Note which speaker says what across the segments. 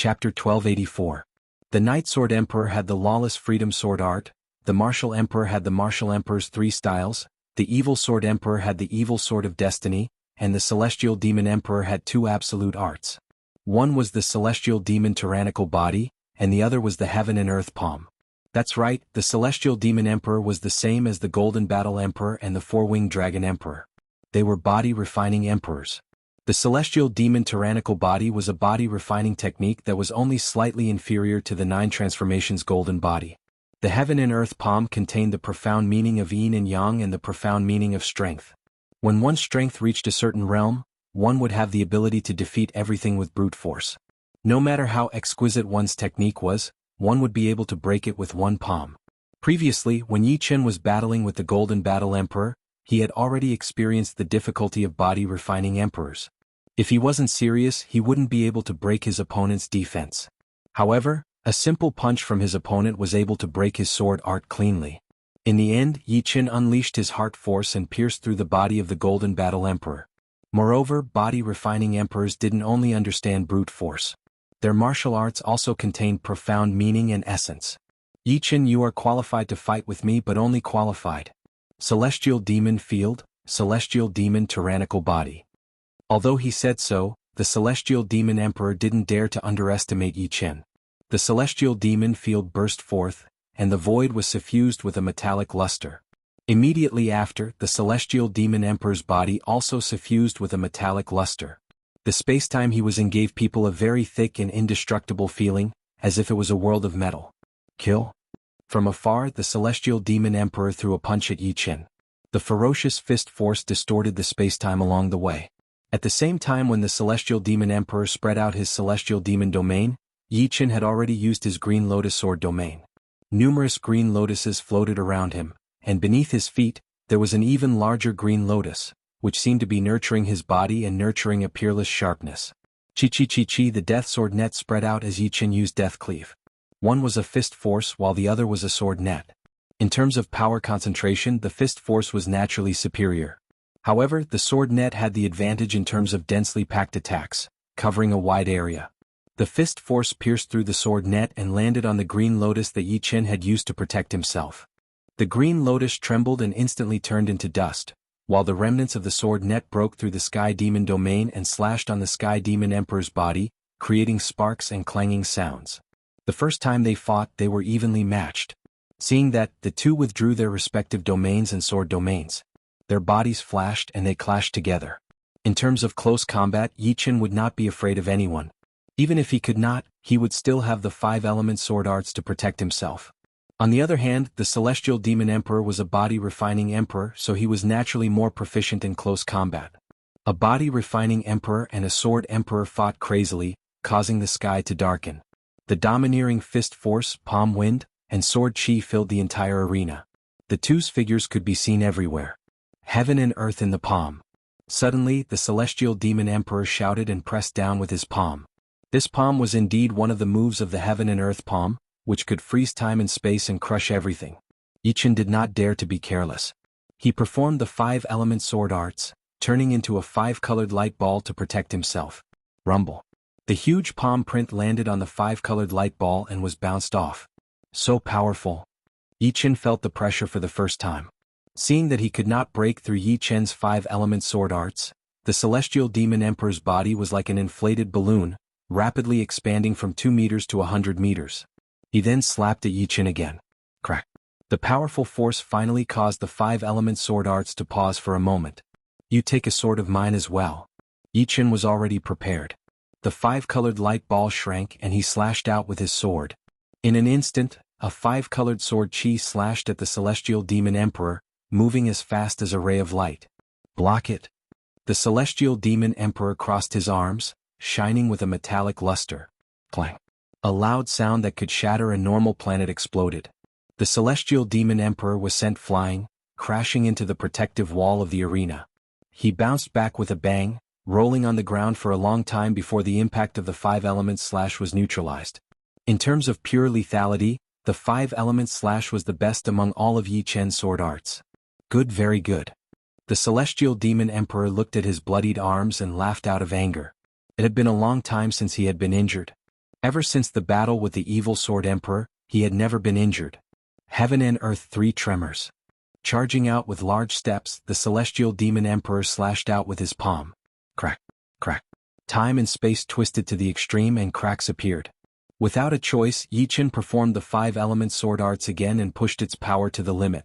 Speaker 1: Chapter 1284. The Night Sword Emperor had the lawless freedom sword art, the martial emperor had the martial emperor's 3 styles, the evil sword emperor had the evil sword of destiny, and the celestial demon emperor had 2 absolute arts. One was the celestial demon tyrannical body, and the other was the heaven and earth palm. That's right, the celestial demon emperor was the same as the golden battle emperor and the 4-winged dragon emperor. They were body-refining emperors. The celestial demon tyrannical body was a body-refining technique that was only slightly inferior to the 9 transformations golden body. The heaven and earth palm contained the profound meaning of yin and yang and the profound meaning of strength. When one's strength reached a certain realm, one would have the ability to defeat everything with brute force. No matter how exquisite one's technique was, one would be able to break it with one palm. Previously, when Yi Chen was battling with the golden battle emperor, he had already experienced the difficulty of body-refining emperors. If he wasn't serious, he wouldn't be able to break his opponent's defense. However, a simple punch from his opponent was able to break his sword art cleanly. In the end, Yi Chen unleashed his heart force and pierced through the body of the golden battle emperor. Moreover, body-refining emperors didn't only understand brute force. Their martial arts also contained profound meaning and essence. Yi Chen, you are qualified to fight with me, but only qualified. Celestial demon field, celestial demon tyrannical body. Although he said so, the celestial demon emperor didn't dare to underestimate Yi Chen. The celestial demon field burst forth, and the void was suffused with a metallic luster. Immediately after, the celestial demon emperor's body also suffused with a metallic luster. The spacetime he was in gave people a very thick and indestructible feeling, as if it was a world of metal. Kill? From afar, the celestial demon emperor threw a punch at Yi Chen. The ferocious fist force distorted the spacetime along the way. At the same time, when the celestial demon emperor spread out his celestial demon domain, Yi Chen had already used his green lotus sword domain. Numerous green lotuses floated around him, and beneath his feet, there was an even larger green lotus, which seemed to be nurturing his body and nurturing a peerless sharpness. Chi, the death sword net spread out as Yi Chen used death cleave. One was a fist force while the other was a sword net. In terms of power concentration, the fist force was naturally superior. However, the sword net had the advantage in terms of densely packed attacks, covering a wide area. The fist force pierced through the sword net and landed on the green lotus that Yi Chen had used to protect himself. The green lotus trembled and instantly turned into dust, while the remnants of the sword net broke through the sky demon domain and slashed on the sky demon emperor's body, creating sparks and clanging sounds. The first time they fought, they were evenly matched. Seeing that, the two withdrew their respective domains and sword domains. Their bodies flashed and they clashed together. In terms of close combat, Yi Chen would not be afraid of anyone. Even if he could not, he would still have the 5-element sword arts to protect himself. On the other hand, the celestial demon emperor was a body-refining emperor, so he was naturally more proficient in close combat. A body-refining emperor and a sword emperor fought crazily, causing the sky to darken. The domineering fist force, palm wind, and sword chi filled the entire arena. The two's figures could be seen everywhere. Heaven and earth in the palm. Suddenly, the celestial demon emperor shouted and pressed down with his palm. This palm was indeed one of the moves of the heaven and earth palm, which could freeze time and space and crush everything. Yi Chen did not dare to be careless. He performed the 5-element sword arts, turning into a 5-colored light ball to protect himself. Rumble. The huge palm print landed on the 5-colored light ball and was bounced off. So powerful. Yi Chen felt the pressure for the first time. Seeing that he could not break through Yi Chen's 5-element sword arts, the celestial demon emperor's body was like an inflated balloon, rapidly expanding from 2 meters to 100 meters. He then slapped at Yi Chen again. Crack. The powerful force finally caused the 5-element sword arts to pause for a moment. You take a sword of mine as well. Yi Chen was already prepared. The 5-colored light ball shrank and he slashed out with his sword. In an instant, a 5-colored sword chi slashed at the celestial demon emperor, moving as fast as a ray of light. Block it. The celestial demon emperor crossed his arms, shining with a metallic luster. Clang. A loud sound that could shatter a normal planet exploded. The celestial demon emperor was sent flying, crashing into the protective wall of the arena. He bounced back with a bang, rolling on the ground for a long time before the impact of the 5-element slash was neutralized. In terms of pure lethality, the 5-element slash was the best among all of Yi Chen's sword arts. Good, very good. The celestial demon emperor looked at his bloodied arms and laughed out of anger. It had been a long time since he had been injured. Ever since the battle with the evil Sword Emperor, he had never been injured. Heaven and earth three tremors. Charging out with large steps, the celestial demon emperor slashed out with his palm. Crack, crack. Time and space twisted to the extreme and cracks appeared. Without a choice, Yi Chen performed the five-element sword arts again and pushed its power to the limit.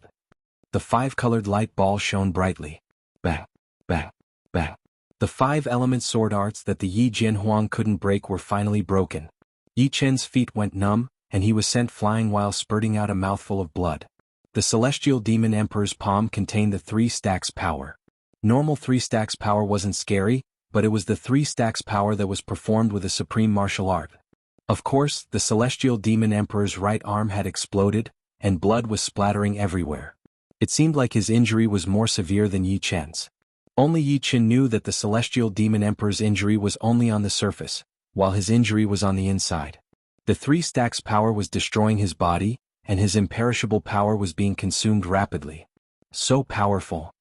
Speaker 1: The five-colored light ball shone brightly. Bang, bang, bang. The five-element sword arts that the Yi Jianhuang couldn't break were finally broken. Yi Chen's feet went numb, and he was sent flying while spurting out a mouthful of blood. The celestial demon emperor's palm contained the 3 stacks power. Normal 3 stacks power wasn't scary, but it was the 3 stacks power that was performed with a supreme martial art. Of course, the celestial demon emperor's right arm had exploded, and blood was splattering everywhere. It seemed like his injury was more severe than Yi Chen's. Only Yi Chen knew that the celestial demon emperor's injury was only on the surface, while his injury was on the inside. The 3 stacks power was destroying his body, and his imperishable power was being consumed rapidly. So powerful.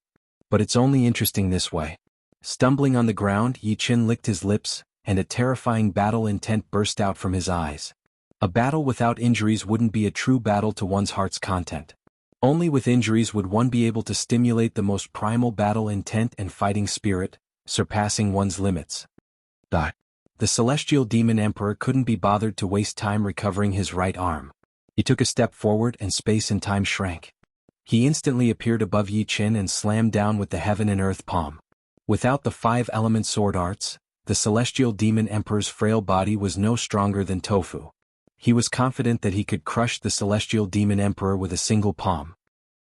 Speaker 1: But it's only interesting this way. Stumbling on the ground, Yi Chen licked his lips, and a terrifying battle intent burst out from his eyes. A battle without injuries wouldn't be a true battle to one's heart's content. Only with injuries would one be able to stimulate the most primal battle intent and fighting spirit, surpassing one's limits. The celestial demon emperor couldn't be bothered to waste time recovering his right arm. He took a step forward and space and time shrank. He instantly appeared above Yi Chen and slammed down with the heaven and earth palm. Without the 5-element sword arts, the celestial demon emperor's frail body was no stronger than tofu. He was confident that he could crush the celestial demon emperor with a single palm.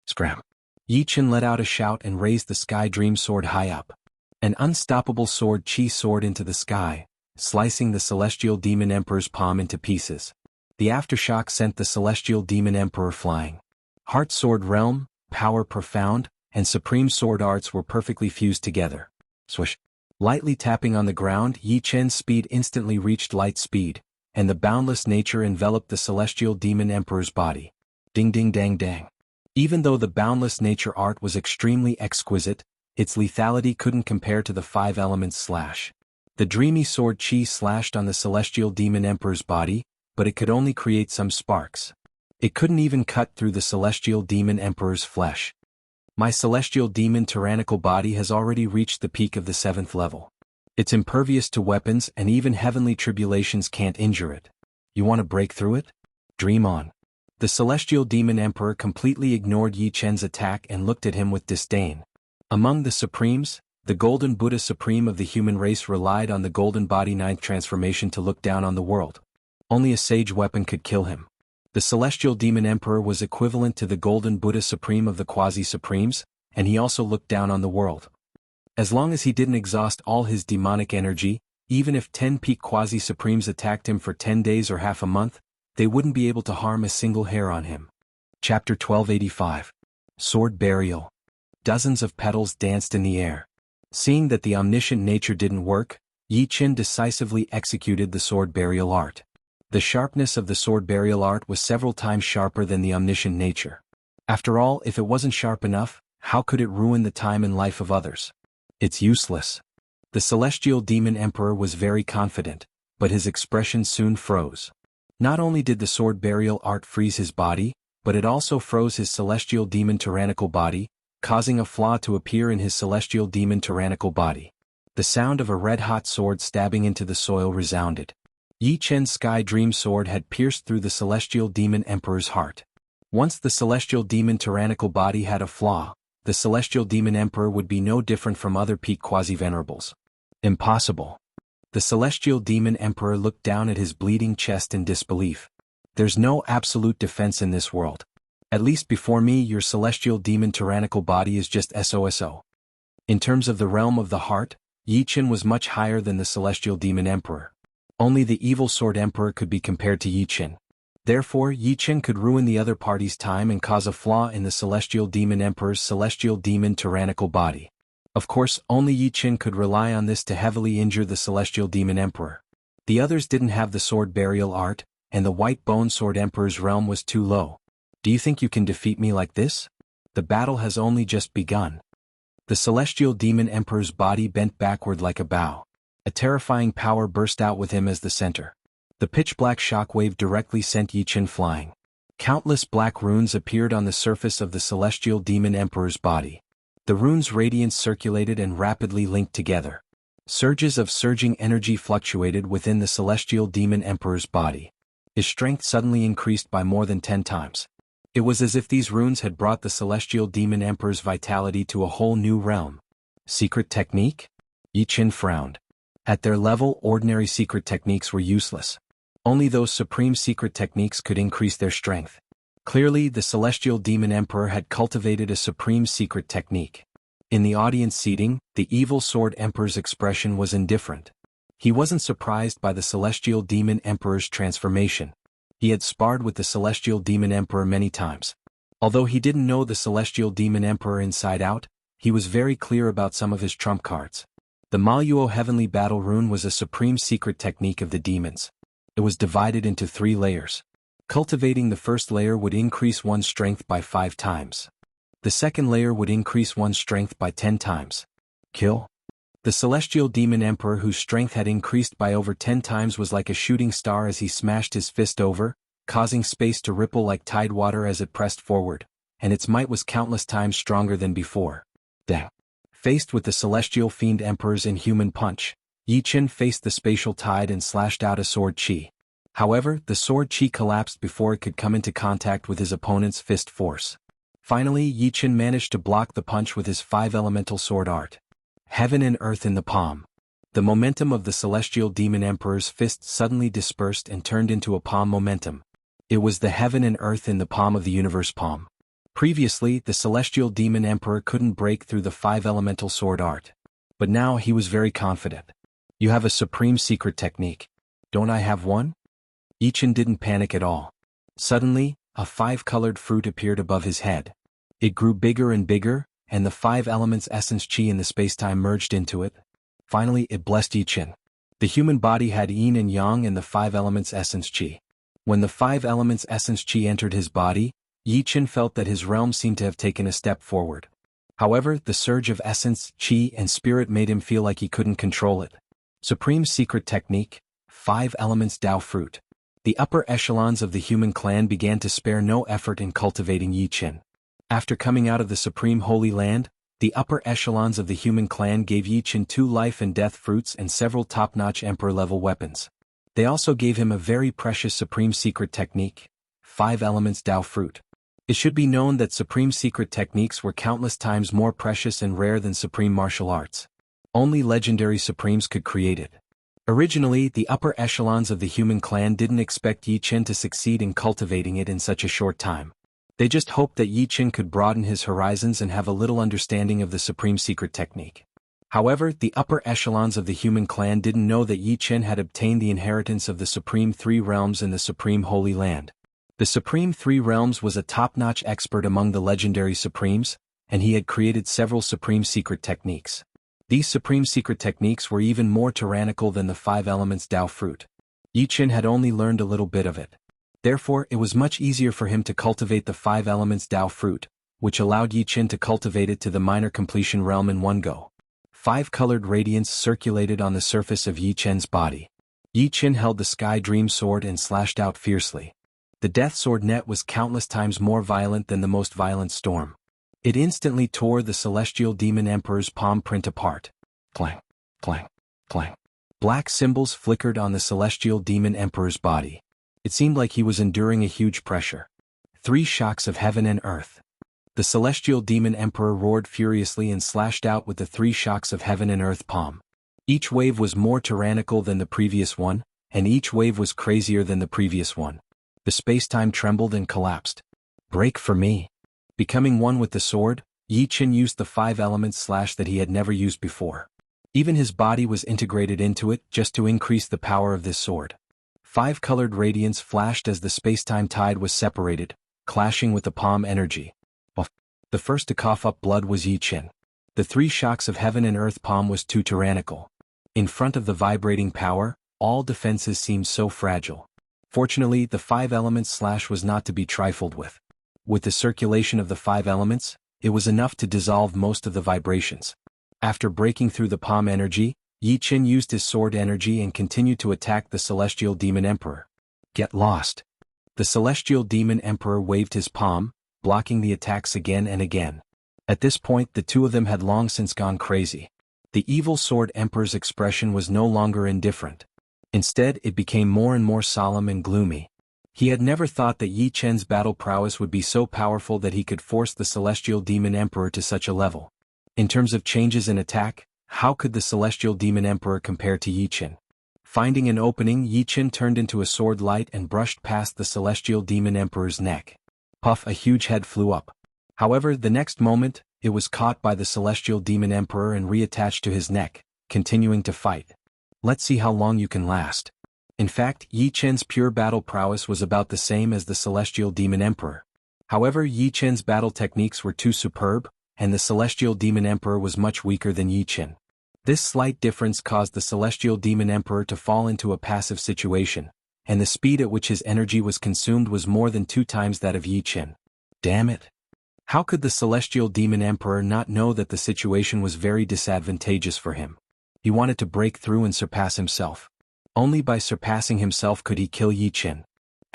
Speaker 1: Scram! Yi Chen let out a shout and raised the sky dream sword high up. An unstoppable sword chi soared into the sky, slicing the celestial demon emperor's palm into pieces. The aftershock sent the celestial demon emperor flying. Heart sword realm, power profound, and supreme sword arts were perfectly fused together. Swish! Lightly tapping on the ground, Yi Chen's speed instantly reached light speed, and the boundless nature enveloped the celestial demon emperor's body. Ding ding dang dang. Even though the boundless nature art was extremely exquisite, its lethality couldn't compare to the 5-elements slash. The dreamy sword chi slashed on the celestial demon emperor's body, but it could only create some sparks. It couldn't even cut through the celestial demon emperor's flesh. My celestial demon tyrannical body has already reached the peak of the 7th level. It's impervious to weapons and even heavenly tribulations can't injure it. You want to break through it? Dream on. The celestial demon emperor completely ignored Yi Chen's attack and looked at him with disdain. Among the supremes, the golden Buddha supreme of the human race relied on the golden body 9th transformation to look down on the world. Only a sage weapon could kill him. The celestial demon emperor was equivalent to the golden Buddha supreme of the quasi-supremes, and he also looked down on the world. As long as he didn't exhaust all his demonic energy, even if 10 peak quasi-supremes attacked him for 10 days or half a month, they wouldn't be able to harm a single hair on him. Chapter 1285. Sword Burial. Dozens of petals danced in the air. Seeing that the omniscient nature didn't work, Yi Chen decisively executed the sword burial art. The sharpness of the sword burial art was several times sharper than the omniscient nature. After all, if it wasn't sharp enough, how could it ruin the time and life of others? It's useless. The celestial demon emperor was very confident, but his expression soon froze. Not only did the sword burial art freeze his body, but it also froze his celestial demon tyrannical body, causing a flaw to appear in his celestial demon tyrannical body. The sound of a red-hot sword stabbing into the soil resounded. Yi Chen's sky dream sword had pierced through the celestial demon emperor's heart. Once the celestial demon tyrannical body had a flaw, the celestial demon emperor would be no different from other peak quasi-venerables. Impossible. The celestial demon emperor looked down at his bleeding chest in disbelief. There's no absolute defense in this world. At least before me, your celestial demon tyrannical body is just SOSO. In terms of the realm of the heart, Yi Chen was much higher than the celestial demon emperor. Only the evil sword emperor could be compared to Yi Chen. Therefore, Yi Chen could ruin the other party's time and cause a flaw in the celestial demon emperor's celestial demon tyrannical body. Of course, only Yi Chen could rely on this to heavily injure the celestial demon emperor. The others didn't have the sword burial art, and the white bone sword emperor's realm was too low. Do you think you can defeat me like this? The battle has only just begun. The celestial demon emperor's body bent backward like a bow. A terrifying power burst out with him as the center. The pitch-black shockwave directly sent Yi Qin flying. Countless black runes appeared on the surface of the celestial demon emperor's body. The runes' radiance circulated and rapidly linked together. Surges of surging energy fluctuated within the celestial demon emperor's body. His strength suddenly increased by more than 10 times. It was as if these runes had brought the celestial demon emperor's vitality to a whole new realm. Secret technique? Yi Qin frowned. At their level, ordinary secret techniques were useless. Only those supreme secret techniques could increase their strength. Clearly, the celestial demon emperor had cultivated a supreme secret technique. In the audience seating, the evil sword emperor's expression was indifferent. He wasn't surprised by the celestial demon emperor's transformation. He had sparred with the celestial demon emperor many times. Although he didn't know the celestial demon emperor inside out, he was very clear about some of his trump cards. The Maluo Heavenly Battle Rune was a supreme secret technique of the demons. It was divided into 3 layers. Cultivating the first layer would increase one's strength by 5 times. The second layer would increase one's strength by 10 times. Kill. The celestial demon emperor, whose strength had increased by over 10 times, was like a shooting star as he smashed his fist over, causing space to ripple like tidewater as it pressed forward, and its might was countless times stronger than before. Dang. Faced with the celestial fiend emperor's inhuman punch, Yi Qin faced the spatial tide and slashed out a sword chi. However, the sword chi collapsed before it could come into contact with his opponent's fist force. Finally, Yi Qin managed to block the punch with his 5-elemental sword art. Heaven and earth in the palm. The momentum of the celestial demon emperor's fist suddenly dispersed and turned into a palm momentum. It was the heaven and earth in the palm of the universe palm. Previously, the celestial demon emperor couldn't break through the 5-elemental sword art. But now he was very confident. You have a supreme secret technique. Don't I have one? Yi Qin didn't panic at all. Suddenly, a 5-colored fruit appeared above his head. It grew bigger and bigger, and the 5 elements essence chi in the spacetime merged into it. Finally, it blessed Yi Qin. The human body had yin and yang and the 5 elements essence chi. When the 5 elements essence chi entered his body, Yi Qin felt that his realm seemed to have taken a step forward. However, the surge of essence, chi, and spirit made him feel like he couldn't control it. Supreme secret technique, 5 elements Dao fruit. The upper echelons of the human clan began to spare no effort in cultivating Yi Qin. After coming out of the Supreme Holy Land, the upper echelons of the human clan gave Yi Qin 2 life and death fruits and several top-notch emperor-level weapons. They also gave him a very precious supreme secret technique, 5 elements Dao fruit. It should be known that supreme secret techniques were countless times more precious and rare than supreme martial arts. Only legendary supremes could create it. Originally, the upper echelons of the human clan didn't expect Yi Qin to succeed in cultivating it in such a short time. They just hoped that Yi Qin could broaden his horizons and have a little understanding of the supreme secret technique. However, the upper echelons of the human clan didn't know that Yi Qin had obtained the inheritance of the Supreme 3 Realms in the Supreme Holy Land. The Supreme 3 Realms was a top-notch expert among the legendary Supremes, and he had created several supreme secret techniques. These supreme secret techniques were even more tyrannical than the 5 elements Dao fruit. Yi Qin had only learned a little bit of it. Therefore, it was much easier for him to cultivate the 5 elements Dao fruit, which allowed Yi Qin to cultivate it to the minor completion realm in one go. 5-colored radiance circulated on the surface of Yi Qin's body. Yi Qin held the Sky Dream Sword and slashed out fiercely. The Death Sword net was countless times more violent than the most violent storm. It instantly tore the celestial demon emperor's palm print apart. Clang, clang, clang. Black symbols flickered on the celestial demon emperor's body. It seemed like he was enduring a huge pressure. 3 shocks of heaven and earth. The celestial demon emperor roared furiously and slashed out with the 3 shocks of heaven and earth palm. Each wave was more tyrannical than the previous one, and each wave was crazier than the previous one. The spacetime trembled and collapsed. Break for me. Becoming one with the sword, Yi Qin used the 5 elements slash that he had never used before. Even his body was integrated into it just to increase the power of this sword. 5-colored radiance flashed as the spacetime tide was separated, clashing with the palm energy. The first to cough up blood was Yi Qin. The 3 shocks of heaven and earth palm was too tyrannical. In front of the vibrating power, all defenses seemed so fragile. Fortunately, the 5 elements slash was not to be trifled with. With the circulation of the 5 elements, it was enough to dissolve most of the vibrations. After breaking through the palm energy, Yi Qin used his sword energy and continued to attack the Celestial Demon Emperor. Get lost. The Celestial Demon Emperor waved his palm, blocking the attacks again and again. At this point the two of them had long since gone crazy. The Evil Sword Emperor's expression was no longer indifferent. Instead it became more and more solemn and gloomy. He had never thought that Yi Chen's battle prowess would be so powerful that he could force the Celestial Demon Emperor to such a level. In terms of changes in attack, how could the Celestial Demon Emperor compare to Yi Chen? Finding an opening, Yi Chen turned into a sword light and brushed past the Celestial Demon Emperor's neck. Puff, a huge head flew up. However, the next moment, it was caught by the Celestial Demon Emperor and reattached to his neck, continuing to fight. Let's see how long you can last. In fact, Yi Chen's pure battle prowess was about the same as the Celestial Demon Emperor. However, Yi Chen's battle techniques were too superb, and the Celestial Demon Emperor was much weaker than Yi Chen. This slight difference caused the Celestial Demon Emperor to fall into a passive situation, and the speed at which his energy was consumed was more than 2 times that of Yi Chen. Damn it! How could the Celestial Demon Emperor not know that the situation was very disadvantageous for him? He wanted to break through and surpass himself. Only by surpassing himself could he kill Yi Chen.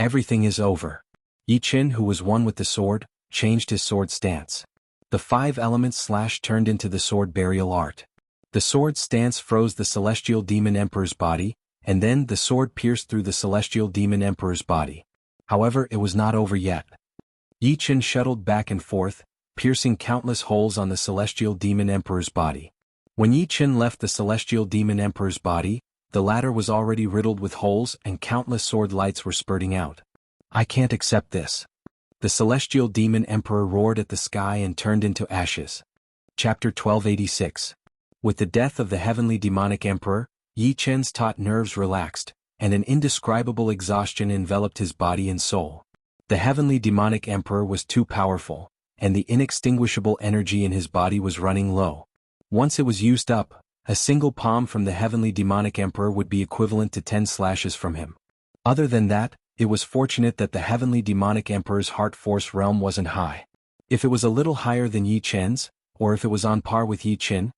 Speaker 1: Everything is over. Yi Chen, who was one with the sword, changed his sword stance. The 5 elements turned into the sword burial art. The sword stance froze the Celestial Demon Emperor's body, and then the sword pierced through the Celestial Demon Emperor's body. However, it was not over yet. Yi Chen shuttled back and forth, piercing countless holes on the Celestial Demon Emperor's body. When Yi Chen left the Celestial Demon Emperor's body, the latter was already riddled with holes and countless sword lights were spurting out. I can't accept this. The Celestial Demon Emperor roared at the sky and turned into ashes. Chapter 1286. With the death of the Heavenly Demonic Emperor, Yi Chen's taut nerves relaxed, and an indescribable exhaustion enveloped his body and soul. The Heavenly Demonic Emperor was too powerful, and the inextinguishable energy in his body was running low. Once it was used up, a single palm from the Heavenly Demonic Emperor would be equivalent to 10 slashes from him. Other than that, it was fortunate that the Heavenly Demonic Emperor's heart force realm wasn't high. If it was a little higher than Yi Chen's, or if it was on par with Yi Chen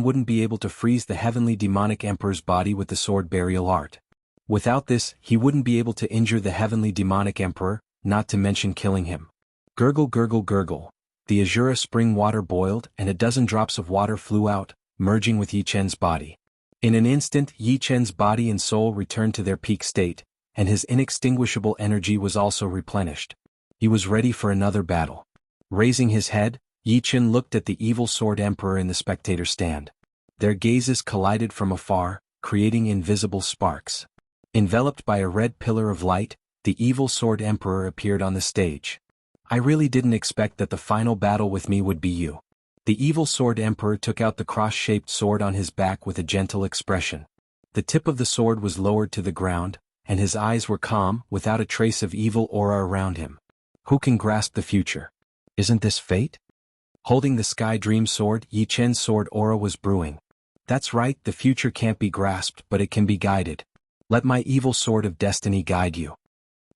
Speaker 1: wouldn't be able to freeze the Heavenly Demonic Emperor's body with the sword burial art. Without this, he wouldn't be able to injure the Heavenly Demonic Emperor, not to mention killing him. Gurgle gurgle gurgle. The Azura spring water boiled and a dozen drops of water flew out, merging with Yi Chen's body. In an instant, Yi Chen's body and soul returned to their peak state, and his inextinguishable energy was also replenished. He was ready for another battle. Raising his head, Yi Chen looked at the Evil Sword Emperor in the spectator stand. Their gazes collided from afar, creating invisible sparks. Enveloped by a red pillar of light, the Evil Sword Emperor appeared on the stage. I really didn't expect that the final battle with me would be you. The Evil Sword Emperor took out the cross-shaped sword on his back with a gentle expression. The tip of the sword was lowered to the ground, and his eyes were calm, without a trace of evil aura around him. Who can grasp the future? Isn't this fate? Holding the Sky Dream sword, Yi Chen's sword aura was brewing. That's right, the future can't be grasped, but it can be guided. Let my evil sword of destiny guide you.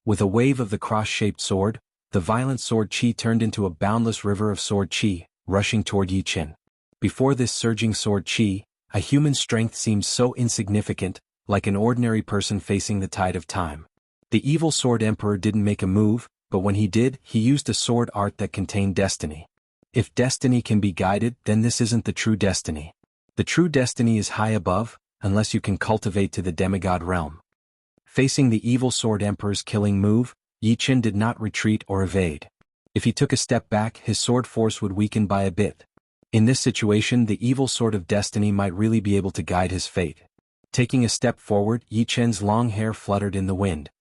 Speaker 1: With a wave of the cross-shaped sword, the violent sword chi turned into a boundless river of sword chi, rushing toward Yi Chen. Before this surging sword chi, a human strength seemed so insignificant, like an ordinary person facing the tide of time. The Evil Sword Emperor didn't make a move, but when he did, he used a sword art that contained destiny. If destiny can be guided, then this isn't the true destiny. The true destiny is high above, unless you can cultivate to the demigod realm. Facing the Evil Sword Emperor's killing move, Yi Chen did not retreat or evade. If he took a step back, his sword force would weaken by a bit. In this situation, the Evil Sword of Destiny might really be able to guide his fate. Taking a step forward, Yi Chen's long hair fluttered in the wind.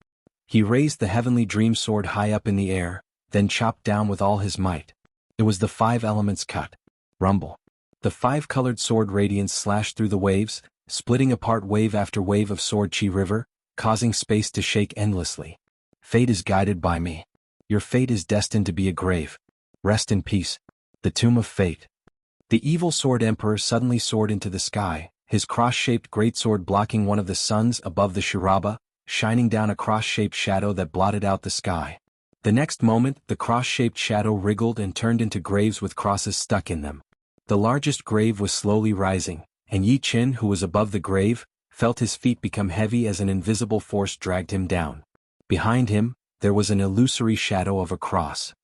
Speaker 1: He raised the Heavenly Dream Sword high up in the air, then chopped down with all his might. It was the 5 elements cut. Rumble. The 5-colored sword radiance slashed through the waves, splitting apart wave after wave of sword chi river, causing space to shake endlessly. Fate is guided by me. Your fate is destined to be a grave. Rest in peace. The Tomb of Fate. The Evil Sword Emperor suddenly soared into the sky, his cross-shaped greatsword blocking one of the suns above the Shiraba, shining down a cross-shaped shadow that blotted out the sky. The next moment, the cross-shaped shadow wriggled and turned into graves with crosses stuck in them. The largest grave was slowly rising, and Yi Qin, who was above the grave, felt his feet become heavy as an invisible force dragged him down. Behind him, there was an illusory shadow of a cross.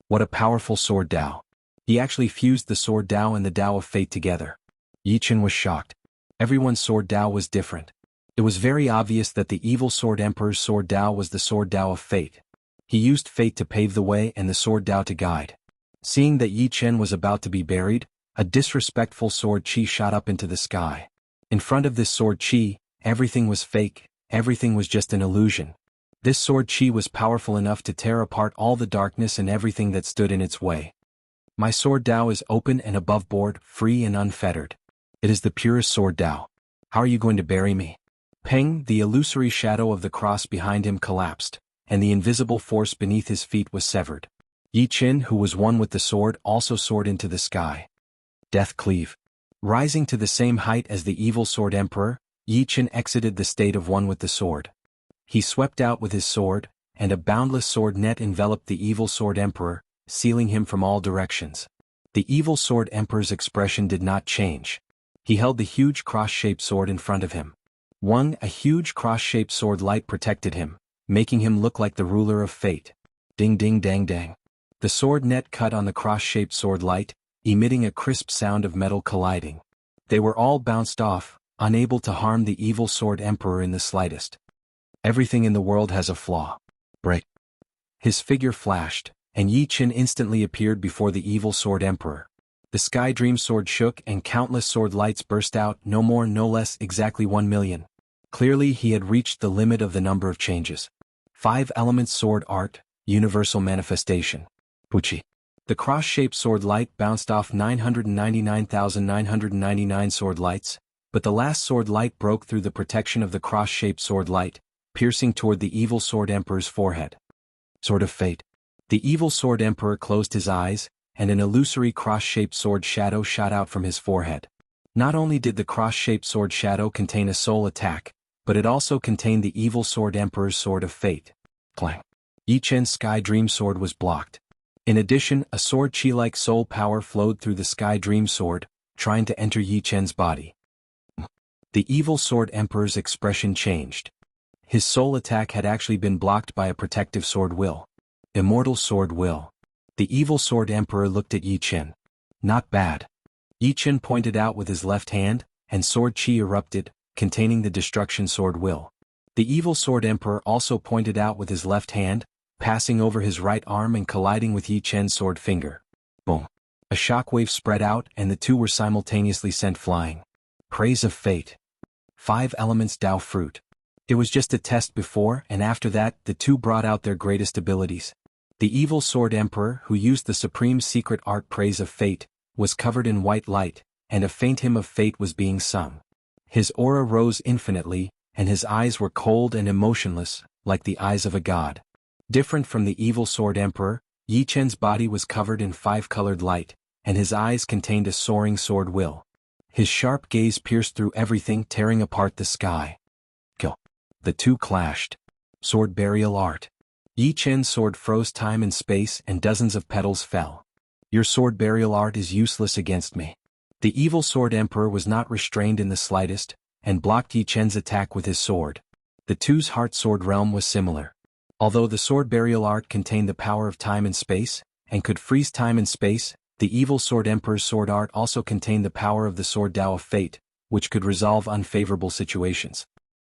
Speaker 1: What a powerful sword Dao. He actually fused the sword Dao and the Dao of Fate together. Yi Qin was shocked. Everyone's sword Dao was different. It was very obvious that the evil sword emperor's sword Dao was the sword Dao of Fate. He used fate to pave the way and the sword Dao to guide. Seeing that Yi Qin was about to be buried, a disrespectful sword Qi shot up into the sky. In front of this sword Qi, everything was fake, everything was just an illusion. This sword Qi was powerful enough to tear apart all the darkness and everything that stood in its way. My sword Dao is open and above board, free and unfettered. It is the purest sword Dao. How are you going to bury me? Peng, the illusory shadow of the cross behind him collapsed, and the invisible force beneath his feet was severed. Yi Qin, who was one with the sword, also soared into the sky. Death cleave. Rising to the same height as the evil sword emperor, Yi Qin exited the state of one with the sword. He swept out with his sword, and a boundless sword net enveloped the evil sword emperor, sealing him from all directions. The evil sword emperor's expression did not change. He held the huge cross-shaped sword in front of him. A huge cross-shaped sword light protected him, making him look like the ruler of fate. Ding ding dang dang. The sword net cut on the cross-shaped sword light, emitting a crisp sound of metal colliding. They were all bounced off, unable to harm the evil sword emperor in the slightest. Everything in the world has a flaw. Break. His figure flashed, and Yi Qin instantly appeared before the evil sword emperor. The Sky Dream sword shook and countless sword lights burst out, no more no less, exactly 1 million. Clearly he had reached the limit of the number of changes. 5 elements sword art, universal manifestation. Puchi. The cross-shaped sword light bounced off 999,999 sword lights, but the last sword light broke through the protection of the cross-shaped sword light, piercing toward the evil sword emperor's forehead. Sword of Fate. The evil sword emperor closed his eyes, and an illusory cross-shaped sword shadow shot out from his forehead. Not only did the cross-shaped sword shadow contain a soul attack, but it also contained the evil sword emperor's sword of fate. Clang. Yi Qin's Sky Dream sword was blocked. In addition, a sword Qi-like soul power flowed through the Sky Dream sword, trying to enter Yi Qin's body. The evil sword emperor's expression changed. His soul attack had actually been blocked by a protective sword will. Immortal sword will. The evil sword emperor looked at Yi Qin. Not bad. Yi Qin pointed out with his left hand, and sword Qi erupted, containing the destruction sword will. The evil sword emperor also pointed out with his left hand, passing over his right arm and colliding with Yi Qin's sword finger. Boom. A shockwave spread out and the two were simultaneously sent flying. Praise of Fate. 5 elements Dao fruit. It was just a test before, and after that, the two brought out their greatest abilities. The evil sword emperor, who used the supreme secret art Praise of Fate, was covered in white light, and a faint hymn of fate was being sung. His aura rose infinitely, and his eyes were cold and emotionless, like the eyes of a god. Different from the evil sword emperor, Yi Qin's body was covered in 5-colored light, and his eyes contained a soaring sword will. His sharp gaze pierced through everything, tearing apart the sky. Kill. The two clashed. Sword burial art. Yi Qin's sword froze time and space and dozens of petals fell. Your sword burial art is useless against me. The evil sword emperor was not restrained in the slightest, and blocked Yi Qin's attack with his sword. The two's heart sword realm was similar. Although the sword burial art contained the power of time and space, and could freeze time and space, the evil sword emperor's sword art also contained the power of the sword Dao of Fate, which could resolve unfavorable situations.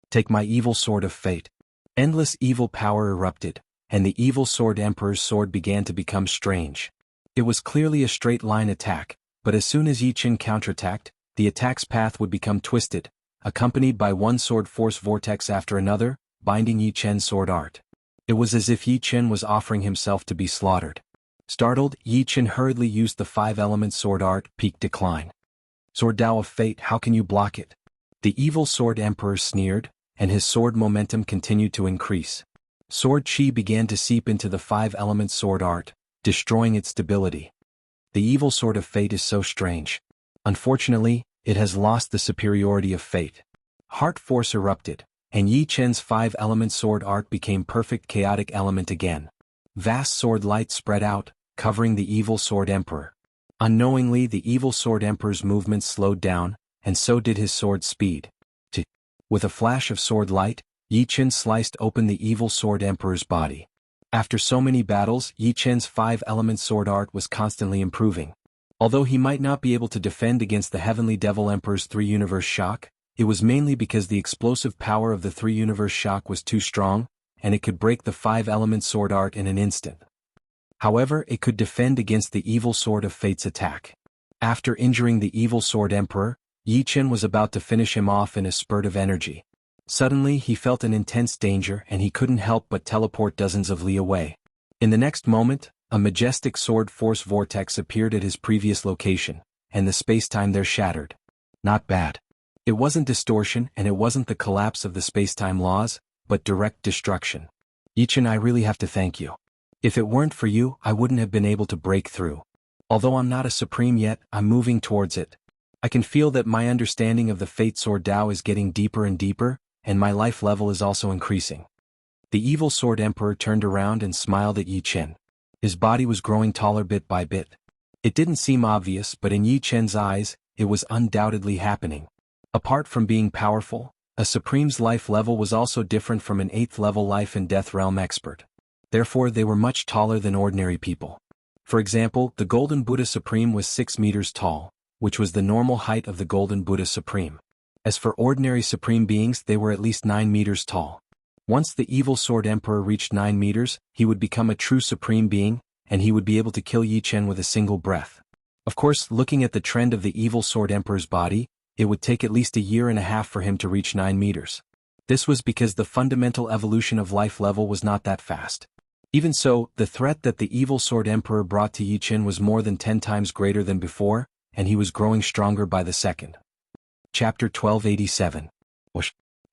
Speaker 1: Take my evil sword of fate. Endless evil power erupted, and the evil sword emperor's sword began to become strange. It was clearly a straight-line attack, but as soon as Yi Qin counterattacked, the attack's path would become twisted, accompanied by one sword force vortex after another, binding Yi Qin's sword art. It was as if Yi Qin was offering himself to be slaughtered. Startled, Yi Qin hurriedly used the 5-element sword art, Peak Decline. Sword Dao of Fate, how can you block it? The evil sword emperor sneered, and his sword momentum continued to increase. Sword Qi began to seep into the 5-element sword art, destroying its stability. The evil sword of fate is so strange. Unfortunately, it has lost the superiority of fate. Heart force erupted, and Yi Qin's 5-element sword art became perfect chaotic element again. Vast sword light spread out, covering the evil sword emperor. Unknowingly, the evil sword emperor's movements slowed down, and so did his sword's speed. With a flash of sword light, Yi Chen sliced open the evil sword emperor's body. After so many battles, Yi Chen's five-element sword art was constantly improving. Although he might not be able to defend against the Heavenly Devil Emperor's three-universe shock, it was mainly because the explosive power of the three-universe shock was too strong, and it could break the five-element sword art in an instant. However, it could defend against the evil sword of fate's attack. After injuring the evil sword emperor, Yi Chen was about to finish him off in a spurt of energy. Suddenly he felt an intense danger and he couldn't help but teleport dozens of li away. In the next moment, a majestic sword force vortex appeared at his previous location, and the space-time there shattered. Not bad. It wasn't distortion and it wasn't the collapse of the space-time laws, but direct destruction. Yi Chen, I really have to thank you. If it weren't for you, I wouldn't have been able to break through. Although I'm not a supreme yet, I'm moving towards it. I can feel that my understanding of the Fate Sword Tao is getting deeper and deeper, and my life level is also increasing. The evil sword emperor turned around and smiled at Yi Chen. His body was growing taller bit by bit. It didn't seem obvious, but in Yi Chen's eyes, it was undoubtedly happening. Apart from being powerful, a Supreme's life level was also different from an 8th level life and death realm expert. Therefore they were much taller than ordinary people. For example, the Golden Buddha Supreme was 6 meters tall, which was the normal height of the Golden Buddha Supreme. As for ordinary Supreme beings, they were at least 9 meters tall. Once the evil sword emperor reached 9 meters, he would become a true Supreme being, and he would be able to kill Yi Chen with a single breath. Of course, looking at the trend of the evil sword emperor's body, it would take at least a year and a half for him to reach 9 meters. This was because the fundamental evolution of life level was not that fast. Even so, the threat that the evil sword emperor brought to Yi Chen was more than 10 times greater than before, and he was growing stronger by the second. Chapter 1287.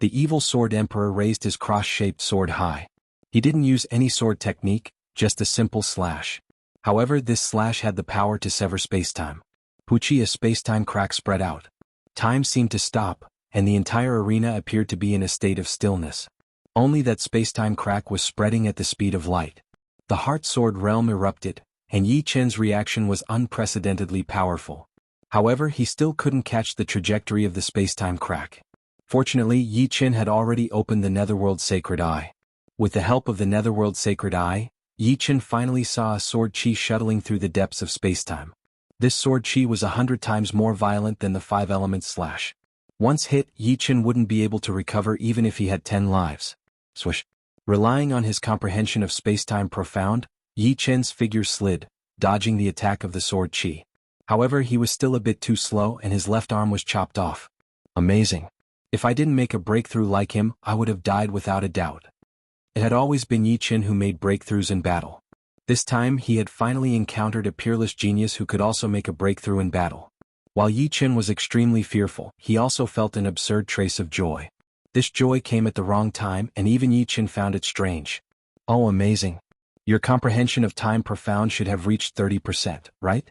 Speaker 1: The evil sword emperor raised his cross-shaped sword high. He didn't use any sword technique, just a simple slash. However, this slash had the power to sever spacetime. Wuxia, a spacetime crack spread out. Time seemed to stop, and the entire arena appeared to be in a state of stillness. Only that spacetime crack was spreading at the speed of light. The Heart Sword realm erupted, and Yi Chen's reaction was unprecedentedly powerful. However, he still couldn't catch the trajectory of the spacetime crack. Fortunately, Yi Chen had already opened the Netherworld Sacred Eye. With the help of the Netherworld Sacred Eye, Yi Chen finally saw a sword chi shuttling through the depths of spacetime. This sword chi was 100 times more violent than the 5-element slash. Once hit, Yi Chen wouldn't be able to recover even if he had 10 lives. Swish. Relying on his comprehension of spacetime profound, Yi Chen's figure slid, dodging the attack of the sword chi. However, he was still a bit too slow and his left arm was chopped off. Amazing. If I didn't make a breakthrough like him, I would have died without a doubt. It had always been Yi Chen who made breakthroughs in battle. This time he had finally encountered a peerless genius who could also make a breakthrough in battle. While Yi Chen was extremely fearful, he also felt an absurd trace of joy. This joy came at the wrong time and even Yi Chen found it strange. Oh, amazing. Your comprehension of time profound should have reached 30%, right?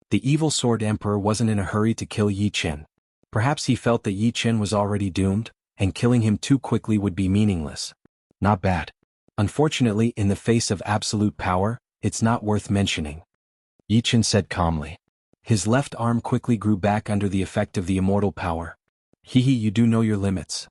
Speaker 1: The evil sword emperor wasn't in a hurry to kill Yi Chen. Perhaps he felt that Yi Chen was already doomed, and killing him too quickly would be meaningless. Not bad. Unfortunately, in the face of absolute power, it's not worth mentioning. Yi Chen said calmly. His left arm quickly grew back under the effect of the immortal power. Hehe, you do know your limits.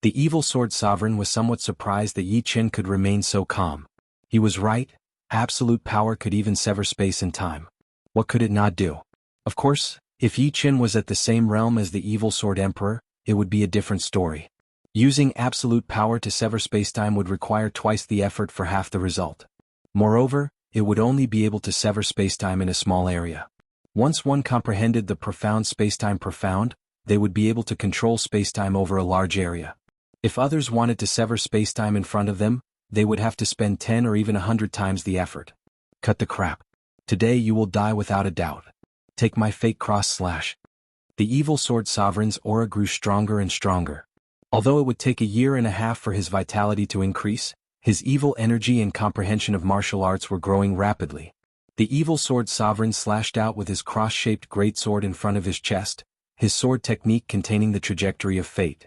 Speaker 1: The evil sword sovereign was somewhat surprised that Yi Chen could remain so calm. He was right, absolute power could even sever space and time. What could it not do? Of course, if Yi Chen was at the same realm as the evil sword emperor, it would be a different story. Using absolute power to sever spacetime would require twice the effort for half the result. Moreover, it would only be able to sever spacetime in a small area. Once one comprehended the profound spacetime profound, they would be able to control spacetime over a large area. If others wanted to sever spacetime in front of them, they would have to spend 10 or even 100 times the effort. Cut the crap. Today you will die without a doubt. Take my fake cross slash. The evil sword sovereign's aura grew stronger and stronger. Although it would take a year and a half for his vitality to increase, his evil energy and comprehension of martial arts were growing rapidly. The evil sword sovereign slashed out with his cross-shaped greatsword in front of his chest, his sword technique containing the trajectory of fate.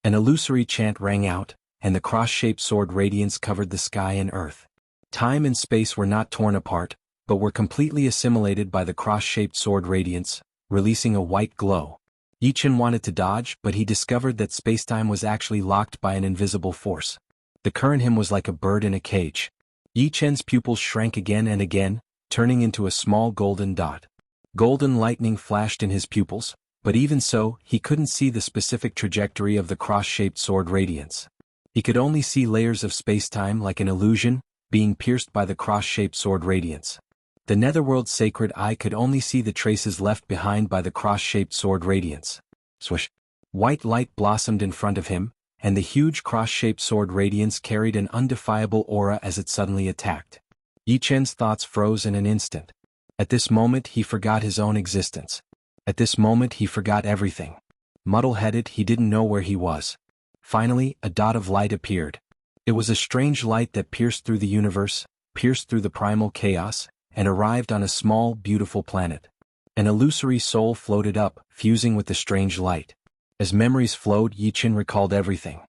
Speaker 1: An illusory chant rang out, and the cross-shaped sword radiance covered the sky and earth. Time and space were not torn apart, but were completely assimilated by the cross-shaped sword radiance, releasing a white glow. Yi Chen wanted to dodge, but he discovered that spacetime was actually locked by an invisible force. The current him was like a bird in a cage. Yi Chen's pupils shrank again and again, turning into a small golden dot. Golden lightning flashed in his pupils, but even so, he couldn't see the specific trajectory of the cross-shaped sword radiance. He could only see layers of spacetime like an illusion, being pierced by the cross-shaped sword radiance. The netherworld's sacred eye could only see the traces left behind by the cross-shaped sword radiance. Swish! White light blossomed in front of him, and the huge cross-shaped sword radiance carried an undefiable aura as it suddenly attacked. Yi Chen's thoughts froze in an instant. At this moment he forgot his own existence. At this moment he forgot everything. Muddle-headed, he didn't know where he was. Finally, a dot of light appeared. It was a strange light that pierced through the universe, pierced through the primal chaos, and arrived on a small, beautiful planet. An illusory soul floated up, fusing with the strange light. As memories flowed, Yi Chen recalled everything.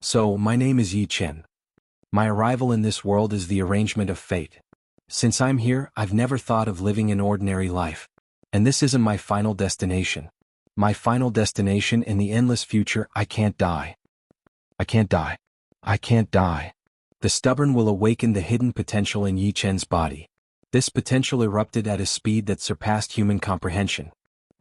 Speaker 1: So, my name is Yi Chen. My arrival in this world is the arrangement of fate. Since I'm here, I've never thought of living an ordinary life. And this isn't my final destination. My final destination in the endless future, I can't die. I can't die. I can't die. The stubborn will awaken the hidden potential in Yi Chen's body. This potential erupted at a speed that surpassed human comprehension.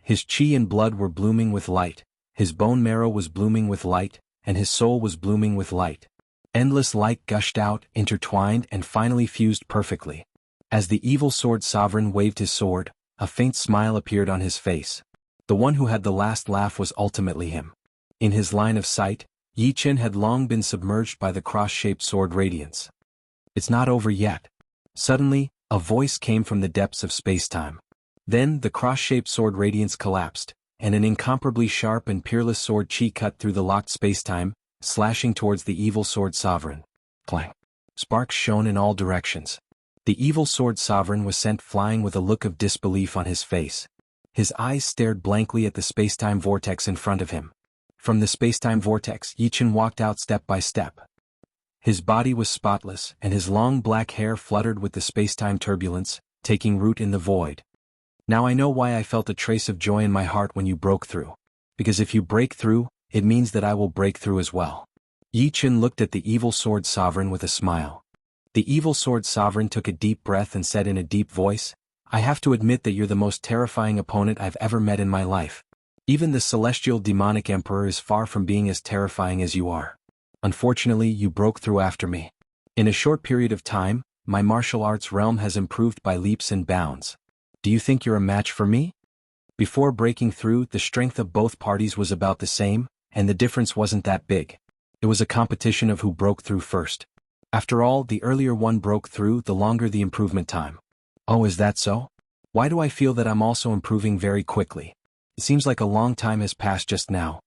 Speaker 1: His qi and blood were blooming with light, his bone marrow was blooming with light, and his soul was blooming with light. Endless light gushed out, intertwined, and finally fused perfectly. As the evil sword sovereign waved his sword, a faint smile appeared on his face. The one who had the last laugh was ultimately him. In his line of sight, Yi Chen had long been submerged by the cross-shaped sword radiance. It's not over yet. Suddenly, a voice came from the depths of spacetime. Then, the cross-shaped sword radiance collapsed, and an incomparably sharp and peerless sword chi cut through the locked spacetime, slashing towards the evil sword sovereign. Clang! Sparks shone in all directions. The evil sword sovereign was sent flying with a look of disbelief on his face. His eyes stared blankly at the spacetime vortex in front of him. From the spacetime vortex, Yi Chen walked out step by step. His body was spotless, and his long black hair fluttered with the spacetime turbulence, taking root in the void. Now I know why I felt a trace of joy in my heart when you broke through. Because if you break through, it means that I will break through as well. Yi Chen looked at the evil sword sovereign with a smile. The evil sword sovereign took a deep breath and said in a deep voice, I have to admit that you're the most terrifying opponent I've ever met in my life. Even the celestial demonic emperor is far from being as terrifying as you are. Unfortunately, you broke through after me. In a short period of time, my martial arts realm has improved by leaps and bounds. Do you think you're a match for me? Before breaking through, the strength of both parties was about the same, and the difference wasn't that big. It was a competition of who broke through first. After all, the earlier one broke through, the longer the improvement time. Oh, is that so? Why do I feel that I'm also improving very quickly? It seems like a long time has passed just now.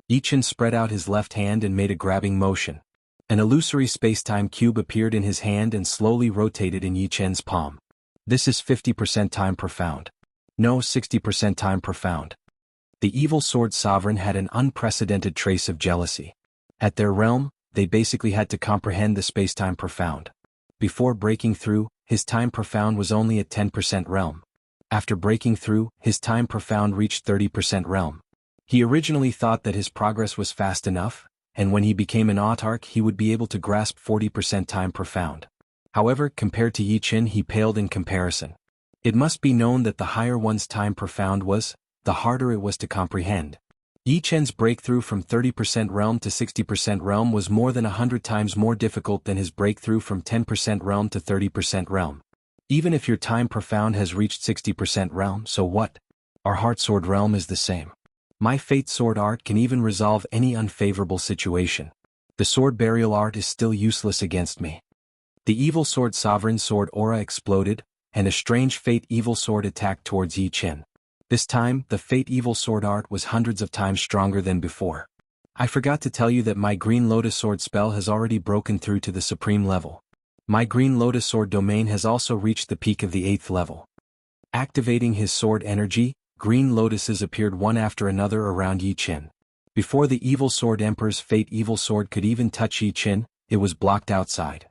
Speaker 1: Yi Chen spread out his left hand and made a grabbing motion. An illusory spacetime cube appeared in his hand and slowly rotated in Yi Chen's palm. This is 50% time profound. No, 60% time profound. The evil sword sovereign had an unprecedented trace of jealousy. At their realm, they basically had to comprehend the spacetime profound. Before breaking through, his time profound was only at 10% realm. After breaking through, his time profound reached 30% realm. He originally thought that his progress was fast enough, and when he became an autarch he would be able to grasp 40% time profound. However, compared to Yi Chen he paled in comparison. It must be known that the higher one's time profound was, the harder it was to comprehend. Yi Chen's breakthrough from 30% realm to 60% realm was more than 100 times more difficult than his breakthrough from 10% realm to 30% realm. Even if your time profound has reached 60% realm, so what? Our heart sword realm is the same. My fate sword art can even resolve any unfavorable situation. The sword burial art is still useless against me. The evil sword sovereign sword aura exploded, and a strange fate evil sword attacked towards Yi Chen. This time, the fate evil sword art was hundreds of times stronger than before. I forgot to tell you that my green lotus sword spell has already broken through to the supreme level. My green lotus sword domain has also reached the peak of the 8th level. Activating his sword energy, green lotuses appeared one after another around Yi Chen. Before the evil sword emperor's fate evil sword could even touch Yi Chen, it was blocked outside.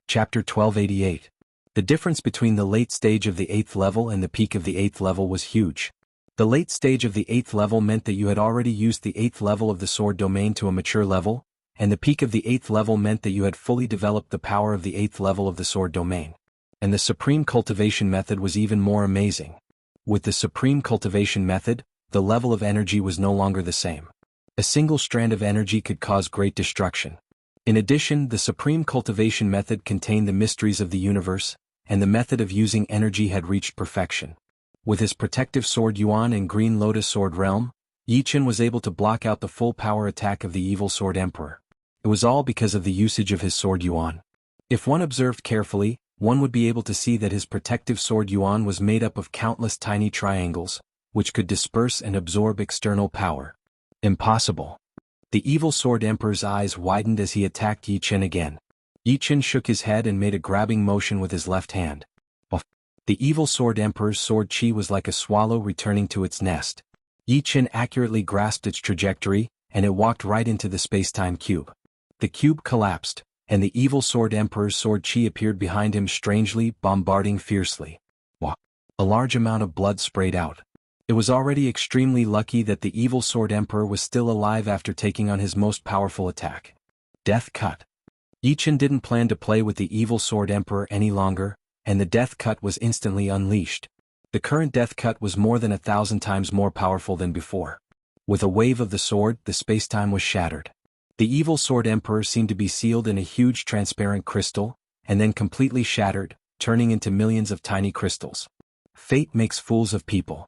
Speaker 1: Chapter 1288. The difference between the late stage of the 8th level and the peak of the 8th level was huge. The late stage of the 8th level meant that you had already used the 8th level of the sword domain to a mature level, and the peak of the 8th level meant that you had fully developed the power of the 8th level of the sword domain. And the supreme cultivation method was even more amazing. With the supreme cultivation method, the level of energy was no longer the same. A single strand of energy could cause great destruction. In addition, the supreme cultivation method contained the mysteries of the universe, and the method of using energy had reached perfection. With his protective sword Yuan and Green Lotus Sword Realm, Yi Chen was able to block out the full power attack of the evil Sword Emperor. It was all because of the usage of his sword Yuan. If one observed carefully, one would be able to see that his protective sword Yuan was made up of countless tiny triangles, which could disperse and absorb external power. Impossible. The evil Sword Emperor's eyes widened as he attacked Yi Chen again. Yi Chen shook his head and made a grabbing motion with his left hand. The evil Sword Emperor's sword chi was like a swallow returning to its nest. Yi Chen accurately grasped its trajectory, and it walked right into the space-time cube. The cube collapsed, and the evil Sword Emperor's sword chi appeared behind him strangely, bombarding fiercely. A large amount of blood sprayed out. It was already extremely lucky that the evil Sword Emperor was still alive after taking on his most powerful attack. Death Cut. Yi Chen didn't plan to play with the evil Sword Emperor any longer, and the Death Cut was instantly unleashed. The current Death Cut was more than 1,000 times more powerful than before. With a wave of the sword, the spacetime was shattered. The evil Sword Emperor seemed to be sealed in a huge transparent crystal, and then completely shattered, turning into millions of tiny crystals. Fate makes fools of people.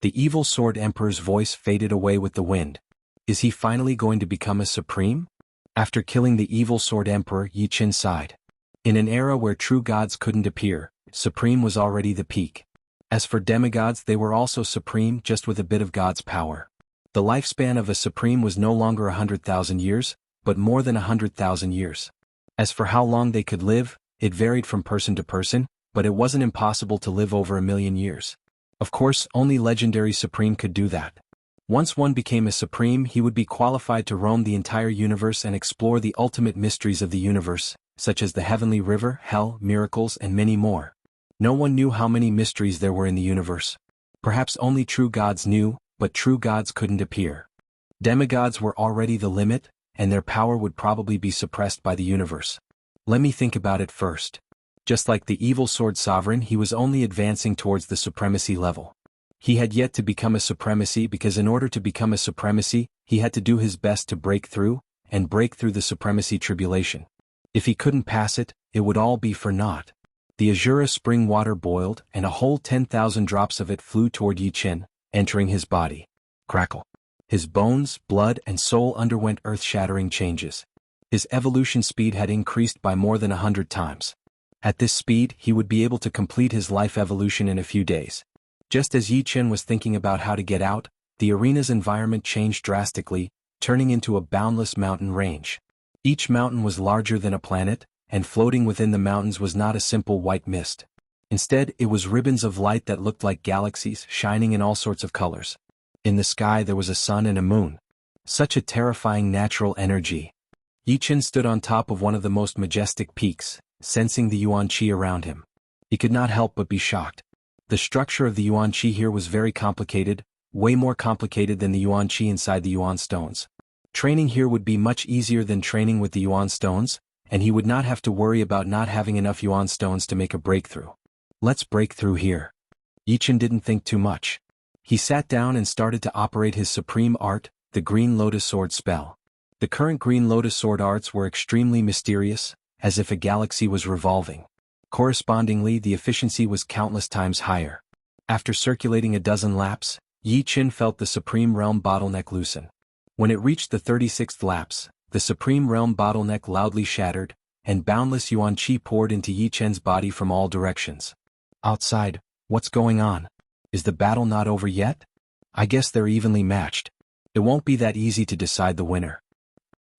Speaker 1: The evil Sword Emperor's voice faded away with the wind. Is he finally going to become a supreme? After killing the evil Sword Emperor, Yi Chen sighed. In an era where true gods couldn't appear, supreme was already the peak. As for demigods, they were also supreme, just with a bit of God's power. The lifespan of a supreme was no longer 100,000 years, but more than 100,000 years. As for how long they could live, it varied from person to person, but it wasn't impossible to live over 1,000,000 years. Of course, only legendary supreme could do that. Once one became a supreme, he would be qualified to roam the entire universe and explore the ultimate mysteries of the universe, such as the heavenly river, hell, miracles, and many more. No one knew how many mysteries there were in the universe. Perhaps only true gods knew, but true gods couldn't appear. Demigods were already the limit, and their power would probably be suppressed by the universe. Let me think about it first. Just like the evil sword sovereign, he was only advancing towards the supremacy level. He had yet to become a supremacy because in order to become a supremacy, he had to do his best to break through the supremacy tribulation. If he couldn't pass it, it would all be for naught. The azure spring water boiled, and a whole 10,000 drops of it flew toward Yi Chen, entering his body. Crackle. His bones, blood, and soul underwent earth-shattering changes. His evolution speed had increased by more than 100 times. At this speed, he would be able to complete his life evolution in a few days. Just as Yi Chen was thinking about how to get out, the arena's environment changed drastically, turning into a boundless mountain range. Each mountain was larger than a planet, and floating within the mountains was not a simple white mist. Instead, it was ribbons of light that looked like galaxies, shining in all sorts of colors. In the sky there was a sun and a moon. Such a terrifying natural energy. Yi Chen stood on top of one of the most majestic peaks, sensing the Yuan Qi around him. He could not help but be shocked. The structure of the Yuan Qi here was very complicated, way more complicated than the Yuan Qi inside the Yuan stones. Training here would be much easier than training with the Yuan stones, and he would not have to worry about not having enough Yuan stones to make a breakthrough. Let's break through here. Yi Chen didn't think too much. He sat down and started to operate his supreme art, the Green Lotus Sword spell. The current Green Lotus Sword arts were extremely mysterious, as if a galaxy was revolving. Correspondingly, the efficiency was countless times higher. After circulating a dozen laps, Yi Chen felt the Supreme Realm bottleneck loosen. When it reached the 36th lapse, the Supreme Realm bottleneck loudly shattered, and boundless Yuan Qi poured into Yi Chen's body from all directions. Outside, what's going on? Is the battle not over yet? I guess they're evenly matched. It won't be that easy to decide the winner.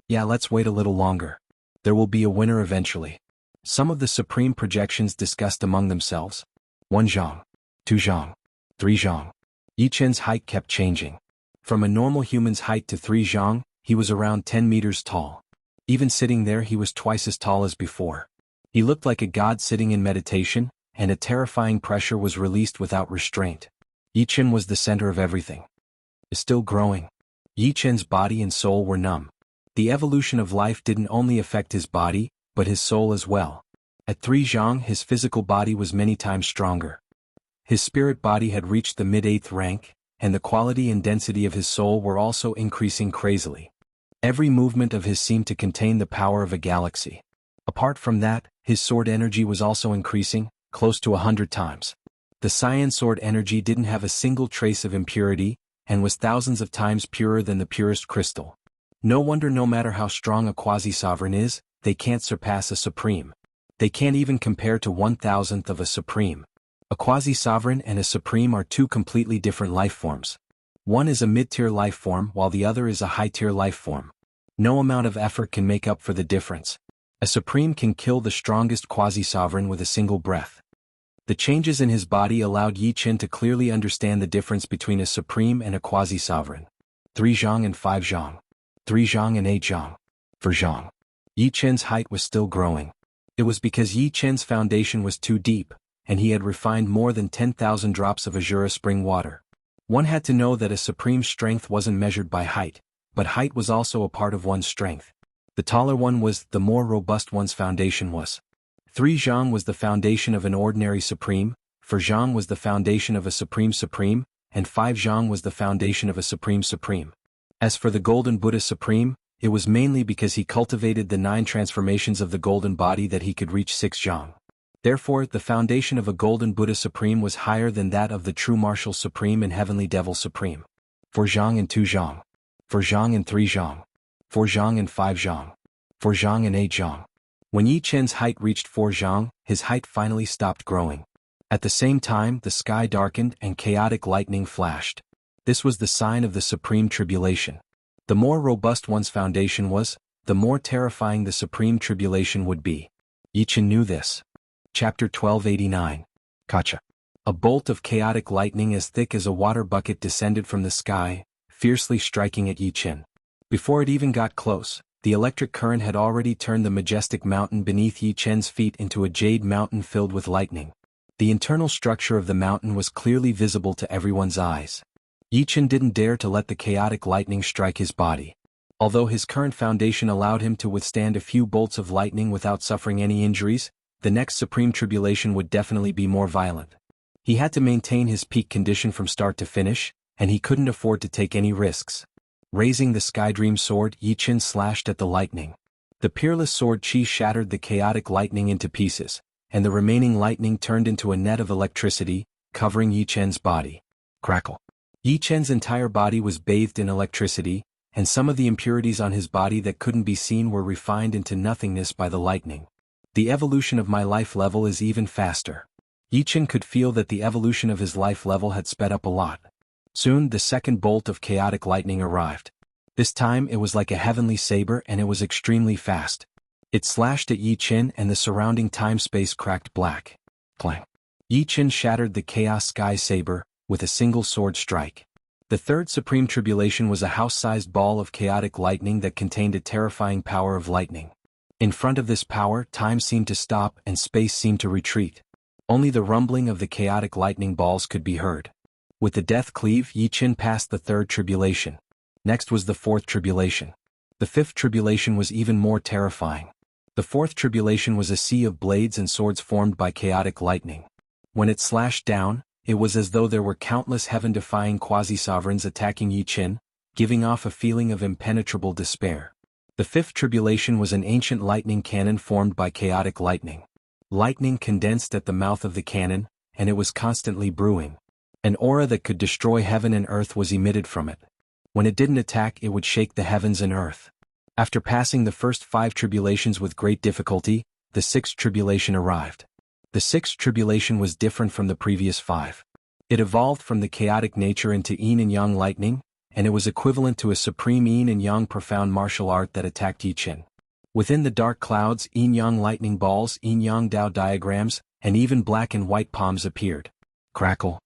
Speaker 1: Yeah, let's wait a little longer. There will be a winner eventually. Some of the supreme projections discussed among themselves. 1 zhang, 2 zhang, 3 zhang. Yi Chen's height kept changing. From a normal human's height to 3 zhang, he was around 10 meters tall. Even sitting there he was twice as tall as before. He looked like a god sitting in meditation, and a terrifying pressure was released without restraint. Yi Chen was the center of everything. Is still growing. Yi Chen's body and soul were numb. The evolution of life didn't only affect his body, but his soul as well. At 3 Zhang, his physical body was many times stronger. His spirit body had reached the mid-8th rank, and the quality and density of his soul were also increasing crazily. Every movement of his seemed to contain the power of a galaxy. Apart from that, his sword energy was also increasing, close to 100 times. The cyan sword energy didn't have a single trace of impurity, and was thousands of times purer than the purest crystal. No wonder no matter how strong a quasi-sovereign is, they can't surpass a supreme. They can't even compare to 1,000th of a supreme. A quasi-sovereign and a supreme are two completely different life forms. One is a mid-tier life form while the other is a high-tier life form. No amount of effort can make up for the difference. A supreme can kill the strongest quasi-sovereign with a single breath. The changes in his body allowed Yi Chen to clearly understand the difference between a supreme and a quasi-sovereign. 3 Zhang and 5 Zhang. 3 Zhang and 8 Zhang. 4 Zhang. Yi Chen's height was still growing. It was because Yi Chen's foundation was too deep, and he had refined more than 10,000 drops of Azura spring water. One had to know that a supreme strength wasn't measured by height, but height was also a part of one's strength. The taller one was, the more robust one's foundation was. 3 Zhang was the foundation of an ordinary supreme, 4 Zhang was the foundation of a supreme supreme, and 5 Zhang was the foundation of a supreme supreme. As for the Golden Buddha Supreme, it was mainly because he cultivated the 9 transformations of the golden body that he could reach 6 Zhang. Therefore, the foundation of a Golden Buddha Supreme was higher than that of the True Martial Supreme and Heavenly Devil Supreme. 4 Zhang and 2 Zhang. 4 Zhang and 3 Zhang. 4 Zhang and 5 Zhang. 4 Zhang and 8 Zhang. When Yi Chen's height reached 4 Zhang, his height finally stopped growing. At the same time, the sky darkened and chaotic lightning flashed. This was the sign of the supreme tribulation. The more robust one's foundation was, the more terrifying the supreme tribulation would be. Yi Chen knew this. Chapter 1289. Kacha. A bolt of chaotic lightning as thick as a water bucket descended from the sky, fiercely striking at Yi Chen. Before it even got close, the electric current had already turned the majestic mountain beneath Yi Chen's feet into a jade mountain filled with lightning. The internal structure of the mountain was clearly visible to everyone's eyes. Yi Chen didn't dare to let the chaotic lightning strike his body. Although his current foundation allowed him to withstand a few bolts of lightning without suffering any injuries, the next supreme tribulation would definitely be more violent. He had to maintain his peak condition from start to finish, and he couldn't afford to take any risks. Raising the Skydream sword, Yi Chen slashed at the lightning. The peerless sword chi shattered the chaotic lightning into pieces, and the remaining lightning turned into a net of electricity, covering Yi Chen's body. Crackle. Yi Chen's entire body was bathed in electricity, and some of the impurities on his body that couldn't be seen were refined into nothingness by the lightning. The evolution of my life level is even faster. Yi Chen could feel that the evolution of his life level had sped up a lot. Soon the second bolt of chaotic lightning arrived. This time it was like a heavenly saber and it was extremely fast. It slashed at Yi Chen and the surrounding time-space cracked black. Clang. Yi Chen shattered the chaos sky saber with a single sword strike. The third supreme tribulation was a house-sized ball of chaotic lightning that contained a terrifying power of lightning. In front of this power, time seemed to stop and space seemed to retreat. Only the rumbling of the chaotic lightning balls could be heard. With the death cleave, Yi Chen passed the third tribulation. Next was the fourth tribulation. The fifth tribulation was even more terrifying. The fourth tribulation was a sea of blades and swords formed by chaotic lightning. When it slashed down, it was as though there were countless heaven-defying quasi-sovereigns attacking Yi Chen, giving off a feeling of impenetrable despair. The fifth tribulation was an ancient lightning cannon formed by chaotic lightning. Lightning condensed at the mouth of the cannon, and it was constantly brewing. An aura that could destroy heaven and earth was emitted from it. When it didn't attack, it would shake the heavens and earth. After passing the first 5 tribulations with great difficulty, the sixth tribulation arrived. The sixth tribulation was different from the previous 5. It evolved from the chaotic nature into yin and yang lightning, and it was equivalent to a supreme yin and yang profound martial art that attacked Yi Chen. Within the dark clouds, yin-yang lightning balls, yin-yang Dao diagrams, and even black and white palms appeared. Crackle.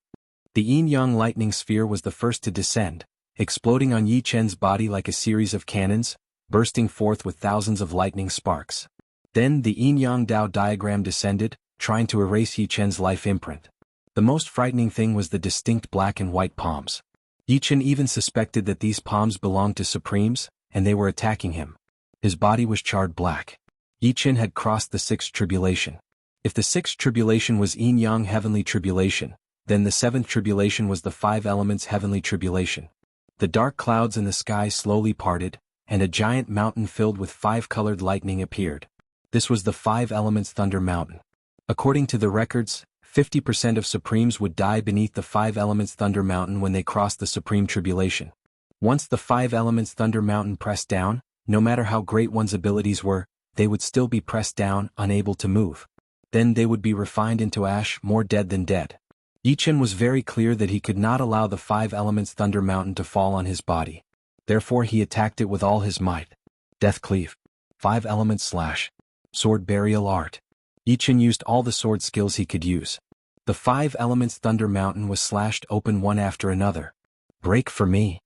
Speaker 1: The yin-yang lightning sphere was the first to descend, exploding on Yi Chen's body like a series of cannons, bursting forth with thousands of lightning sparks. Then the yin-yang Dao diagram descended, trying to erase Yi Chen's life imprint. The most frightening thing was the distinct black and white palms. Yi Chen even suspected that these palms belonged to Supremes, and they were attacking him. His body was charred black. Yi Chen had crossed the sixth tribulation. If the sixth tribulation was Yin-Yang heavenly tribulation, then the seventh tribulation was the five elements heavenly tribulation. The dark clouds in the sky slowly parted, and a giant mountain filled with five-colored lightning appeared. This was the five elements Thunder Mountain. According to the records, 50% of Supremes would die beneath the five elements Thunder Mountain when they crossed the Supreme Tribulation. Once the five elements Thunder Mountain pressed down, no matter how great one's abilities were, they would still be pressed down, unable to move. Then they would be refined into ash, more dead than dead. Yi Chen was very clear that he could not allow the five elements Thunder Mountain to fall on his body. Therefore he attacked it with all his might. Death Cleave. Five elements slash. Sword Burial Art. Yi Chen used all the sword skills he could use. The five elements Thunder Mountain was slashed open one after another. Break for me.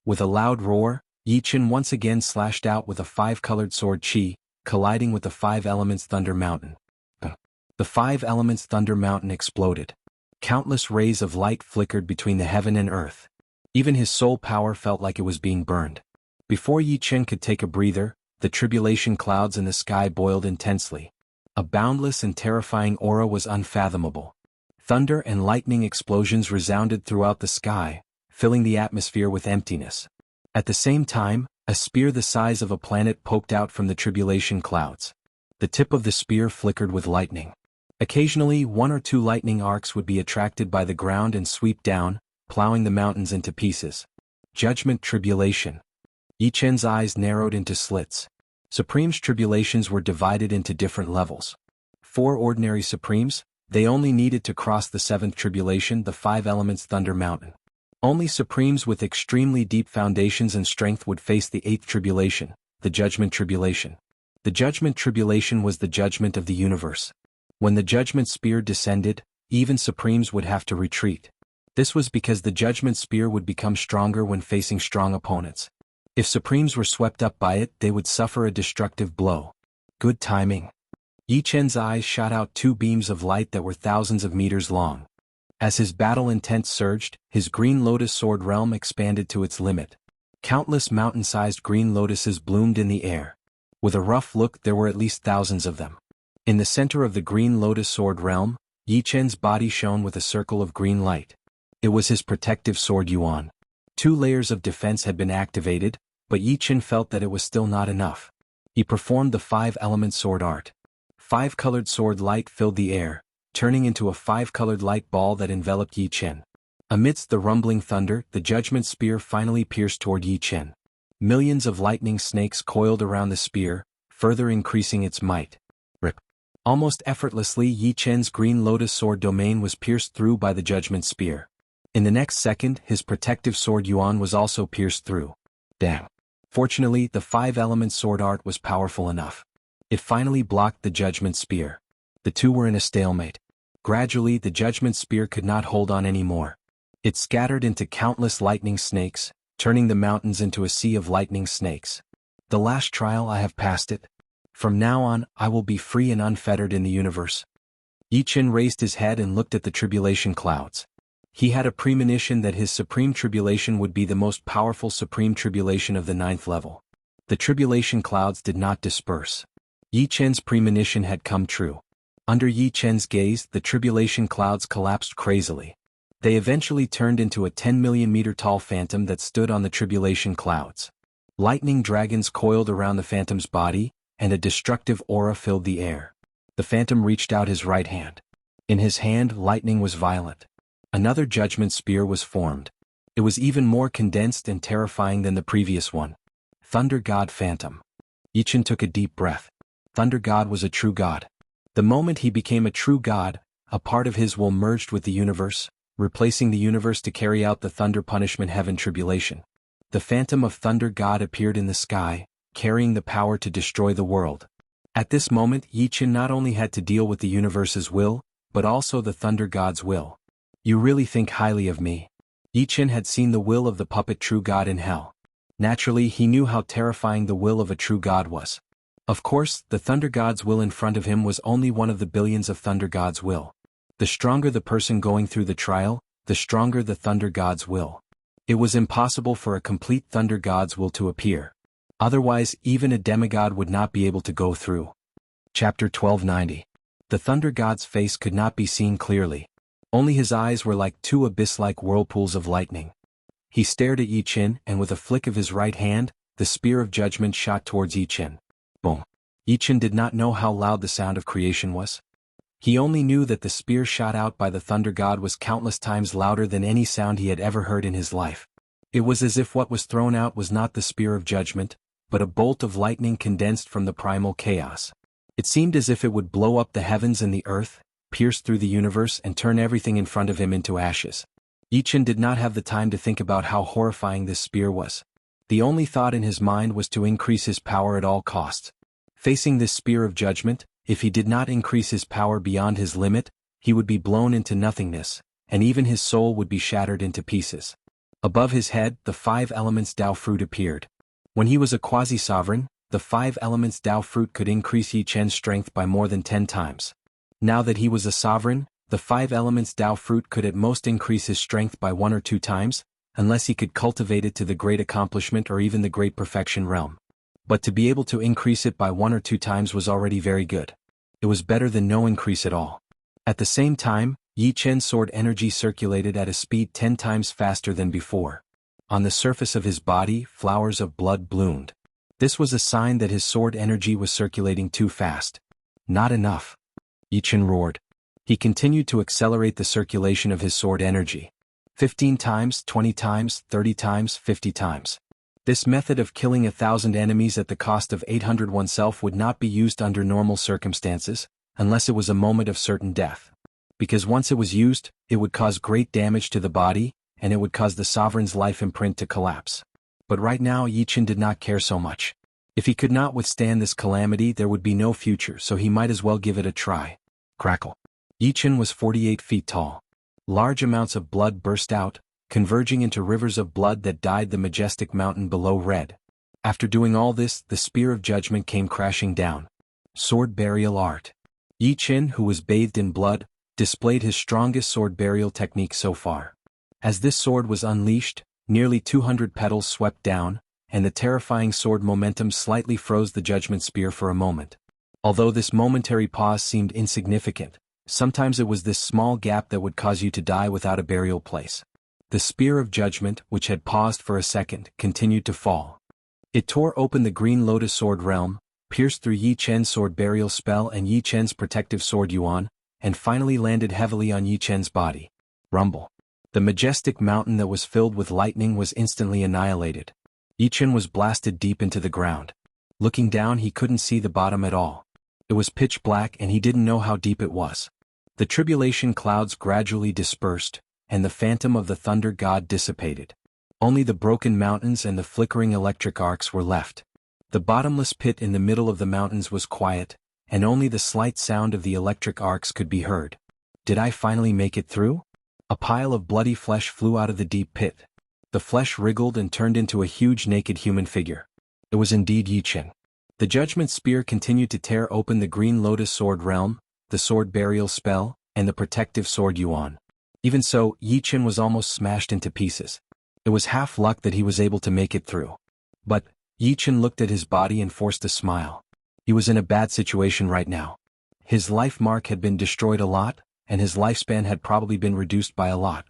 Speaker 1: With a loud roar, Yi Chen once again slashed out with a five-colored sword Qi, colliding with the five elements Thunder Mountain. The five elements Thunder Mountain exploded. Countless rays of light flickered between the heaven and earth. Even his soul power felt like it was being burned. Before Yi Chen could take a breather, the tribulation clouds in the sky boiled intensely. A boundless and terrifying aura was unfathomable. Thunder and lightning explosions resounded throughout the sky, filling the atmosphere with emptiness. At the same time, a spear the size of a planet poked out from the tribulation clouds. The tip of the spear flickered with lightning. Occasionally, one or two lightning arcs would be attracted by the ground and sweep down, plowing the mountains into pieces. Judgment Tribulation. Yi Chen's eyes narrowed into slits. Supreme's tribulations were divided into different levels. 4 ordinary Supremes, they only needed to cross the 7th tribulation, the 5 elements Thunder Mountain. Only Supremes with extremely deep foundations and strength would face the 8th tribulation, the Judgment Tribulation. The Judgment Tribulation was the judgment of the universe. When the Judgment Spear descended, even Supremes would have to retreat. This was because the Judgment Spear would become stronger when facing strong opponents. If Supremes were swept up by it, they would suffer a destructive blow. Good timing. Yi Chen's eyes shot out 2 beams of light that were thousands of meters long. As his battle intent surged, his Green Lotus Sword realm expanded to its limit. Countless mountain-sized green lotuses bloomed in the air. With a rough look, there were at least thousands of them. In the center of the Green Lotus Sword realm, Yi Chen's body shone with a circle of green light. It was his protective sword Yuan. 2 layers of defense had been activated, but Yi Chen felt that it was still not enough. He performed the 5-element sword art. 5-colored sword light filled the air, turning into a 5-colored light ball that enveloped Yi Chen. Amidst the rumbling thunder, the Judgment Spear finally pierced toward Yi Chen. Millions of lightning snakes coiled around the spear, further increasing its might. Rip. Almost effortlessly, Yi Chen's Green Lotus Sword domain was pierced through by the Judgment Spear. In the next second, his protective sword Yuan was also pierced through. Damn. Fortunately, the 5-element sword art was powerful enough. It finally blocked the Judgment Spear. The two were in a stalemate. Gradually, the Judgment Spear could not hold on anymore. It scattered into countless lightning snakes, turning the mountains into a sea of lightning snakes. The last trial, I have passed it. From now on, I will be free and unfettered in the universe. Yi Chen raised his head and looked at the tribulation clouds. He had a premonition that his supreme tribulation would be the most powerful supreme tribulation of the 9th level. The tribulation clouds did not disperse. Yi Chen's premonition had come true. Under Yi Chen's gaze, the tribulation clouds collapsed crazily. They eventually turned into a 10 million meter tall phantom that stood on the tribulation clouds. Lightning dragons coiled around the phantom's body, and a destructive aura filled the air. The phantom reached out his right hand. In his hand, lightning was violent. Another Judgment Spear was formed. It was even more condensed and terrifying than the previous one. Thunder God Phantom. Yi Chen took a deep breath. Thunder God was a true god. The moment he became a true god, a part of his will merged with the universe, replacing the universe to carry out the Thunder Punishment Heaven Tribulation. The Phantom of Thunder God appeared in the sky, carrying the power to destroy the world. At this moment, Yi Chen not only had to deal with the universe's will, but also the Thunder God's will. You really think highly of me. Yi Chen had seen the will of the puppet true god in hell. Naturally, he knew how terrifying the will of a true god was. Of course, the Thunder God's will in front of him was only one of the billions of Thunder God's will. The stronger the person going through the trial, the stronger the thunder god's will. It was impossible for a complete thunder god's will to appear. Otherwise, even a demigod would not be able to go through. Chapter 1290. The thunder god's face could not be seen clearly. Only his eyes were like two abyss-like whirlpools of lightning. He stared at Yi Qin, and with a flick of his right hand, the spear of judgment shot towards Yi Qin. Boom. Yi Qin did not know how loud the sound of creation was. He only knew that the spear shot out by the thunder god was countless times louder than any sound he had ever heard in his life. It was as if what was thrown out was not the spear of judgment, but a bolt of lightning condensed from the primal chaos. It seemed as if it would blow up the heavens and the earth, pierce through the universe and turn everything in front of him into ashes. Yi Qin did not have the time to think about how horrifying this spear was. The only thought in his mind was to increase his power at all costs. Facing this spear of judgment, if he did not increase his power beyond his limit, he would be blown into nothingness, and even his soul would be shattered into pieces. Above his head, the 5 elements Dao fruit appeared. When he was a quasi-sovereign, the 5 elements Dao fruit could increase Yi Qin's strength by more than 10 times. Now that he was a sovereign, the 5 elements Dao fruit could at most increase his strength by 1 or 2 times, unless he could cultivate it to the great accomplishment or even the great perfection realm. But to be able to increase it by 1 or 2 times was already very good. It was better than no increase at all. At the same time, Yi Qin's sword energy circulated at a speed 10 times faster than before. On the surface of his body, flowers of blood bloomed. This was a sign that his sword energy was circulating too fast. Not enough. Yi Qin roared. He continued to accelerate the circulation of his sword energy. 15 times, 20 times, 30 times, 50 times. This method of killing 1,000 enemies at the cost of 800 oneself would not be used under normal circumstances, unless it was a moment of certain death. Because once it was used, it would cause great damage to the body, and it would cause the sovereign's life imprint to collapse. But right now Yi Qin did not care so much. If he could not withstand this calamity, there would be no future, so he might as well give it a try. Crackle. Yi Qin was 48 feet tall. Large amounts of blood burst out, converging into rivers of blood that dyed the majestic mountain below red. After doing all this, the spear of judgment came crashing down. Sword burial art. Yi Qin, who was bathed in blood, displayed his strongest sword burial technique so far. As this sword was unleashed, nearly 200 petals swept down, and the terrifying sword momentum slightly froze the judgment spear for a moment. Although this momentary pause seemed insignificant, sometimes it was this small gap that would cause you to die without a burial place. The spear of judgment, which had paused for a second, continued to fall. It tore open the green lotus sword realm, pierced through Yi Qin's sword burial spell and Yi Qin's protective sword yuan, and finally landed heavily on Yi Qin's body. Rumble. The majestic mountain that was filled with lightning was instantly annihilated. Yi Qin was blasted deep into the ground. Looking down, he couldn't see the bottom at all. It was pitch black and he didn't know how deep it was. The tribulation clouds gradually dispersed, and the phantom of the thunder god dissipated. Only the broken mountains and the flickering electric arcs were left. The bottomless pit in the middle of the mountains was quiet, and only the slight sound of the electric arcs could be heard. Did I finally make it through? A pile of bloody flesh flew out of the deep pit. The flesh wriggled and turned into a huge naked human figure. It was indeed Yi Qin. The judgment spear continued to tear open the green lotus sword realm, the sword burial spell, and the protective sword yuan. Even so, Yi Qin was almost smashed into pieces. It was half luck that he was able to make it through. But, Yi Qin looked at his body and forced a smile. He was in a bad situation right now. His life mark had been destroyed a lot, and his lifespan had probably been reduced by a lot.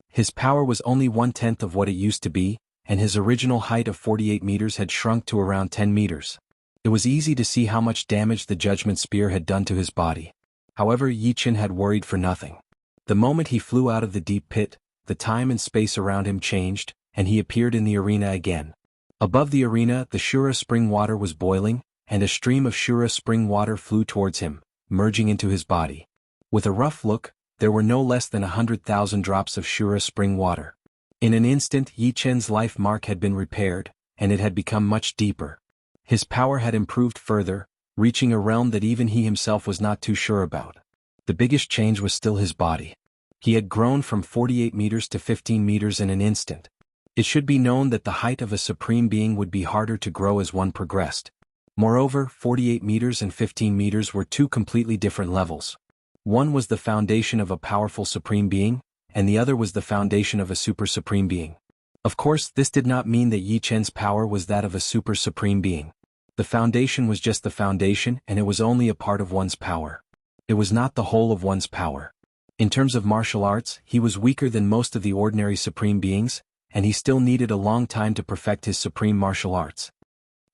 Speaker 1: His power was only 1/10 of what it used to be, and his original height of 48 meters had shrunk to around 10 meters. It was easy to see how much damage the judgment spear had done to his body. However, Yi Qin had worried for nothing. The moment he flew out of the deep pit, the time and space around him changed, and he appeared in the arena again. Above the arena, the Shura spring water was boiling, and a stream of Shura spring water flew towards him, merging into his body. With a rough look, there were no less than 100,000 drops of Shura spring water. In an instant, Yi Qin's life mark had been repaired, and it had become much deeper. His power had improved further, reaching a realm that even he himself was not too sure about. The biggest change was still his body. He had grown from 48 meters to 15 meters in an instant. It should be known that the height of a supreme being would be harder to grow as one progressed. Moreover, 48 meters and 15 meters were two completely different levels. One was the foundation of a powerful supreme being, and the other was the foundation of a super supreme being. Of course, this did not mean that Yi Chen's power was that of a super supreme being. The foundation was just the foundation, and it was only a part of one's power. It was not the whole of one's power. In terms of martial arts, he was weaker than most of the ordinary supreme beings, and he still needed a long time to perfect his supreme martial arts.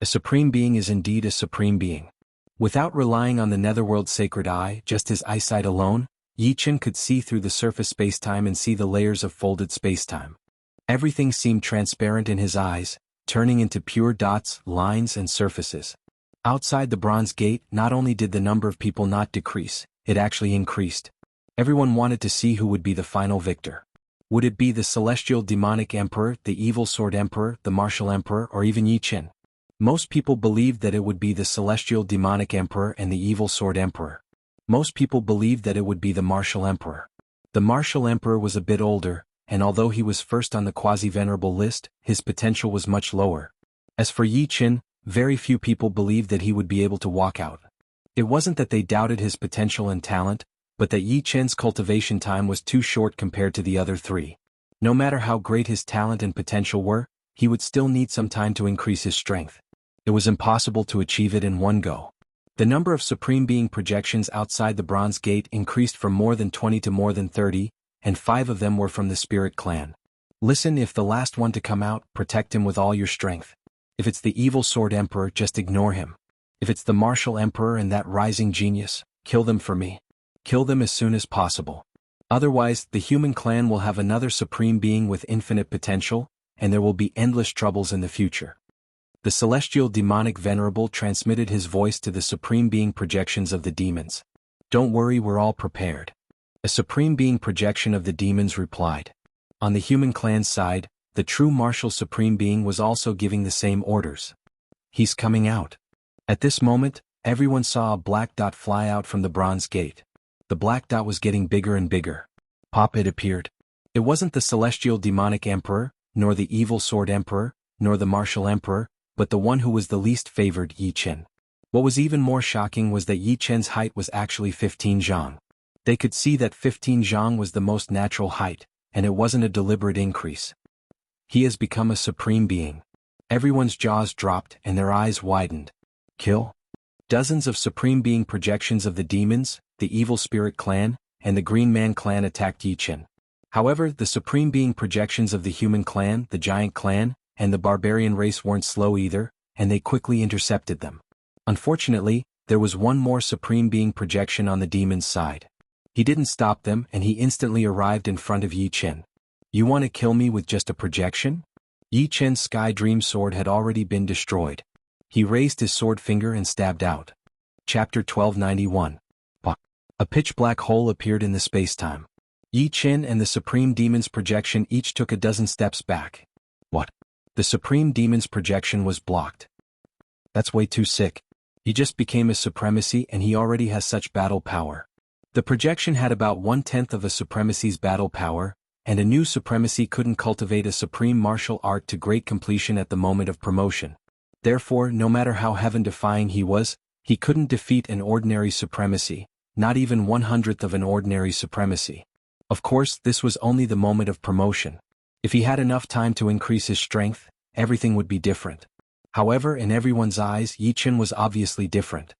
Speaker 1: A supreme being is indeed a supreme being. Without relying on the netherworld's sacred eye, just his eyesight alone, Yi Chen could see through the surface spacetime and see the layers of folded spacetime. Everything seemed transparent in his eyes, turning into pure dots, lines, and surfaces. Outside the Bronze Gate, not only did the number of people not decrease, it actually increased. Everyone wanted to see who would be the final victor. Would it be the Celestial Demonic Emperor, the Evil Sword Emperor, the Martial Emperor, or even Yi Chen? Most people believed that it would be the Celestial Demonic Emperor and the Evil Sword Emperor. Most people believed that it would be the Martial Emperor. The Martial Emperor was a bit older, and although he was first on the quasi-venerable list, his potential was much lower. As for Yi Chen, very few people believed that he would be able to walk out. It wasn't that they doubted his potential and talent, but that Yi Chen's cultivation time was too short compared to the other three. No matter how great his talent and potential were, he would still need some time to increase his strength. It was impossible to achieve it in one go. The number of Supreme Being projections outside the Bronze Gate increased from more than 20 to more than 30, and 5 of them were from the Spirit Clan. Listen, if the last one to come out, protect him with all your strength. If it's the Evil Sword Emperor, just ignore him. If it's the Martial Emperor and that rising genius, kill them for me. Kill them as soon as possible. Otherwise, the human clan will have another Supreme Being with infinite potential, and there will be endless troubles in the future. The Celestial Demonic Venerable transmitted his voice to the Supreme Being projections of the demons. Don't worry, we're all prepared. A Supreme Being projection of the demons replied. On the human clan's side, the true martial Supreme Being was also giving the same orders. He's coming out. At this moment, everyone saw a black dot fly out from the Bronze Gate. The black dot was getting bigger and bigger. Pop, it appeared. It wasn't the Celestial Demonic Emperor, nor the Evil Sword Emperor, nor the Martial Emperor, but the one who was the least favored, Yi Chen. What was even more shocking was that Yi Chen's height was actually 15 zhang. They could see that 15 zhang was the most natural height, and it wasn't a deliberate increase. He has become a supreme being. Everyone's jaws dropped and their eyes widened. Kill? Dozens of Supreme Being projections of the demons, the Evil Spirit Clan, and the Green Man Clan attacked Yi Chen. However, the Supreme Being projections of the Human Clan, the Giant Clan, and the Barbarian race weren't slow either, and they quickly intercepted them. Unfortunately, there was one more Supreme Being projection on the demon's side. He didn't stop them, and he instantly arrived in front of Yi Chen. You want to kill me with just a projection? Yi Chen's Sky Dream Sword had already been destroyed. He raised his sword finger and stabbed out. Chapter 1291. A pitch-black hole appeared in the spacetime. Yi Chen and the Supreme Demon's projection each took a dozen steps back. What? The Supreme Demon's projection was blocked. That's way too sick. He just became a supremacy and he already has such battle power. The projection had about 1/10 of a supremacy's battle power, and a new supremacy couldn't cultivate a supreme martial art to great completion at the moment of promotion. Therefore, no matter how heaven-defying he was, he couldn't defeat an ordinary supremacy, not even 1/100th of an ordinary supremacy. Of course, this was only the moment of promotion. If he had enough time to increase his strength, everything would be different. However, in everyone's eyes, Yi Chen was obviously different.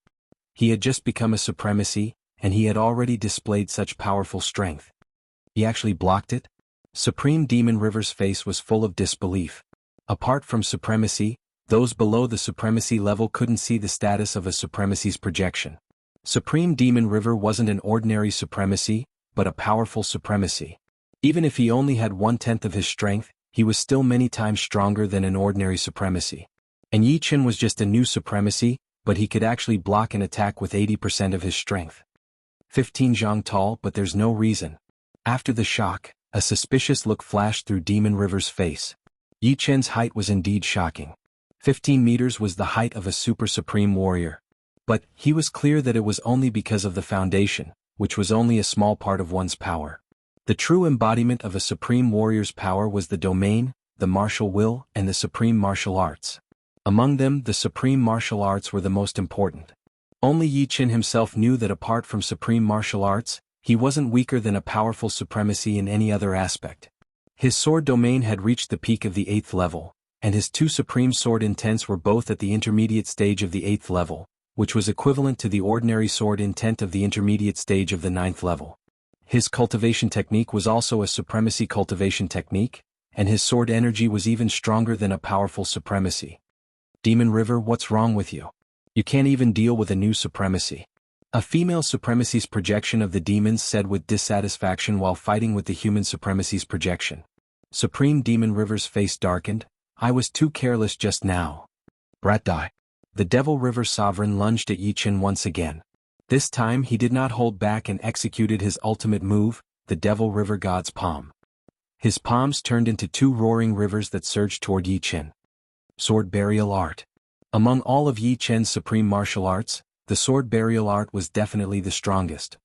Speaker 1: He had just become a supremacy, and he had already displayed such powerful strength. He actually blocked it? Supreme Demon River's face was full of disbelief. Apart from supremacy, those below the supremacy level couldn't see the status of a supremacy's projection. Supreme Demon River wasn't an ordinary supremacy, but a powerful supremacy. Even if he only had 1/10 of his strength, he was still many times stronger than an ordinary supremacy. And Yi Chen was just a new supremacy, but he could actually block an attack with 80% of his strength. 15 zhang tall, but there's no reason. After the shock, a suspicious look flashed through Demon River's face. Yi Chen's height was indeed shocking. 15 meters was the height of a super supreme warrior. But he was clear that it was only because of the foundation, which was only a small part of one's power. The true embodiment of a supreme warrior's power was the domain, the martial will, and the supreme martial arts. Among them, the supreme martial arts were the most important. Only Yi Qin himself knew that apart from supreme martial arts, he wasn't weaker than a powerful supremacy in any other aspect. His sword domain had reached the peak of the 8th level, and his two supreme sword intents were both at the intermediate stage of the 8th level, which was equivalent to the ordinary sword intent of the intermediate stage of the 9th level. His cultivation technique was also a supremacy cultivation technique, and his sword energy was even stronger than a powerful supremacy. Demon River, what's wrong with you? You can't even deal with a new supremacy. A female supremacy's projection of the demons said with dissatisfaction while fighting with the human supremacy's projection. Supreme Demon River's face darkened. I was too careless just now. Brat die. The Devil River Sovereign lunged at Yi Qin once again. This time he did not hold back and executed his ultimate move, the Devil River God's Palm. His palms turned into two roaring rivers that surged toward Yi Qin. Sword Burial Art. Among all of Yi Qin's supreme martial arts, the sword burial art was definitely the strongest.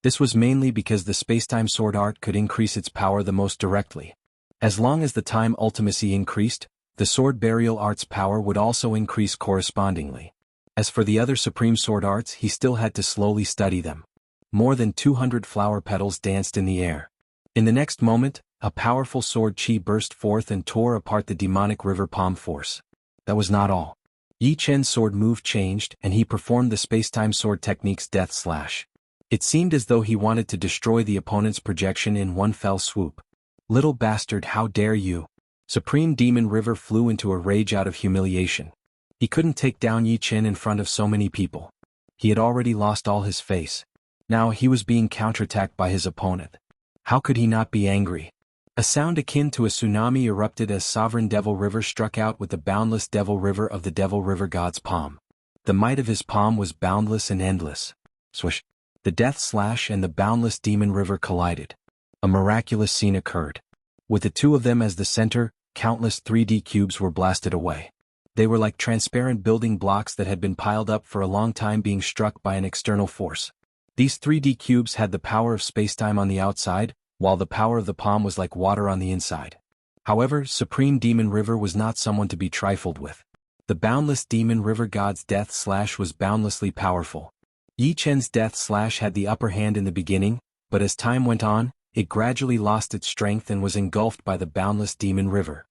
Speaker 1: This was mainly because the spacetime sword art could increase its power the most directly. As long as the time ultimacy increased, the sword burial art's power would also increase correspondingly. As for the other supreme sword arts, he still had to slowly study them. More than 200 flower petals danced in the air. In the next moment, a powerful sword chi burst forth and tore apart the demonic river palm force. That was not all. Yi Qin's sword move changed and he performed the spacetime sword technique's death slash. It seemed as though he wanted to destroy the opponent's projection in one fell swoop. Little bastard, how dare you! Supreme Demon River flew into a rage out of humiliation. He couldn't take down Yi Qin in front of so many people. He had already lost all his face. Now he was being counterattacked by his opponent. How could he not be angry? A sound akin to a tsunami erupted as Sovereign Devil River struck out with the boundless Devil River of the Devil River God's palm. The might of his palm was boundless and endless. Swish! The death slash and the boundless Demon River collided. A miraculous scene occurred. With the two of them as the center, countless 3D cubes were blasted away. They were like transparent building blocks that had been piled up for a long time being struck by an external force. These 3D cubes had the power of spacetime on the outside, while the power of the palm was like water on the inside. However, Supreme Demon River was not someone to be trifled with. The boundless Demon River God's death slash was boundlessly powerful. Yi Qin's death slash had the upper hand in the beginning, but as time went on, it gradually lost its strength and was engulfed by the boundless Demon River.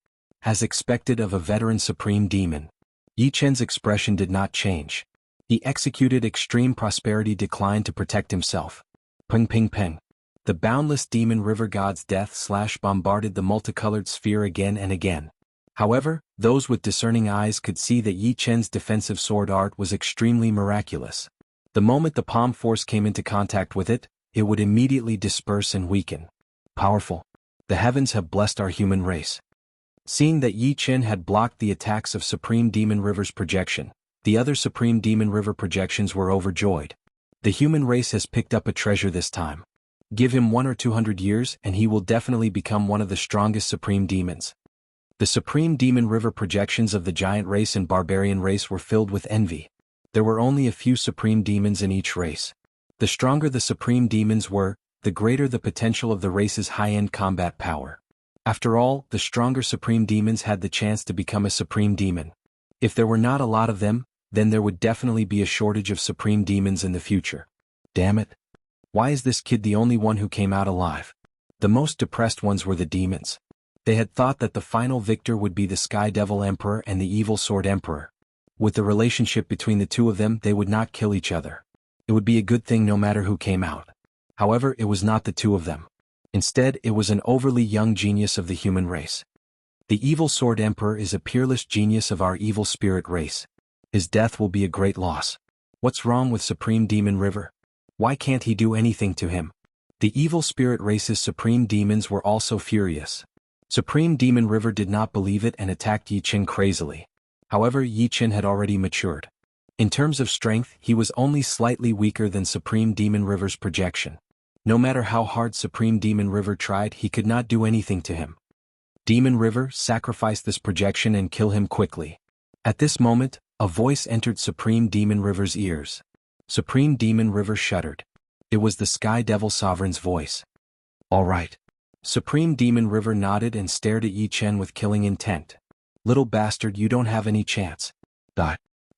Speaker 1: As expected of a veteran Supreme Demon, Yi Qin's expression did not change. He executed extreme prosperity decline to protect himself. Ping ping ping. The boundless Demon River God's death slash bombarded the multicolored sphere again and again. However, those with discerning eyes could see that Yi Qin's defensive sword art was extremely miraculous. The moment the palm force came into contact with it, it would immediately disperse and weaken. Powerful. The heavens have blessed our human race. Seeing that Yi Qin had blocked the attacks of Supreme Demon River's projection, the other Supreme Demon River projections were overjoyed. The human race has picked up a treasure this time. Give him 100 or 200 years and he will definitely become one of the strongest supreme demons. The Supreme Demon River projections of the giant race and barbarian race were filled with envy. There were only a few supreme demons in each race. The stronger the supreme demons were, the greater the potential of the race's high-end combat power. After all, the stronger supreme demons had the chance to become a supreme demon. If there were not a lot of them, then there would definitely be a shortage of supreme demons in the future. Damn it. Why is this kid the only one who came out alive? The most depressed ones were the demons. They had thought that the final victor would be the Sky Devil Emperor and the Evil Sword Emperor. With the relationship between the two of them, they would not kill each other. It would be a good thing no matter who came out. However, it was not the two of them. Instead, it was an overly young genius of the human race. The Evil Sword Emperor is a peerless genius of our evil spirit race. His death will be a great loss. What's wrong with Supreme Demon River? Why can't he do anything to him? The evil spirit race's supreme demons were also furious. Supreme Demon River did not believe it and attacked Yi Qin crazily. However, Yi Qin had already matured. In terms of strength, he was only slightly weaker than Supreme Demon River's projection. No matter how hard Supreme Demon River tried, he could not do anything to him. Demon River, sacrifice this projection and kill him quickly. At this moment, a voice entered Supreme Demon River's ears. Supreme Demon River shuddered. It was the Sky Devil Sovereign's voice. All right. Supreme Demon River nodded and stared at Yi Qin with killing intent. Little bastard, you don't have any chance.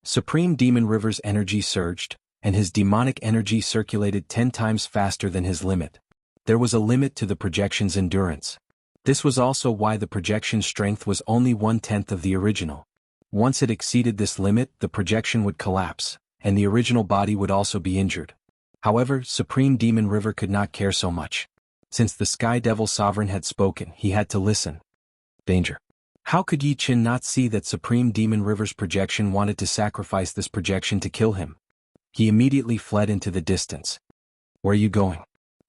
Speaker 1: Supreme Demon River's energy surged, and his demonic energy circulated 10 times faster than his limit. There was a limit to the projection's endurance. This was also why the projection's strength was only 1/10 of the original. Once it exceeded this limit, the projection would collapse, and the original body would also be injured. However, Supreme Demon River could not care so much. Since the Sky Devil Sovereign had spoken, he had to listen. Danger. How could Yi Qin not see that Supreme Demon River's projection wanted to sacrifice this projection to kill him? He immediately fled into the distance. Where are you going?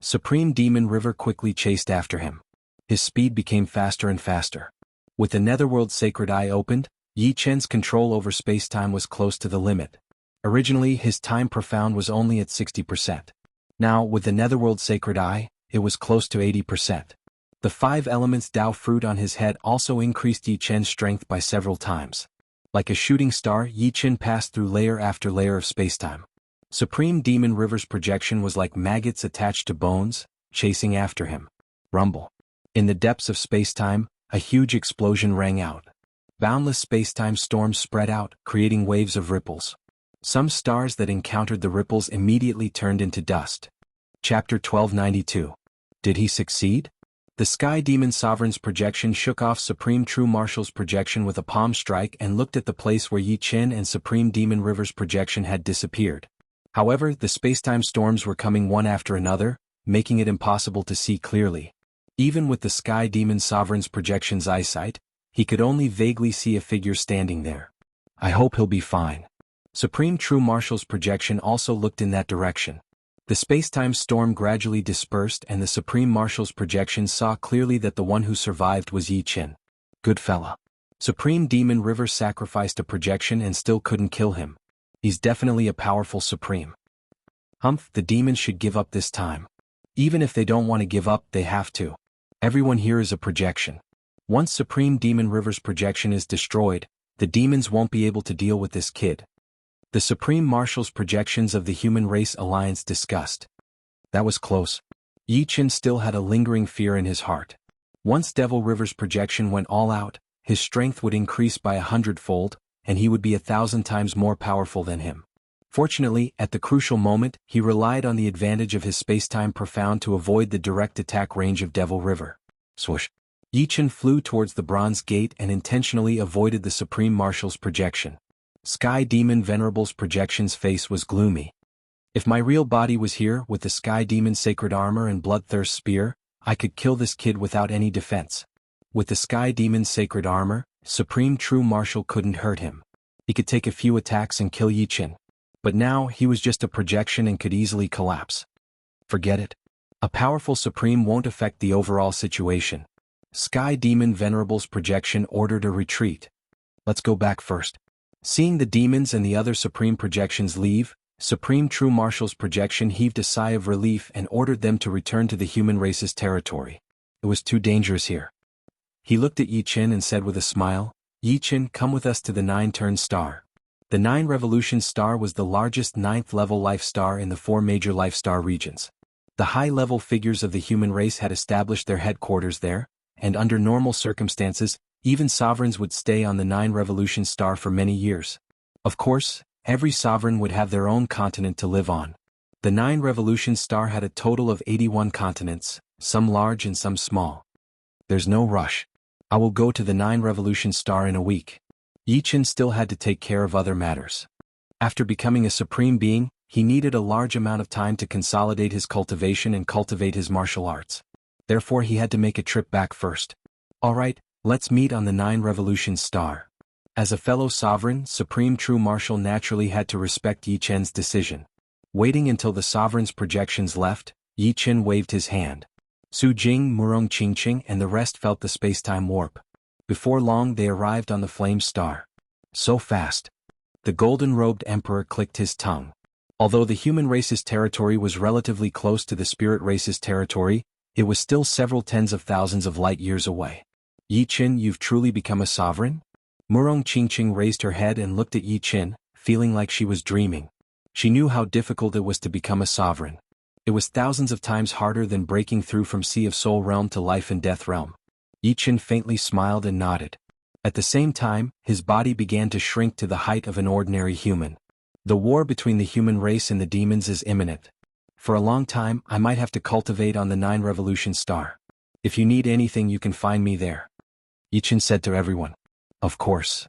Speaker 1: Supreme Demon River quickly chased after him. His speed became faster and faster. With the Netherworld Sacred Eye opened, Yi Qin's control over space-time was close to the limit. Originally, his time profound was only at 60%. Now, with the Netherworld Sacred Eye, it was close to 80%. The 5 elements Dao fruit on his head also increased Yi Qin's strength by several times. Like a shooting star, Yi Qin passed through layer after layer of spacetime. Supreme Demon River's projection was like maggots attached to bones, chasing after him. Rumble. In the depths of spacetime, a huge explosion rang out. Boundless spacetime storms spread out, creating waves of ripples. Some stars that encountered the ripples immediately turned into dust. Chapter 1292. Did he succeed? The Sky Demon Sovereign's projection shook off Supreme True Marshal's projection with a palm strike and looked at the place where Yi Qin and Supreme Demon River's projection had disappeared. However, the spacetime storms were coming one after another, making it impossible to see clearly. Even with the Sky Demon Sovereign's projection's eyesight, he could only vaguely see a figure standing there. I hope he'll be fine. Supreme True Marshal's projection also looked in that direction. The spacetime storm gradually dispersed and the Supreme Marshal's projection saw clearly that the one who survived was Yi Qin. Good fella. Supreme Demon River sacrificed a projection and still couldn't kill him. He's definitely a powerful Supreme. Humph, the demons should give up this time. Even if they don't want to give up, they have to. Everyone here is a projection. Once Supreme Demon River's projection is destroyed, the demons won't be able to deal with this kid. The Supreme Marshal's projections of the Human Race Alliance discussed. That was close. Yi Qin still had a lingering fear in his heart. Once Devil River's projection went all out, his strength would increase by 100-fold, and he would be 1,000 times more powerful than him. Fortunately, at the crucial moment, he relied on the advantage of his spacetime profound to avoid the direct attack range of Devil River. Swoosh. Yi Qin flew towards the Bronze Gate and intentionally avoided the Supreme Marshal's projection. Sky Demon Venerable's projection's face was gloomy. If my real body was here with the Sky Demon's sacred armor and Bloodthirst spear, I could kill this kid without any defense. With the Sky Demon's sacred armor, Supreme True Marshal couldn't hurt him. He could take a few attacks and kill Yi Qin. But now, he was just a projection and could easily collapse. Forget it. A powerful Supreme won't affect the overall situation. Sky Demon Venerable's projection ordered a retreat. Let's go back first. Seeing the demons and the other Supreme projections leave, Supreme True Marshal's projection heaved a sigh of relief and ordered them to return to the human race's territory. It was too dangerous here. He looked at Yi Qin and said with a smile, Yi Qin, come with us to the 9-turn star. The 9 Revolution Star was the largest 9th-level life star in the 4 major life star regions. The high-level figures of the human race had established their headquarters there, and under normal circumstances, even sovereigns would stay on the 9 Revolution Star for many years. Of course, every sovereign would have their own continent to live on. The 9 Revolution Star had a total of 81 continents, some large and some small. There's no rush. I will go to the 9 Revolution Star in a week. Yi Qin still had to take care of other matters. After becoming a supreme being, he needed a large amount of time to consolidate his cultivation and cultivate his martial arts. Therefore he had to make a trip back first. Alright, let's meet on the 9 Revolution Star. As a fellow sovereign, Supreme True Marshal naturally had to respect Yi Qin's decision. Waiting until the sovereign's projections left, Yi Qin waved his hand. Su Jing, Murong Qingqing and the rest felt the spacetime warp. Before long they arrived on the Flame Star. So fast. The golden-robed emperor clicked his tongue. Although the human race's territory was relatively close to the spirit race's territory, it was still several tens of thousands of light-years away. Yi Qin, you've truly become a sovereign? Murong Qingqing raised her head and looked at Yi Qin, feeling like she was dreaming. She knew how difficult it was to become a sovereign. It was thousands of times harder than breaking through from Sea of Soul Realm to Life and Death Realm. Yi Qin faintly smiled and nodded. At the same time, his body began to shrink to the height of an ordinary human. The war between the human race and the demons is imminent. For a long time, I might have to cultivate on the 9 Revolution Star. If you need anything you can find me there. Yichen said to everyone. Of course.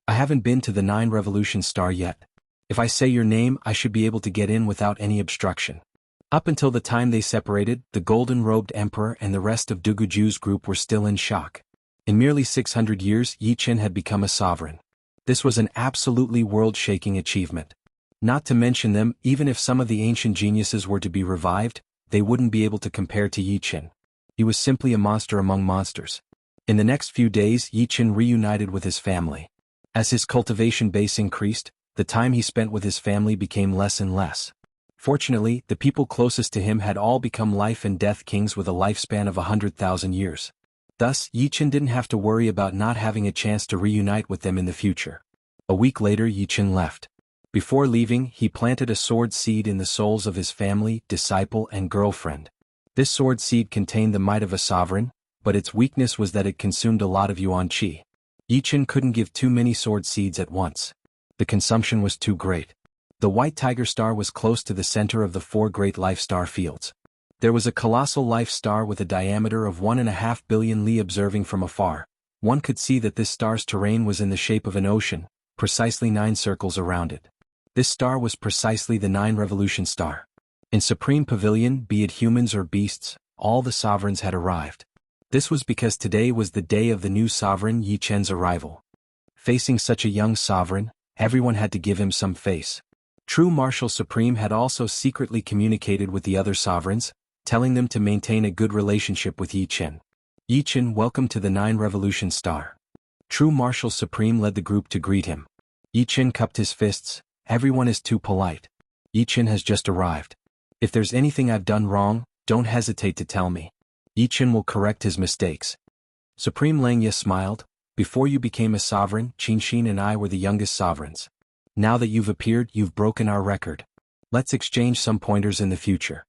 Speaker 1: I haven't been to the 9 Revolution Star yet. If I say your name I should be able to get in without any obstruction. Up until the time they separated, the golden-robed emperor and the rest of Duguju's group were still in shock. In merely 600 years Yichen had become a sovereign. This was an absolutely world-shaking achievement. Not to mention them, even if some of the ancient geniuses were to be revived, they wouldn't be able to compare to Yichen. He was simply a monster among monsters. In the next few days Yichen reunited with his family. As his cultivation base increased, the time he spent with his family became less and less. Fortunately, the people closest to him had all become life and death kings with a lifespan of 100,000 years. Thus, Yichen didn't have to worry about not having a chance to reunite with them in the future. A week later Yichen left. Before leaving, he planted a sword seed in the souls of his family, disciple and girlfriend. This sword seed contained the might of a sovereign, but its weakness was that it consumed a lot of yuan qi. Yichen couldn't give too many sword seeds at once. The consumption was too great. The White Tiger Star was close to the center of the 4 great life star fields. There was a colossal life star with a diameter of 1.5 billion li. Observing from afar, one could see that this star's terrain was in the shape of an ocean, precisely 9 circles around it. This star was precisely the 9 Revolution Star. In Supreme Pavilion, be it humans or beasts, all the sovereigns had arrived. This was because today was the day of the new sovereign Yichen's arrival. Facing such a young sovereign, everyone had to give him some face. True Marshal Supreme had also secretly communicated with the other sovereigns, telling them to maintain a good relationship with Yichen. Yichen, welcome to the 9 Revolution Star. True Marshal Supreme led the group to greet him. Yichen cupped his fists. Everyone is too polite. Yichen has just arrived. If there's anything I've done wrong, don't hesitate to tell me. Yichen will correct his mistakes. Supreme Langya smiled. Before you became a sovereign, Qinshin and I were the youngest sovereigns. Now that you've appeared, you've broken our record. Let's exchange some pointers in the future.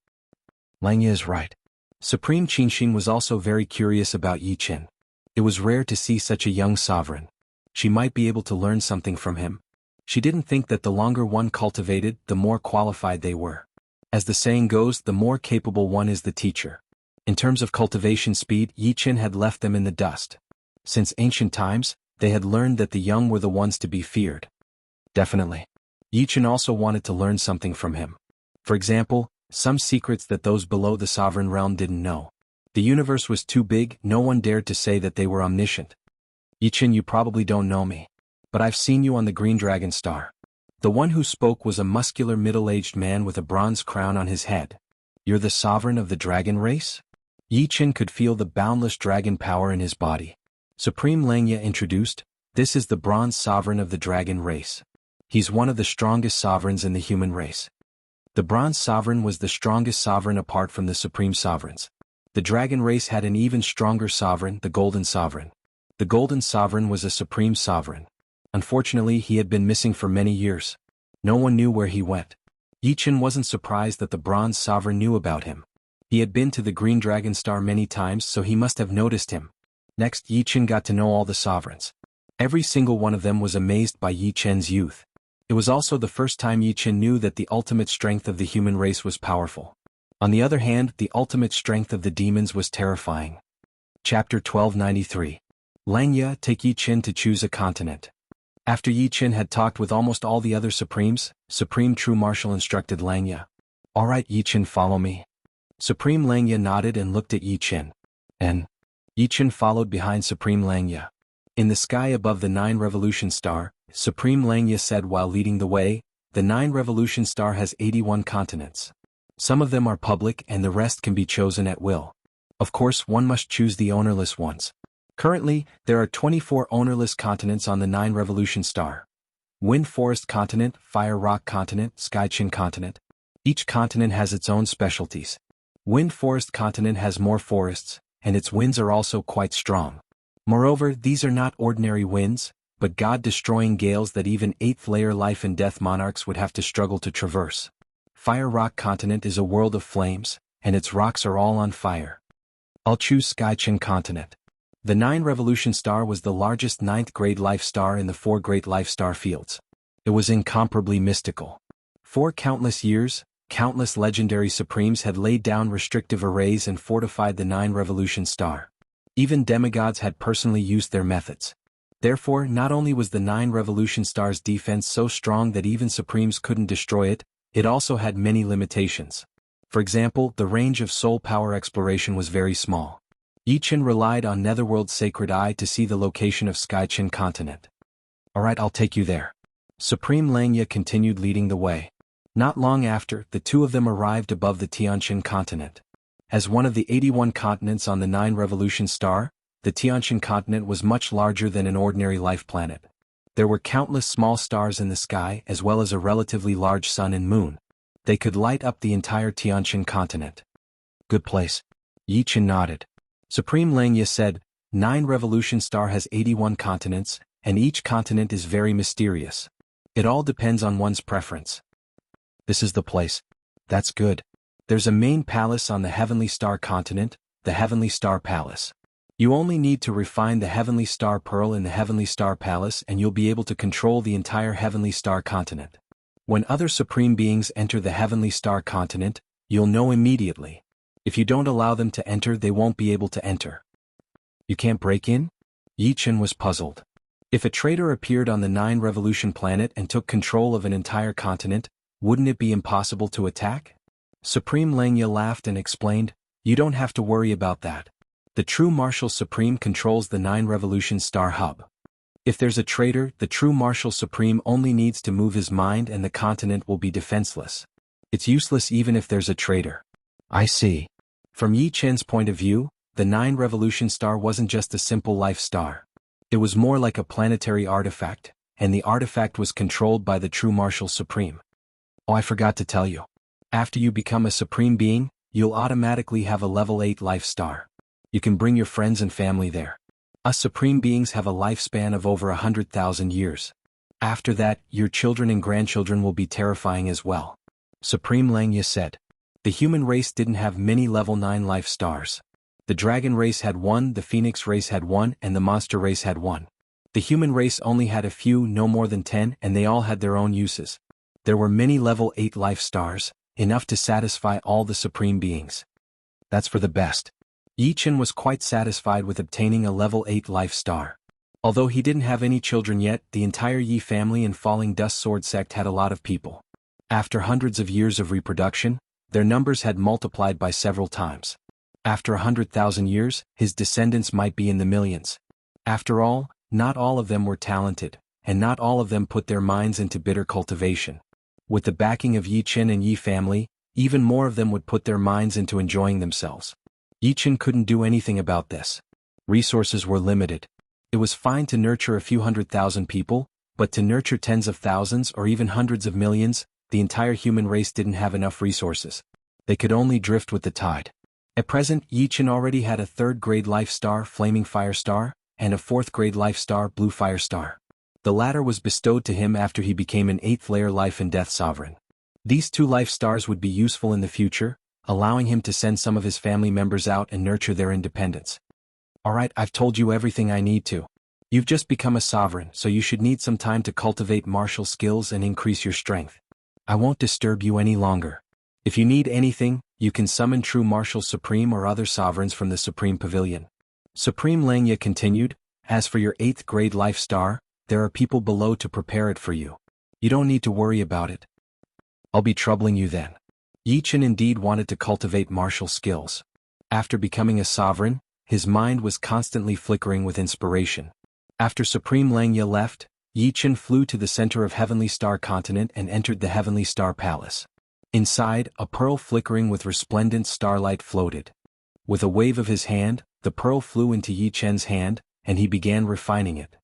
Speaker 1: Langya is right. Supreme Qinshin was also very curious about Yichen. It was rare to see such a young sovereign. She might be able to learn something from him. She didn't think that the longer one cultivated, the more qualified they were. As the saying goes, the more capable one is the teacher. In terms of cultivation speed, Yichen had left them in the dust. Since ancient times, they had learned that the young were the ones to be feared. Definitely. Yichen also wanted to learn something from him. For example, some secrets that those below the sovereign realm didn't know. The universe was too big, no one dared to say that they were omniscient. Yichen, you probably don't know me. But I've seen you on the Green Dragon Star. The one who spoke was a muscular middle-aged man with a bronze crown on his head. You're the sovereign of the dragon race? Yichen could feel the boundless dragon power in his body. Supreme Langya introduced, this is the bronze sovereign of the dragon race. He's one of the strongest sovereigns in the human race. The bronze sovereign was the strongest sovereign apart from the supreme sovereigns. The dragon race had an even stronger sovereign, the golden sovereign. The golden sovereign was a supreme sovereign. Unfortunately, he had been missing for many years. No one knew where he went. Yichen wasn't surprised that the bronze sovereign knew about him. He had been to the Green Dragon Star many times, so he must have noticed him. Next, Yichen got to know all the sovereigns. Every single one of them was amazed by Yichen's youth. It was also the first time Yichen knew that the ultimate strength of the human race was powerful. On the other hand, the ultimate strength of the demons was terrifying. Chapter 1293. Langya, take Yichen to choose a continent. After Yichen had talked with almost all the other Supremes, Supreme True Marshal instructed Langya. Alright Yichen, follow me. Supreme Langya nodded and looked at Yichen. And Yichen followed behind Supreme Langya. In the sky above the 9 Revolution Star, Supreme Langya said while leading the way, the 9 Revolution Star has 81 continents. Some of them are public and the rest can be chosen at will. Of course, one must choose the ownerless ones. Currently, there are 24 ownerless continents on the 9 Revolution Star. Wind Forest Continent, Fire Rock Continent, Skychin Continent. Each continent has its own specialties. Wind Forest Continent has more forests, and its winds are also quite strong. Moreover, these are not ordinary winds, but god-destroying gales that even 8th-layer life and death monarchs would have to struggle to traverse. Fire Rock Continent is a world of flames, and its rocks are all on fire. I'll choose Skychin Continent. The 9 Revolution Star was the largest 9th grade life star in the 4 great life star fields. It was incomparably mystical. For countless years, countless legendary supremes had laid down restrictive arrays and fortified the 9 revolution star. Even demigods had personally used their methods. Therefore, not only was the 9 revolution star's defense so strong that even supremes couldn't destroy it, it also had many limitations. For example, the range of soul power exploration was very small. Yi Chen relied on Netherworld's sacred eye to see the location of Skychin continent. Alright, I'll take you there. Supreme Langya continued leading the way. Not long after, the two of them arrived above the Tianqin continent. As one of the 81 continents on the 9 revolution star, the Tianqin continent was much larger than an ordinary life planet. There were countless small stars in the sky as well as a relatively large sun and moon. They could light up the entire Tianqin continent. Good place. Yi Chen nodded. Supreme Langya said, 9 revolution star has 81 continents, and each continent is very mysterious. It all depends on one's preference. This is the place. That's good. There's a main palace on the Heavenly Star continent, the Heavenly Star Palace. You only need to refine the Heavenly Star Pearl in the Heavenly Star Palace and you'll be able to control the entire Heavenly Star continent. When other supreme beings enter the Heavenly Star continent, you'll know immediately. If you don't allow them to enter, they won't be able to enter. You can't break in? Yi Chen was puzzled. If a traitor appeared on the 9 revolution planet and took control of an entire continent, wouldn't it be impossible to attack? Supreme Langya laughed and explained, you don't have to worry about that. The true Martial Supreme controls the 9 revolution star hub. If there's a traitor, the true Martial Supreme only needs to move his mind and the continent will be defenseless. It's useless even if there's a traitor. I see. From Yi Chen's point of view, the 9 revolution star wasn't just a simple life star. It was more like a planetary artifact, and the artifact was controlled by the true Martial Supreme. Oh, I forgot to tell you. After you become a supreme being, you'll automatically have a level 8 life star. You can bring your friends and family there. Us supreme beings have a lifespan of over 100,000 years. After that, your children and grandchildren will be terrifying as well. Supreme Langya said. The human race didn't have many level 9 life stars. The dragon race had 1, the phoenix race had 1, and the monster race had 1. The human race only had a few, no more than 10, and they all had their own uses. There were many level 8 life stars, enough to satisfy all the supreme beings. That's for the best. Yi Chen was quite satisfied with obtaining a level 8 life star. Although he didn't have any children yet, the entire Yi family and Falling Dust Sword sect had a lot of people. After hundreds of years of reproduction, their numbers had multiplied by several times. After 100,000 years, his descendants might be in the millions. After all, not all of them were talented, and not all of them put their minds into bitter cultivation. With the backing of Yi Chen and Yi family, even more of them would put their minds into enjoying themselves. Yi Chen couldn't do anything about this. Resources were limited. It was fine to nurture a few 100,000 people, but to nurture tens of thousands or even hundreds of millions, the entire human race didn't have enough resources. They could only drift with the tide. At present, Yi Chen already had a 3rd grade life star, Flaming Fire Star, and a 4th grade life star, Blue Fire Star. The latter was bestowed to him after he became an 8th layer life and death sovereign. These 2 life stars would be useful in the future, allowing him to send some of his family members out and nurture their independence. Alright, I've told you everything I need to. You've just become a sovereign, so you should need some time to cultivate martial skills and increase your strength. I won't disturb you any longer. If you need anything, you can summon true Martial Supreme or other sovereigns from the Supreme Pavilion. Supreme Langya continued, as for your 8th grade life star, there are people below to prepare it for you. You don't need to worry about it. I'll be troubling you then. Yi Chen indeed wanted to cultivate martial skills. After becoming a sovereign, his mind was constantly flickering with inspiration. After Supreme Langya left, Yi Chen flew to the center of Heavenly Star Continent and entered the Heavenly Star Palace. Inside, a pearl flickering with resplendent starlight floated. With a wave of his hand, the pearl flew into Yi Chen's hand, and he began refining it.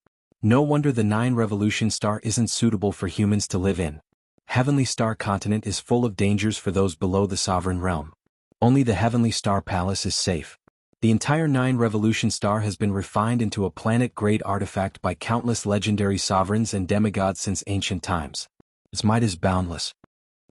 Speaker 1: No wonder the 9 revolution star isn't suitable for humans to live in. Heavenly Star Continent is full of dangers for those below the sovereign realm. Only the Heavenly Star Palace is safe. The entire 9 revolution star has been refined into a planet-grade artifact by countless legendary sovereigns and demigods since ancient times. Its might is boundless.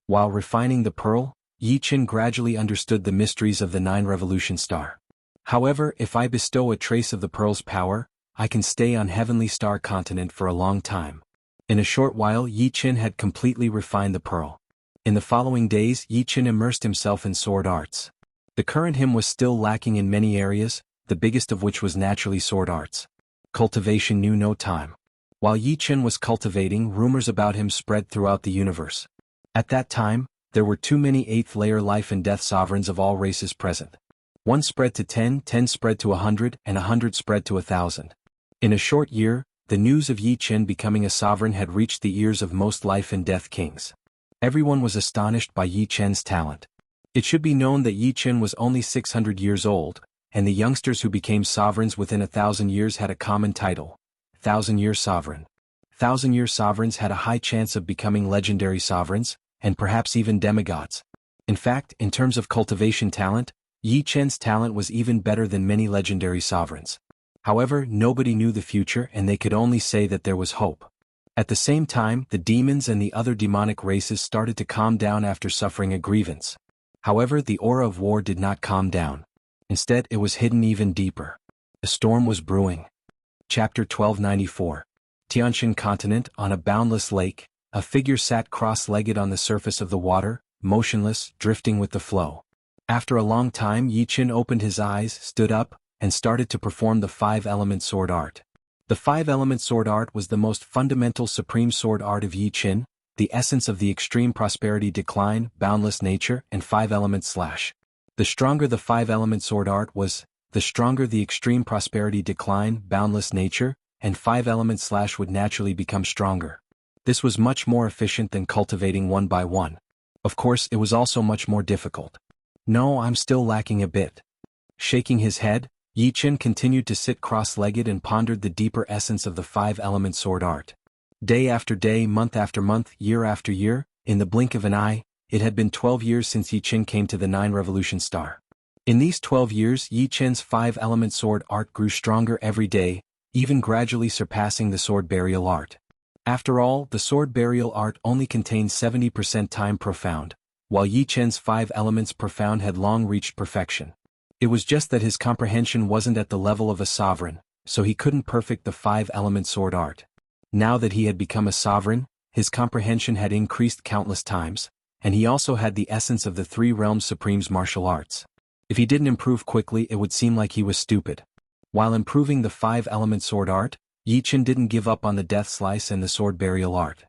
Speaker 1: While refining the pearl, Yi Chen gradually understood the mysteries of the 9 revolution star. However, if I bestow a trace of the pearl's power, I can stay on Heavenly Star Continent for a long time. In a short while Yi Qin had completely refined the pearl. In the following days Yi Qin immersed himself in sword arts. The current him was still lacking in many areas, the biggest of which was naturally sword arts. Cultivation knew no time. While Yi Qin was cultivating, rumors about him spread throughout the universe. At that time, there were too many 8th-layer life and death sovereigns of all races present. 1 spread to 10, 10 spread to 100, and 100 spread to 1,000. In a short year, the news of Yi Qin becoming a sovereign had reached the ears of most life and death kings. Everyone was astonished by Yi Qin's talent. It should be known that Yi Qin was only 600 years old, and the youngsters who became sovereigns within 1,000 years had a common title: 1,000-year sovereign. 1,000-year sovereigns had a high chance of becoming legendary sovereigns, and perhaps even demigods. In fact, in terms of cultivation talent, Yi Qin's talent was even better than many legendary sovereigns. However, nobody knew the future and they could only say that there was hope. At the same time, the demons and the other demonic races started to calm down after suffering a grievance. However, the aura of war did not calm down. Instead, it was hidden even deeper. A storm was brewing. Chapter 1294. Tianshan Continent. On a boundless lake, a figure sat cross-legged on the surface of the water, motionless, drifting with the flow. After a long time Yi Qin opened his eyes, stood up, and started to perform the 5-element sword art. The 5-element sword art was the most fundamental supreme sword art of Yi Qin, the essence of the extreme prosperity decline, boundless nature, and 5-element slash. The stronger the 5-element sword art was, the stronger the extreme prosperity decline, boundless nature, and 5-element slash would naturally become stronger. This was much more efficient than cultivating one by one. Of course, it was also much more difficult. No, I'm still lacking a bit. Shaking his head, Yi Qin continued to sit cross-legged and pondered the deeper essence of the 5-element sword art. Day after day, month after month, year after year, in the blink of an eye, it had been 12 years since Yi Qin came to the 9 Revolution Star. In these 12 years, Yi Qin's 5-element sword art grew stronger every day, even gradually surpassing the sword burial art. After all, the sword burial art only contained 70% time profound, while Yi Qin's 5 elements profound had long reached perfection. It was just that his comprehension wasn't at the level of a sovereign, so he couldn't perfect the 5-element sword art. Now that he had become a sovereign, his comprehension had increased countless times, and he also had the essence of the 3 realms supreme's martial arts. If he didn't improve quickly, it would seem like he was stupid. While improving the 5-element sword art, Yi Qin didn't give up on the death slice and the sword burial art.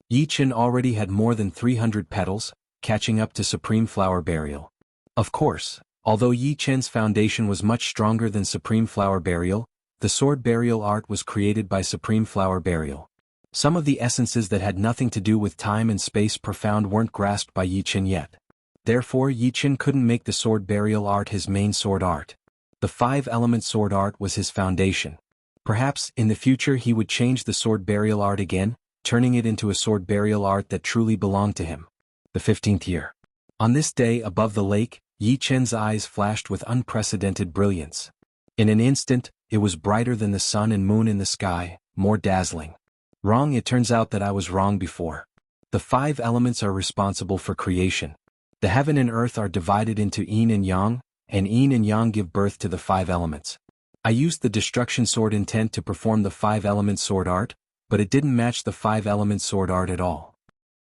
Speaker 1: Yi Qin already had more than 300 petals, catching up to supreme flower burial. Of course, although Yi Qin's foundation was much stronger than supreme flower burial, the sword burial art was created by supreme flower burial. Some of the essences that had nothing to do with time and space profound weren't grasped by Yi Qin yet. Therefore Yi Qin couldn't make the sword burial art his main sword art. The 5-element sword art was his foundation. Perhaps, in the future he would change the sword burial art again, turning it into a sword burial art that truly belonged to him. The 15th year. On this day above the lake, Yi Qin's eyes flashed with unprecedented brilliance. In an instant, it was brighter than the sun and moon in the sky, more dazzling. Wrong, it turns out that I was wrong before. The 5 elements are responsible for creation. The heaven and earth are divided into yin and yang give birth to the 5 elements. I used the destruction sword intent to perform the 5-element sword art, but it didn't match the 5-element sword art at all.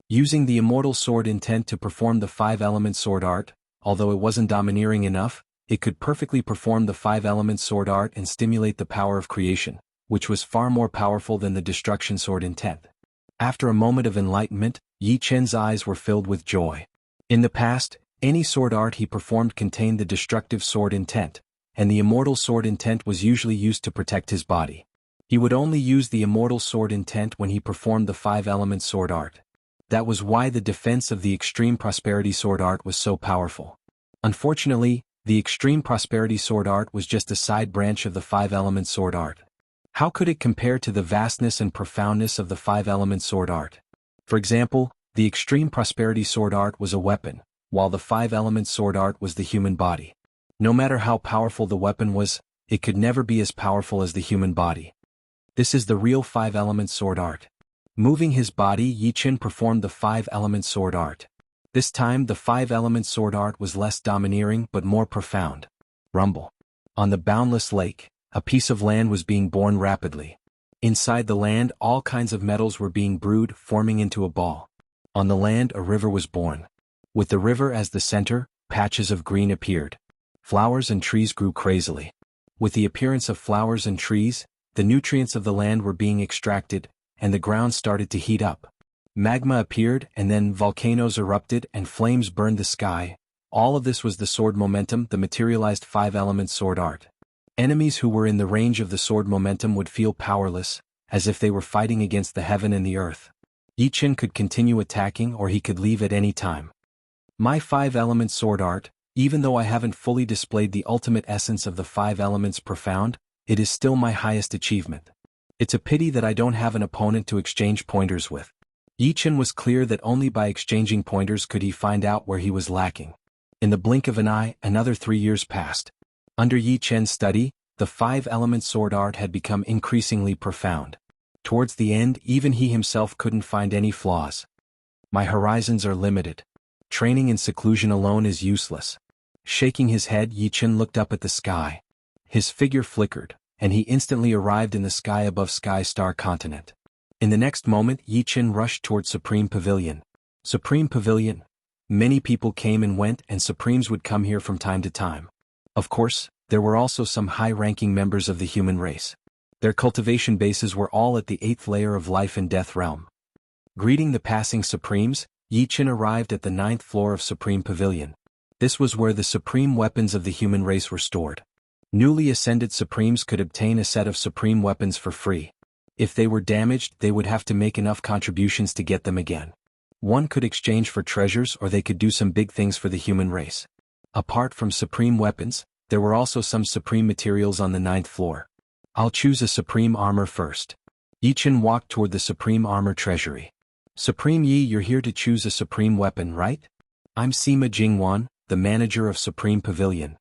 Speaker 1: Using the immortal sword intent to perform the 5-element sword art, although it wasn't domineering enough, it could perfectly perform the 5-element sword art and stimulate the power of creation, which was far more powerful than the destruction sword intent. After a moment of enlightenment, Yi Qin's eyes were filled with joy. In the past, any sword art he performed contained the destructive sword intent, and the immortal sword intent was usually used to protect his body. He would only use the immortal sword intent when he performed the 5-element sword art. That was why the defense of the extreme prosperity sword art was so powerful. Unfortunately, the extreme prosperity sword art was just a side branch of the 5-element sword art. How could it compare to the vastness and profoundness of the 5-element sword art? For example, the extreme prosperity sword art was a weapon, while the 5-element sword art was the human body. No matter how powerful the weapon was, it could never be as powerful as the human body. This is the real 5-element sword art. Moving his body, Yi Qin performed the 5-element sword art. This time the 5-element sword art was less domineering but more profound. Rumble. On the boundless lake, a piece of land was being born rapidly. Inside the land, all kinds of metals were being brewed, forming into a ball. On the land, a river was born. With the river as the center, patches of green appeared. Flowers and trees grew crazily. With the appearance of flowers and trees, the nutrients of the land were being extracted, and the ground started to heat up. Magma appeared, and then volcanoes erupted and flames burned the sky. All of this was the sword momentum, the materialized five-element sword art. Enemies who were in the range of the sword momentum would feel powerless, as if they were fighting against the heaven and the earth. Yi Qin could continue attacking or he could leave at any time. My five-element sword art, even though I haven't fully displayed the ultimate essence of the five elements profound, it is still my highest achievement. It's a pity that I don't have an opponent to exchange pointers with. Yi Qin was clear that only by exchanging pointers could he find out where he was lacking. In the blink of an eye, another 3 years passed. Under Yi Qin's study, the five-element sword art had become increasingly profound. Towards the end, even he himself couldn't find any flaws. My horizons are limited. Training in seclusion alone is useless. Shaking his head, Yi Qin looked up at the sky. His figure flickered, and he instantly arrived in the sky above Sky Star Continent. In the next moment, Yi Qin rushed toward Supreme Pavilion. Supreme Pavilion. Many people came and went, and Supremes would come here from time to time. Of course, there were also some high-ranking members of the human race. Their cultivation bases were all at the 8th layer of life and death realm. Greeting the passing Supremes, Yi Qin arrived at the 9th floor of Supreme Pavilion. This was where the supreme weapons of the human race were stored. Newly ascended Supremes could obtain a set of supreme weapons for free. If they were damaged, they would have to make enough contributions to get them again. One could exchange for treasures or they could do some big things for the human race. Apart from supreme weapons, there were also some supreme materials on the 9th floor. I'll choose a supreme armor first. Yi Qin walked toward the supreme armor treasury. Supreme Yi, you're here to choose a supreme weapon, right? I'm Sima Jingwan, the manager of Supreme Pavilion.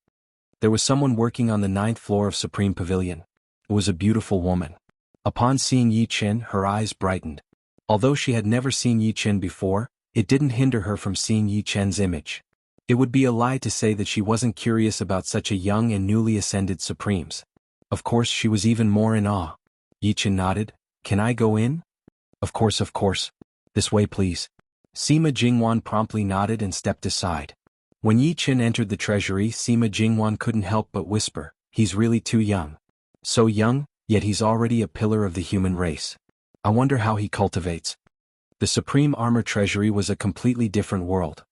Speaker 1: There was someone working on the 9th floor of Supreme Pavilion. It was a beautiful woman. Upon seeing Yi Qin, her eyes brightened. Although she had never seen Yi Qin before, it didn't hinder her from seeing Yi Qin's image. It would be a lie to say that she wasn't curious about such a young and newly ascended Supremes. Of course, she was even more in awe. Yi Qin nodded. Can I go in? Of course. This way, please. Sima Jingwan promptly nodded and stepped aside. When Yi Qin entered the treasury, Sima Jingwan couldn't help but whisper, he's really too young. So young, yet he's already a pillar of the human race. I wonder how he cultivates. The Supreme Armor Treasury was a completely different world.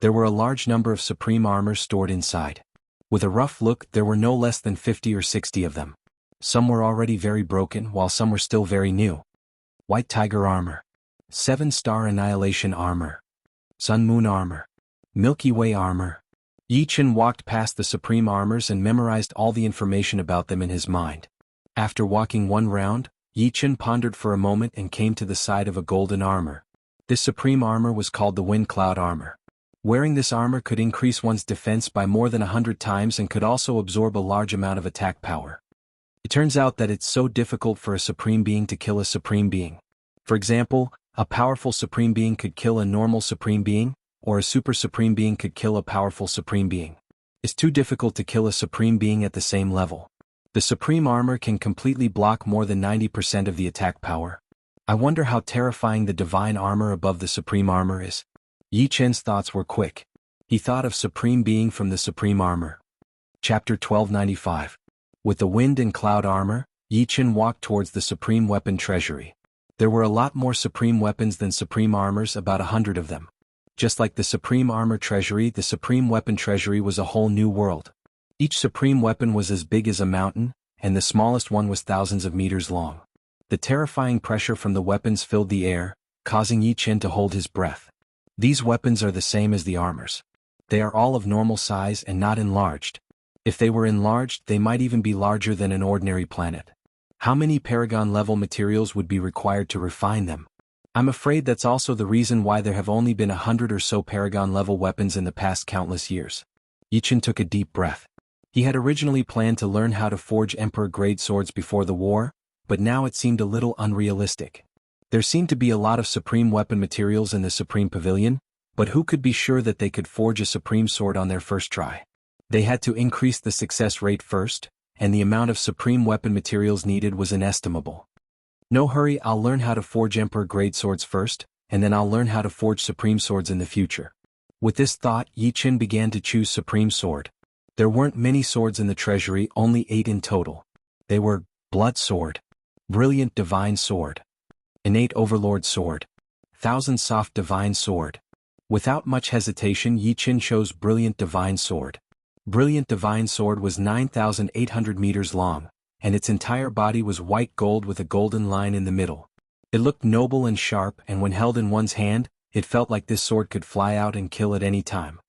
Speaker 1: There were a large number of supreme armors stored inside. With a rough look, there were no less than 50 or 60 of them. Some were already very broken, while some were still very new. White Tiger Armor. 7-Star Annihilation Armor. Sun Moon Armor. Milky Way Armor. Yi Qin walked past the supreme armors and memorized all the information about them in his mind. After walking one round, Yi Qin pondered for a moment and came to the side of a golden armor. This supreme armor was called the Wind Cloud Armor. Wearing this armor could increase one's defense by more than 100 times and could also absorb a large amount of attack power. It turns out that it's so difficult for a supreme being to kill a supreme being. For example, a powerful supreme being could kill a normal supreme being, or a super supreme being could kill a powerful supreme being. It's too difficult to kill a supreme being at the same level. The supreme armor can completely block more than 90% of the attack power. I wonder how terrifying the divine armor above the supreme armor is. Yi Qin's thoughts were quick. He thought of supreme being from the supreme armor. Chapter 1295. With the wind and cloud armor, Yi Qin walked towards the supreme weapon treasury. There were a lot more supreme weapons than supreme armors, about 100 of them. Just like the supreme armor treasury, the supreme weapon treasury was a whole new world. Each supreme weapon was as big as a mountain, and the smallest one was thousands of meters long. The terrifying pressure from the weapons filled the air, causing Yi Qin to hold his breath. These weapons are the same as the armors. They are all of normal size and not enlarged. If they were enlarged, they might even be larger than an ordinary planet. How many Paragon-level materials would be required to refine them? I'm afraid that's also the reason why there have only been 100 or so Paragon-level weapons in the past countless years. Yi Qin took a deep breath. He had originally planned to learn how to forge Emperor-grade swords before the war, but now it seemed a little unrealistic. There seemed to be a lot of supreme weapon materials in the Supreme Pavilion, but who could be sure that they could forge a supreme sword on their first try? They had to increase the success rate first, and the amount of supreme weapon materials needed was inestimable. No hurry, I'll learn how to forge Emperor-grade swords first, and then I'll learn how to forge Supreme Swords in the future. With this thought, Yi Qin began to choose Supreme Sword. There weren't many swords in the treasury, only 8 in total. They were Blood Sword, Brilliant Divine Sword, Innate Overlord Sword, Thousand Soft Divine Sword. Without much hesitation, Yi Qin chose Brilliant Divine Sword. Brilliant Divine Sword was 9,800 meters long, and its entire body was white gold with a golden line in the middle. It looked noble and sharp, and when held in one's hand, it felt like this sword could fly out and kill at any time.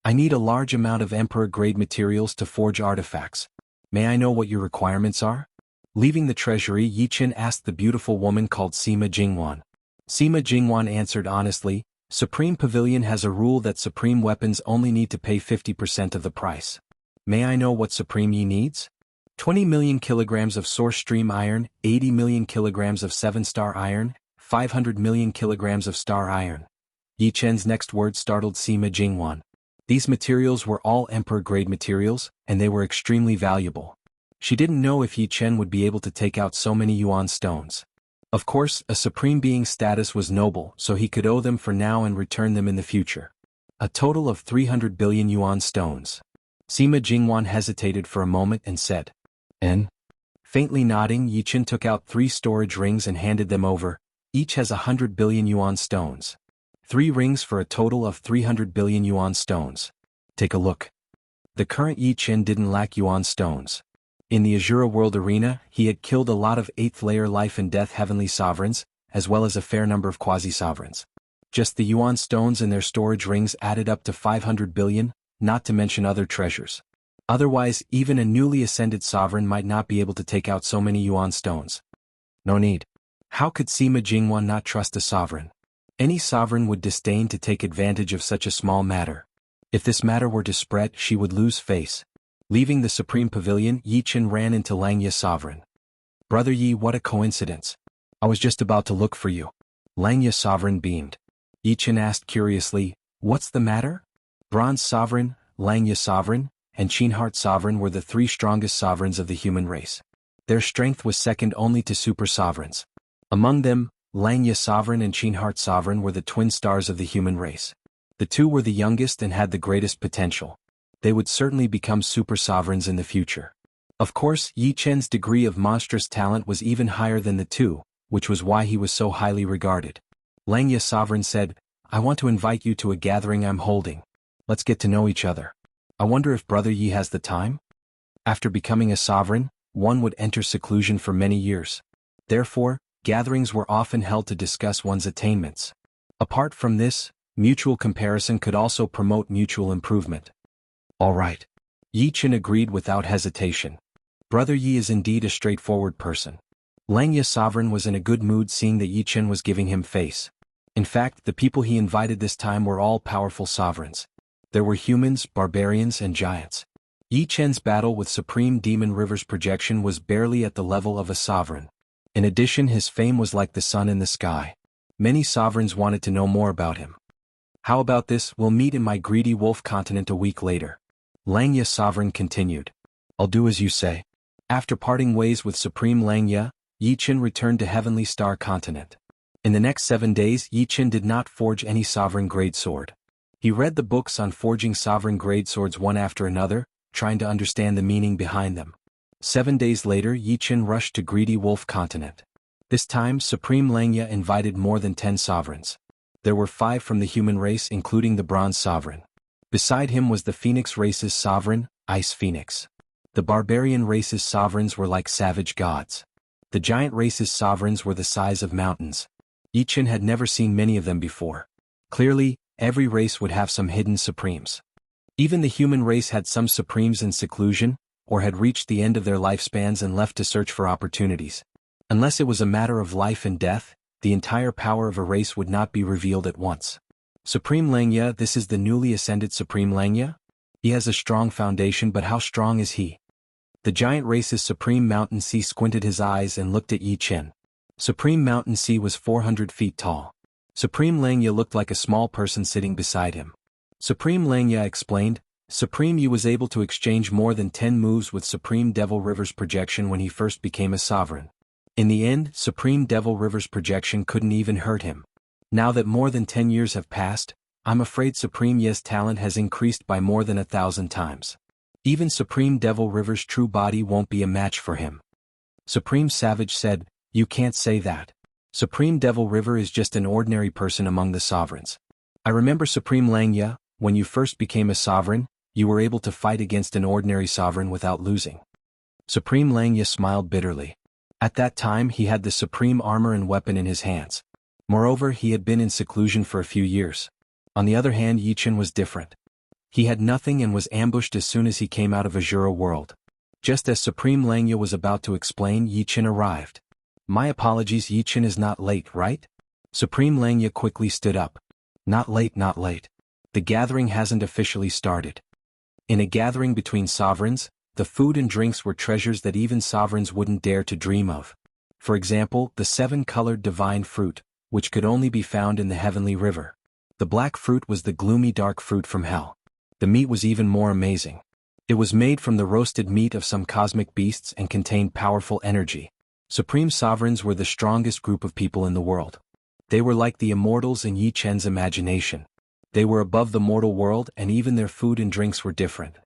Speaker 1: I need a large amount of Emperor-grade materials to forge artifacts. May I know what your requirements are? Leaving the treasury, Yi Qin asked the beautiful woman called Sima Jingwan. Sima Jingwan answered honestly, Supreme Pavilion has a rule that supreme weapons only need to pay 50% of the price. May I know what Supreme Yi needs? 20 million kilograms of source stream iron, 80 million kilograms of 7-star iron, 500 million kilograms of star iron. Yi Qin's next words startled Sima Jingwan. These materials were all Emperor-grade materials, and they were extremely valuable. She didn't know if Yi Qin would be able to take out so many yuan stones. Of course, a supreme being's status was noble, so he could owe them for now and return them in the future. A total of 300 billion yuan stones. Sima Jingwan hesitated for a moment and said, "N?" Faintly nodding, Yi Qin took out 3 storage rings and handed them over. Each has 100 billion yuan stones. 3 rings for a total of 300 billion yuan stones. Take a look. The current Yi Qin didn't lack yuan stones. In the Azura World Arena, he had killed a lot of 8th-layer life and death heavenly sovereigns, as well as a fair number of quasi-sovereigns. Just the yuan stones and their storage rings added up to 500 billion, not to mention other treasures. Otherwise, even a newly ascended sovereign might not be able to take out so many yuan stones. No need. How could Sima Jingwan not trust a sovereign? Any sovereign would disdain to take advantage of such a small matter. If this matter were to spread, she would lose face. Leaving the Supreme Pavilion, Yi Qin ran into Langya Sovereign. Brother Yi, what a coincidence. I was just about to look for you. Langya Sovereign beamed. Yi Qin asked curiously, what's the matter? Bronze Sovereign, Langya Sovereign, and Qinheart Sovereign were the 3 strongest sovereigns of the human race. Their strength was second only to super sovereigns. Among them, Langya Sovereign and Qinheart Sovereign were the twin stars of the human race. The 2 were the youngest and had the greatest potential. They would certainly become super sovereigns in the future. Of course, Yi Qin's degree of monstrous talent was even higher than the 2, which was why he was so highly regarded. Langya Sovereign said, I want to invite you to a gathering I'm holding. Let's get to know each other. I wonder if Brother Yi has the time? After becoming a sovereign, one would enter seclusion for many years. Therefore, gatherings were often held to discuss one's attainments. Apart from this, mutual comparison could also promote mutual improvement. All right. Yi Qin agreed without hesitation. Brother Yi is indeed a straightforward person. Langya Sovereign was in a good mood seeing that Yi Qin was giving him face. In fact, the people he invited this time were all powerful sovereigns. There were humans, barbarians, and giants. Yi Qin's battle with Supreme Demon River's projection was barely at the level of a sovereign. In addition, his fame was like the sun in the sky. Many sovereigns wanted to know more about him. How about this? We'll meet in my greedy wolf continent a week later. Langya Sovereign continued. I'll do as you say. After parting ways with Supreme Langya, Yi Qin returned to Heavenly Star Continent. In the next 7 days, Yi Qin did not forge any sovereign-grade sword. He read the books on forging sovereign-grade swords one after another, trying to understand the meaning behind them. 7 days later, Yi Qin rushed to Greedy Wolf Continent. This time, Supreme Langya invited more than 10 sovereigns. There were 5 from the human race, including the Bronze Sovereign. Beside him was the Phoenix race's sovereign, Ice Phoenix. The Barbarian race's sovereigns were like savage gods. The Giant race's sovereigns were the size of mountains. Yi Qin had never seen many of them before. Clearly, every race would have some hidden supremes. Even the human race had some supremes in seclusion, or had reached the end of their lifespans and left to search for opportunities. Unless it was a matter of life and death, the entire power of a race would not be revealed at once. Supreme Langya, this is the newly ascended Supreme Langya? He has a strong foundation, but how strong is he? The Giant race's Supreme Mountain Sea squinted his eyes and looked at Yi Qin. Supreme Mountain Sea was 400 feet tall. Supreme Langya looked like a small person sitting beside him. Supreme Langya explained, Supreme Yi was able to exchange more than 10 moves with Supreme Devil River's projection when he first became a sovereign. In the end, Supreme Devil River's projection couldn't even hurt him. Now that more than 10 years have passed, I'm afraid Supreme Ye's talent has increased by more than 1,000 times. Even Supreme Devil River's true body won't be a match for him. Supreme Savage said, "You can't say that. Supreme Devil River is just an ordinary person among the sovereigns. I remember Supreme Langya, when you first became a sovereign, you were able to fight against an ordinary sovereign without losing." Supreme Langya smiled bitterly. At that time he had the supreme armor and weapon in his hands. Moreover, he had been in seclusion for a few years. On the other hand, Yichen was different. He had nothing and was ambushed as soon as he came out of Azura world. Just as Supreme Langya was about to explain, Yichen arrived. "My apologies, Yichen is not late, right?" Supreme Langya quickly stood up. "Not late, not late. The gathering hasn't officially started." In a gathering between sovereigns, the food and drinks were treasures that even sovereigns wouldn't dare to dream of. For example, the 7-colored divine fruit, which could only be found in the heavenly river. The black fruit was the gloomy dark fruit from hell. The meat was even more amazing. It was made from the roasted meat of some cosmic beasts and contained powerful energy. Supreme sovereigns were the strongest group of people in the world. They were like the immortals in Yi Chen's imagination. They were above the mortal world, and even their food and drinks were different.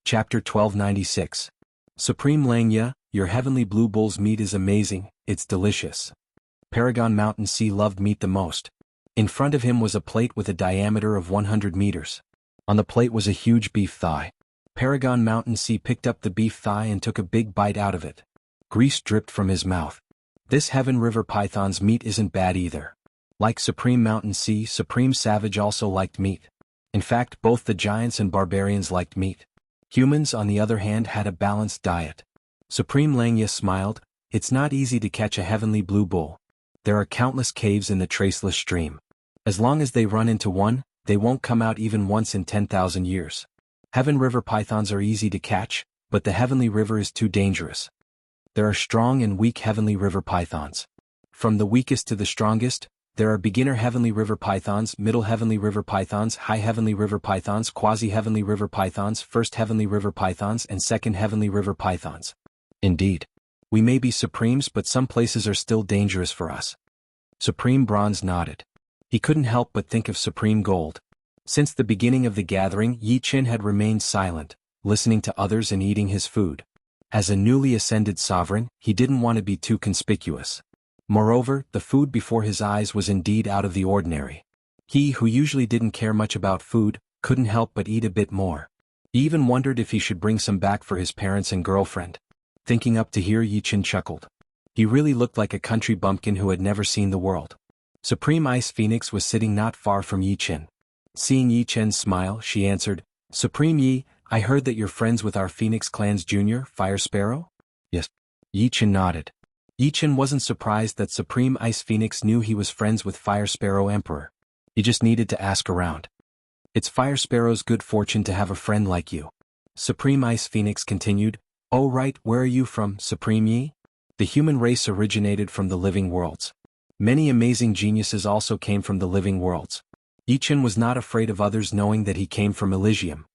Speaker 1: Chapter 1296. Supreme Langya, your heavenly blue bull's meat is amazing, it's delicious. Paragon Mountain Sea loved meat the most. In front of him was a plate with a diameter of 100 meters. On the plate was a huge beef thigh. Paragon Mountain Sea picked up the beef thigh and took a big bite out of it. Grease dripped from his mouth. This Heaven River Python's meat isn't bad either. Like Supreme Mountain Sea, Supreme Savage also liked meat. In fact, both the giants and barbarians liked meat. Humans, on the other hand, had a balanced diet. Supreme Langya smiled. "It's not easy to catch a heavenly blue bull. There are countless caves in the traceless stream. As long as they run into one, they won't come out even once in 10,000 years. Heaven River pythons are easy to catch, but the heavenly river is too dangerous. There are strong and weak heavenly river pythons. From the weakest to the strongest, there are beginner heavenly river pythons, middle heavenly river pythons, high heavenly river pythons, quasi-heavenly river pythons, first heavenly river pythons, and second heavenly river pythons. Indeed. We may be supremes, but some places are still dangerous for us." Supreme Bronze nodded. He couldn't help but think of Supreme Gold. Since the beginning of the gathering, Yi Chen had remained silent, listening to others and eating his food. As a newly ascended sovereign, he didn't want to be too conspicuous. Moreover, the food before his eyes was indeed out of the ordinary. He, who usually didn't care much about food, couldn't help but eat a bit more. He even wondered if he should bring some back for his parents and girlfriend. Thinking up to here, Yi Chen chuckled. He really looked like a country bumpkin who had never seen the world. Supreme Ice Phoenix was sitting not far from Yi Chen. Seeing Yi Chen's smile, she answered, "Supreme Yi, I heard that you're friends with our Phoenix Clan's junior, Fire Sparrow?" "Yes." Yi Chen nodded. Yi Chen wasn't surprised that Supreme Ice Phoenix knew he was friends with Fire Sparrow Emperor. He just needed to ask around. "It's Fire Sparrow's good fortune to have a friend like you." Supreme Ice Phoenix continued, "Oh right, where are you from, Supreme Yi?" The human race originated from the living worlds. Many amazing geniuses also came from the living worlds. Yi Chen was not afraid of others knowing that he came from Elysium.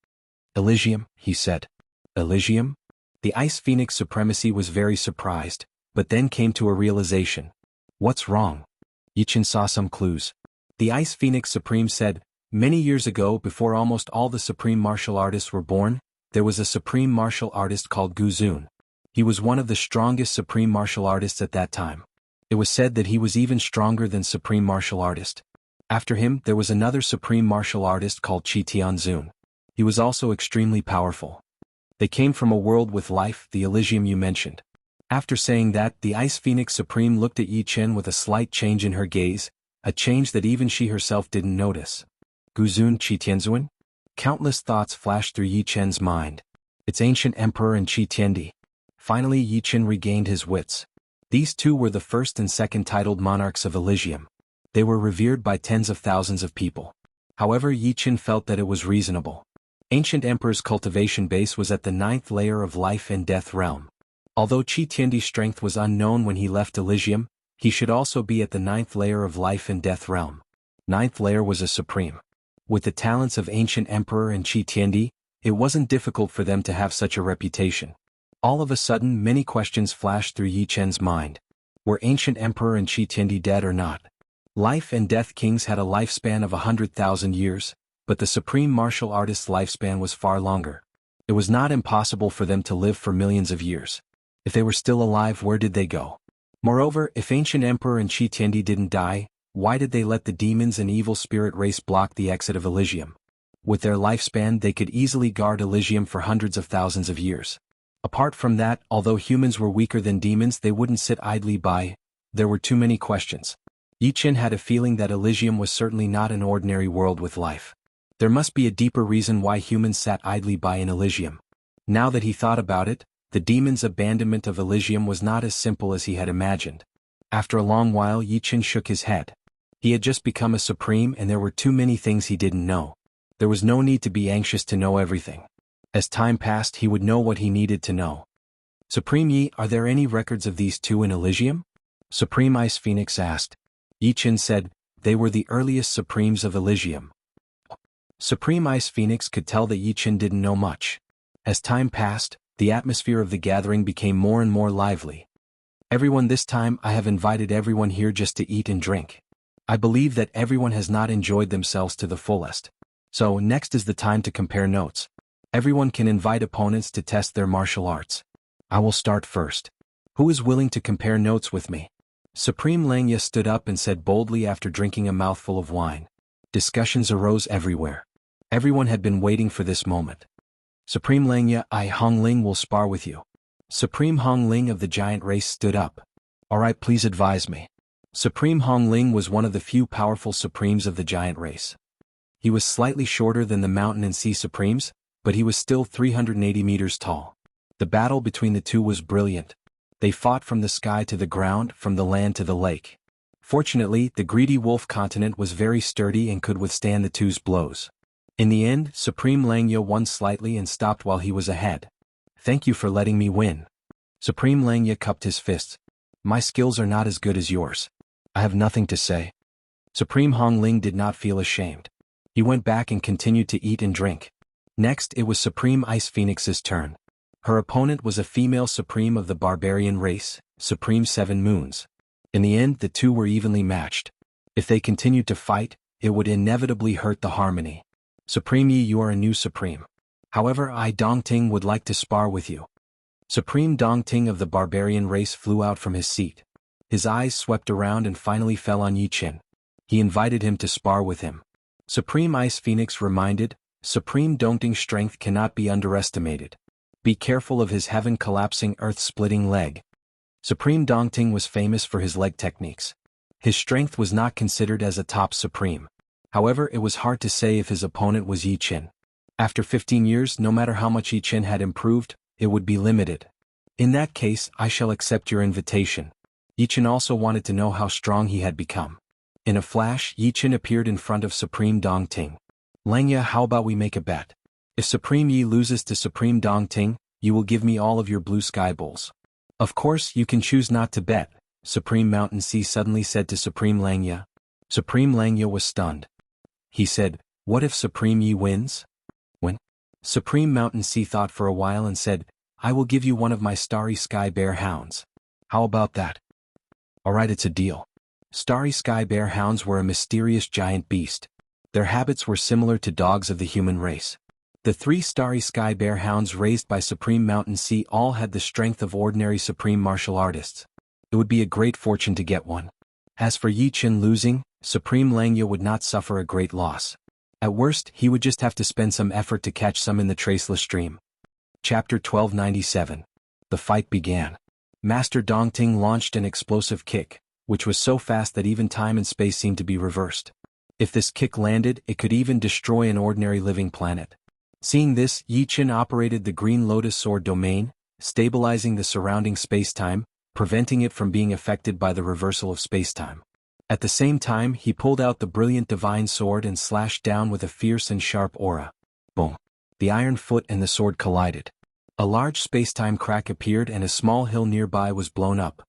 Speaker 1: "Elysium," he said. "Elysium?" The Ice Phoenix Supremacy was very surprised, but then came to a realization. "What's wrong?" Yi Chen saw some clues. The Ice Phoenix Supreme said, "Many years ago, before almost all the supreme martial artists were born, there was a supreme martial artist called Gu Zun. He was one of the strongest supreme martial artists at that time. It was said that he was even stronger than supreme martial artist. After him, there was another supreme martial artist called Qi Tianzun. He was also extremely powerful. They came from a world with life, the Elysium you mentioned." After saying that, the Ice Phoenix Supreme looked at Yi Chen with a slight change in her gaze, a change that even she herself didn't notice. Guzun Qi Tianzun? Countless thoughts flashed through Yi Chen's mind. Its ancient emperor and Qi Tiandi. Finally, Yi Chen regained his wits. These two were the first and second titled monarchs of Elysium. They were revered by tens of thousands of people. However, Yi Chen felt that it was reasonable. Ancient Emperor's cultivation base was at the 9th layer of life and death realm. Although Qi Tiandi's strength was unknown when he left Elysium, he should also be at the 9th layer of life and death realm. 9th layer was a supreme. With the talents of Ancient Emperor and Qi Tiandi, it wasn't difficult for them to have such a reputation. All of a sudden, many questions flashed through Yi Chen's mind. Were ancient emperor and Qi Tiandi dead or not? Life and Death Kings had a lifespan of 100,000 years, but the supreme martial artist's lifespan was far longer. It was not impossible for them to live for millions of years. If they were still alive, where did they go? Moreover, if ancient emperor and Qi Tiandi didn't die, why did they let the demons and evil spirit race block the exit of Elysium? With their lifespan, they could easily guard Elysium for hundreds of thousands of years. Apart from that, although humans were weaker than demons, they wouldn't sit idly by. There were too many questions. Yi Qin had a feeling that Elysium was certainly not an ordinary world with life. There must be a deeper reason why humans sat idly by in Elysium. Now that he thought about it, the demon's abandonment of Elysium was not as simple as he had imagined. After a long while, Yi Qin shook his head. He had just become a supreme and there were too many things he didn't know. There was no need to be anxious to know everything. As time passed, he would know what he needed to know. Supreme Yi, are there any records of these two in Elysium? Supreme Ice Phoenix asked. Yi Qin said, they were the earliest supremes of Elysium. Supreme Ice Phoenix could tell that Yi Qin didn't know much. As time passed, the atmosphere of the gathering became more and more lively. Everyone, this time I have invited everyone here just to eat and drink. I believe that everyone has not enjoyed themselves to the fullest. So next is the time to compare notes. Everyone can invite opponents to test their martial arts. I will start first. Who is willing to compare notes with me? Supreme Langya stood up and said boldly after drinking a mouthful of wine. Discussions arose everywhere. Everyone had been waiting for this moment. Supreme Langya, I, Hong Ling, will spar with you. Supreme Hong Ling of the giant race stood up. Alright, please advise me. Supreme Hong Ling was one of the few powerful supremes of the giant race. He was slightly shorter than the mountain and sea supremes, but he was still 380 meters tall. The battle between the two was brilliant. They fought from the sky to the ground, from the land to the lake. Fortunately, the greedy wolf continent was very sturdy and could withstand the two's blows. In the end, Supreme Langya won slightly and stopped while he was ahead. Thank you for letting me win. Supreme Langya cupped his fists. My skills are not as good as yours. I have nothing to say. Supreme Hong Ling did not feel ashamed. He went back and continued to eat and drink. Next, it was Supreme Ice Phoenix's turn. Her opponent was a female supreme of the barbarian race, Supreme Seven Moons. In the end, the two were evenly matched. If they continued to fight, it would inevitably hurt the harmony. Supreme Yi, you are a new supreme. However, I, Dongting, would like to spar with you. Supreme Dongting of the barbarian race flew out from his seat. His eyes swept around and finally fell on Yi Qin. He invited him to spar with him. Supreme Ice Phoenix reminded, Supreme Dongting's strength cannot be underestimated. Be careful of his heaven-collapsing, earth-splitting leg. Supreme Dongting was famous for his leg techniques. His strength was not considered as a top supreme. However, it was hard to say if his opponent was Yi Qin. After 15 years, no matter how much Yi Qin had improved, it would be limited. In that case, I shall accept your invitation. Yi Qin also wanted to know how strong he had become. In a flash, Yi Qin appeared in front of Supreme Dongting. Langya, how about we make a bet? If Supreme Yi loses to Supreme Dongting, you will give me all of your blue sky bowls. Of course, you can choose not to bet, Supreme Mountain Sea suddenly said to Supreme Langya. Supreme Langya was stunned. He said, what if Supreme Yi wins? When? Supreme Mountain Sea thought for a while and said, I will give you one of my Starry Sky Bear hounds. How about that? Alright, it's a deal. Starry Sky Bear hounds were a mysterious giant beast. Their habits were similar to dogs of the human race. The 3 Starry Sky Bear hounds raised by Supreme Mountain Sea all had the strength of ordinary supreme martial artists. It would be a great fortune to get one. As for Yi Qin losing, Supreme Langya would not suffer a great loss. At worst, he would just have to spend some effort to catch some in the traceless stream. Chapter 1297. The fight began. Master Dongting launched an explosive kick, which was so fast that even time and space seemed to be reversed. If this kick landed, it could even destroy an ordinary living planet. Seeing this, Yi Qin operated the Green Lotus Sword domain, stabilizing the surrounding spacetime, preventing it from being affected by the reversal of spacetime. At the same time, he pulled out the brilliant divine sword and slashed down with a fierce and sharp aura. Boom! The iron foot and the sword collided. A large spacetime crack appeared and a small hill nearby was blown up.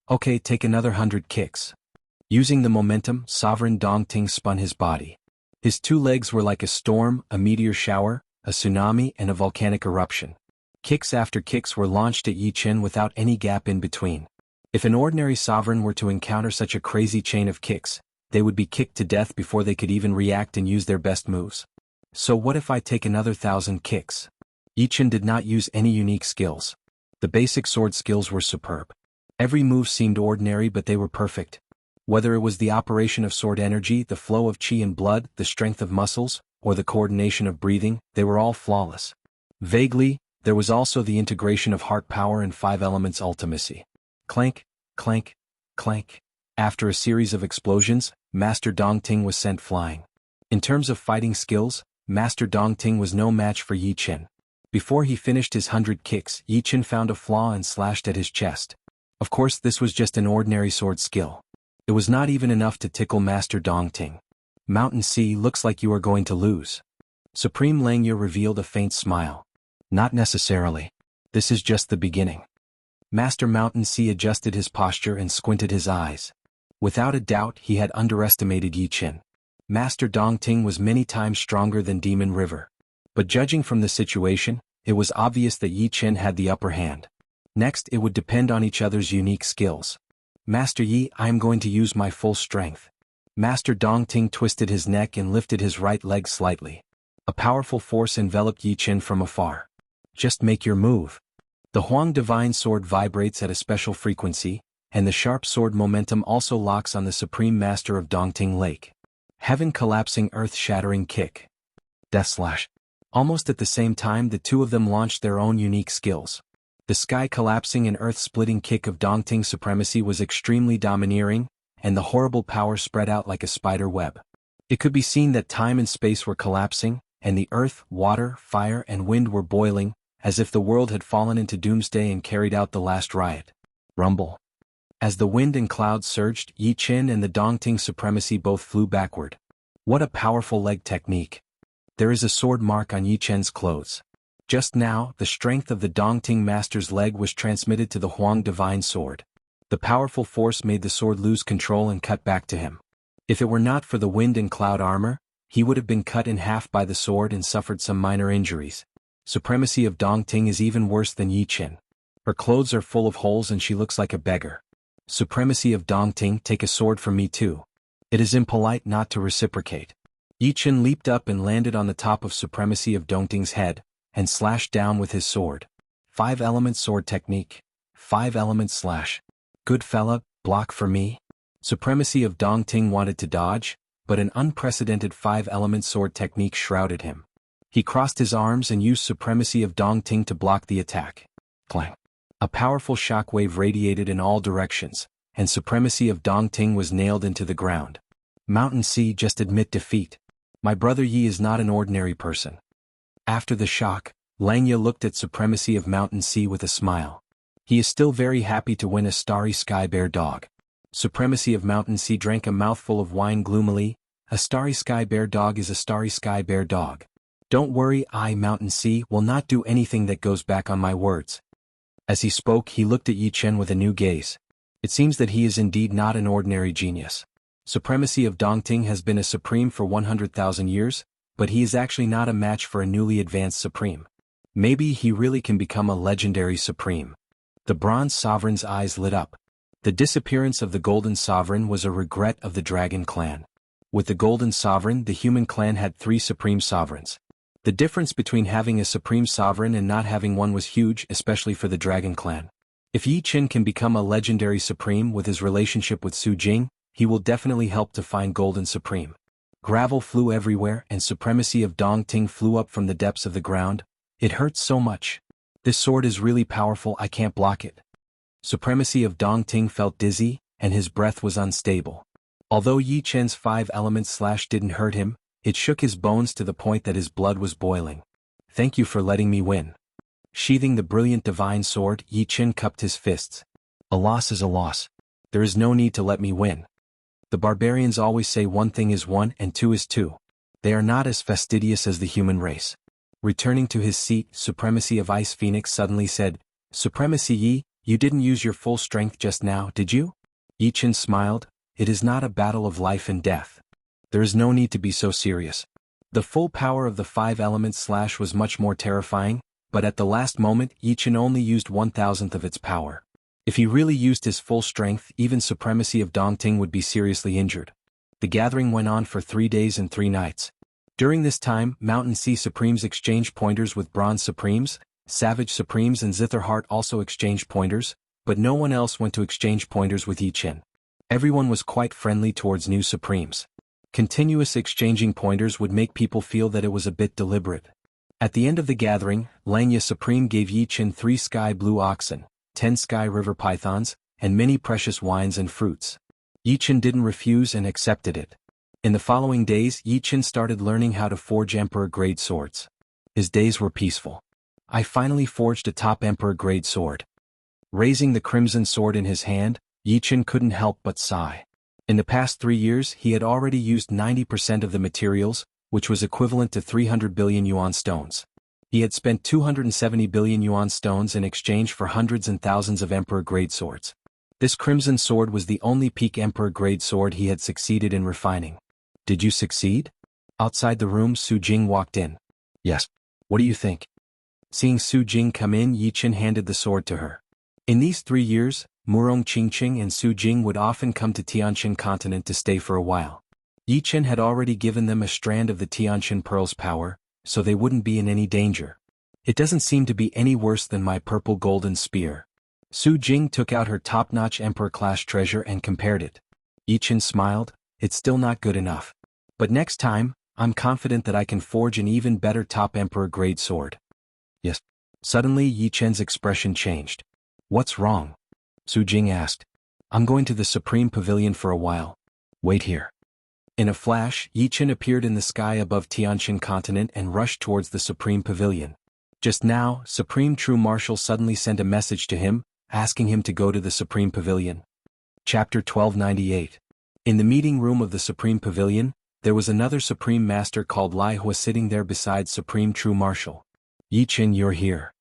Speaker 1: Okay, take another 100 kicks. Using the momentum, Sovereign Dongting spun his body. His 2 legs were like a storm, a meteor shower, a tsunami, and a volcanic eruption. Kicks after kicks were launched at Yi Qin without any gap in between. If an ordinary sovereign were to encounter such a crazy chain of kicks, they would be kicked to death before they could even react and use their best moves. So what if I take another 1,000 kicks? Yichen did not use any unique skills. The basic sword skills were superb. Every move seemed ordinary, but they were perfect. Whether it was the operation of sword energy, the flow of chi and blood, the strength of muscles, or the coordination of breathing, they were all flawless. Vaguely, there was also the integration of heart power and 5 elements ultimacy. Clank, clank, clank. After a series of explosions, Master Dongting was sent flying. In terms of fighting skills, Master Dongting was no match for Yichen. Before he finished his 100 kicks, Yichen found a flaw and slashed at his chest. Of course, this was just an ordinary sword skill. It was not even enough to tickle Master Dongting. Mountain Sea, looks like you are going to lose. Supreme Langya revealed a faint smile. Not necessarily. This is just the beginning. Master Mountain Sea adjusted his posture and squinted his eyes. Without a doubt, he had underestimated Yichen. Master Dongting was many times stronger than Demon River. But judging from the situation, it was obvious that Yichen had the upper hand. Next, it would depend on each other's unique skills. Master Yi, I am going to use my full strength. Master Dongting twisted his neck and lifted his right leg slightly. A powerful force enveloped Yichen from afar. Just make your move. The Huang Divine Sword vibrates at a special frequency, and the sharp sword momentum also locks on the Supreme Master of Dongting Lake. Heaven collapsing earth-shattering kick. Death slash. Almost at the same time, the two of them launched their own unique skills. The sky-collapsing and earth-splitting kick of Dongting supremacy was extremely domineering, and the horrible power spread out like a spider web. It could be seen that time and space were collapsing, and the earth, water, fire, and wind were boiling, as if the world had fallen into doomsday and carried out the last riot. Rumble. As the wind and clouds surged, Yichen and the Dongting supremacy both flew backward. What a powerful leg technique. There is a sword mark on Yichen's clothes. Just now, the strength of the Dongting master's leg was transmitted to the Huang Divine Sword. The powerful force made the sword lose control and cut back to him. If it were not for the wind and cloud armor, he would have been cut in half by the sword and suffered some minor injuries. Supremacy of Dongting is even worse than Yichen. Her clothes are full of holes and she looks like a beggar. Supremacy of Dongting, take a sword from me too. It is impolite not to reciprocate. Yichen leaped up and landed on the top of Supremacy of Dongting's head, and slashed down with his sword. 5-element sword technique. 5-element slash. Good fella, block for me. Supremacy of Dongting wanted to dodge, but an unprecedented 5-element sword technique shrouded him. He crossed his arms and used Supremacy of Dongting to block the attack. Clang. A powerful shockwave radiated in all directions, and Supremacy of Dongting was nailed into the ground. Mountain Sea, just admit defeat. My brother Yi is not an ordinary person. After the shock, Langya looked at Supremacy of Mountain Sea with a smile. He is still very happy to win a starry sky bear dog. Supremacy of Mountain Sea drank a mouthful of wine gloomily. A starry sky bear dog is a starry sky bear dog. Don't worry, I, Mountain Sea, will not do anything that goes back on my words. As he spoke, he looked at Yichen with a new gaze. It seems that he is indeed not an ordinary genius. Supremacy of Dongting has been a supreme for 100,000 years, but he is actually not a match for a newly advanced supreme. Maybe he really can become a legendary supreme. The Bronze Sovereign's eyes lit up. The disappearance of the Golden Sovereign was a regret of the Dragon Clan. With the Golden Sovereign, the human clan had 3 supreme sovereigns. The difference between having a supreme sovereign and not having one was huge, especially for the Dragon Clan. If Yichen can become a legendary supreme with his relationship with Su Jing, he will definitely help to find Golden Supreme. Gravel flew everywhere and Supremacy of Dongting flew up from the depths of the ground. It hurts so much. This sword is really powerful, I can't block it. Supremacy of Dongting felt dizzy, and his breath was unstable. Although Yichen's 5-element slash didn't hurt him, it shook his bones to the point that his blood was boiling. Thank you for letting me win. Sheathing the brilliant divine sword, Yichen cupped his fists. A loss is a loss. There is no need to let me win. The barbarians always say 1 thing is 1 and 2 is 2. They are not as fastidious as the human race. Returning to his seat, Supremacy of Ice Phoenix suddenly said, Supremacy Yi, you didn't use your full strength just now, did you? Yichen smiled. It is not a battle of life and death. There is no need to be so serious. The full power of the 5-element slash was much more terrifying, but at the last moment Yichen only used 1,000th of its power. If he really used his full strength, even supremacy of Dongting would be seriously injured. The gathering went on for 3 days and 3 nights. During this time, Mountain Sea Supremes exchanged pointers with Bronze Supremes, Savage Supremes and Zitherheart also exchanged pointers, but no one else went to exchange pointers with Yi Qin. Everyone was quite friendly towards new Supremes. Continuous exchanging pointers would make people feel that it was a bit deliberate. At the end of the gathering, Langya Supreme gave Yi Qin 3 sky blue oxen, 10 sky river pythons, and many precious wines and fruits. Yi Qin didn't refuse and accepted it. In the following days, Yi Qin started learning how to forge Emperor-grade swords. His days were peaceful. I finally forged a top Emperor-grade sword. Raising the crimson sword in his hand, Yi Qin couldn't help but sigh. In the past 3 years, he had already used 90% of the materials, which was equivalent to 300 billion yuan stones. He had spent 270 billion yuan stones in exchange for hundreds and thousands of Emperor-grade swords. This crimson sword was the only peak Emperor-grade sword he had succeeded in refining. Did you succeed? Outside the room, Su Jing walked in. Yes. What do you think? Seeing Su Jing come in, Yi Qin handed the sword to her. In these 3 years, Murong Qingqing and Su Jing would often come to Tianqin continent to stay for a while. Yi Qin had already given them a strand of the Tianqin Pearl's power, so they wouldn't be in any danger. It doesn't seem to be any worse than my purple golden spear. Su Jing took out her top-notch Emperor-class treasure and compared it. Yi Qin smiled. It's still not good enough. But next time, I'm confident that I can forge an even better top Emperor-grade sword. Yes. Suddenly Yi Qin's expression changed. What's wrong? Su Jing asked. I'm going to the Supreme Pavilion for a while. Wait here. In a flash, Yi Qin appeared in the sky above Tianqin continent and rushed towards the Supreme Pavilion. Just now, Supreme True Marshal suddenly sent a message to him, asking him to go to the Supreme Pavilion. Chapter 1298. In the meeting room of the Supreme Pavilion, there was another Supreme Master called Lai Hua sitting there beside Supreme True Marshal. Yi Qin, you're here.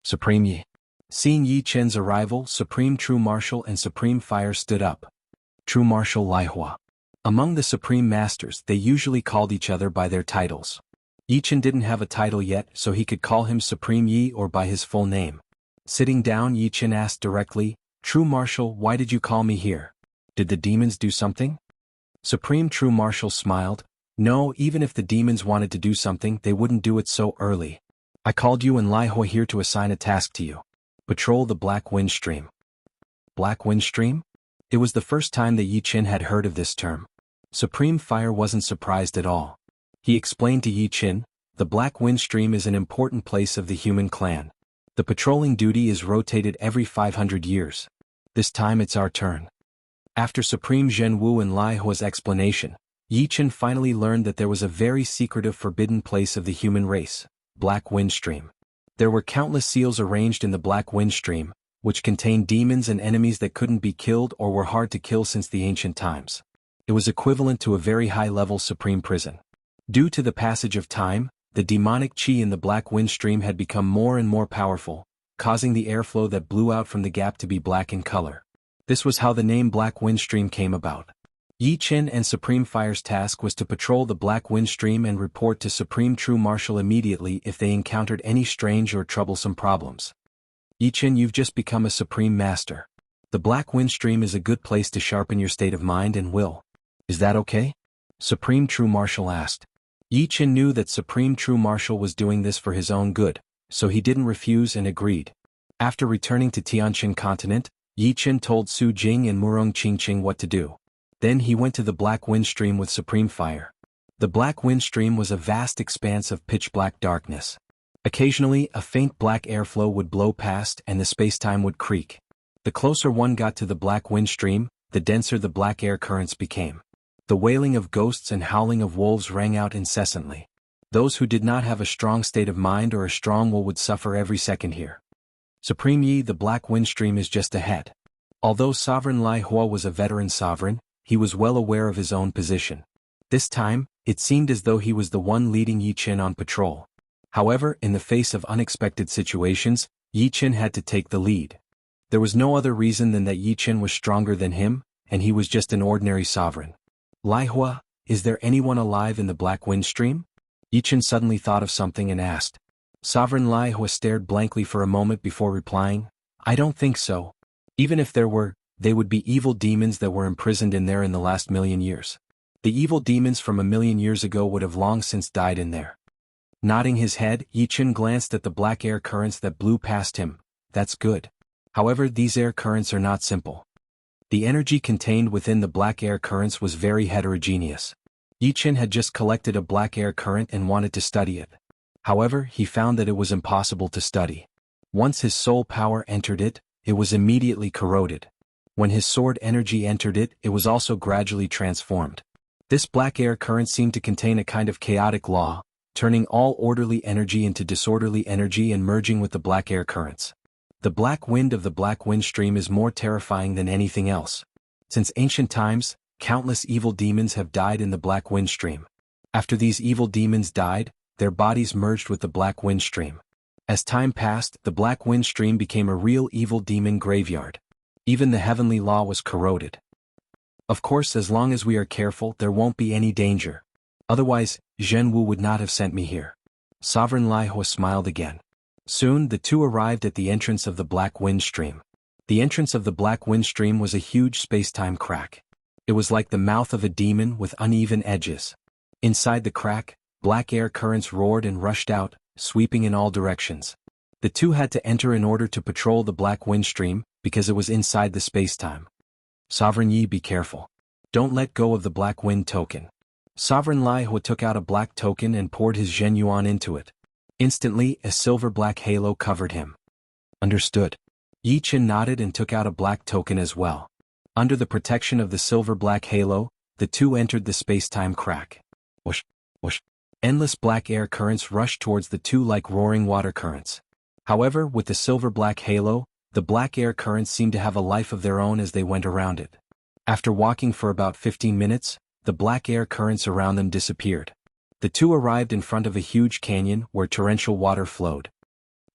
Speaker 1: Supreme Yi. Seeing Yi Qin's arrival, Supreme True Marshal and Supreme Fire stood up. True Marshal Lai Hua. Among the Supreme Masters, they usually called each other by their titles. Yi Qin didn't have a title yet, so he could call him Supreme Yi or by his full name. Sitting down, Yi Qin asked directly, True Marshal, why did you call me here? Did the demons do something? Supreme True Marshal smiled. No, even if the demons wanted to do something, they wouldn't do it so early. I called you and Lai Hua here to assign a task to you. Patrol the Black Wind Stream. Black Wind Stream? It was the first time that Yi Qin had heard of this term. Supreme Fire wasn't surprised at all. He explained to Yi Qin, the Black Wind Stream is an important place of the human clan. The patrolling duty is rotated every 500 years. This time it's our turn. After Supreme Zhenwu and Lai Hua's explanation, Yi Qin finally learned that there was a very secretive forbidden place of the human race, Black Wind Stream. There were countless seals arranged in the Black Wind Stream, which contained demons and enemies that couldn't be killed or were hard to kill since the ancient times. It was equivalent to a very high-level supreme prison. Due to the passage of time, the demonic qi in the Black Wind Stream had become more and more powerful, causing the airflow that blew out from the gap to be black in color. This was how the name Black Wind Stream came about. Yi Qin and Supreme Fire's task was to patrol the Black Wind Stream and report to Supreme True Marshal immediately if they encountered any strange or troublesome problems. Yi Qin, you've just become a Supreme Master. The Black Wind Stream is a good place to sharpen your state of mind and will. Is that okay? Supreme True Marshal asked. Yi Qin knew that Supreme True Marshal was doing this for his own good, so he didn't refuse and agreed. After returning to Tianqin continent, Yi Qin told Su Jing and Murong Qingqing what to do. Then he went to the Black Wind Stream with Supreme Fire. The Black Wind Stream was a vast expanse of pitch-black darkness. Occasionally, a faint black airflow would blow past and the space-time would creak. The closer one got to the Black Wind Stream, the denser the black air currents became. The wailing of ghosts and howling of wolves rang out incessantly. Those who did not have a strong state of mind or a strong will would suffer every second here. Supreme Yi, the Black Wind Stream is just ahead. Although Sovereign Lai Hua was a veteran sovereign, he was well aware of his own position. This time, it seemed as though he was the one leading Yi Qin on patrol. However, in the face of unexpected situations, Yi Qin had to take the lead. There was no other reason than that Yi Qin was stronger than him, and he was just an ordinary sovereign. Lai Hua, is there anyone alive in the Black Wind Stream? Yi Qin suddenly thought of something and asked. Sovereign Lai Hua stared blankly for a moment before replying, I don't think so. Even if there were, they would be evil demons that were imprisoned in there in the last million years. The evil demons from a million years ago would have long since died in there. Nodding his head, Yichen glanced at the black air currents that blew past him. That's good. However, these air currents are not simple. The energy contained within the black air currents was very heterogeneous. Yichen had just collected a black air current and wanted to study it. However, he found that it was impossible to study. Once his soul power entered it, it was immediately corroded. When his sword energy entered it, it was also gradually transformed. This black air current seemed to contain a kind of chaotic law, turning all orderly energy into disorderly energy and merging with the black air currents. The black wind of the black wind stream is more terrifying than anything else. Since ancient times, countless evil demons have died in the black wind stream. After these evil demons died, their bodies merged with the black wind stream. As time passed, the black wind stream became a real evil demon graveyard. Even the heavenly law was corroded. Of course, as long as we are careful, there won't be any danger. Otherwise, Jianghu would not have sent me here. Sovereign Lai Hua smiled again. Soon, the two arrived at the entrance of the black wind stream. The entrance of the black wind stream was a huge space-time crack. It was like the mouth of a demon with uneven edges. Inside the crack, black air currents roared and rushed out, sweeping in all directions. The two had to enter in order to patrol the black wind stream, because it was inside the space-time. Sovereign Yi, be careful. Don't let go of the black wind token. Sovereign Lai Hua took out a black token and poured his Zhen Yuan into it. Instantly, a silver-black halo covered him. Understood. Yi Chen nodded and took out a black token as well. Under the protection of the silver-black halo, the two entered the space-time crack. Whoosh, whoosh. Endless black air currents rushed towards the two like roaring water currents. However, with the silver-black halo, the black air currents seemed to have a life of their own as they went around it. After walking for about 15 minutes, the black air currents around them disappeared. The two arrived in front of a huge canyon where torrential water flowed.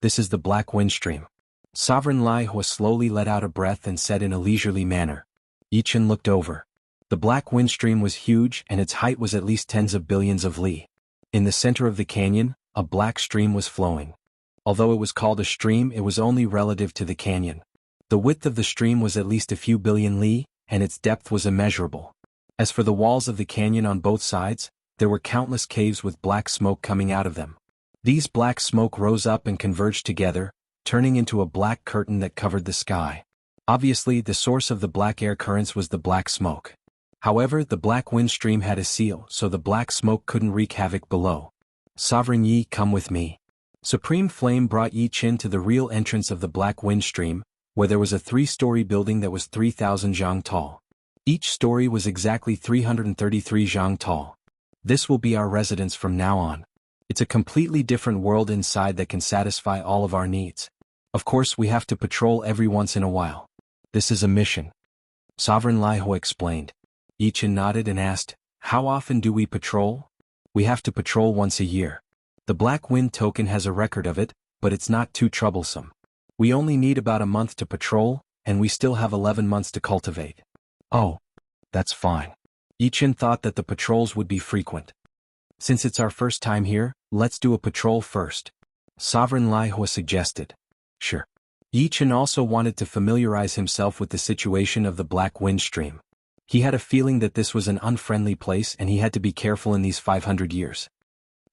Speaker 1: This is the black wind stream. Sovereign Lai Hua slowly let out a breath and said in a leisurely manner. Yichen looked over. The black wind stream was huge and its height was at least tens of billions of li. In the center of the canyon, a black stream was flowing. Although it was called a stream, it was only relative to the canyon. The width of the stream was at least a few billion li, and its depth was immeasurable. As for the walls of the canyon on both sides, there were countless caves with black smoke coming out of them. These black smoke rose up and converged together, turning into a black curtain that covered the sky. Obviously, the source of the black air currents was the black smoke. However, the black wind stream had a seal, so the black smoke couldn't wreak havoc below. Sovereign Yi, come with me. Supreme Flame brought Yi Chen to the real entrance of the black wind stream, where there was a 3-story building that was 3,000 zhang tall. Each story was exactly 333 zhang tall. This will be our residence from now on. It's a completely different world inside that can satisfy all of our needs. Of course, we have to patrol every once in a while. This is a mission. Sovereign Lai Hua explained. Yi Chen nodded and asked, how often do we patrol? We have to patrol once a year. The Black Wind token has a record of it, but it's not too troublesome. We only need about a month to patrol, and we still have 11 months to cultivate. Oh, that's fine. Yi Chen thought that the patrols would be frequent. Since it's our first time here, let's do a patrol first. Sovereign Lai Hua suggested. Sure. Yi Chen also wanted to familiarize himself with the situation of the Black Wind stream. He had a feeling that this was an unfriendly place and he had to be careful in these 500 years.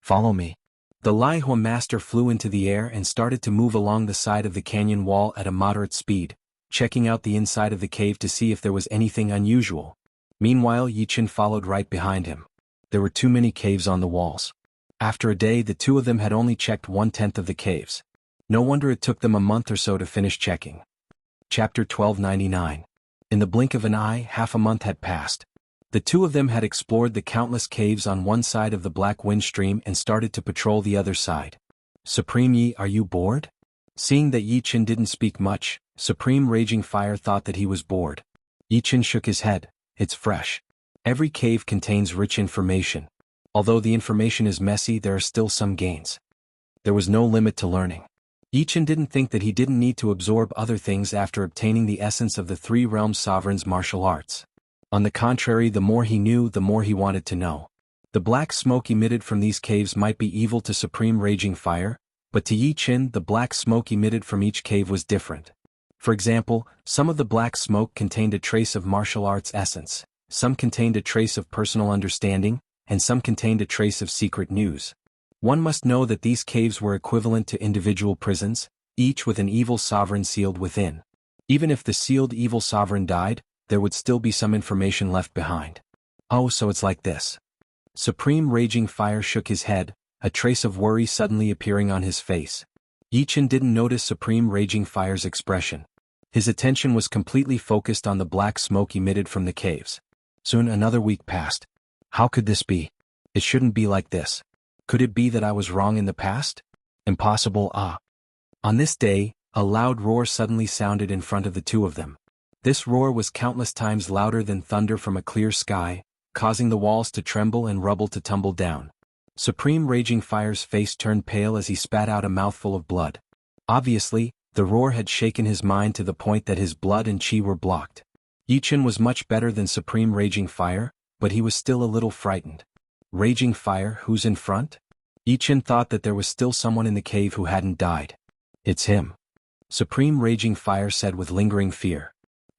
Speaker 1: Follow me. The Lai Hua master flew into the air and started to move along the side of the canyon wall at a moderate speed, checking out the inside of the cave to see if there was anything unusual. Meanwhile, Yi Chen followed right behind him. There were too many caves on the walls. After a day, the two of them had only checked 1/10 of the caves. No wonder it took them a month or so to finish checking. Chapter 1299. In the blink of an eye, half a month had passed. The two of them had explored the countless caves on one side of the Black Wind stream and started to patrol the other side. Supreme Yi, are you bored? Seeing that Yi Chen didn't speak much, Supreme Raging Fire thought that he was bored. Yi Chen shook his head. It's fresh. Every cave contains rich information. Although the information is messy, there are still some gains. There was no limit to learning. Yi Chen didn't think that he didn't need to absorb other things after obtaining the essence of the Three Realm Sovereign's martial arts. On the contrary, the more he knew, the more he wanted to know. The black smoke emitted from these caves might be evil to Supreme Raging Fire, but to Yi Chen, the black smoke emitted from each cave was different. For example, some of the black smoke contained a trace of martial arts essence, some contained a trace of personal understanding, and some contained a trace of secret news. One must know that these caves were equivalent to individual prisons, each with an evil sovereign sealed within. Even if the sealed evil sovereign died, there would still be some information left behind. Oh, so it's like this. Supreme Raging Fire shook his head, a trace of worry suddenly appearing on his face. Yichen didn't notice Supreme Raging Fire's expression. His attention was completely focused on the black smoke emitted from the caves. Soon another week passed. How could this be? It shouldn't be like this. Could it be that I was wrong in the past? Impossible. On this day, a loud roar suddenly sounded in front of the two of them. This roar was countless times louder than thunder from a clear sky, causing the walls to tremble and rubble to tumble down. Supreme Raging Fire's face turned pale as he spat out a mouthful of blood. Obviously, the roar had shaken his mind to the point that his blood and chi were blocked. Yichen was much better than Supreme Raging Fire, but he was still a little frightened. Raging Fire, who's in front? Yichen thought that there was still someone in the cave who hadn't died. It's him. Supreme Raging Fire said with lingering fear.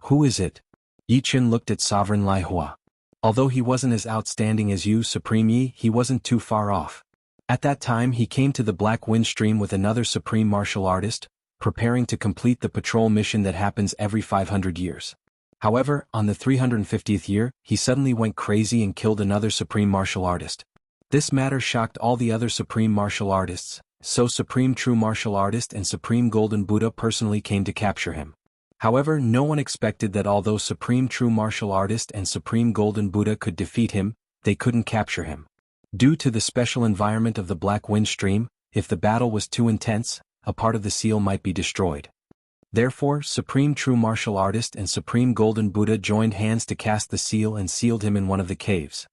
Speaker 1: Who is it? Yichen looked at Sovereign Lai Hua. Although he wasn't as outstanding as you, Supreme Yi, he wasn't too far off. At that time he came to the Black Wind Stream with another Supreme Martial Artist, preparing to complete the patrol mission that happens every 500 years. However, on the 350th year, he suddenly went crazy and killed another Supreme Martial Artist. This matter shocked all the other Supreme Martial Artists, so Supreme True Martial Artist and Supreme Golden Buddha personally came to capture him. However, no one expected that although Supreme True Martial Artist and Supreme Golden Buddha could defeat him, they couldn't capture him. Due to the special environment of the Black Wind Stream, if the battle was too intense, a part of the seal might be destroyed. Therefore, Supreme True Martial Artist and Supreme Golden Buddha joined hands to cast the seal and sealed him in one of the caves.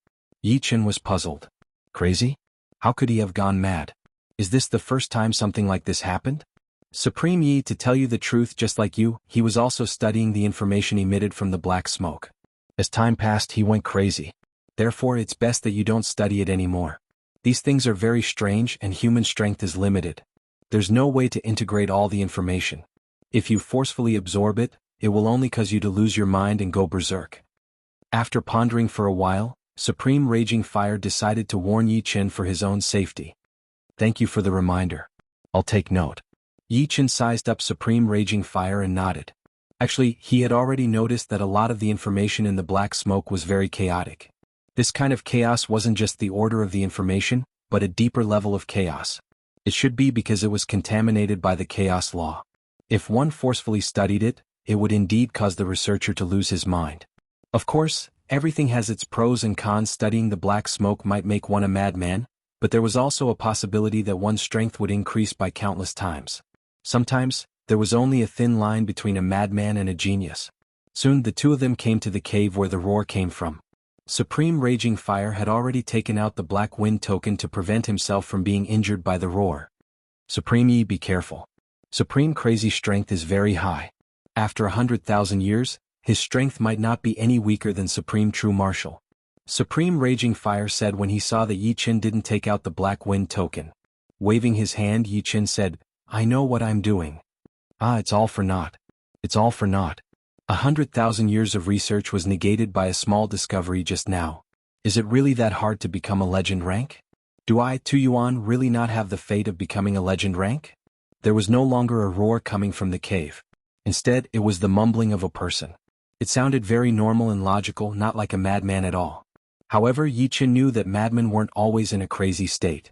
Speaker 1: Yichen was puzzled. Crazy? How could he have gone mad? Is this the first time something like this happened? Supreme Yi, to tell you the truth, just like you, he was also studying the information emitted from the black smoke. As time passed, he went crazy. Therefore, it's best that you don't study it anymore. These things are very strange and human strength is limited. There's no way to integrate all the information. If you forcefully absorb it, it will only cause you to lose your mind and go berserk. After pondering for a while, Supreme Raging Fire decided to warn Yichen for his own safety. Thank you for the reminder. I'll take note. Yichen sized up Supreme Raging Fire and nodded. Actually, he had already noticed that a lot of the information in the black smoke was very chaotic. This kind of chaos wasn't just the order of the information, but a deeper level of chaos. It should be because it was contaminated by the chaos law. If one forcefully studied it, it would indeed cause the researcher to lose his mind. Of course, everything has its pros and cons. Studying the black smoke might make one a madman, but there was also a possibility that one's strength would increase by countless times. Sometimes, there was only a thin line between a madman and a genius. Soon the two of them came to the cave where the roar came from. Supreme Raging Fire had already taken out the Black Wind token to prevent himself from being injured by the roar. Supreme Yi, be careful. Supreme Crazy strength is very high. After 100,000 years, his strength might not be any weaker than Supreme True Martial. Supreme Raging Fire said when he saw that Yichen didn't take out the Black Wind token. Waving his hand, Yichen said, I know what I'm doing. It's all for naught. It's all for naught. 100,000 years of research was negated by a small discovery just now. Is it really that hard to become a legend rank? Do I, Tu Yuan, really not have the fate of becoming a legend rank? There was no longer a roar coming from the cave. Instead, it was the mumbling of a person. It sounded very normal and logical, not like a madman at all. However, Yichen knew that madmen weren't always in a crazy state.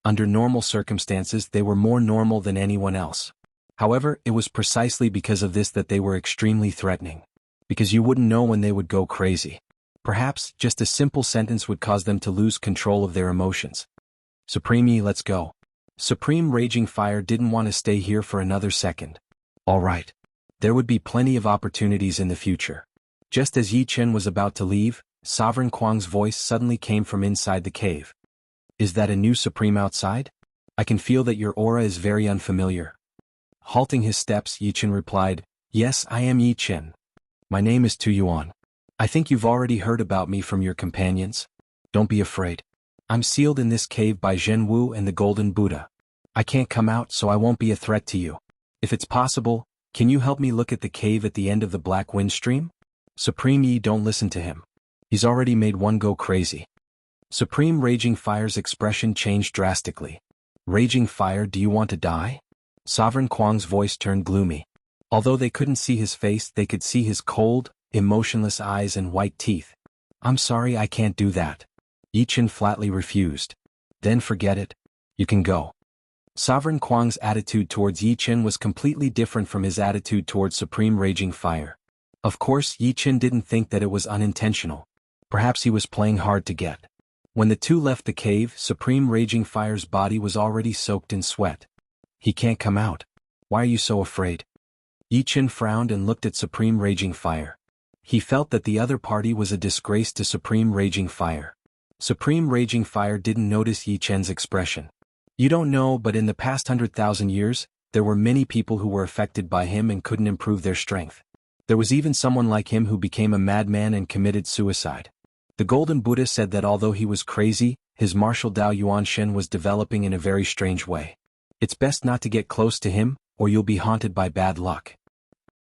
Speaker 1: Under normal circumstances, they were more normal than anyone else. However, it was precisely because of this that they were extremely threatening. Because you wouldn't know when they would go crazy. Perhaps, just a simple sentence would cause them to lose control of their emotions. Supreme Yi, let's go. Supreme Raging Fire didn't want to stay here for another second. All right. There would be plenty of opportunities in the future. Just as Yichen was about to leave, Sovereign Kuang's voice suddenly came from inside the cave. Is that a new Supreme outside? I can feel that your aura is very unfamiliar. Halting his steps, Yichen replied, Yes, I am Yichen. My name is Tu Yuan. I think you've already heard about me from your companions. Don't be afraid. I'm sealed in this cave by Jianghu and the Golden Buddha. I can't come out, so I won't be a threat to you. If it's possible, Can you help me look at the cave at the end of the Black Wind Stream? Supreme Yi, don't listen to him. He's already made one go crazy. Supreme Raging Fire's expression changed drastically. Raging Fire, do you want to die? Sovereign Kuang's voice turned gloomy. Although they couldn't see his face, they could see his cold, emotionless eyes and white teeth. I'm sorry, I can't do that. Yi Chen flatly refused. Then forget it. You can go. Sovereign Kuang's attitude towards Yi Chen was completely different from his attitude towards Supreme Raging Fire. Of course, Yi Chen didn't think that it was unintentional. Perhaps he was playing hard to get. When the two left the cave, Supreme Raging Fire's body was already soaked in sweat. He can't come out. Why are you so afraid? Yi Chen frowned and looked at Supreme Raging Fire. He felt that the other party was a disgrace to Supreme Raging Fire. Supreme Raging Fire didn't notice Yi Chen's expression. You don't know, but in the past 100,000 years, there were many people who were affected by him and couldn't improve their strength. There was even someone like him who became a madman and committed suicide. The Golden Buddha said that although he was crazy, his martial Dao Yuan Shen was developing in a very strange way. It's best not to get close to him, or you'll be haunted by bad luck.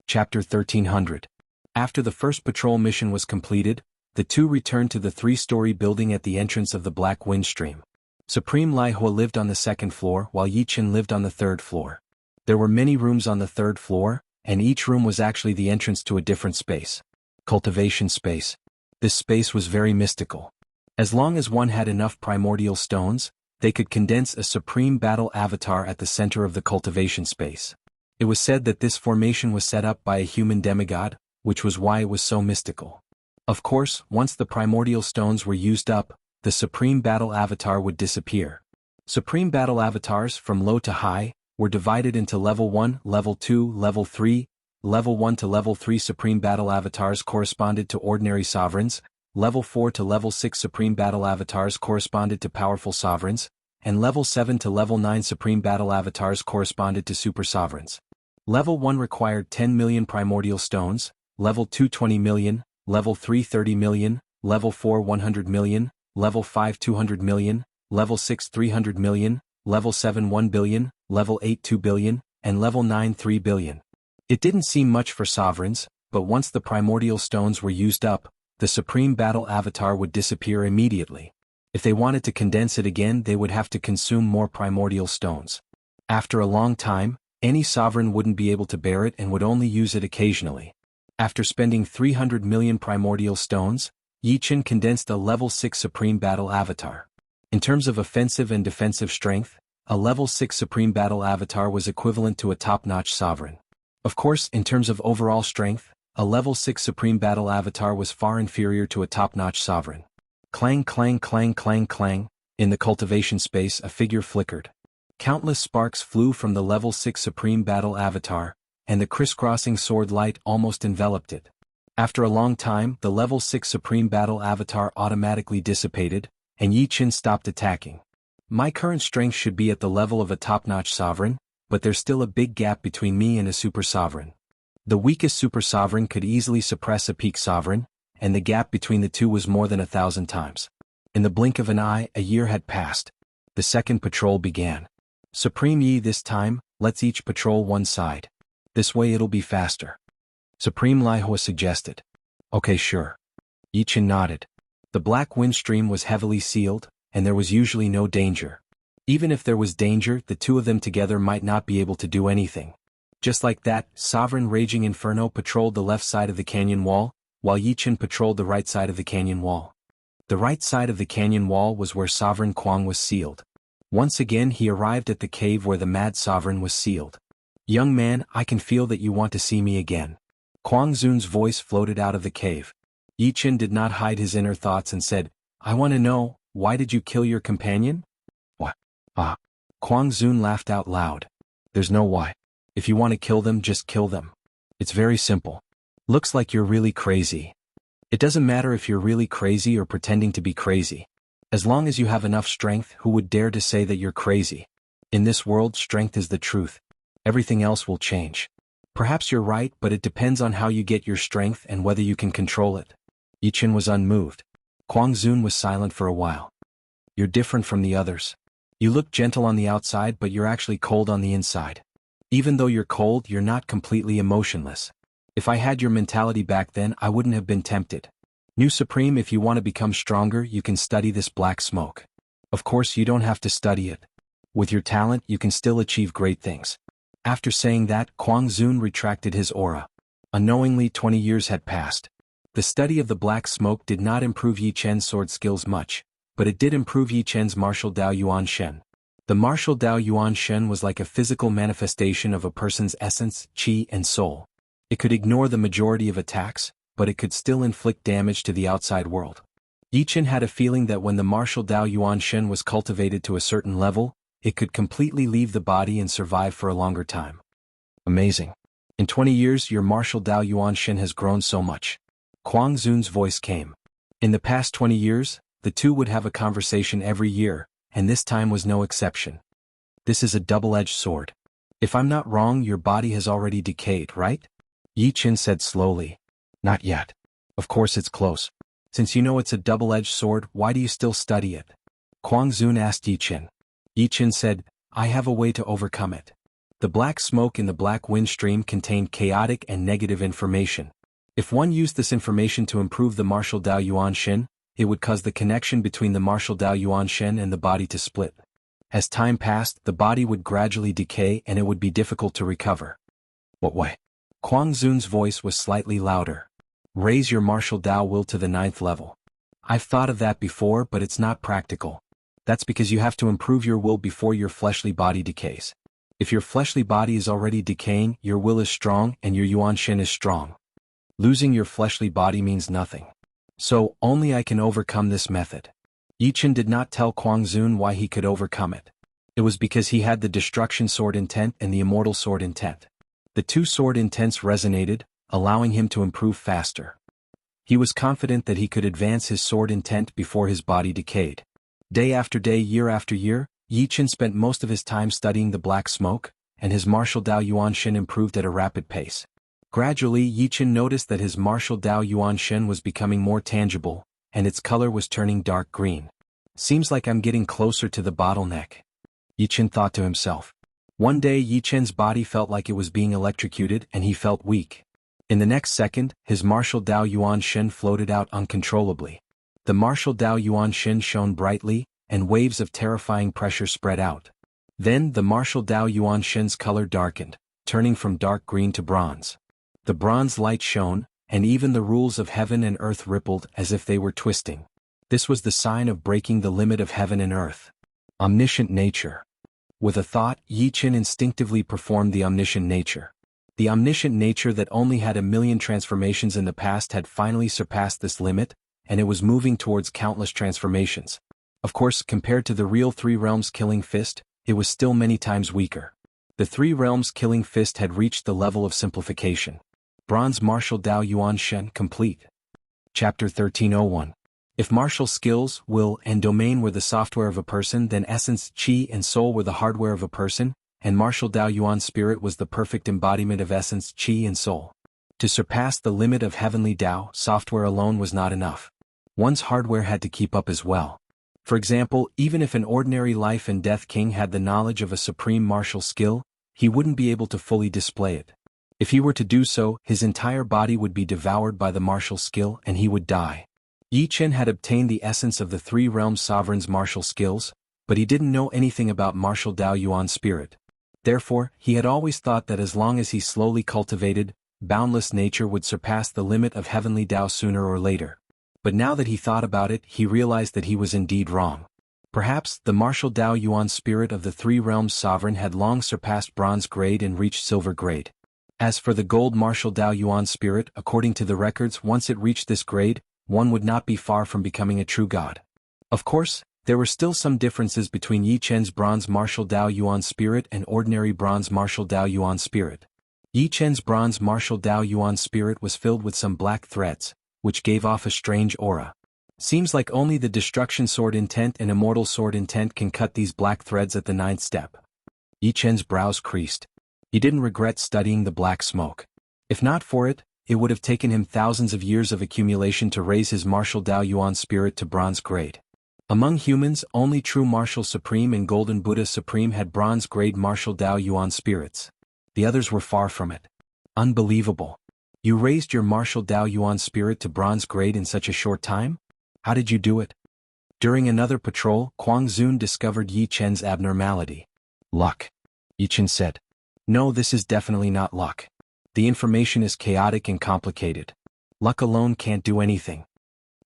Speaker 1: Chapter 1300. After the first patrol mission was completed, the two returned to the 3-story building at the entrance of the Black Wind Stream. Supreme Lai Hua lived on the 2nd floor while Yi Chen lived on the 3rd floor. There were many rooms on the 3rd floor, and each room was actually the entrance to a different space. Cultivation space. This space was very mystical. As long as one had enough primordial stones, they could condense a supreme battle avatar at the center of the cultivation space. It was said that this formation was set up by a human demigod, which was why it was so mystical. Of course, once the primordial stones were used up, the Supreme Battle Avatar would disappear. Supreme Battle Avatars, from low to high, were divided into Level 1, Level 2, Level 3. Level 1 to Level 3 Supreme Battle Avatars corresponded to ordinary sovereigns, Level 4 to Level 6 Supreme Battle Avatars corresponded to powerful sovereigns, and Level 7 to Level 9 Supreme Battle Avatars corresponded to super sovereigns. Level 1 required 10 million primordial stones, Level 2 20 million, Level 3 30 million, Level 4 100 million, Level 5 200 million, Level 6 300 million, Level 7 1 billion, Level 8 2 billion, and Level 9 3 billion. It didn't seem much for sovereigns, but once the primordial stones were used up, the Supreme Battle Avatar would disappear immediately. If they wanted to condense it again, they would have to consume more primordial stones. After a long time, any sovereign wouldn't be able to bear it and would only use it occasionally. After spending 300 million primordial stones, Yi Chen condensed a Level 6 Supreme Battle Avatar. In terms of offensive and defensive strength, a Level 6 Supreme Battle Avatar was equivalent to a top-notch sovereign. Of course, in terms of overall strength, a Level 6 Supreme Battle Avatar was far inferior to a top-notch sovereign. Clang clang clang clang clang, in the cultivation space a figure flickered. Countless sparks flew from the Level 6 Supreme Battle Avatar, and the crisscrossing sword light almost enveloped it. After a long time, the Level 6 Supreme Battle Avatar automatically dissipated, and Yi Chen stopped attacking. My current strength should be at the level of a top-notch sovereign, but there's still a big gap between me and a super sovereign. The weakest super sovereign could easily suppress a peak sovereign, and the gap between the two was more than 1,000 times. In the blink of an eye, a year had passed. The second patrol began. Supreme Yi, this time, let's each patrol one side. This way it'll be faster. Supreme Lai Hua suggested. Okay, sure. Yi Chen nodded. The Black Wind Stream was heavily sealed, and there was usually no danger. Even if there was danger, the two of them together might not be able to do anything. Just like that, Sovereign Raging Inferno patrolled the left side of the canyon wall, while Yi Chen patrolled the right side of the canyon wall. The right side of the canyon wall was where Sovereign Kuang was sealed. Once again he arrived at the cave where the Mad Sovereign was sealed. Young man, I can feel that you want to see me again. Kuang Zun's voice floated out of the cave. Yi Chen did not hide his inner thoughts and said, I want to know, why did you kill your companion? What? Kuang Zun laughed out loud. There's no why. If you want to kill them, just kill them. It's very simple. Looks like you're really crazy. It doesn't matter if you're really crazy or pretending to be crazy. As long as you have enough strength, who would dare to say that you're crazy? In this world, strength is the truth. Everything else will change. Perhaps you're right, but it depends on how you get your strength and whether you can control it. Yi Chen was unmoved. Kuang Zun was silent for a while. You're different from the others. You look gentle on the outside, but you're actually cold on the inside. Even though you're cold, you're not completely emotionless. If I had your mentality back then, I wouldn't have been tempted. New Supreme, if you want to become stronger, you can study this black smoke. Of course, you don't have to study it. With your talent, you can still achieve great things. After saying that, Kwang Zun retracted his aura. Unknowingly, 20 years had passed. The study of the black smoke did not improve Yi Chen's sword skills much, but it did improve Yi Chen's martial Dao Yuan Shen. The martial Dao Yuan Shen was like a physical manifestation of a person's essence, qi, and soul. It could ignore the majority of attacks, but it could still inflict damage to the outside world. Yi Chen had a feeling that when the martial Dao Yuan Shen was cultivated to a certain level, it could completely leave the body and survive for a longer time. Amazing. In 20 years, your martial Dao Yuan Shen has grown so much. Kwang Zun's voice came. In the past 20 years, the two would have a conversation every year, and this time was no exception. This is a double-edged sword. If I'm not wrong, your body has already decayed, right? Yi Chen said slowly. Not yet. Of course it's close. Since you know it's a double-edged sword, why do you still study it? Kwang Zun asked Yi Chen. Yi Chen said, I have a way to overcome it. The black smoke in the black wind stream contained chaotic and negative information. If one used this information to improve the martial Dao Yuan Shen, it would cause the connection between the martial Dao Yuan Shen and the body to split. As time passed, the body would gradually decay and it would be difficult to recover. What way? Kwang Zun's voice was slightly louder. Raise your martial Dao will to the 9th level. I've thought of that before, but it's not practical. That's because you have to improve your will before your fleshly body decays. If your fleshly body is already decaying, your will is strong and your Yuan Shen is strong. Losing your fleshly body means nothing. So, only I can overcome this method. Yi Chen did not tell Kwang Zun why he could overcome it. It was because he had the destruction sword intent and the immortal sword intent. The two sword intents resonated, allowing him to improve faster. He was confident that he could advance his sword intent before his body decayed. Day after day, year after year, Yi Chen spent most of his time studying the black smoke, and his martial Dao Yuan Shen improved at a rapid pace. Gradually, Yi Chen noticed that his martial Dao Yuan Shen was becoming more tangible, and its color was turning dark green. Seems like I'm getting closer to the bottleneck. Yi Chen thought to himself. One day, Yi Chen's body felt like it was being electrocuted and he felt weak. In the next second, his martial Dao Yuan Shen floated out uncontrollably. The martial Dao Yuan Shen shone brightly, and waves of terrifying pressure spread out. Then, the martial Dao Yuan Shen's color darkened, turning from dark green to bronze. The bronze light shone, and even the rules of heaven and earth rippled as if they were twisting. This was the sign of breaking the limit of heaven and earth. Omniscient nature. With a thought, Yi Chen instinctively performed the omniscient nature. The omniscient nature that only had 1,000,000 transformations in the past had finally surpassed this limit, and it was moving towards countless transformations. Of course, compared to the real Three Realms Killing Fist, it was still many times weaker. The Three Realms Killing Fist had reached the level of simplification. Bronze Martial Dao Yuan Shen complete. Chapter 1301. If martial skills, will, and domain were the software of a person, then essence, qi, and soul were the hardware of a person, and martial Dao Yuan spirit was the perfect embodiment of essence, qi, and soul. To surpass the limit of heavenly Dao, software alone was not enough. One's hardware had to keep up as well. For example, even if an ordinary life and death king had the knowledge of a supreme martial skill, he wouldn't be able to fully display it. If he were to do so, his entire body would be devoured by the martial skill and he would die. Yi Chen had obtained the essence of the Three Realms Sovereign's martial skills, but he didn't know anything about martial Dao Yuan spirit. Therefore, he had always thought that as long as he slowly cultivated, boundless nature would surpass the limit of heavenly Dao sooner or later. But now that he thought about it, he realized that he was indeed wrong. Perhaps, the martial Dao Yuan spirit of the Three Realms Sovereign had long surpassed bronze grade and reached silver grade. As for the gold martial Dao Yuan spirit, according to the records, once it reached this grade, one would not be far from becoming a true god. Of course, there were still some differences between Yi Chen's bronze martial Dao Yuan spirit and ordinary bronze martial Dao Yuan spirit. Yi Chen's bronze martial Dao Yuan spirit was filled with some black threads, which gave off a strange aura. Seems like only the destruction sword intent and immortal sword intent can cut these black threads at the 9th step. Yi Chen's brows creased. He didn't regret studying the black smoke. If not for it, it would have taken him thousands of years of accumulation to raise his martial Dao Yuan spirit to bronze grade. Among humans, only true martial supreme and golden Buddha supreme had bronze grade martial Dao Yuan spirits. The others were far from it. Unbelievable. You raised your martial Dao Yuan spirit to bronze grade in such a short time? How did you do it? During another patrol, Kuang Zun discovered Yi Chen's abnormality. Luck. Yi Chen said. No, this is definitely not luck. The information is chaotic and complicated. Luck alone can't do anything.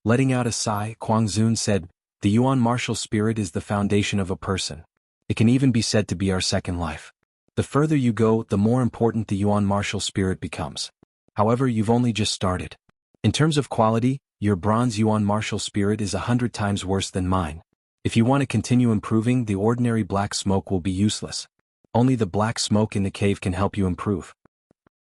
Speaker 1: Letting out a sigh, Kuang Zun said, the Yuan martial spirit is the foundation of a person. It can even be said to be our second life. The further you go, the more important the Yuan martial spirit becomes. However, you've only just started. In terms of quality, your bronze Yuan martial spirit is 100 times worse than mine. If you want to continue improving, the ordinary black smoke will be useless. Only the black smoke in the cave can help you improve.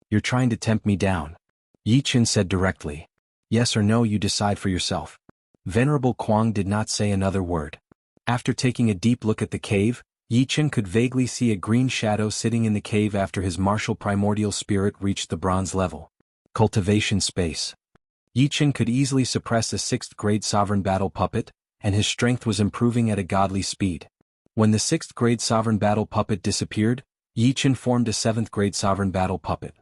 Speaker 1: You're trying to tempt me down. Yi Chen said directly. Yes or no, you decide for yourself. Venerable Kuang did not say another word. After taking a deep look at the cave, Yi Chen could vaguely see a green shadow sitting in the cave after his martial primordial spirit reached the bronze level. Cultivation space. Yi Chen could easily suppress a 6th grade sovereign battle puppet, and his strength was improving at a godly speed. When the 6th grade sovereign battle puppet disappeared, Yi Chen formed a 7th grade sovereign battle puppet.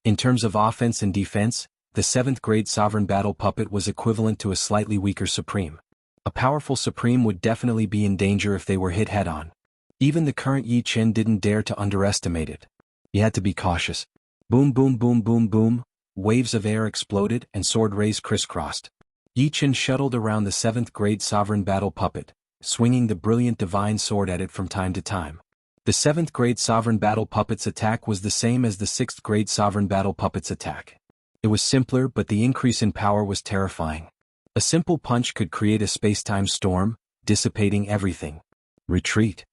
Speaker 1: In terms of offense and defense, the 7th grade sovereign battle puppet was equivalent to a slightly weaker supreme. A powerful supreme would definitely be in danger if they were hit head-on. Even the current Yi Chen didn't dare to underestimate it. He had to be cautious. Boom boom boom boom boom, waves of air exploded and sword rays crisscrossed. Yi Chen shuttled around the 7th grade sovereign battle puppet, swinging the brilliant divine sword at it from time to time. The 7th grade sovereign battle puppet's attack was the same as the 6th grade sovereign battle puppet's attack. It was simpler, but the increase in power was terrifying. A simple punch could create a space-time storm, dissipating everything. Retreat.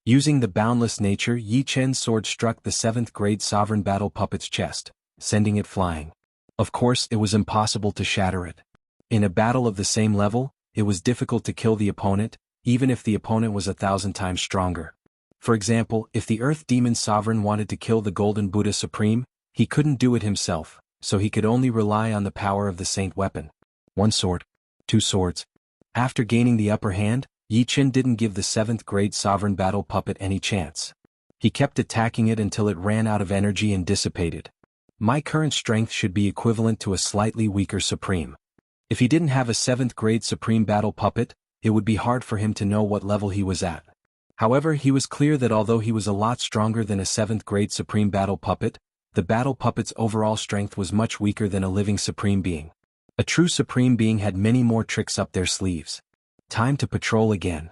Speaker 1: Using the boundless nature, Yi Chen's sword struck the 7th grade sovereign battle puppet's chest, sending it flying. Of course, it was impossible to shatter it. In a battle of the same level, it was difficult to kill the opponent, even if the opponent was 1,000 times stronger. For example, if the Earth Demon Sovereign wanted to kill the Golden Buddha Supreme, he couldn't do it himself, so he could only rely on the power of the Saint weapon. 1 sword. 2 swords. After gaining the upper hand, Yi Chen didn't give the 7th grade sovereign battle puppet any chance. He kept attacking it until it ran out of energy and dissipated. My current strength should be equivalent to a slightly weaker supreme. If he didn't have a 7th grade supreme battle puppet, it would be hard for him to know what level he was at. However, he was clear that although he was a lot stronger than a 7th grade supreme battle puppet, the battle puppet's overall strength was much weaker than a living supreme being. A true supreme being had many more tricks up their sleeves. Time to patrol again.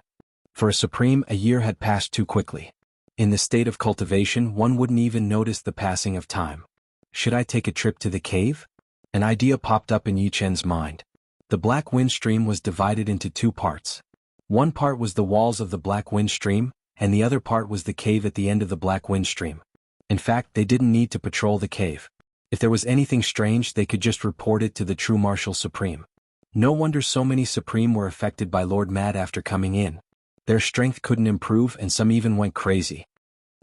Speaker 1: For a supreme, a year had passed too quickly. In the state of cultivation, one wouldn't even notice the passing of time. Should I take a trip to the cave? An idea popped up in Yi Chen's mind. The Black Wind Stream was divided into 2 parts. One part was the walls of the Black Wind Stream, and the other part was the cave at the end of the Black Wind Stream. In fact, they didn't need to patrol the cave. If there was anything strange, they could just report it to the true Martial Supreme. No wonder so many Supreme were affected by Lord Mad after coming in. Their strength couldn't improve and some even went crazy.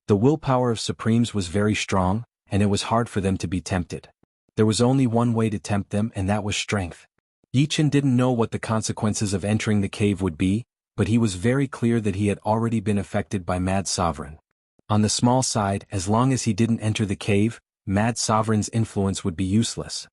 Speaker 1: The willpower of Supremes was very strong, and it was hard for them to be tempted. There was only one way to tempt them, and that was strength. Yi Chen didn't know what the consequences of entering the cave would be, but he was very clear that he had already been affected by Mad Sovereign. On the small side, as long as he didn't enter the cave, Mad Sovereign's influence would be useless.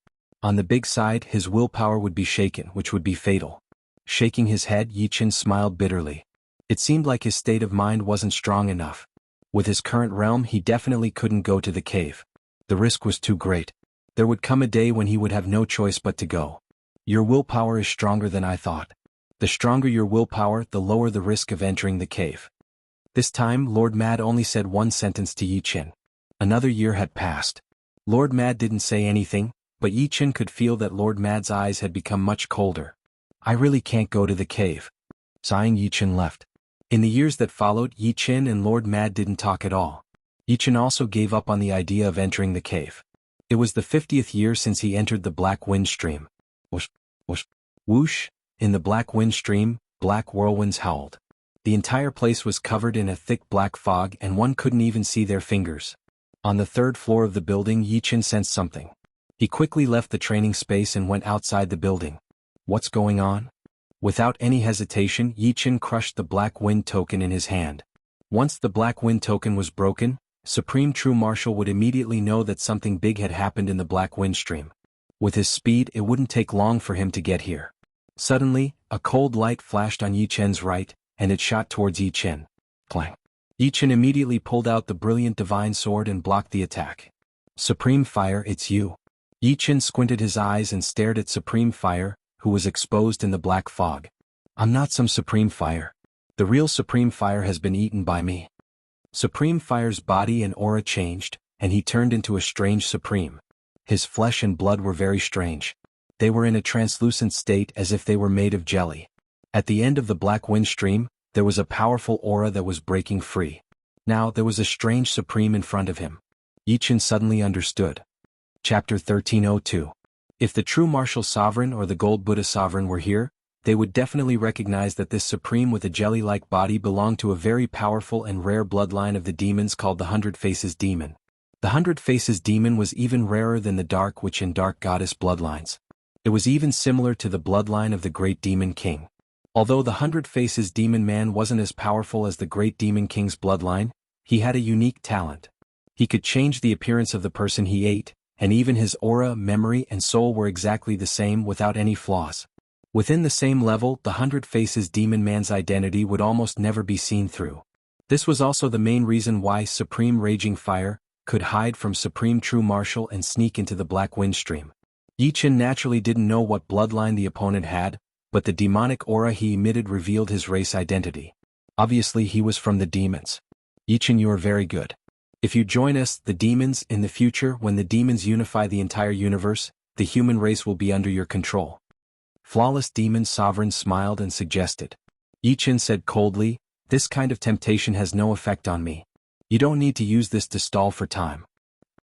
Speaker 1: On the big side, his willpower would be shaken, which would be fatal. Shaking his head, Yi Chen smiled bitterly. It seemed like his state of mind wasn't strong enough. With his current realm, he definitely couldn't go to the cave. The risk was too great. There would come a day when he would have no choice but to go. Your willpower is stronger than I thought. The stronger your willpower, the lower the risk of entering the cave. This time, Lord Mad only said one sentence to Yi Chen. Another year had passed. Lord Mad didn't say anything, but Yi Chen could feel that Lord Mad's eyes had become much colder. I really can't go to the cave. Sighing, Yi Chen left. In the years that followed, Yi Chen and Lord Mad didn't talk at all. Yi Chen also gave up on the idea of entering the cave. It was the 50th year since he entered the Black Wind Stream. Whoosh, whoosh, whoosh. In the Black Wind Stream, black whirlwinds howled. The entire place was covered in a thick black fog and one couldn't even see their fingers. On the 3rd floor of the building, Yi Chen sensed something. He quickly left the training space and went outside the building. What's going on? Without any hesitation, Yi Chen crushed the Black Wind token in his hand. Once the Black Wind token was broken, Supreme True Martial would immediately know that something big had happened in the black wind stream. With his speed, it wouldn't take long for him to get here. Suddenly, a cold light flashed on Yi Chen's right, and it shot towards Yi Chen. Clang. Yi Chen immediately pulled out the brilliant divine sword and blocked the attack. Supreme Fire, it's you. Yi Chen squinted his eyes and stared at Supreme Fire, who was exposed in the black fog. I'm not some Supreme Fire. The real Supreme Fire has been eaten by me. Supreme Fire's body and aura changed, and he turned into a strange Supreme. His flesh and blood were very strange. They were in a translucent state as if they were made of jelly. At the end of the black wind stream, there was a powerful aura that was breaking free. Now there was a strange Supreme in front of him. Yi Chen suddenly understood. Chapter 1302. If the true martial sovereign or the gold Buddha sovereign were here, they would definitely recognize that this Supreme with a jelly-like body belonged to a very powerful and rare bloodline of the demons called the 100 Faces Demon. The 100 Faces Demon was even rarer than the Dark Witch and Dark Goddess bloodlines. It was even similar to the bloodline of the Great Demon King. Although the 100 Faces Demon Man wasn't as powerful as the Great Demon King's bloodline, he had a unique talent. He could change the appearance of the person he ate, and even his aura, memory, and soul were exactly the same without any flaws. Within the same level, the 100 Faces Demon Man's identity would almost never be seen through. This was also the main reason why Supreme Raging Fire could hide from Supreme True Martial and sneak into the black wind stream. Yi Chen naturally didn't know what bloodline the opponent had, but the demonic aura he emitted revealed his race identity. Obviously he was from the demons. Yi Chen, you are very good. If you join us, the demons, in the future when the demons unify the entire universe, the human race will be under your control. Flawless Demon Sovereign smiled and suggested. Yi Chen said coldly, this kind of temptation has no effect on me. You don't need to use this to stall for time.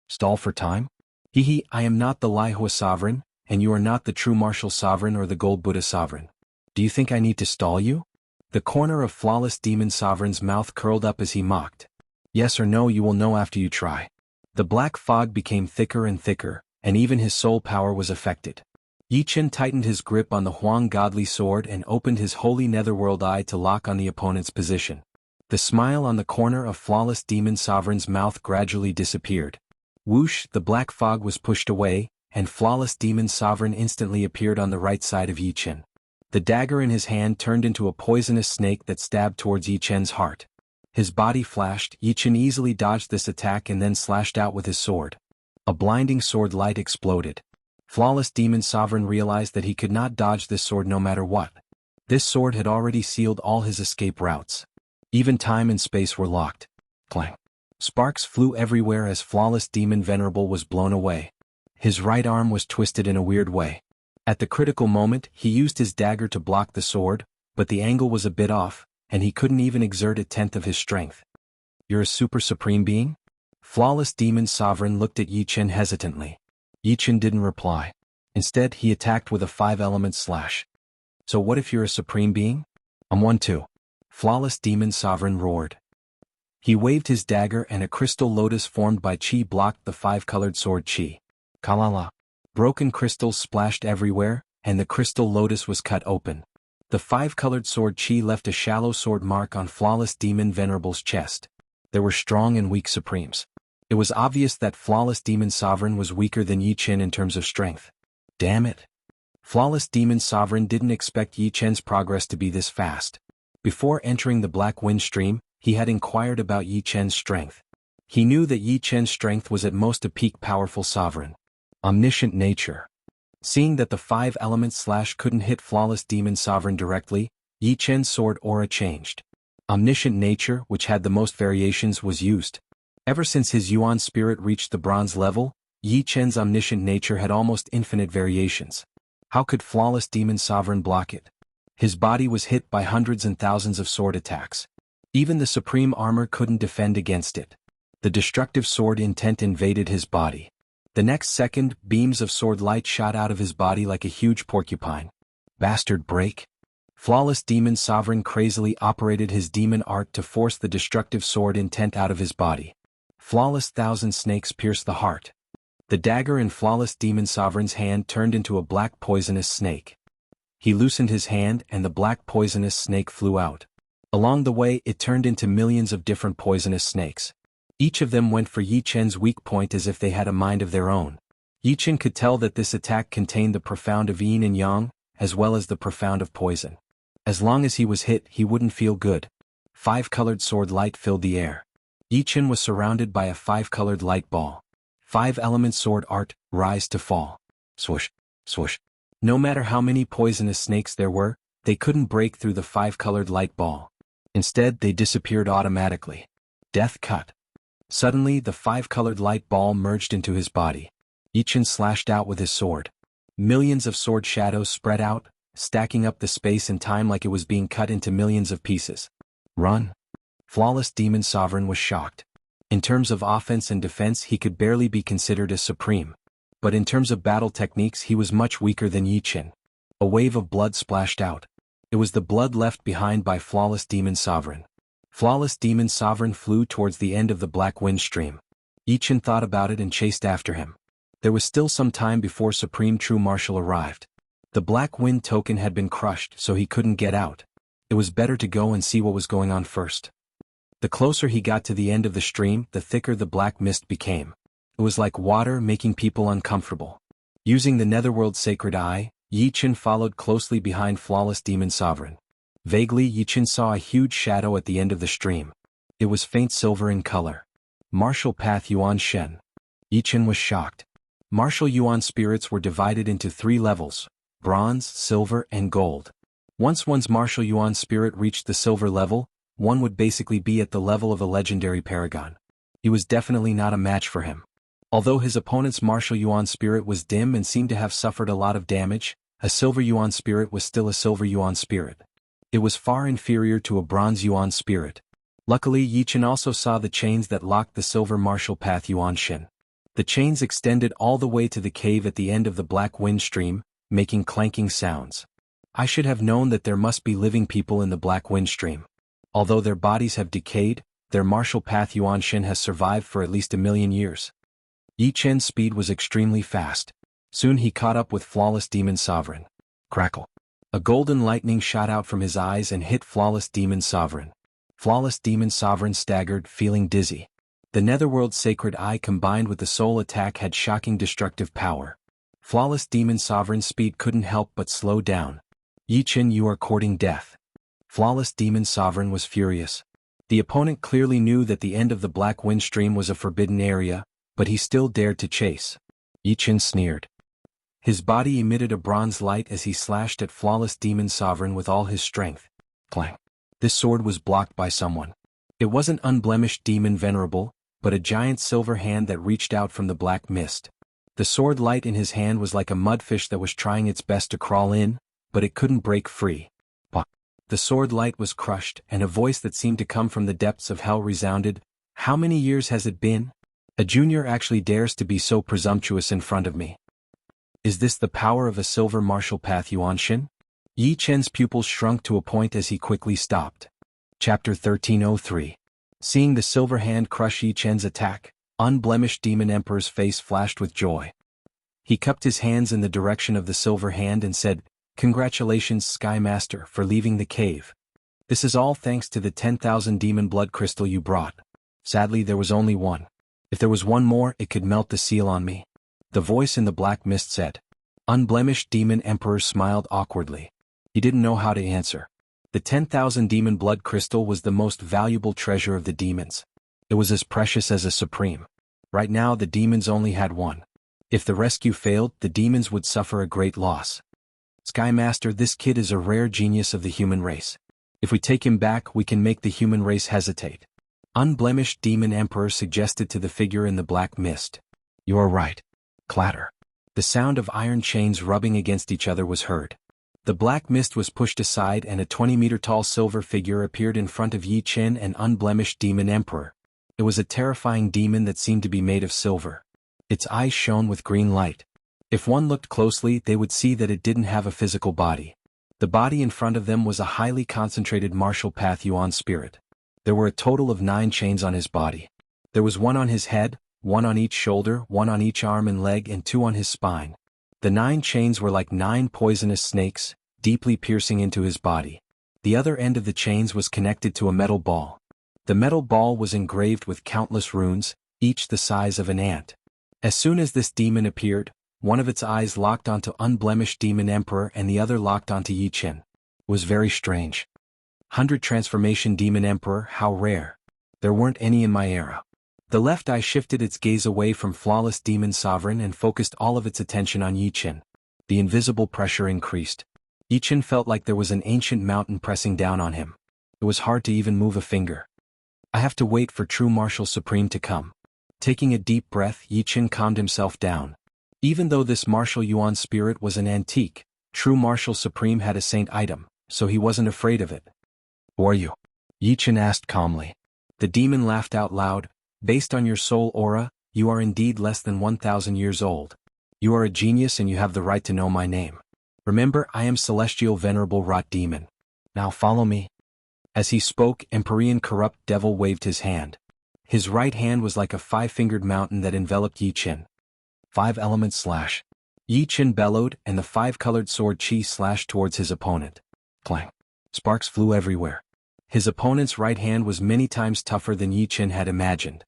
Speaker 1: Stall for time? Hehe, I am not the Lihua Sovereign, and you are not the True Martial Sovereign or the Gold Buddha Sovereign. Do you think I need to stall you? The corner of Flawless Demon Sovereign's mouth curled up as he mocked. Yes or no, you will know after you try. The black fog became thicker and thicker, and even his soul power was affected. Yi Chen tightened his grip on the Huang Godly Sword and opened his holy netherworld eye to lock on the opponent's position. The smile on the corner of Flawless Demon Sovereign's mouth gradually disappeared. Whoosh, the black fog was pushed away, and Flawless Demon Sovereign instantly appeared on the right side of Yi Chen. The dagger in his hand turned into a poisonous snake that stabbed towards Yi Chen's heart. His body flashed, Yi Chen easily dodged this attack and then slashed out with his sword. A blinding sword light exploded. Flawless Demon Sovereign realized that he could not dodge this sword no matter what. This sword had already sealed all his escape routes. Even time and space were locked. Clang. Sparks flew everywhere as Flawless Demon Venerable was blown away. His right arm was twisted in a weird way. At the critical moment, he used his dagger to block the sword, but the angle was a bit off, and he couldn't even exert a tenth of his strength. You're a super supreme being? Flawless Demon Sovereign looked at Yi Chen hesitantly. Yi Chen didn't reply. Instead, he attacked with a 5-element slash. So what if you're a supreme being? I'm one too. Flawless Demon Sovereign roared. He waved his dagger and a crystal lotus formed by Qi blocked the 5-colored sword Qi. Kalala. Broken crystals splashed everywhere, and the crystal lotus was cut open. The 5-colored sword Qi left a shallow sword mark on Flawless Demon Venerable's chest. There were strong and weak supremes. It was obvious that Flawless Demon Sovereign was weaker than Yi Chen in terms of strength. Damn it. Flawless Demon Sovereign didn't expect Yi Chen's progress to be this fast. Before entering the Black Wind Stream, he had inquired about Yi Chen's strength. He knew that Yi Chen's strength was at most a peak powerful sovereign. Omniscient nature. Seeing that the 5-element slash couldn't hit Flawless Demon Sovereign directly, Yi Chen's sword aura changed. Omniscient nature, which had the most variations, was used. Ever since his Yuan spirit reached the bronze level, Yi Chen's omniscient nature had almost infinite variations. How could Flawless Demon Sovereign block it? His body was hit by hundreds and thousands of sword attacks. Even the supreme armor couldn't defend against it. The destructive sword intent invaded his body. The next second, beams of sword light shot out of his body like a huge porcupine. Bastard break. Flawless Demon Sovereign crazily operated his demon art to force the destructive sword intent out of his body. Flawless Thousand Snakes pierced the heart. The dagger in Flawless Demon Sovereign's hand turned into a black poisonous snake. He loosened his hand and the black poisonous snake flew out. Along the way, it turned into millions of different poisonous snakes. Each of them went for Yi Chen's weak point as if they had a mind of their own. Yi Chen could tell that this attack contained the profound of yin and yang, as well as the profound of poison. As long as he was hit, he wouldn't feel good. 5-colored sword light filled the air. Yi Chen was surrounded by a 5-colored light ball. 5-element sword art, rise to fall. Swoosh, swoosh. No matter how many poisonous snakes there were, they couldn't break through the 5-colored light ball. Instead, they disappeared automatically. Death cut. Suddenly, the 5-colored light ball merged into his body. Yi Chen slashed out with his sword. Millions of sword shadows spread out, stacking up the space and time like it was being cut into millions of pieces. Run. Flawless Demon Sovereign was shocked. In terms of offense and defense, he could barely be considered as supreme. But in terms of battle techniques, he was much weaker than Yi Chen. A wave of blood splashed out. It was the blood left behind by Flawless Demon Sovereign. Flawless Demon Sovereign flew towards the end of the black wind stream. Yi Chen thought about it and chased after him. There was still some time before Supreme True Martial arrived. The black wind token had been crushed, so he couldn't get out. It was better to go and see what was going on first. The closer he got to the end of the stream, the thicker the black mist became. It was like water, making people uncomfortable. Using the Netherworld Sacred Eye, Yi Chen followed closely behind Flawless Demon Sovereign. Vaguely, Yi Chen saw a huge shadow at the end of the stream. It was faint silver in color. Martial Path Yuan Shen. Yi Chen was shocked. Martial Yuan spirits were divided into 3 levels: bronze, silver, and gold. Once one's martial Yuan spirit reached the silver level, one would basically be at the level of a legendary paragon. He was definitely not a match for him. Although his opponent's martial Yuan spirit was dim and seemed to have suffered a lot of damage, a silver Yuan spirit was still a silver Yuan spirit. It was far inferior to a bronze Yuan spirit. Luckily, Yi Chen also saw the chains that locked the silver martial path Yuan Shen. The chains extended all the way to the cave at the end of the black wind stream, making clanking sounds. I should have known that there must be living people in the black wind stream. Although their bodies have decayed, their martial path Yuan Shen has survived for at least 1,000,000 years. Yi Chen's speed was extremely fast. Soon he caught up with Flawless Demon Sovereign. Crackle. A golden lightning shot out from his eyes and hit Flawless Demon Sovereign. Flawless Demon Sovereign staggered, feeling dizzy. The Netherworld Sacred Eye combined with the soul attack had shocking destructive power. Flawless Demon Sovereign's speed couldn't help but slow down. Yi Chen, you are courting death. Flawless Demon Sovereign was furious. The opponent clearly knew that the end of the black wind stream was a forbidden area, but he still dared to chase. Yi Chen sneered. His body emitted a bronze light as he slashed at Flawless Demon Sovereign with all his strength. Clang. This sword was blocked by someone. It wasn't Unblemished Demon Venerable, but a giant silver hand that reached out from the black mist. The sword light in his hand was like a mudfish that was trying its best to crawl in, but it couldn't break free. The sword light was crushed, and a voice that seemed to come from the depths of hell resounded, "How many years has it been? A junior actually dares to be so presumptuous in front of me. Is this the power of a silver martial path Yuan Shen?" Yi Chen's pupils shrunk to a point as he quickly stopped. Chapter 1303. Seeing the silver hand crush Yi Chen's attack, Unblemished Demon Emperor's face flashed with joy. He cupped his hands in the direction of the silver hand and said, "Congratulations, Sky Master, for leaving the cave. This is all thanks to the 10,000 demon blood crystal you brought. Sadly, there was only one. If there was one more, it could melt the seal on me." The voice in the black mist said. Unblemished Demon Emperor smiled awkwardly. He didn't know how to answer. The 10,000 demon blood crystal was the most valuable treasure of the demons. It was as precious as a supreme. Right now the demons only had one. If the rescue failed, the demons would suffer a great loss. "Sky Master, this kid is a rare genius of the human race. If we take him back, we can make the human race hesitate." Unblemished Demon Emperor suggested to the figure in the black mist. "You are right." Clatter. The sound of iron chains rubbing against each other was heard. The black mist was pushed aside and a 20-meter-tall silver figure appeared in front of Yi Chen and Unblemished Demon Emperor. It was a terrifying demon that seemed to be made of silver. Its eyes shone with green light. If one looked closely, they would see that it didn't have a physical body. The body in front of them was a highly concentrated martial path Yuan spirit. There were a total of 9 chains on his body. There was 1 on his head, 1 on each shoulder, 1 on each arm and leg, and 2 on his spine. The 9 chains were like 9 poisonous snakes, deeply piercing into his body. The other end of the chains was connected to a metal ball. The metal ball was engraved with countless runes, each the size of an ant. As soon as this demon appeared, one of its eyes locked onto Unblemished Demon Emperor and the other locked onto Yi Qin. It was very strange. 100 Transformation Demon Emperor, how rare. There weren't any in my era. The left eye shifted its gaze away from Flawless Demon Sovereign and focused all of its attention on Yi Qin. The invisible pressure increased. Yi Qin felt like there was an ancient mountain pressing down on him. It was hard to even move a finger. I have to wait for True Martial Supreme to come. Taking a deep breath, Yi Qin calmed himself down. Even though this martial yuan spirit was an antique, True Martial Supreme had a saint item, so he wasn't afraid of it. Who are you? Yi Qin asked calmly. The demon laughed out loud. Based on your soul aura, you are indeed less than 1,000 years old. You are a genius and you have the right to know my name. Remember, I am Celestial Venerable Rot Demon. Now follow me. As he spoke, Empyrean Corrupt Devil waved his hand. His right hand was like a 5-fingered mountain that enveloped Yi Qin. 5 elements slash. Yi Qin bellowed, and the 5-colored sword chi slashed towards his opponent. Clang. Sparks flew everywhere. His opponent's right hand was many times tougher than Yi Qin had imagined.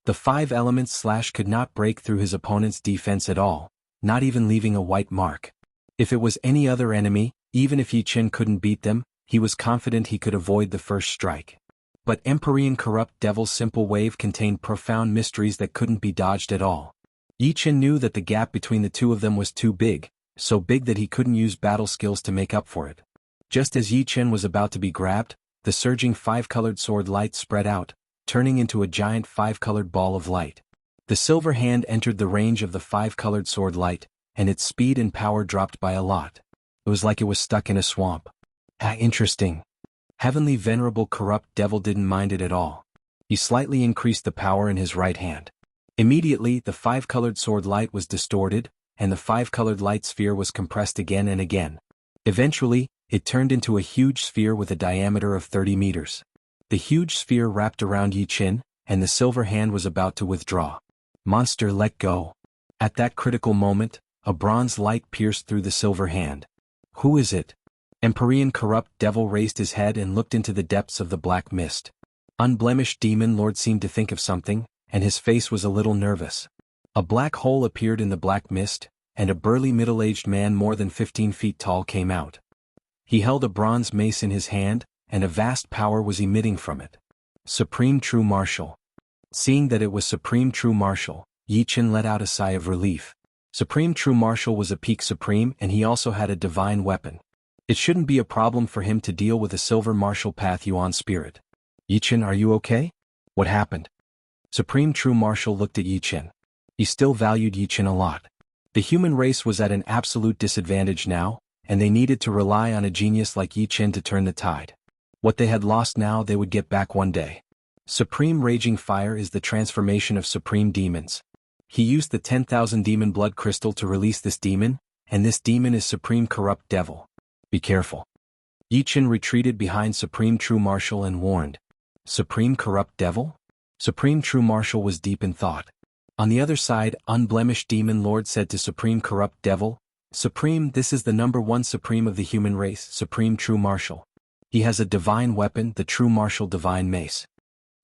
Speaker 1: The 5 elements slash could not break through his opponent's defense at all, not even leaving a white mark. If it was any other enemy, even if Yi Qin couldn't beat them, he was confident he could avoid the first strike. But Empyrean Corrupt Devil's simple wave contained profound mysteries that couldn't be dodged at all. Yi Qin knew that the gap between the two of them was too big, so big that he couldn't use battle skills to make up for it. Just as Yi Qin was about to be grabbed, the surging 5-colored sword light spread out, turning into a giant 5-colored ball of light. The silver hand entered the range of the 5-colored sword light, and its speed and power dropped by a lot. It was like it was stuck in a swamp. Ah, interesting. Heavenly Venerable Corrupt Devil didn't mind it at all. He slightly increased the power in his right hand. Immediately, the 5-colored sword light was distorted, and the 5-colored light sphere was compressed again and again. Eventually, it turned into a huge sphere with a diameter of 30 meters. The huge sphere wrapped around Yi Qin, and the silver hand was about to withdraw. Monster, let go. At that critical moment, a bronze light pierced through the silver hand. Who is it? Empyrean Corrupt Devil raised his head and looked into the depths of the black mist. Unblemished Demon Lord seemed to think of something, and his face was a little nervous. A black hole appeared in the black mist, and a burly middle-aged man more than 15 feet tall came out. He held a bronze mace in his hand, and a vast power was emitting from it. Supreme True Martial. Seeing that it was Supreme True Martial, Yi Qin let out a sigh of relief. Supreme True Martial was a peak supreme and he also had a divine weapon. It shouldn't be a problem for him to deal with a silver martial path yuan spirit. Yi Qin, are you okay? What happened? Supreme True Martial looked at Yi Qin. He still valued Yi Qin a lot. The human race was at an absolute disadvantage now, and they needed to rely on a genius like Yi Qin to turn the tide. What they had lost now they would get back one day. Supreme Raging Fire is the transformation of supreme demons. He used the 10,000 demon blood crystal to release this demon, and this demon is Supreme Corrupt Devil. Be careful. Yi Qin retreated behind Supreme True Martial and warned. Supreme Corrupt Devil? Supreme True Martial was deep in thought. On the other side, Unblemished Demon Lord said to Supreme Corrupt Devil, Supreme, this is the #1 Supreme of the human race, Supreme True Martial. He has a divine weapon, the True Martial Divine Mace.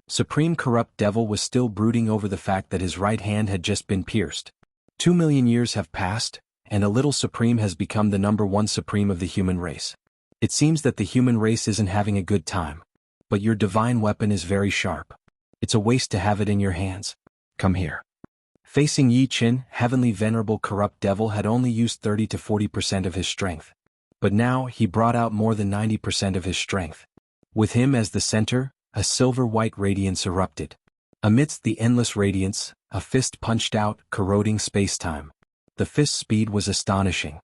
Speaker 1: Supreme Corrupt Devil was still brooding over the fact that his right hand had just been pierced. 2 million years have passed, and a little Supreme has become the #1 Supreme of the human race. It seems that the human race isn't having a good time. But your divine weapon is very sharp. It's a waste to have it in your hands. Come here. Facing Yi Qin, Heavenly Venerable Corrupt Devil had only used 30 to 40% of his strength. But now he brought out more than 90% of his strength. With him as the center, a silver-white radiance erupted. Amidst the endless radiance, a fist punched out, corroding space-time. The fist's speed was astonishing.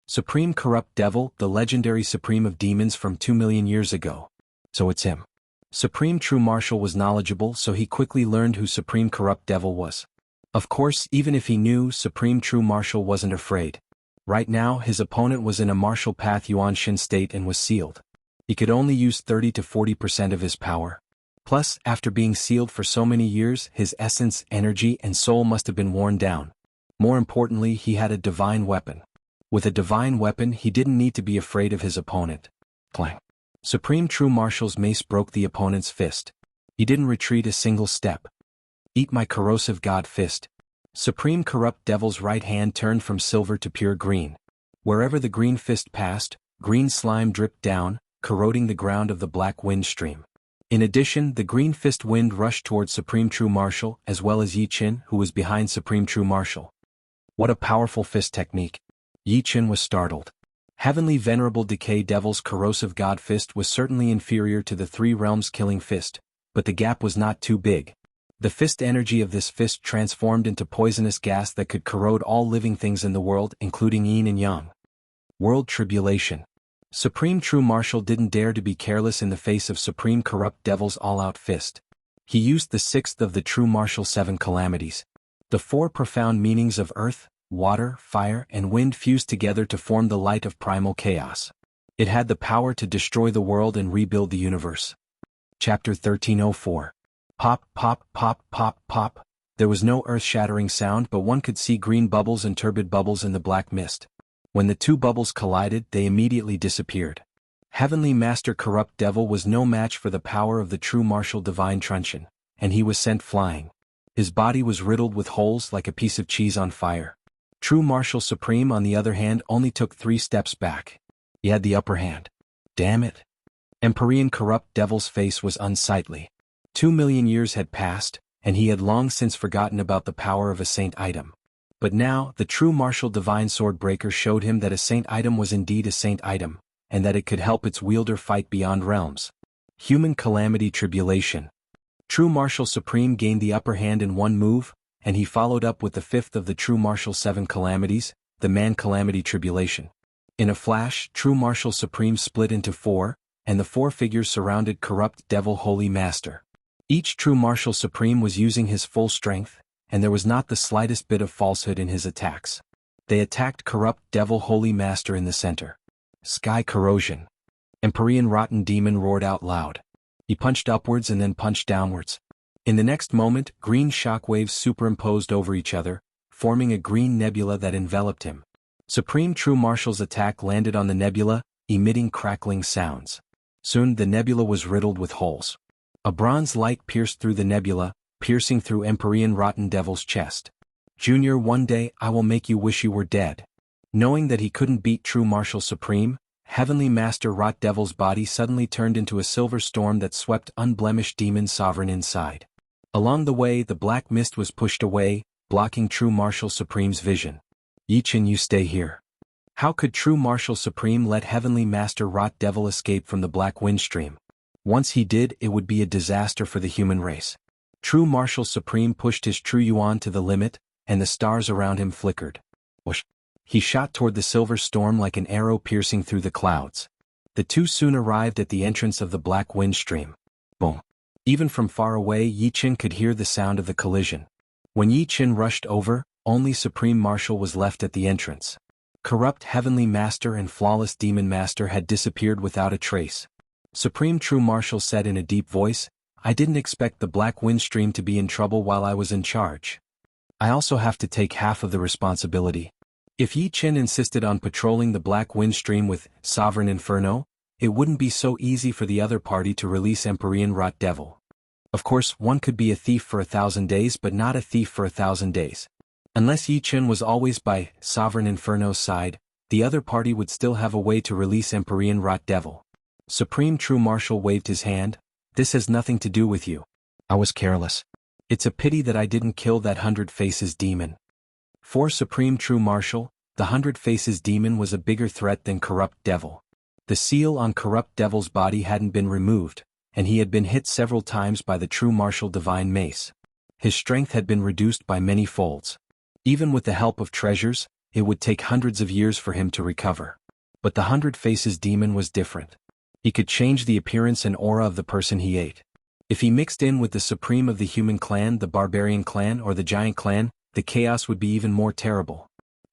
Speaker 1: Supreme Corrupt Devil, the legendary supreme of demons from 2 million years ago. So it's him. Supreme True Martial was knowledgeable, so he quickly learned who Supreme Corrupt Devil was. Of course, even if he knew, Supreme True Martial wasn't afraid. Right now, his opponent was in a martial path Yuan Shin state and was sealed. He could only use 30 to 40% of his power. Plus, after being sealed for so many years, his essence, energy, and soul must have been worn down. More importantly, he had a divine weapon. With a divine weapon, he didn't need to be afraid of his opponent. Clang. Supreme True Martial's mace broke the opponent's fist. He didn't retreat a single step. Eat my corrosive god fist. Supreme Corrupt Devil's right hand turned from silver to pure green. Wherever the green fist passed, green slime dripped down, corroding the ground of the black wind stream. In addition, the green fist wind rushed towards Supreme True Martial as well as Yi Qin, who was behind Supreme True Martial. What a powerful fist technique. Yi Qin was startled. Heavenly Venerable Decay Devil's corrosive god fist was certainly inferior to the Three Realms killing fist, but the gap was not too big. The fist energy of this fist transformed into poisonous gas that could corrode all living things in the world, including yin and yang. World Tribulation. Supreme True Martial didn't dare to be careless in the face of Supreme Corrupt Devil's all-out fist. He used the sixth of the True Martial 7 calamities. The 4 profound meanings of earth, water, fire, and wind fused together to form the light of primal chaos. It had the power to destroy the world and rebuild the universe. Chapter 1304. Pop, pop, pop, pop, pop. There was no earth-shattering sound, but one could see green bubbles and turbid bubbles in the black mist. When the two bubbles collided, they immediately disappeared. Heavenly Master Corrupt Devil was no match for the power of the True Martial Divine Truncheon, and he was sent flying. His body was riddled with holes like a piece of cheese on fire. True Martial Supreme, on the other hand, only took 3 steps back. He had the upper hand. Damn it. Empyrean Corrupt Devil's face was unsightly. 2 million years had passed, and he had long since forgotten about the power of a saint item. But now, the True Martial Divine Swordbreaker showed him that a saint item was indeed a saint item, and that it could help its wielder fight beyond realms. Human Calamity Tribulation. True Martial Supreme gained the upper hand in one move, and he followed up with the 5th of the True Martial 7 calamities, the Man Calamity Tribulation. In a flash, True Martial Supreme split into 4, and the 4 figures surrounded Corrupt Devil Holy Master. Each True Martial Supreme was using his full strength, and there was not the slightest bit of falsehood in his attacks. They attacked Corrupt Devil Holy Master in the center. Sky Corrosion. Empyrean Rotten Demon roared out loud. He punched upwards and then punched downwards. In the next moment, green shockwaves superimposed over each other, forming a green nebula that enveloped him. Supreme True Martial's attack landed on the nebula, emitting crackling sounds. Soon the nebula was riddled with holes. A bronze light pierced through the nebula, piercing through Empyrean Rotten Devil's chest. Junior, one day I will make you wish you were dead. Knowing that he couldn't beat True Martial Supreme, Heavenly Master Rot Devil's body suddenly turned into a silver storm that swept unblemished Demon Sovereign inside. Along the way, the black mist was pushed away, blocking True Martial Supreme's vision. Yi Qin, you stay here. How could True Martial Supreme let Heavenly Master Rot Devil escape from the black windstream? Once he did, it would be a disaster for the human race. True Martial Supreme pushed his True Yuan to the limit, and the stars around him flickered. Whoosh! He shot toward the silver storm like an arrow piercing through the clouds. The two soon arrived at the entrance of the black windstream. Boom! Even from far away, Yi Qin could hear the sound of the collision. When Yi Qin rushed over, only Supreme Martial was left at the entrance. Corrupt Heavenly Master and Flawless Demon Master had disappeared without a trace. Supreme True Martial said in a deep voice, I didn't expect the black windstream to be in trouble while I was in charge. I also have to take half of the responsibility. If Yi Qin insisted on patrolling the black windstream with Sovereign Inferno, it wouldn't be so easy for the other party to release Empyrean Rot Devil. Of course, one could be a thief for 1,000 days but not a thief for 1,000 days. Unless Yi Qin was always by Sovereign Inferno's side, the other party would still have a way to release Empyrean Rot Devil. Supreme True Martial waved his hand. This has nothing to do with you. I was careless. It's a pity that I didn't kill that 100 Faces demon. For Supreme True Martial, the 100 Faces demon was a bigger threat than Corrupt Devil. The seal on Corrupt Devil's body hadn't been removed, and he had been hit several times by the True Martial Divine Mace. His strength had been reduced by many folds. Even with the help of treasures, it would take hundreds of years for him to recover. But the 100 Faces demon was different. He could change the appearance and aura of the person he ate. If he mixed in with the supreme of the human clan, the barbarian clan, or the giant clan, the chaos would be even more terrible.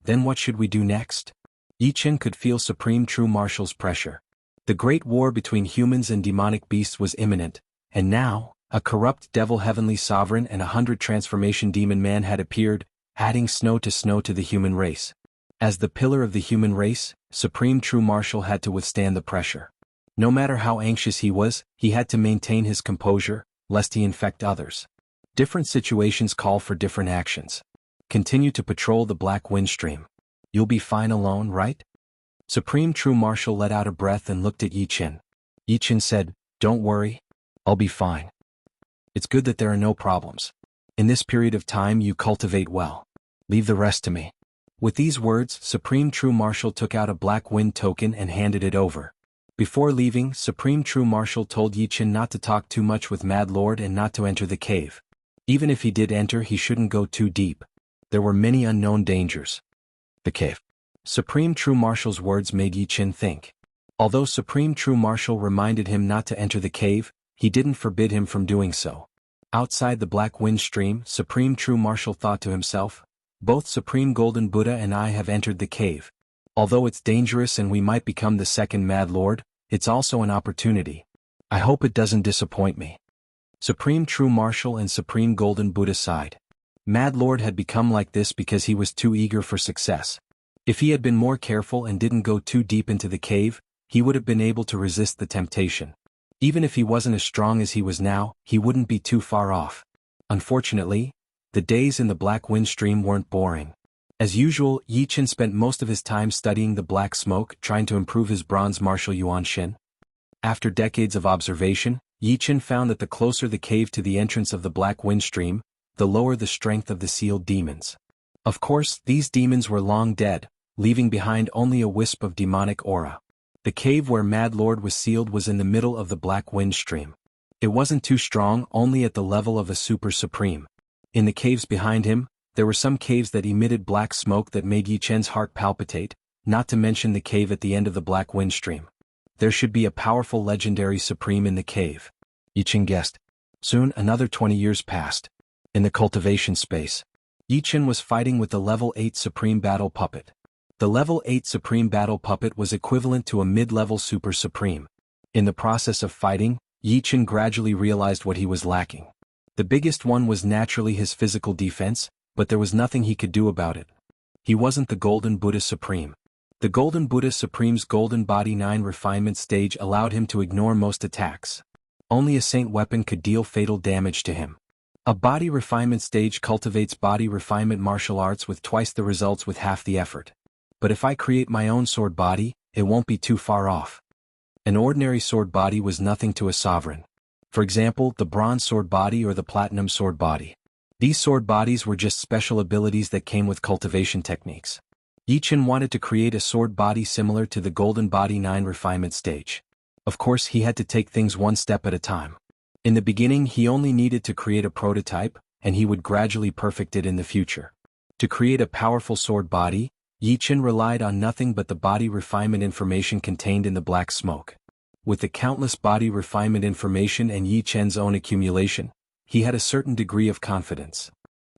Speaker 1: Then what should we do next? Yi Qin could feel Supreme True Martial's pressure. The great war between humans and demonic beasts was imminent, and now, a corrupt devil heavenly sovereign and 100 transformation demon man had appeared, adding snow to the human race. As the pillar of the human race, Supreme True Martial had to withstand the pressure. No matter how anxious he was, he had to maintain his composure, lest he infect others. Different situations call for different actions. Continue to patrol the black wind stream. You'll be fine alone, right? Supreme True Marshal let out a breath and looked at Yi Qin. Yi Qin said, "Don't worry. I'll be fine. It's good that there are no problems. In this period of time you cultivate well. Leave the rest to me." With these words, Supreme True Marshal took out a black wind token and handed it over. Before leaving, Supreme True Marshal told Yi Qin not to talk too much with Mad Lord and not to enter the cave. Even if he did enter, he shouldn't go too deep. There were many unknown dangers. The cave. Supreme True Marshal's words made Yi Qin think. Although Supreme True Marshal reminded him not to enter the cave, he didn't forbid him from doing so. Outside the black wind stream, Supreme True Marshal thought to himself, "Both Supreme Golden Buddha and I have entered the cave. Although it's dangerous and we might become the second Mad Lord, it's also an opportunity. I hope it doesn't disappoint me." Supreme True Marshal and Supreme Golden Buddha sighed. Mad Lord had become like this because he was too eager for success. If he had been more careful and didn't go too deep into the cave, he would have been able to resist the temptation. Even if he wasn't as strong as he was now, he wouldn't be too far off. Unfortunately, the days in the black wind stream weren't boring. As usual, Yi Qin spent most of his time studying the black smoke, trying to improve his bronze martial yuan shin. After decades of observation, Yi Qin found that the closer the cave to the entrance of the black wind stream, the lower the strength of the sealed demons. Of course, these demons were long dead, leaving behind only a wisp of demonic aura. The cave where Mad Lord was sealed was in the middle of the black wind stream. It wasn't too strong, only at the level of a super supreme. In the caves behind him, there were some caves that emitted black smoke that made Yi Qin's heart palpitate, not to mention the cave at the end of the black wind stream. There should be a powerful legendary supreme in the cave. Yi Qin guessed. Soon another 20 years passed. In the cultivation space, Yi Qin was fighting with the level 8 Supreme Battle Puppet. The level 8 Supreme Battle Puppet was equivalent to a mid-level Super Supreme. In the process of fighting, Yi Qin gradually realized what he was lacking. The biggest one was naturally his physical defense, but there was nothing he could do about it. He wasn't the Golden Buddha Supreme. The Golden Buddha Supreme's Golden Body 9 refinement stage allowed him to ignore most attacks. Only a saint weapon could deal fatal damage to him. A body refinement stage cultivates body refinement martial arts with twice the results with half the effort. But if I create my own sword body, it won't be too far off. An ordinary sword body was nothing to a sovereign. For example, the bronze sword body or the platinum sword body. These sword bodies were just special abilities that came with cultivation techniques. Yi Qin wanted to create a sword body similar to the Golden Body 9 refinement stage. Of course, he had to take things one step at a time. In the beginning, he only needed to create a prototype, and he would gradually perfect it in the future. To create a powerful sword body, Yi Qin relied on nothing but the body refinement information contained in the black smoke. With the countless body refinement information and Yi Qin's own accumulation, he had a certain degree of confidence.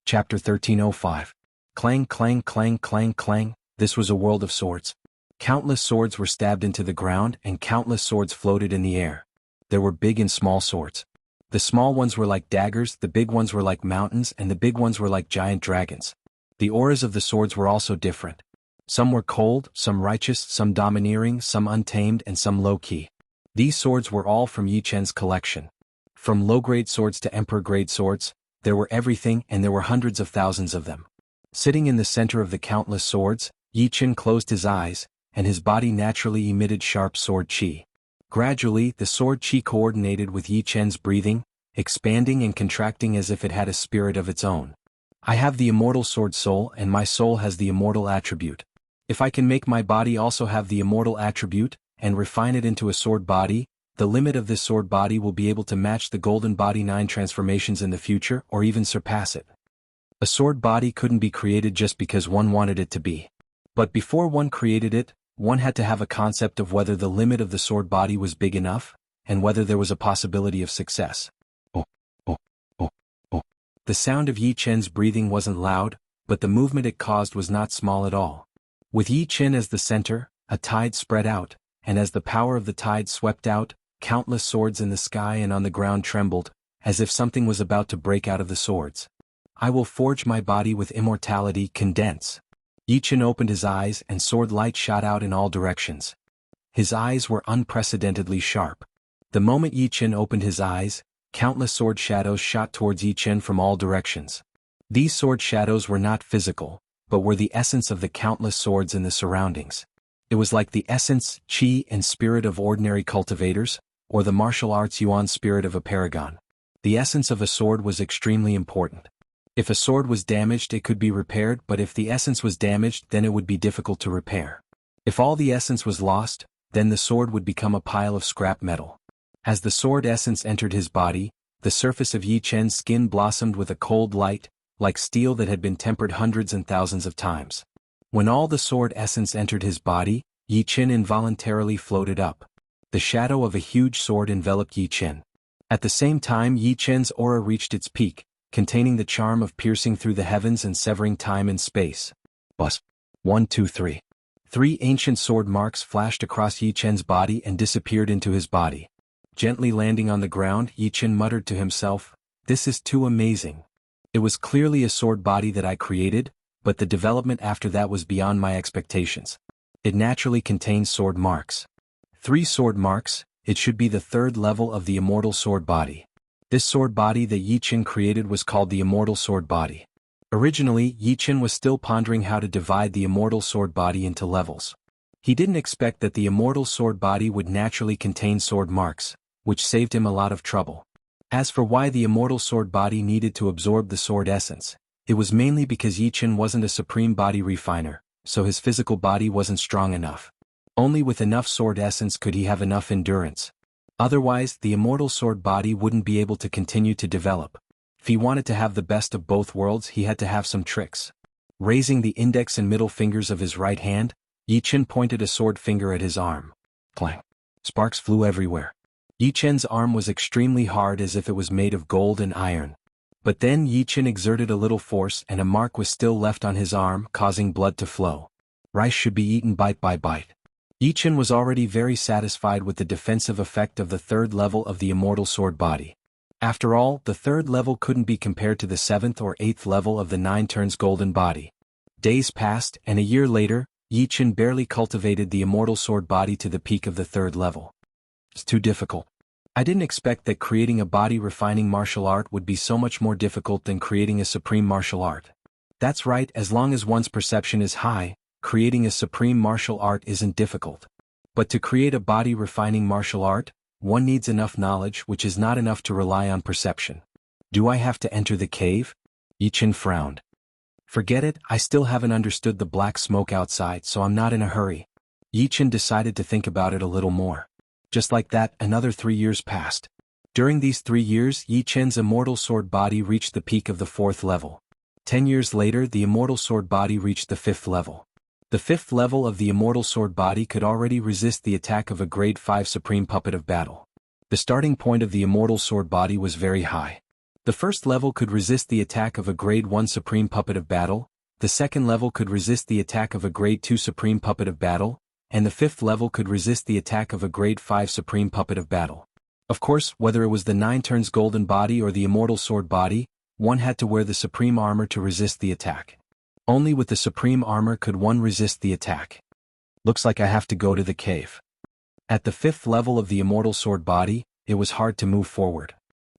Speaker 1: Chapter 1305. Clang clang clang clang clang. This was a world of swords. Countless swords were stabbed into the ground and countless swords floated in the air. There were big and small swords. The small ones were like daggers, the big ones were like mountains, and the big ones were like giant dragons. The auras of the swords were also different. Some were cold, some righteous, some domineering, some untamed, and some low-key. These swords were all from Yi Qin's collection. From low-grade swords to emperor-grade swords, there were everything, and there were hundreds of thousands of them. Sitting in the center of the countless swords, Yi Qin closed his eyes, and his body naturally emitted sharp sword qi. Gradually, the sword qi coordinated with Yi Qin's breathing, expanding and contracting as if it had a spirit of its own. I have the immortal sword soul, and my soul has the immortal attribute. If I can make my body also have the immortal attribute, and refine it into a sword body, the limit of this sword body will be able to match the Golden Body 9 transformations in the future or even surpass it. A sword body couldn't be created just because one wanted it to be. But before one created it, one had to have a concept of whether the limit of the sword body was big enough, and whether there was a possibility of success. Oh, oh, oh, oh. The sound of Yi Qin's breathing wasn't loud, but the movement it caused was not small at all. With Yi Qin as the center, a tide spread out, and as the power of the tide swept out, countless swords in the sky and on the ground trembled, as if something was about to break out of the swords. I will forge my body with immortality, condense. Yi Qin opened his eyes and sword light shot out in all directions. His eyes were unprecedentedly sharp. The moment Yi Qin opened his eyes, Countless sword shadows shot towards Yi Chen from all directions. These sword shadows were not physical, but were the essence of the countless swords in the surroundings. It was like the essence, qi, and spirit of ordinary cultivators, or the martial arts yuan spirit of a paragon. The essence of a sword was extremely important. If a sword was damaged, it could be repaired, but if the essence was damaged, then it would be difficult to repair. If all the essence was lost, then the sword would become a pile of scrap metal. As the sword essence entered his body, the surface of Yi Chen's skin blossomed with a cold light, like steel that had been tempered hundreds and thousands of times. When all the sword essence entered his body, Yi Chen involuntarily floated up. The shadow of a huge sword enveloped Yi Chen. At the same time, Yi Chen's aura reached its peak, containing the charm of piercing through the heavens and severing time and space. Bus. 1, 2, 3. 3 ancient sword marks flashed across Yi Chen's body and disappeared into his body. Gently landing on the ground, Yi Chen muttered to himself, "This is too amazing. It was clearly a sword body that I created, but the development after that was beyond my expectations. It naturally contains sword marks. 3 sword marks, it should be the 3rd level of the immortal sword body. This sword body that Yi Chen created was called the immortal sword body. Originally, Yi Chen was still pondering how to divide the immortal sword body into levels. He didn't expect that the immortal sword body would naturally contain sword marks, which saved him a lot of trouble. As for why the immortal sword body needed to absorb the sword essence, it was mainly because Yi Chen wasn't a supreme body refiner, so his physical body wasn't strong enough. Only with enough sword essence could he have enough endurance. Otherwise, the immortal sword body wouldn't be able to continue to develop. If he wanted to have the best of both worlds, he had to have some tricks. Raising the index and middle fingers of his right hand, Yi Chen pointed a sword finger at his arm. Clang! Sparks flew everywhere. Yi Chen's arm was extremely hard, as if it was made of gold and iron. But then Yi Chen exerted a little force and a mark was still left on his arm, causing blood to flow. Rice should be eaten bite by bite. Yi Chen was already very satisfied with the defensive effect of the 3rd level of the immortal sword body. After all, the 3rd level couldn't be compared to the 7th or 8th level of the 9 turns golden body. Days passed, and a year later, Yi Chen barely cultivated the immortal sword body to the peak of the 3rd level. It's too difficult. I didn't expect that creating a body-refining martial art would be so much more difficult than creating a supreme martial art. That's right, as long as one's perception is high, creating a supreme martial art isn't difficult. But to create a body-refining martial art, one needs enough knowledge, which is not enough to rely on perception. Do I have to enter the cave? Yi Chen frowned. Forget it, I still haven't understood the black smoke outside, so I'm not in a hurry. Yi Chen decided to think about it a little more. Just like that, another 3 years passed. During these 3 years, Yi Chen's immortal sword body reached the peak of the 4th level. 10 years later, the immortal sword body reached the 5th level. The 5th level of the immortal sword body could already resist the attack of a grade 5 supreme puppet of battle. The starting point of the immortal sword body was very high. The 1st level could resist the attack of a grade 1 supreme puppet of battle, the 2nd level could resist the attack of a grade 2 supreme puppet of battle, and the 5th level could resist the attack of a grade 5 supreme puppet of battle. Of course, whether it was the 9 turns golden body or the immortal sword body, one had to wear the supreme armor to resist the attack. Only with the supreme armor could one resist the attack. Looks like I have to go to the cave. At the 5th level of the immortal sword body, it was hard to move forward.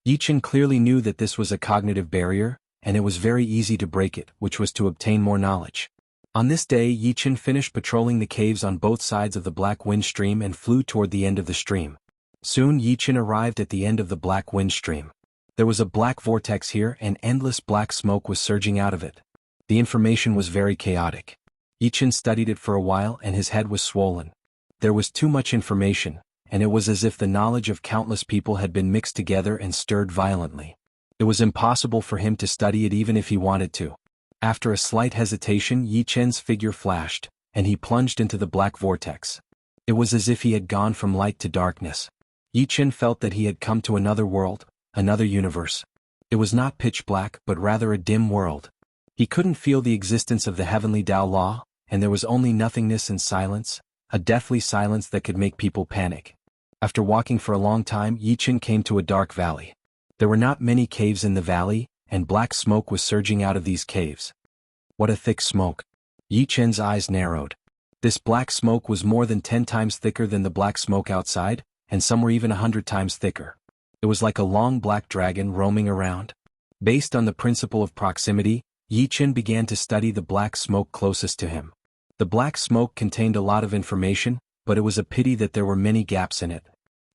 Speaker 1: Yi Chen clearly knew that this was a cognitive barrier, and it was very easy to break it, which was to obtain more knowledge. On this day, Yi Chen finished patrolling the caves on both sides of the Black Wind Stream and flew toward the end of the stream. Soon Yi Chen arrived at the end of the Black Wind Stream. There was a black vortex here and endless black smoke was surging out of it. The information was very chaotic. Yi Chen studied it for a while and his head was swollen. There was too much information, and it was as if the knowledge of countless people had been mixed together and stirred violently. It was impossible for him to study it even if he wanted to. After a slight hesitation, Yi Chen's figure flashed, and he plunged into the black vortex. It was as if he had gone from light to darkness. Yi Chen felt that he had come to another world, another universe. It was not pitch black but rather a dim world. He couldn't feel the existence of the heavenly Tao law, and there was only nothingness and silence, a deathly silence that could make people panic. After walking for a long time, Yi Chen came to a dark valley. There were not many caves in the valley, and black smoke was surging out of these caves. What a thick smoke. Yi Chen's eyes narrowed. This black smoke was more than 10 times thicker than the black smoke outside, and some were even 100 times thicker. It was like a long black dragon roaming around. Based on the principle of proximity, Yi Qin began to study the black smoke closest to him. The black smoke contained a lot of information, but it was a pity that there were many gaps in it.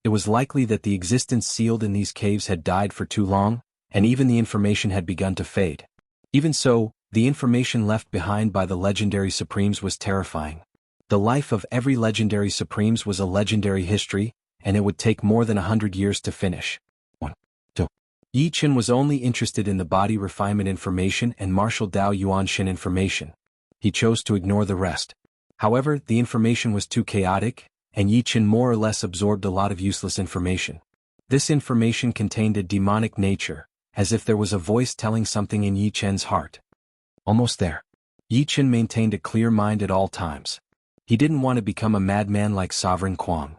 Speaker 1: It was likely that the existence sealed in these caves had died for too long, and even the information had begun to fade. Even so, the information left behind by the legendary Supremes was terrifying. The life of every legendary Supremes was a legendary history, and it would take more than 100 years to finish. 1. 2. Yi Qin was only interested in the body refinement information and martial Dao Yuan-Shin information. He chose to ignore the rest. However, the information was too chaotic, and Yi Qin more or less absorbed a lot of useless information. This information contained a demonic nature, as if there was a voice telling something in Yi Qin's heart. Almost there. Yi Qin maintained a clear mind at all times. He didn't want to become a madman like Sovereign Kuang.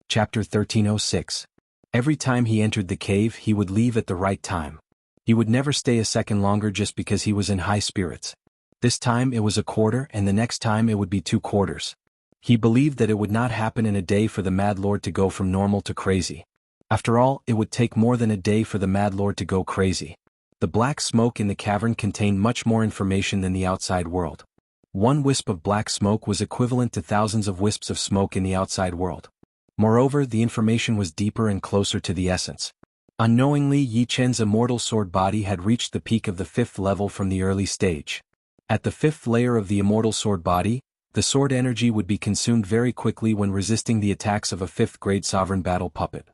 Speaker 1: Chapter 1306. Every time he entered the cave he would leave at the right time. He would never stay a second longer just because he was in high spirits. This time it was a quarter and the next time it would be 2 quarters. He believed that it would not happen in a day for the Mad Lord to go from normal to crazy. After all, it would take more than a day for the Mad Lord to go crazy. The black smoke in the cavern contained much more information than the outside world. 1 wisp of black smoke was equivalent to thousands of wisps of smoke in the outside world. Moreover, the information was deeper and closer to the essence. Unknowingly, Yi Qin's immortal sword body had reached the peak of the 5th level from the early stage. At the 5th layer of the immortal sword body, the sword energy would be consumed very quickly when resisting the attacks of a 5th-grade sovereign battle puppet.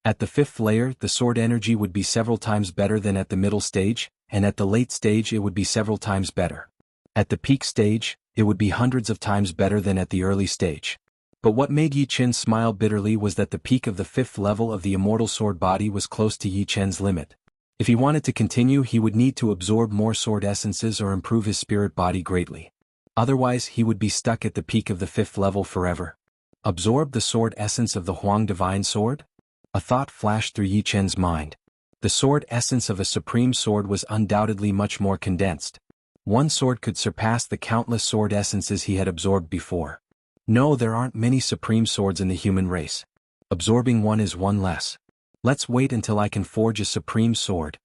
Speaker 1: At the 5th layer, the sword energy would be several times better than at the middle stage, and at the late stage it would be several times better. At the peak stage, it would be hundreds of times better than at the early stage. But what made Yi Qin smile bitterly was that the peak of the 5th level of the immortal sword body was close to Yi Qin's limit. If he wanted to continue, he would need to absorb more sword essences or improve his spirit body greatly. Otherwise, he would be stuck at the peak of the 5th level forever. Absorb the sword essence of the Huang Divine Sword? A thought flashed through Yi Qin's mind. The sword essence of a supreme sword was undoubtedly much more condensed. 1 sword could surpass the countless sword essences he had absorbed before. No, there aren't many supreme swords in the human race. Absorbing 1 is 1 less. Let's wait until I can forge a supreme sword.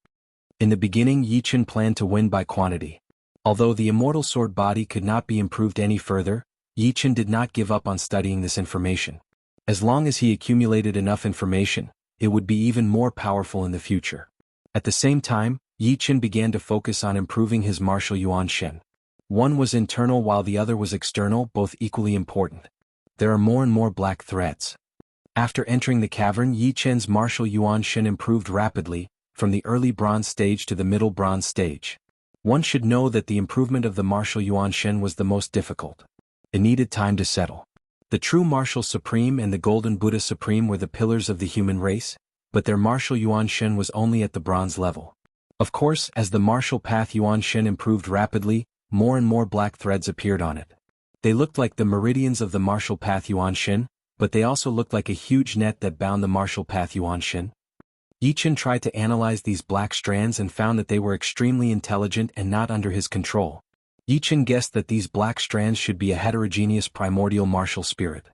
Speaker 1: In the beginning, Yi Qin planned to win by quantity. Although the immortal sword body could not be improved any further, Yi Qin did not give up on studying this information. As long as he accumulated enough information, it would be even more powerful in the future. At the same time, Yi Qin began to focus on improving his martial Yuan-Shin. 1 was internal while the other was external, both equally important. There are more and more black threads. After entering the cavern, Yi Qin's martial Yuan-Shin improved rapidly, from the early bronze stage to the middle bronze stage. One should know that the improvement of the martial Yuan-Shin was the most difficult. It needed time to settle. The true martial supreme and the golden Buddha supreme were the pillars of the human race, but their martial Yuan-Shin was only at the bronze level. Of course, as the martial path Yuan-Shin improved rapidly, more and more black threads appeared on it. They looked like the meridians of the martial path Yuan-Shin, but they also looked like a huge net that bound the martial path Yuan-Shin. Yi Qin tried to analyze these black strands and found that they were extremely intelligent and not under his control. Yi Qin guessed that these black strands should be a heterogeneous primordial martial spirit.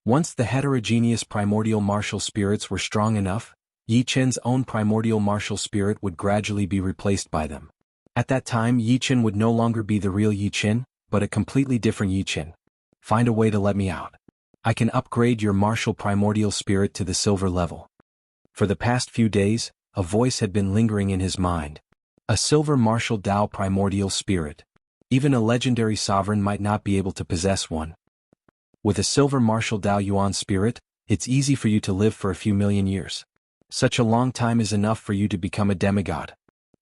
Speaker 1: Once the heterogeneous primordial martial spirits were strong enough, Yi Qin's own primordial martial spirit would gradually be replaced by them. At that time, Yi Qin would no longer be the real Yi Qin, but a completely different Yi Qin. Find a way to let me out. I can upgrade your martial primordial spirit to the silver level. For the past few days, a voice had been lingering in his mind. A silver martial Dao primordial spirit. Even a legendary sovereign might not be able to possess one. With a silver martial Dao Yuan spirit, it's easy for you to live for a few million years. Such a long time is enough for you to become a demigod.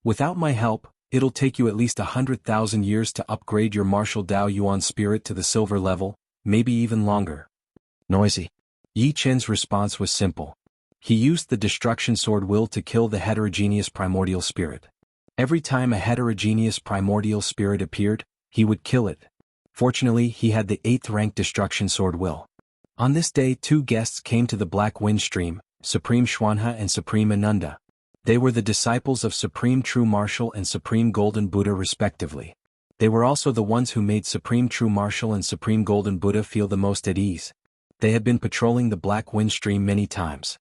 Speaker 1: Without my help, it'll take you at least 100,000 years to upgrade your martial Dao Yuan spirit to the silver level, maybe even longer. Noisy. Yi Qin's response was simple. He used the destruction sword will to kill the heterogeneous primordial spirit. Every time a heterogeneous primordial spirit appeared, he would kill it. Fortunately, he had the 8th rank destruction sword will. On this day, 2 guests came to the Black Wind Stream, Supreme Xuanhe and Supreme Ananda. They were the disciples of Supreme True Martial and Supreme Golden Buddha respectively. They were also the ones who made Supreme True Martial and Supreme Golden Buddha feel the most at ease. They had been patrolling the Black Wind Stream many times.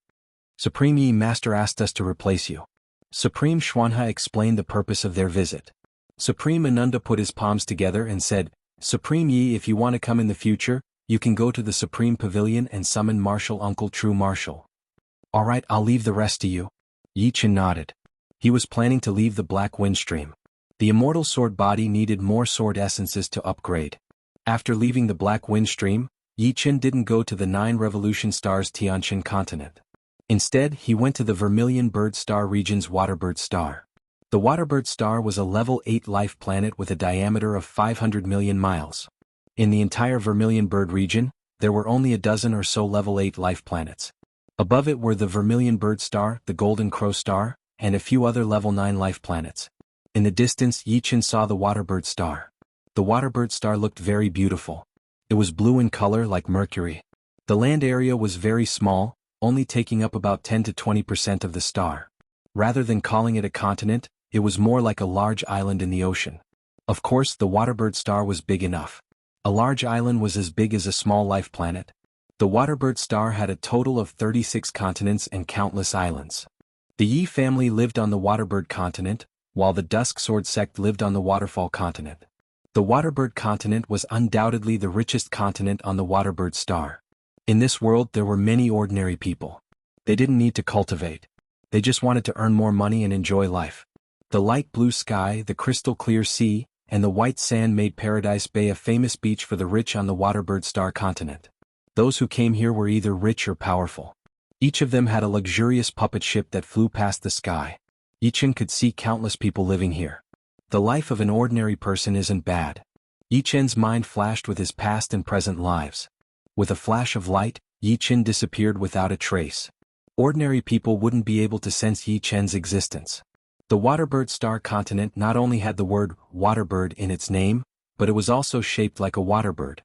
Speaker 1: Supreme Yi Master asked us to replace you. Supreme Xuanhe explained the purpose of their visit. Supreme Ananda put his palms together and said, Supreme Yi, if you want to come in the future, you can go to the Supreme Pavilion and summon Martial Uncle True Martial. Alright, I'll leave the rest to you. Yi Chen nodded. He was planning to leave the Black Wind Stream. The immortal sword body needed more sword essences to upgrade. After leaving the Black Wind Stream, Yi Chen didn't go to the 9 Revolution Stars Tianqian continent. Instead, he went to the Vermilion Bird Star region's Waterbird Star. The Waterbird Star was a level 8 life planet with a diameter of 500 million miles. In the entire Vermilion Bird region, there were only a dozen or so level 8 life planets. Above it were the Vermilion Bird Star, the Golden Crow Star, and a few other level 9 life planets. In the distance, Yi Chen saw the Waterbird Star. The Waterbird Star looked very beautiful. It was blue in color like Mercury. The land area was very small, only taking up about 10 to 20% of the star. Rather than calling it a continent, it was more like a large island in the ocean. Of course, the Waterbird Star was big enough. A large island was as big as a small life planet. The Waterbird Star had a total of 36 continents and countless islands. The Yi family lived on the Waterbird continent, while the Dusk Sword sect lived on the Waterfall continent. The Waterbird continent was undoubtedly the richest continent on the Waterbird Star. In this world there were many ordinary people. They didn't need to cultivate. They just wanted to earn more money and enjoy life. The light blue sky, the crystal clear sea, and the white sand made Paradise Bay a famous beach for the rich on the Waterbird Star continent. Those who came here were either rich or powerful. Each of them had a luxurious puppet ship that flew past the sky. Yi Chen could see countless people living here. The life of an ordinary person isn't bad. Yi Chen's mind flashed with his past and present lives. With a flash of light, Yi Chen disappeared without a trace. Ordinary people wouldn't be able to sense Yi Chen's existence. The Waterbird Star continent not only had the word Waterbird in its name, but it was also shaped like a waterbird.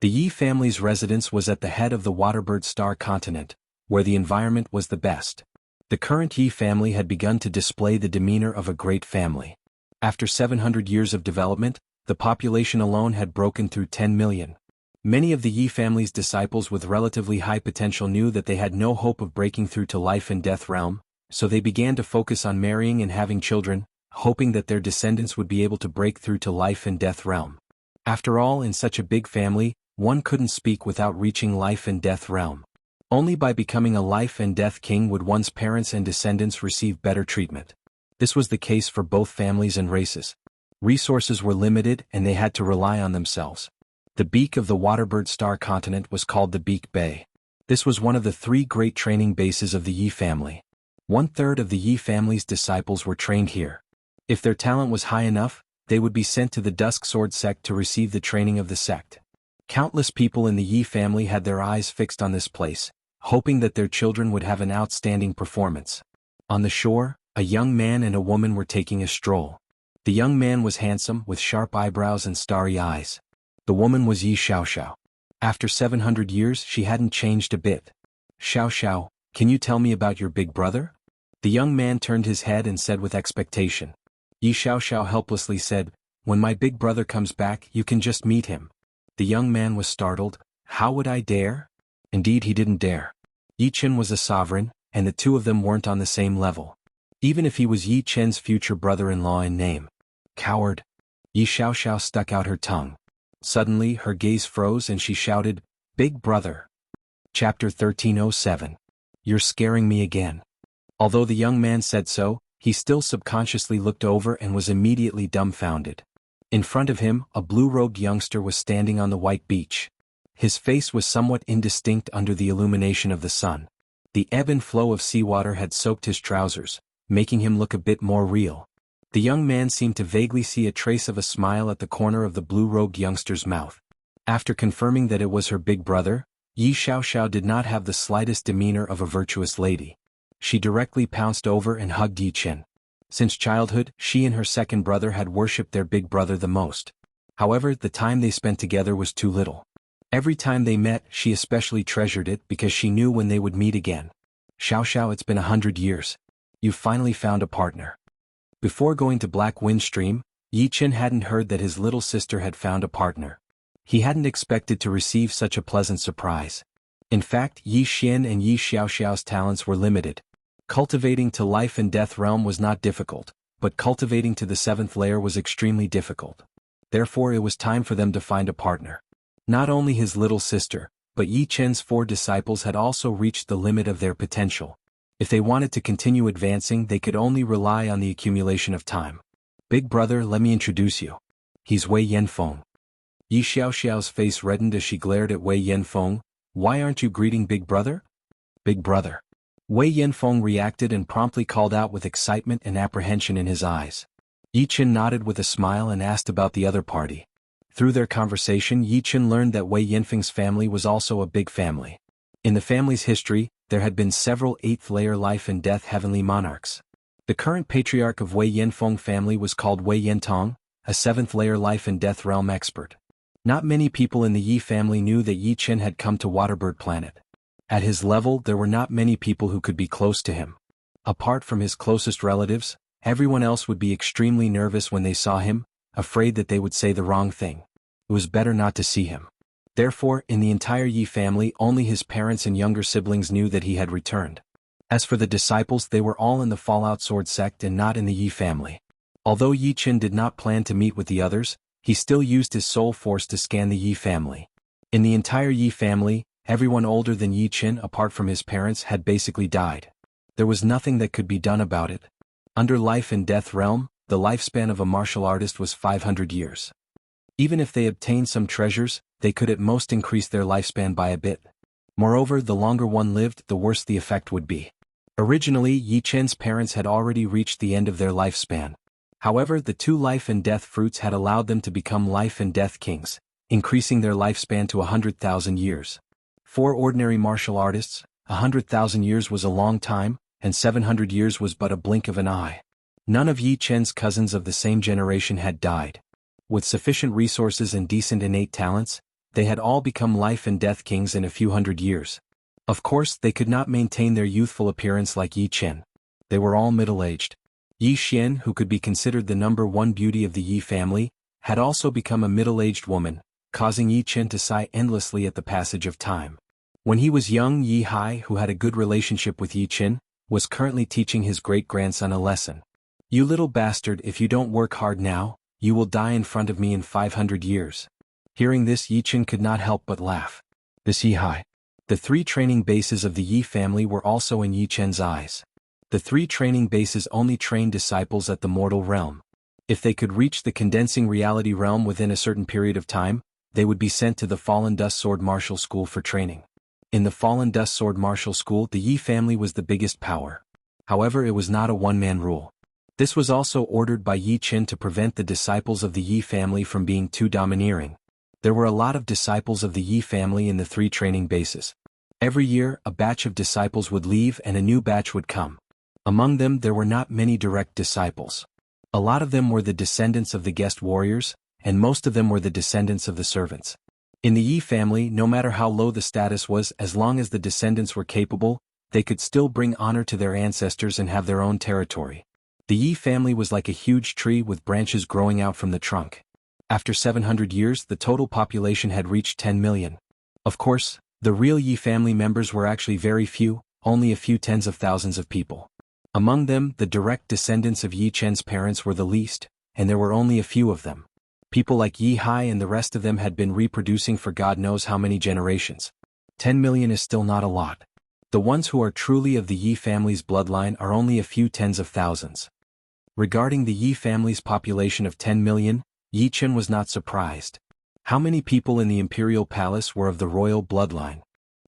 Speaker 1: The Yi family's residence was at the head of the Waterbird Star continent, where the environment was the best. The current Yi family had begun to display the demeanor of a great family. After 700 years of development, the population alone had broken through 10 million. Many of the Yi family's disciples with relatively high potential knew that they had no hope of breaking through to life and death realm, so they began to focus on marrying and having children, hoping that their descendants would be able to break through to life and death realm. After all, in such a big family, one couldn't speak without reaching life and death realm. Only by becoming a life and death king would one's parents and descendants receive better treatment. This was the case for both families and races. Resources were limited and they had to rely on themselves. The beak of the Waterbird Star continent was called the Beak Bay. This was one of the 3 great training bases of the Yi family. 1/3 of the Yi family's disciples were trained here. If their talent was high enough, they would be sent to the Dusk Sword sect to receive the training of the sect. Countless people in the Yi family had their eyes fixed on this place, hoping that their children would have an outstanding performance. On the shore, a young man and a woman were taking a stroll. The young man was handsome, with sharp eyebrows and starry eyes. The woman was Yi Xiaoxiao. After 700 years, she hadn't changed a bit. Xiaoxiao, can you tell me about your big brother? The young man turned his head and said with expectation. Yi Xiaoxiao helplessly said, when my big brother comes back, you can just meet him. The young man was startled. How would I dare? Indeed, he didn't dare. Yi Chen was a sovereign, and the two of them weren't on the same level. Even if he was Yi Chen's future brother-in-law in name. Coward. Yi Xiaoxiao stuck out her tongue. Suddenly, her gaze froze and she shouted, Big brother. Chapter 1307. You're scaring me again. Although the young man said so, he still subconsciously looked over and was immediately dumbfounded. In front of him, a blue-robed youngster was standing on the white beach. His face was somewhat indistinct under the illumination of the sun. The ebb and flow of seawater had soaked his trousers, making him look a bit more real. The young man seemed to vaguely see a trace of a smile at the corner of the blue-robed youngster's mouth. After confirming that it was her big brother, Yi Xiaoxiao did not have the slightest demeanor of a virtuous lady. She directly pounced over and hugged Yi Chen. Since childhood, she and her second brother had worshipped their big brother the most. However, the time they spent together was too little. Every time they met, she especially treasured it because she knew when they would meet again. Xiaoxiao, it's been 100 years. You've finally found a partner. Before going to Black Wind Stream, Yi Chen hadn't heard that his little sister had found a partner. He hadn't expected to receive such a pleasant surprise. In fact, Yi Xian and Yi Xiaoxiao's talents were limited. Cultivating to life and death realm was not difficult, but cultivating to the 7th layer was extremely difficult. Therefore it was time for them to find a partner. Not only his little sister, but Yi Chen's 4 disciples had also reached the limit of their potential. If they wanted to continue advancing, they could only rely on the accumulation of time. Big brother, let me introduce you. He's Wei Yanfeng. Yi Xiaoxiao's face reddened as she glared at Wei Yanfeng. Why aren't you greeting Big brother? Big brother. Wei Yanfeng reacted and promptly called out with excitement and apprehension in his eyes. Yi Chen nodded with a smile and asked about the other party. Through their conversation, Yi Chen learned that Wei Yanfeng's family was also a big family. In the family's history, there had been several 8th-layer life and death heavenly monarchs. The current patriarch of Wei Yanfeng family was called Wei Yantong, a 7th-layer life and death realm expert. Not many people in the Yi family knew that Yi Chen had come to Waterbird Planet. At his level, there were not many people who could be close to him. Apart from his closest relatives, everyone else would be extremely nervous when they saw him, afraid that they would say the wrong thing. It was better not to see him. Therefore, in the entire Yi family, only his parents and younger siblings knew that he had returned. As for the disciples, they were all in the Fallout Sword sect and not in the Yi family. Although Yi Chen did not plan to meet with the others, he still used his soul force to scan the Yi family. In the entire Yi family, everyone older than Yi Chen apart from his parents had basically died. There was nothing that could be done about it. Under life and death realm, the lifespan of a martial artist was 500 years. Even if they obtained some treasures, they could at most increase their lifespan by a bit. Moreover, the longer one lived, the worse the effect would be. Originally, Yi Chen's parents had already reached the end of their lifespan. However, the 2 life and death fruits had allowed them to become life and death kings, increasing their lifespan to 100,000 years. For ordinary martial artists, 100,000 years was a long time, and 700 years was but a blink of an eye. None of Yi Chen's cousins of the same generation had died. With sufficient resources and decent innate talents, they had all become life and death kings in a few hundred years. Of course, they could not maintain their youthful appearance like Yi Chen. They were all middle-aged. Yi Xian, who could be considered the #1 beauty of the Yi family, had also become a middle-aged woman, causing Yi Chen to sigh endlessly at the passage of time. When he was young, Yi Hai, who had a good relationship with Yi Chen, was currently teaching his great-grandson a lesson. You little bastard, if you don't work hard now, you will die in front of me in 500 years. Hearing this, Yi Chen could not help but laugh. This Yi Hai. The 3 training bases of the Yi family were also in Yi Chen's eyes. The 3 training bases only trained disciples at the mortal realm. If they could reach the condensing reality realm within a certain period of time, they would be sent to the Fallen Dust Sword Martial School for training. In the Fallen Dust Sword Martial School, the Yi family was the biggest power. However, it was not a one-man rule. This was also ordered by Yi Chen to prevent the disciples of the Yi family from being too domineering. There were a lot of disciples of the Yi family in the 3 training bases. Every year, a batch of disciples would leave and a new batch would come. Among them, there were not many direct disciples. A lot of them were the descendants of the guest warriors, and most of them were the descendants of the servants. In the Yi family, no matter how low the status was, as long as the descendants were capable, they could still bring honor to their ancestors and have their own territory. The Yi family was like a huge tree with branches growing out from the trunk. After 700 years, the total population had reached 10 million. Of course, the real Yi family members were actually very few, only a few tens of thousands of people. Among them, the direct descendants of Yi Chen's parents were the least, and there were only a few of them. People like Yi Hai and the rest of them had been reproducing for God knows how many generations. 10 million is still not a lot. The ones who are truly of the Yi family's bloodline are only a few tens of thousands. Regarding the Yi family's population of 10 million, Yi Chen was not surprised. How many people in the imperial palace were of the royal bloodline?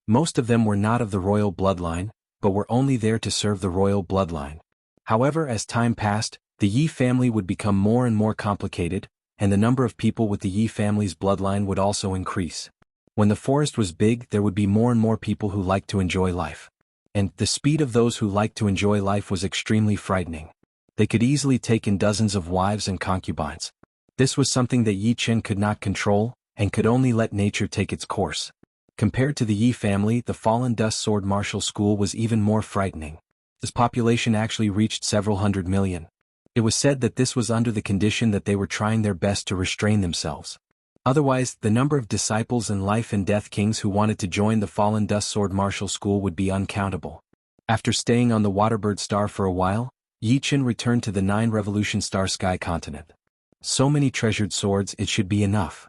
Speaker 1: Most of them were not of the royal bloodline, but were only there to serve the royal bloodline. However, as time passed, the Yi family would become more and more complicated, and the number of people with the Yi family's bloodline would also increase. When the forest was big, there would be more and more people who liked to enjoy life. And the speed of those who liked to enjoy life was extremely frightening. They could easily take in dozens of wives and concubines. This was something that Yi Chen could not control, and could only let nature take its course. Compared to the Yi family, the Fallen Dust Sword Martial School was even more frightening. Its population actually reached several hundred million. It was said that this was under the condition that they were trying their best to restrain themselves. Otherwise, the number of disciples and life and death kings who wanted to join the fallen Dust Sword martial school would be uncountable. After staying on the Waterbird Star for a while, Yi Chen returned to the 9 Revolution Star Sky continent. So many treasured swords, it should be enough.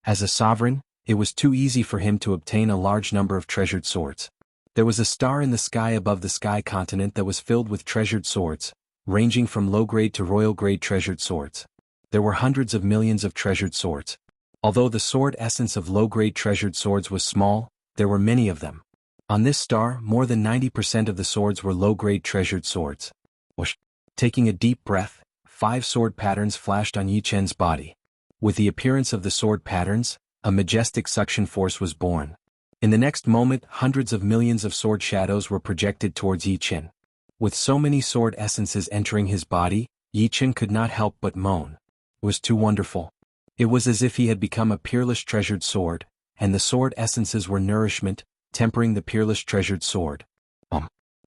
Speaker 1: As a sovereign, it was too easy for him to obtain a large number of treasured swords. There was a star in the sky above the Sky continent that was filled with treasured swords, ranging from low-grade to royal-grade treasured swords. There were hundreds of millions of treasured swords. Although the sword essence of low-grade treasured swords was small, there were many of them. On this star, more than 90% of the swords were low-grade treasured swords. Whoosh! Taking a deep breath, 5 sword patterns flashed on Yi Chen's body. With the appearance of the sword patterns, a majestic suction force was born. In the next moment, hundreds of millions of sword shadows were projected towards Yi Chen. With so many sword essences entering his body, Yi Chen could not help but moan. It was too wonderful. It was as if he had become a peerless treasured sword, and the sword essences were nourishment, tempering the peerless treasured sword.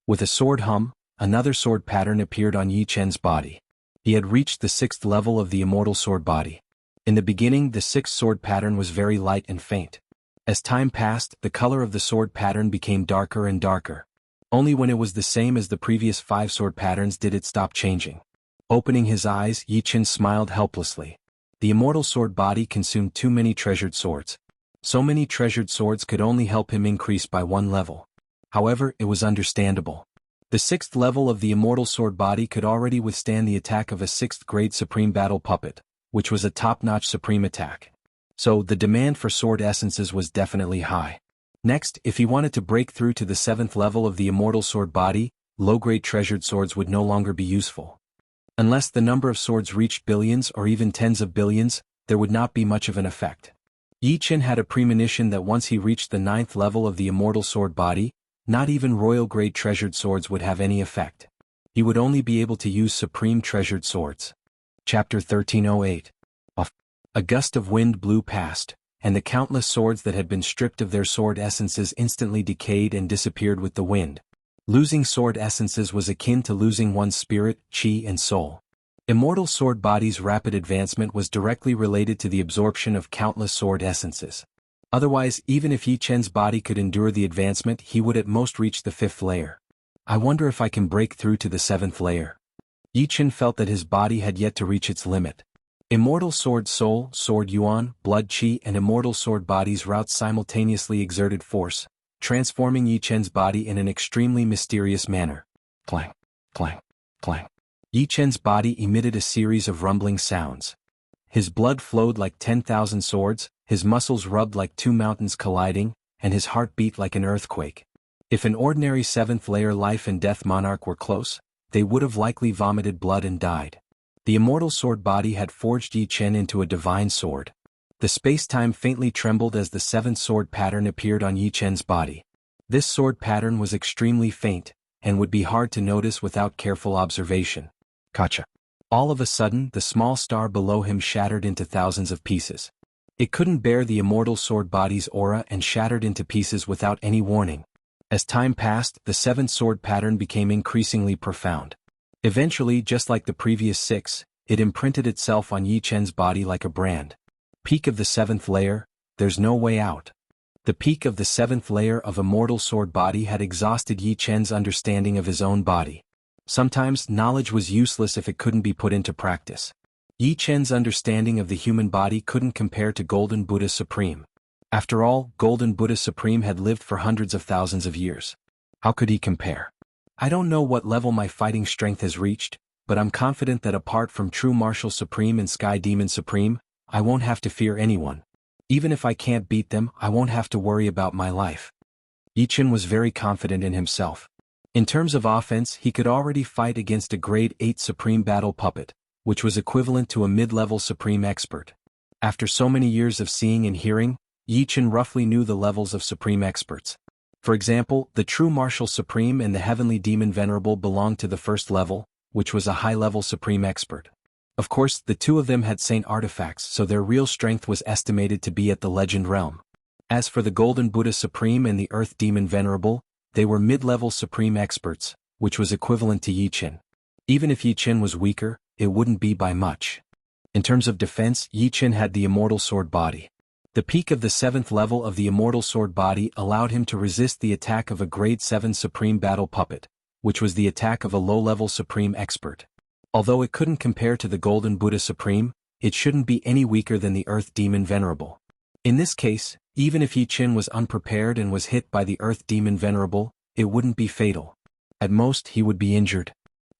Speaker 1: With a sword hum, another sword pattern appeared on Yi Chen's body. He had reached the 6th level of the immortal sword body. In the beginning, the 6th sword pattern was very light and faint. As time passed, the color of the sword pattern became darker and darker. Only when it was the same as the previous 5 sword patterns did it stop changing. Opening his eyes, Yi Chen smiled helplessly. The immortal sword body consumed too many treasured swords. So many treasured swords could only help him increase by 1 level. However, it was understandable. The 6th level of the immortal sword body could already withstand the attack of a 6th grade supreme battle puppet, which was a top-notch supreme attack. So, the demand for sword essences was definitely high. Next, if he wanted to break through to the 7th level of the immortal sword body, low-grade treasured swords would no longer be useful. Unless the number of swords reached billions or even tens of billions, there would not be much of an effect. Yi Chen had a premonition that once he reached the 9th level of the immortal sword body, not even royal-grade treasured swords would have any effect. He would only be able to use supreme treasured swords. Chapter 1308. A gust of wind blew past, and the countless swords that had been stripped of their sword essences instantly decayed and disappeared with the wind. Losing sword essences was akin to losing one's spirit, chi and soul. Immortal sword body's rapid advancement was directly related to the absorption of countless sword essences. Otherwise, even if Yi Chen's body could endure the advancement, he would at most reach the 5th layer. I wonder if I can break through to the 7th layer. Yi Chen felt that his body had yet to reach its limit. Immortal sword soul, sword yuan, blood chi and immortal sword body's routes simultaneously exerted force, transforming Yi Chen's body in an extremely mysterious manner. Clang, clang, clang. Yi Chen's body emitted a series of rumbling sounds. His blood flowed like 10,000 swords, his muscles rubbed like 2 mountains colliding, and his heart beat like an earthquake. If an ordinary 7th layer life and death monarch were close, they would have likely vomited blood and died. The immortal sword body had forged Yi Chen into a divine sword. The space-time faintly trembled as the 7th sword pattern appeared on Yi Chen's body. This sword pattern was extremely faint, and would be hard to notice without careful observation. Gotcha. All of a sudden, the small star below him shattered into thousands of pieces. It couldn't bear the immortal sword body's aura and shattered into pieces without any warning. As time passed, the 7th sword pattern became increasingly profound. Eventually, just like the previous 6, it imprinted itself on Yi Chen's body like a brand. Peak of the 7th layer, there's no way out. The peak of the 7th layer of immortal sword body had exhausted Yi Chen's understanding of his own body. Sometimes, knowledge was useless if it couldn't be put into practice. Yi Chen's understanding of the human body couldn't compare to Golden Buddha Supreme. After all, Golden Buddha Supreme had lived for hundreds of thousands of years. How could he compare? I don't know what level my fighting strength has reached, but I'm confident that apart from True Martial Supreme and Sky Demon Supreme, I won't have to fear anyone. Even if I can't beat them, I won't have to worry about my life. Yi Chen was very confident in himself. In terms of offense, he could already fight against a Grade 8 Supreme Battle Puppet, which was equivalent to a mid-level Supreme Expert. After so many years of seeing and hearing, Yi Chen roughly knew the levels of Supreme Experts. For example, the True Martial Supreme and the Heavenly Demon Venerable belonged to the 1st level, which was a high-level Supreme Expert. Of course, the 2 of them had saint artifacts, so their real strength was estimated to be at the Legend Realm. As for the Golden Buddha Supreme and the Earth Demon Venerable, they were mid-level Supreme Experts, which was equivalent to Yi Chen. Even if Yi Chen was weaker, it wouldn't be by much. In terms of defense, Yi Chen had the Immortal Sword Body. The peak of the 7th level of the Immortal Sword Body allowed him to resist the attack of a Grade 7 Supreme Battle Puppet, which was the attack of a low-level Supreme Expert. Although it couldn't compare to the Golden Buddha Supreme, it shouldn't be any weaker than the Earth Demon Venerable. In this case, even if Yi Chen was unprepared and was hit by the Earth Demon Venerable, it wouldn't be fatal. At most, he would be injured.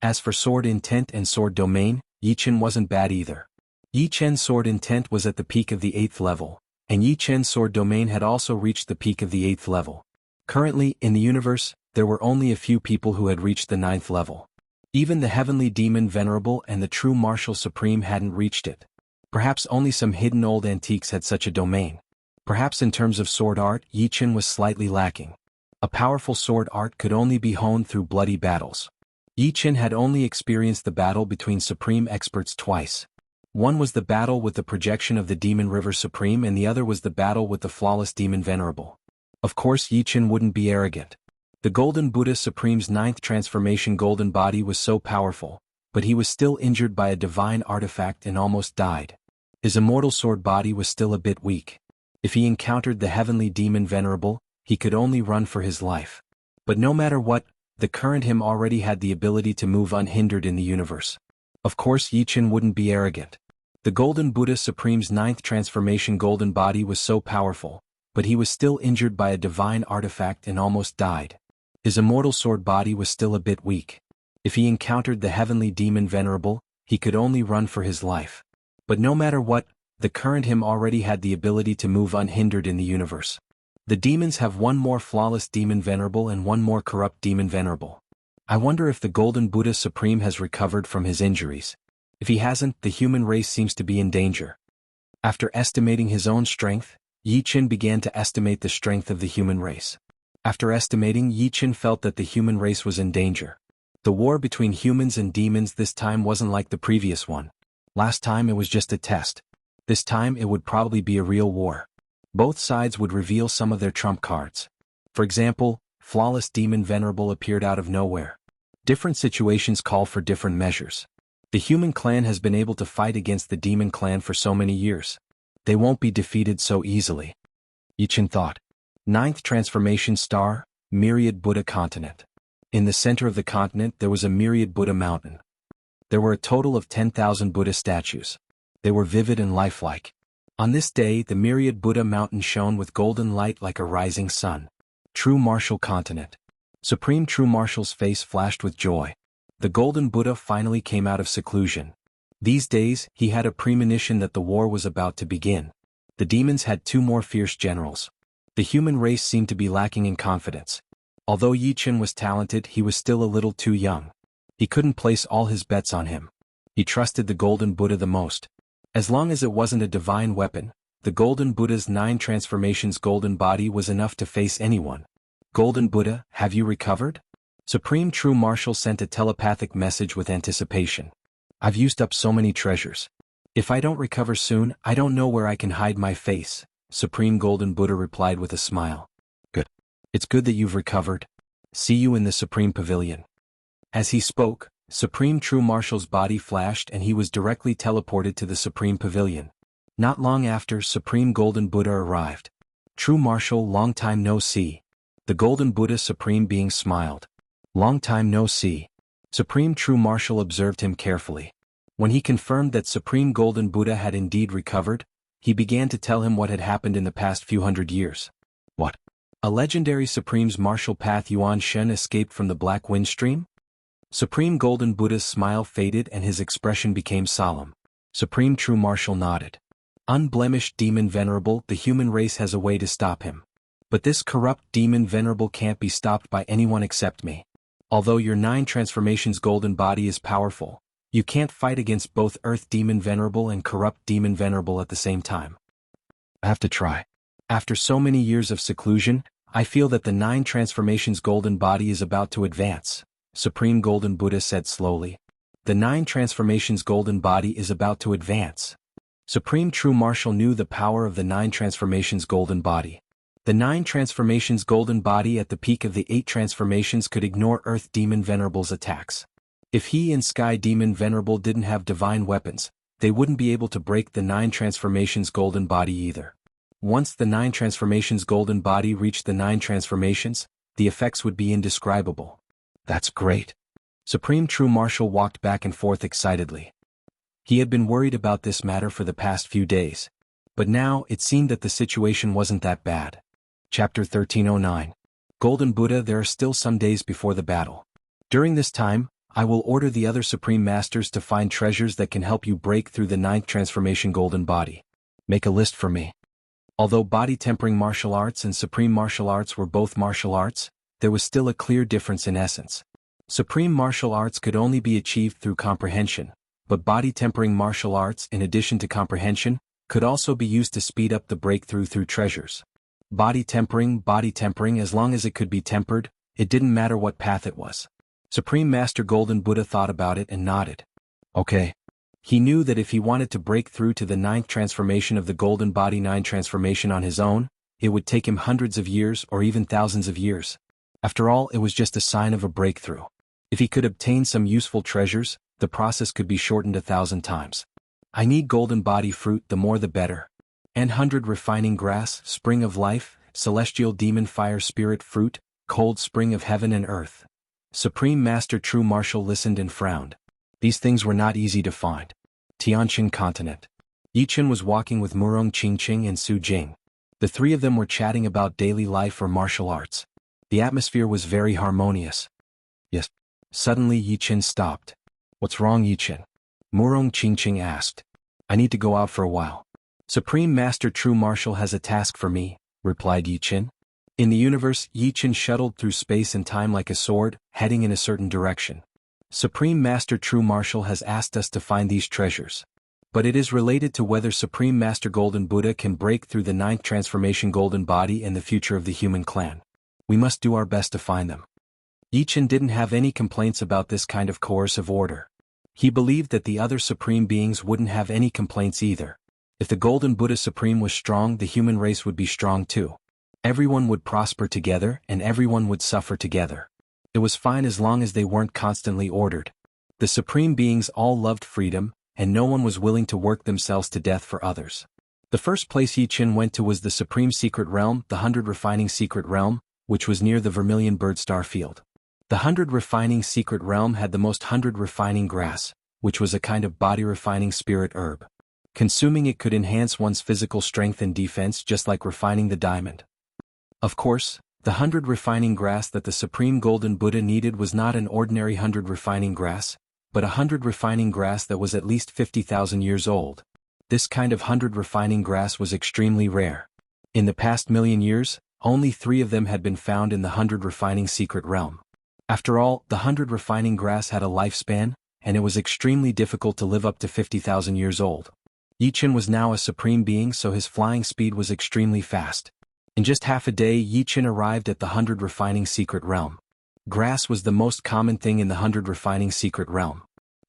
Speaker 1: As for Sword Intent and Sword Domain, Yi Chen wasn't bad either. Yi Chen's Sword Intent was at the peak of the 8th level, and Yi Chen's Sword Domain had also reached the peak of the 8th level. Currently, in the universe, there were only a few people who had reached the 9th level. Even the Heavenly Demon Venerable and the True Martial Supreme hadn't reached it. Perhaps only some hidden old antiques had such a domain. Perhaps in terms of sword art, Yi Chen was slightly lacking. A powerful sword art could only be honed through bloody battles. Yi Chen had only experienced the battle between Supreme Experts twice. One was the battle with the projection of the Demon River Supreme and the other was the battle with the Flawless Demon Venerable. Of course, Yi Chen wouldn't be arrogant. The Golden Buddha Supreme's 9th transformation golden body was so powerful, but he was still injured by a divine artifact and almost died. His immortal sword body was still a bit weak. If he encountered the Heavenly Demon Venerable, he could only run for his life. But no matter what, the current him already had the ability to move unhindered in the universe. Of course, Yi Chen wouldn't be arrogant. The Golden Buddha Supreme's 9th transformation golden body was so powerful, but he was still injured by a divine artifact and almost died. His immortal sword body was still a bit weak. If he encountered the Heavenly Demon Venerable, he could only run for his life. But no matter what, the current him already had the ability to move unhindered in the universe. The demons have one more Flawless Demon Venerable and one more Corrupt Demon Venerable. I wonder if the Golden Buddha Supreme has recovered from his injuries. If he hasn't, the human race seems to be in danger. After estimating his own strength, Yi Chen began to estimate the strength of the human race. After estimating, Yi Chen felt that the human race was in danger. The war between humans and demons this time wasn't like the previous one. Last time it was just a test. This time it would probably be a real war. Both sides would reveal some of their trump cards. For example, Flawless Demon Venerable appeared out of nowhere. Different situations call for different measures. The human clan has been able to fight against the demon clan for so many years. They won't be defeated so easily. Yi Chen thought. 9th transformation star, Myriad Buddha Continent. In the center of the continent there was a Myriad Buddha mountain. There were a total of 10,000 Buddha statues. They were vivid and lifelike. On this day the Myriad Buddha mountain shone with golden light like a rising sun. True Martial Continent. Supreme True Martial's face flashed with joy. The Golden Buddha finally came out of seclusion. These days, he had a premonition that the war was about to begin. The demons had 2 more fierce generals. The human race seemed to be lacking in confidence. Although Yi Chen was talented, he was still a little too young. He couldn't place all his bets on him. He trusted the Golden Buddha the most. As long as it wasn't a divine weapon, the Golden Buddha's 9 transformations golden body was enough to face anyone. Golden Buddha, have you recovered? Supreme True Martial sent a telepathic message with anticipation. I've used up so many treasures. If I don't recover soon, I don't know where I can hide my face, Supreme Golden Buddha replied with a smile. Good. It's good that you've recovered. See you in the Supreme Pavilion. As he spoke, Supreme True Martial's body flashed and he was directly teleported to the Supreme Pavilion. Not long after, Supreme Golden Buddha arrived. True Martial, long time no see. The Golden Buddha Supreme being smiled. Long time no see. Supreme True Martial observed him carefully. When he confirmed that Supreme Golden Buddha had indeed recovered, he began to tell him what had happened in the past few hundred years. What? A legendary Supreme's martial path Yuan Shen escaped from the Black Wind Stream? Supreme Golden Buddha's smile faded and his expression became solemn. Supreme True Martial nodded. Unblemished Demon Venerable, the human race has a way to stop him. But this corrupt Demon Venerable can't be stopped by anyone except me. Although your 9 transformations golden body is powerful, you can't fight against both Earth Demon Venerable and Corrupt Demon Venerable at the same time. I have to try. After so many years of seclusion, I feel that the 9 transformations golden body is about to advance, Supreme Golden Buddha said slowly. The 9 transformations golden body is about to advance. Supreme True Martial knew the power of the 9 transformations golden body. The 9 transformations golden body at the peak of the 8 transformations could ignore Earth Demon Venerable's attacks. If he and Sky Demon Venerable didn't have divine weapons, they wouldn't be able to break the 9 transformations golden body either. Once the 9 transformations golden body reached the 9 transformations, the effects would be indescribable. That's great. Supreme True Martial walked back and forth excitedly. He had been worried about this matter for the past few days. But now, it seemed that the situation wasn't that bad. Chapter 1309. Golden Buddha. There are still some days before the battle. During this time, I will order the other Supreme Masters to find treasures that can help you break through the 9th transformation golden body. Make a list for me. Although body-tempering martial arts and supreme martial arts were both martial arts, there was still a clear difference in essence. Supreme martial arts could only be achieved through comprehension, but body-tempering martial arts, in addition to comprehension, could also be used to speed up the breakthrough through treasures. Body tempering, as long as it could be tempered, it didn't matter what path it was. Supreme Master Golden Buddha thought about it and nodded. Okay. He knew that if he wanted to break through to the 9th transformation of the Golden Body 9 transformation on his own, it would take him hundreds of years or even thousands of years. After all, it was just a sign of a breakthrough. If he could obtain some useful treasures, the process could be shortened 1,000 times. I need Golden Body fruit, the more the better. And 100 refining grass, spring of life, celestial demon fire spirit fruit, cold spring of heaven and earth. Supreme Master True Martial listened and frowned. These things were not easy to find. Tianqin continent. Yichen was walking with Murong Qingqing and Su Jing. The three of them were chatting about daily life or martial arts. The atmosphere was very harmonious. Yes. Suddenly Yichen stopped. What's wrong, Yichen? Murong Qingqing asked. I need to go out for a while. Supreme Master True Martial has a task for me, replied Yichen. In the universe, Yichen shuttled through space and time like a sword, heading in a certain direction. Supreme Master True Martial has asked us to find these treasures. But it is related to whether Supreme Master Golden Buddha can break through the 9th transformation golden body and the future of the human clan. We must do our best to find them. Yichen didn't have any complaints about this kind of coercive order. He believed that the other supreme beings wouldn't have any complaints either. If the Golden Buddha Supreme was strong, the human race would be strong too. Everyone would prosper together and everyone would suffer together. It was fine as long as they weren't constantly ordered. The supreme beings all loved freedom, and no one was willing to work themselves to death for others. The first place Yichen went to was the Supreme Secret Realm, the 100 Refining Secret Realm, which was near the Vermilion Bird Star Field. The 100 Refining Secret Realm had the most 100 refining grass, which was a kind of body-refining spirit herb. Consuming it could enhance one's physical strength and defense just like refining the diamond. Of course, the 100 refining grass that the Supreme Golden Buddha needed was not an ordinary 100 refining grass, but 100 refining grass that was at least 50,000 years old. This kind of 100 refining grass was extremely rare. In the past million years, only 3 of them had been found in the 100 refining secret realm. After all, the 100 refining grass had a lifespan, and it was extremely difficult to live up to 50,000 years old. Yichen was now a supreme being, so his flying speed was extremely fast. In just half a day, Yichen arrived at the 100 refining secret realm. Grass was the most common thing in the 100 refining secret realm.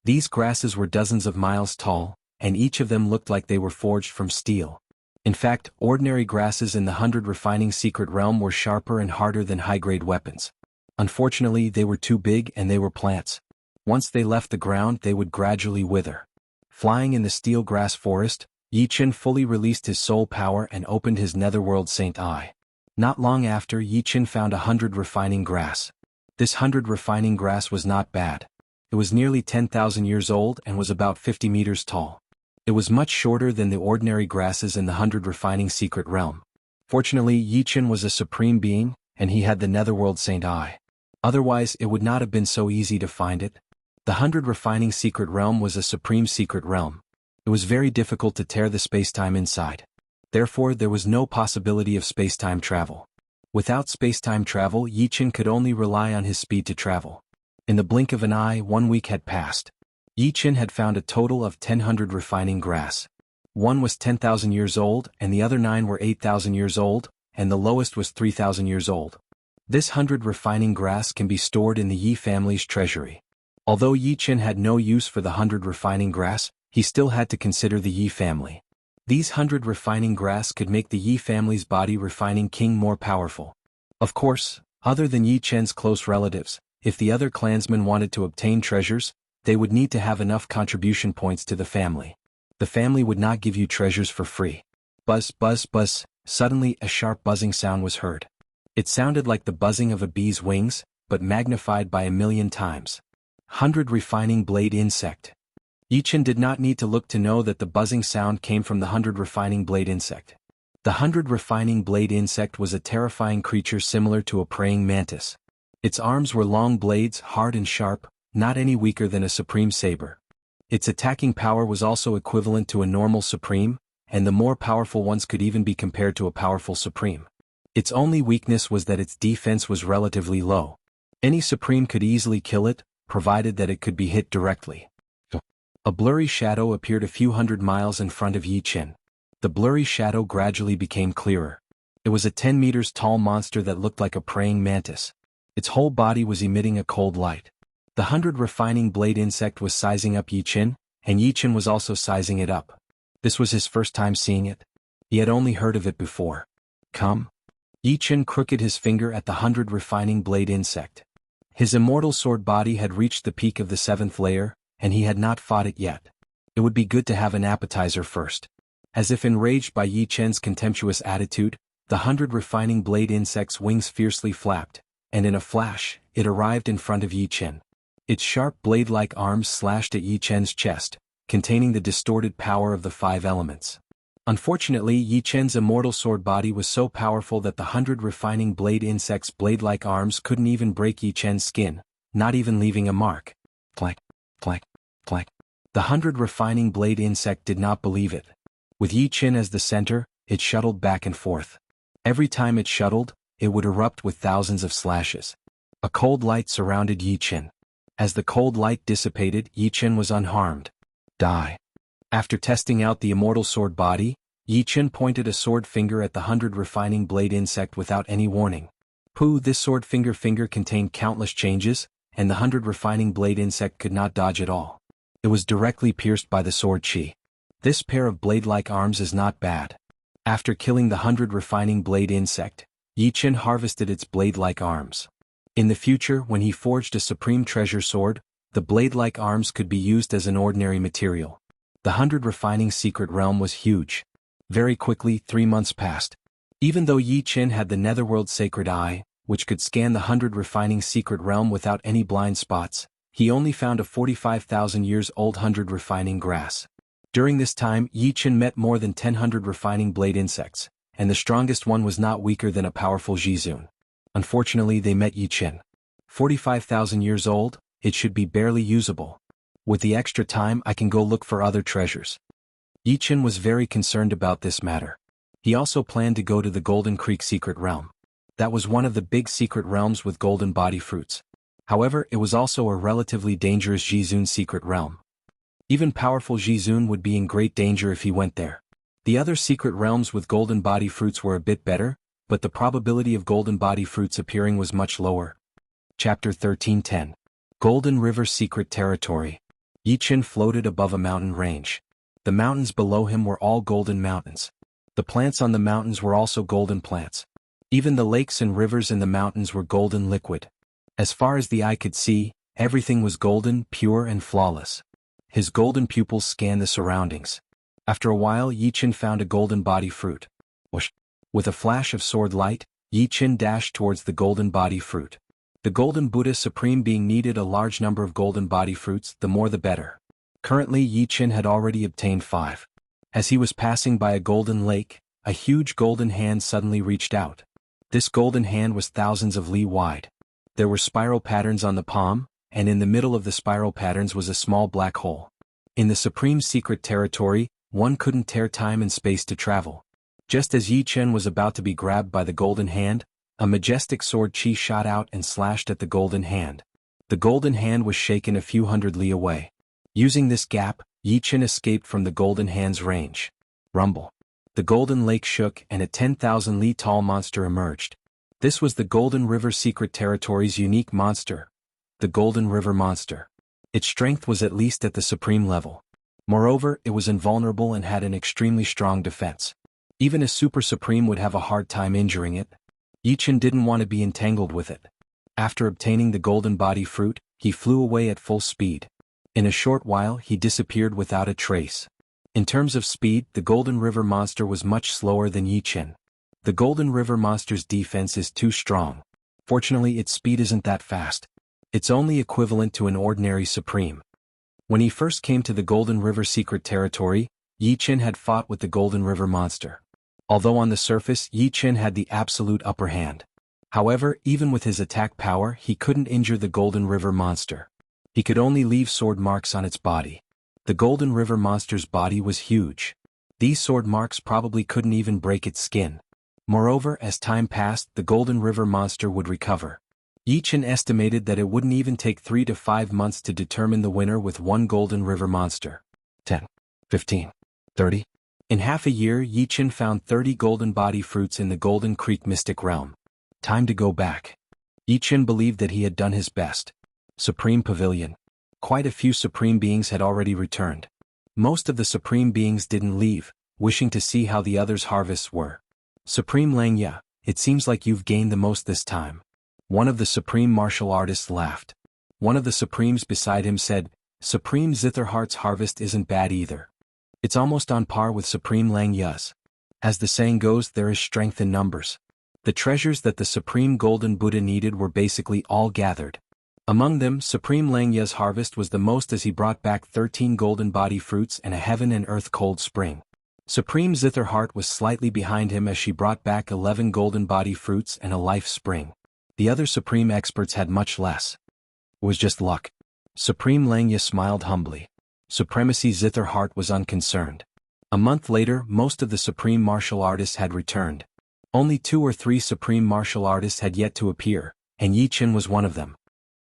Speaker 1: These grasses were dozens of miles tall, and each of them looked like they were forged from steel. In fact, ordinary grasses in the 100 refining secret realm were sharper and harder than high-grade weapons. Unfortunately, they were too big and they were plants. Once they left the ground, they would gradually wither. Flying in the steel grass forest, Yichen fully released his soul power and opened his netherworld Saint Eye. Not long after, Yichen found 100 refining grass. This 100 refining grass was not bad. It was nearly 10,000 years old and was about 50 meters tall. It was much shorter than the ordinary grasses in the 100 refining secret realm. Fortunately, Yichen was a supreme being, and he had the netherworld Saint Eye. Otherwise, it would not have been so easy to find it. The 100 refining secret realm was a supreme secret realm. It was very difficult to tear the space-time inside. Therefore, there was no possibility of space-time travel. Without space-time travel, Yichen could only rely on his speed to travel. In the blink of an eye, 1 week had passed. Yichen had found a total of 1,000 refining grass. One was 10,000 years old, and the other 9 were 8,000 years old, and the lowest was 3,000 years old. This 100 refining grass can be stored in the Yi family's treasury. Although Yichen had no use for the 100 refining grass, he still had to consider the Yi family. These 100 refining grass could make the Yi family's body refining king more powerful. Of course, other than Yichen's close relatives, if the other clansmen wanted to obtain treasures, they would need to have enough contribution points to the family. The family would not give you treasures for free. Buzz, buzz, buzz. Suddenly a sharp buzzing sound was heard. It sounded like the buzzing of a bee's wings, but magnified by 1,000,000 times. 100 refining blade insect. Yichen did not need to look to know that the buzzing sound came from the 100 refining blade insect. The 100 refining blade insect was a terrifying creature similar to a praying mantis. Its arms were long blades, hard and sharp, not any weaker than a supreme saber. Its attacking power was also equivalent to a normal supreme, and the more powerful ones could even be compared to a powerful supreme. Its only weakness was that its defense was relatively low. Any supreme could easily kill it, provided that it could be hit directly. A blurry shadow appeared a few hundred miles in front of Yichen. The blurry shadow gradually became clearer. It was a 10 meters tall monster that looked like a praying mantis. Its whole body was emitting a cold light. The 100 refining blade insect was sizing up Yichen, and Yichen was also sizing it up. This was his first time seeing it. He had only heard of it before. Come. Yichen crooked his finger at the 100 refining blade insect. His immortal sword body had reached the peak of the 7th layer, and he had not fought it yet. It would be good to have an appetizer first. As if enraged by Yichen's contemptuous attitude, the 100 refining blade insect's wings fiercely flapped, and in a flash, it arrived in front of Yichen. Its sharp blade-like arms slashed at Yichen's chest, containing the distorted power of the 5 elements. Unfortunately, Yichen's immortal sword body was so powerful that the 100 refining blade insect's blade-like arms couldn't even break Yichen's skin, not even leaving a mark. Clack, clack, clack. The 100 refining blade insect did not believe it. With Yichen as the center, it shuttled back and forth. Every time it shuttled, it would erupt with thousands of slashes. A cold light surrounded Yichen. As the cold light dissipated, Yichen was unharmed. Die. After testing out the immortal sword body, Yichen pointed a sword finger at the 100 refining blade insect without any warning. This sword finger contained countless changes, and the 100 refining blade insect could not dodge at all. It was directly pierced by the sword chi. This pair of blade-like arms is not bad. After killing the 100 refining blade insect, Yichen harvested its blade-like arms. In the future, when he forged a supreme treasure sword, the blade-like arms could be used as an ordinary material. The 100 refining secret realm was huge. Very quickly, 3 months passed. Even though Yichen had the netherworld sacred eye, which could scan the 100 refining secret realm without any blind spots, he only found a 45,000 years old 100 refining grass. During this time, Yichen met more than 100 refining blade insects, and the strongest one was not weaker than a powerful Jizun. Unfortunately, they met Yichen. 45,000 years old, it should be barely usable. With the extra time, I can go look for other treasures. Yichen was very concerned about this matter. He also planned to go to the Golden Creek secret realm. That was one of the big secret realms with golden body fruits. However, it was also a relatively dangerous Jizun secret realm. Even powerful Jizun would be in great danger if he went there. The other secret realms with golden body fruits were a bit better, but the probability of golden body fruits appearing was much lower. Chapter 13:10. Golden River Secret Territory. Yichen floated above a mountain range. The mountains below him were all golden mountains. The plants on the mountains were also golden plants. Even the lakes and rivers in the mountains were golden liquid. As far as the eye could see, everything was golden, pure and flawless. His golden pupils scanned the surroundings. After a while, Yichen found a golden body fruit. Whoosh! With a flash of sword light, Yichen dashed towards the golden body fruit. The golden Buddha Supreme being needed a large number of golden body fruits, the more the better. Currently, Yichen had already obtained 5. As he was passing by a golden lake, a huge golden hand suddenly reached out. This golden hand was thousands of li wide. There were spiral patterns on the palm, and in the middle of the spiral patterns was a small black hole. In the supreme secret territory, one couldn't tear time and space to travel. Just as Yichen was about to be grabbed by the golden hand, a majestic sword chi shot out and slashed at the golden hand. The golden hand was shaken a few hundred li away. Using this gap, Yichen escaped from the golden hand's range. Rumble. The golden lake shook and a 10,000 li tall monster emerged. This was the Golden River Secret Territory's unique monster, the Golden River Monster. Its strength was at least at the supreme level. Moreover, it was invulnerable and had an extremely strong defense. Even a super supreme would have a hard time injuring it. Yichen didn't want to be entangled with it. After obtaining the golden body fruit, he flew away at full speed. In a short while he disappeared without a trace. In terms of speed, the Golden River monster was much slower than Yi Chen. The Golden River monster's defense is too strong. Fortunately, its speed isn't that fast. It's only equivalent to an ordinary Supreme. When he first came to the Golden River secret territory, Yi Chen had fought with the Golden River monster. Although on the surface Yi Chen had the absolute upper hand. However, even with his attack power, he couldn't injure the Golden River monster. He could only leave sword marks on its body. The Golden River monster's body was huge. These sword marks probably couldn't even break its skin. Moreover, as time passed, the Golden River monster would recover. Yi Chen estimated that it wouldn't even take 3 to 5 months to determine the winner with one Golden River monster. 10, 15, 30. In half a year, Yi Chen found 30 golden body fruits in the Golden Creek Mystic Realm. Time to go back. Yi Chen believed that he had done his best. Supreme Pavilion. Quite a few Supreme Beings had already returned. Most of the Supreme Beings didn't leave, wishing to see how the others' harvests were. Supreme Langya, it seems like you've gained the most this time. One of the Supreme Martial Artists laughed. One of the Supremes beside him said, Supreme Zitherheart's harvest isn't bad either. It's almost on par with Supreme Langya's. As the saying goes, there is strength in numbers. The treasures that the Supreme Golden Buddha needed were basically all gathered. Among them, Supreme Langya's harvest was the most as he brought back 13 golden body fruits and a heaven and earth cold spring. Supreme Zitherheart was slightly behind him as she brought back 11 golden body fruits and a life spring. The other Supreme experts had much less. It was just luck. Supreme Langya smiled humbly. Supremacy Zitherheart was unconcerned. A month later, most of the Supreme Martial Artists had returned. Only 2 or 3 Supreme Martial Artists had yet to appear, and Yi Chen was one of them.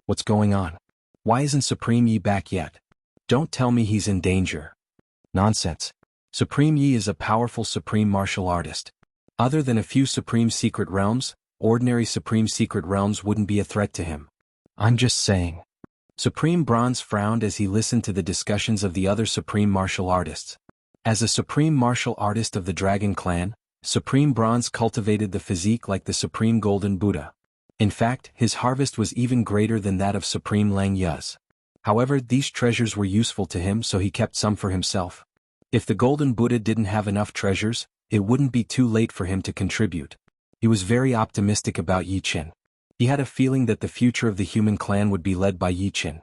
Speaker 1: What's going on? Why isn't Supreme Yi back yet? Don't tell me he's in danger. Nonsense. Supreme Yi is a powerful Supreme Martial Artist. Other than a few Supreme Secret Realms, ordinary Supreme Secret Realms wouldn't be a threat to him. I'm just saying. Supreme Bronze frowned as he listened to the discussions of the other Supreme Martial Artists. As a Supreme Martial Artist of the Dragon Clan, Supreme Bronze cultivated the physique like the Supreme Golden Buddha. In fact, his harvest was even greater than that of Supreme Langya's. However, these treasures were useful to him, so he kept some for himself. If the Golden Buddha didn't have enough treasures, it wouldn't be too late for him to contribute. He was very optimistic about Yi Chen. He had a feeling that the future of the human clan would be led by Yi Chen.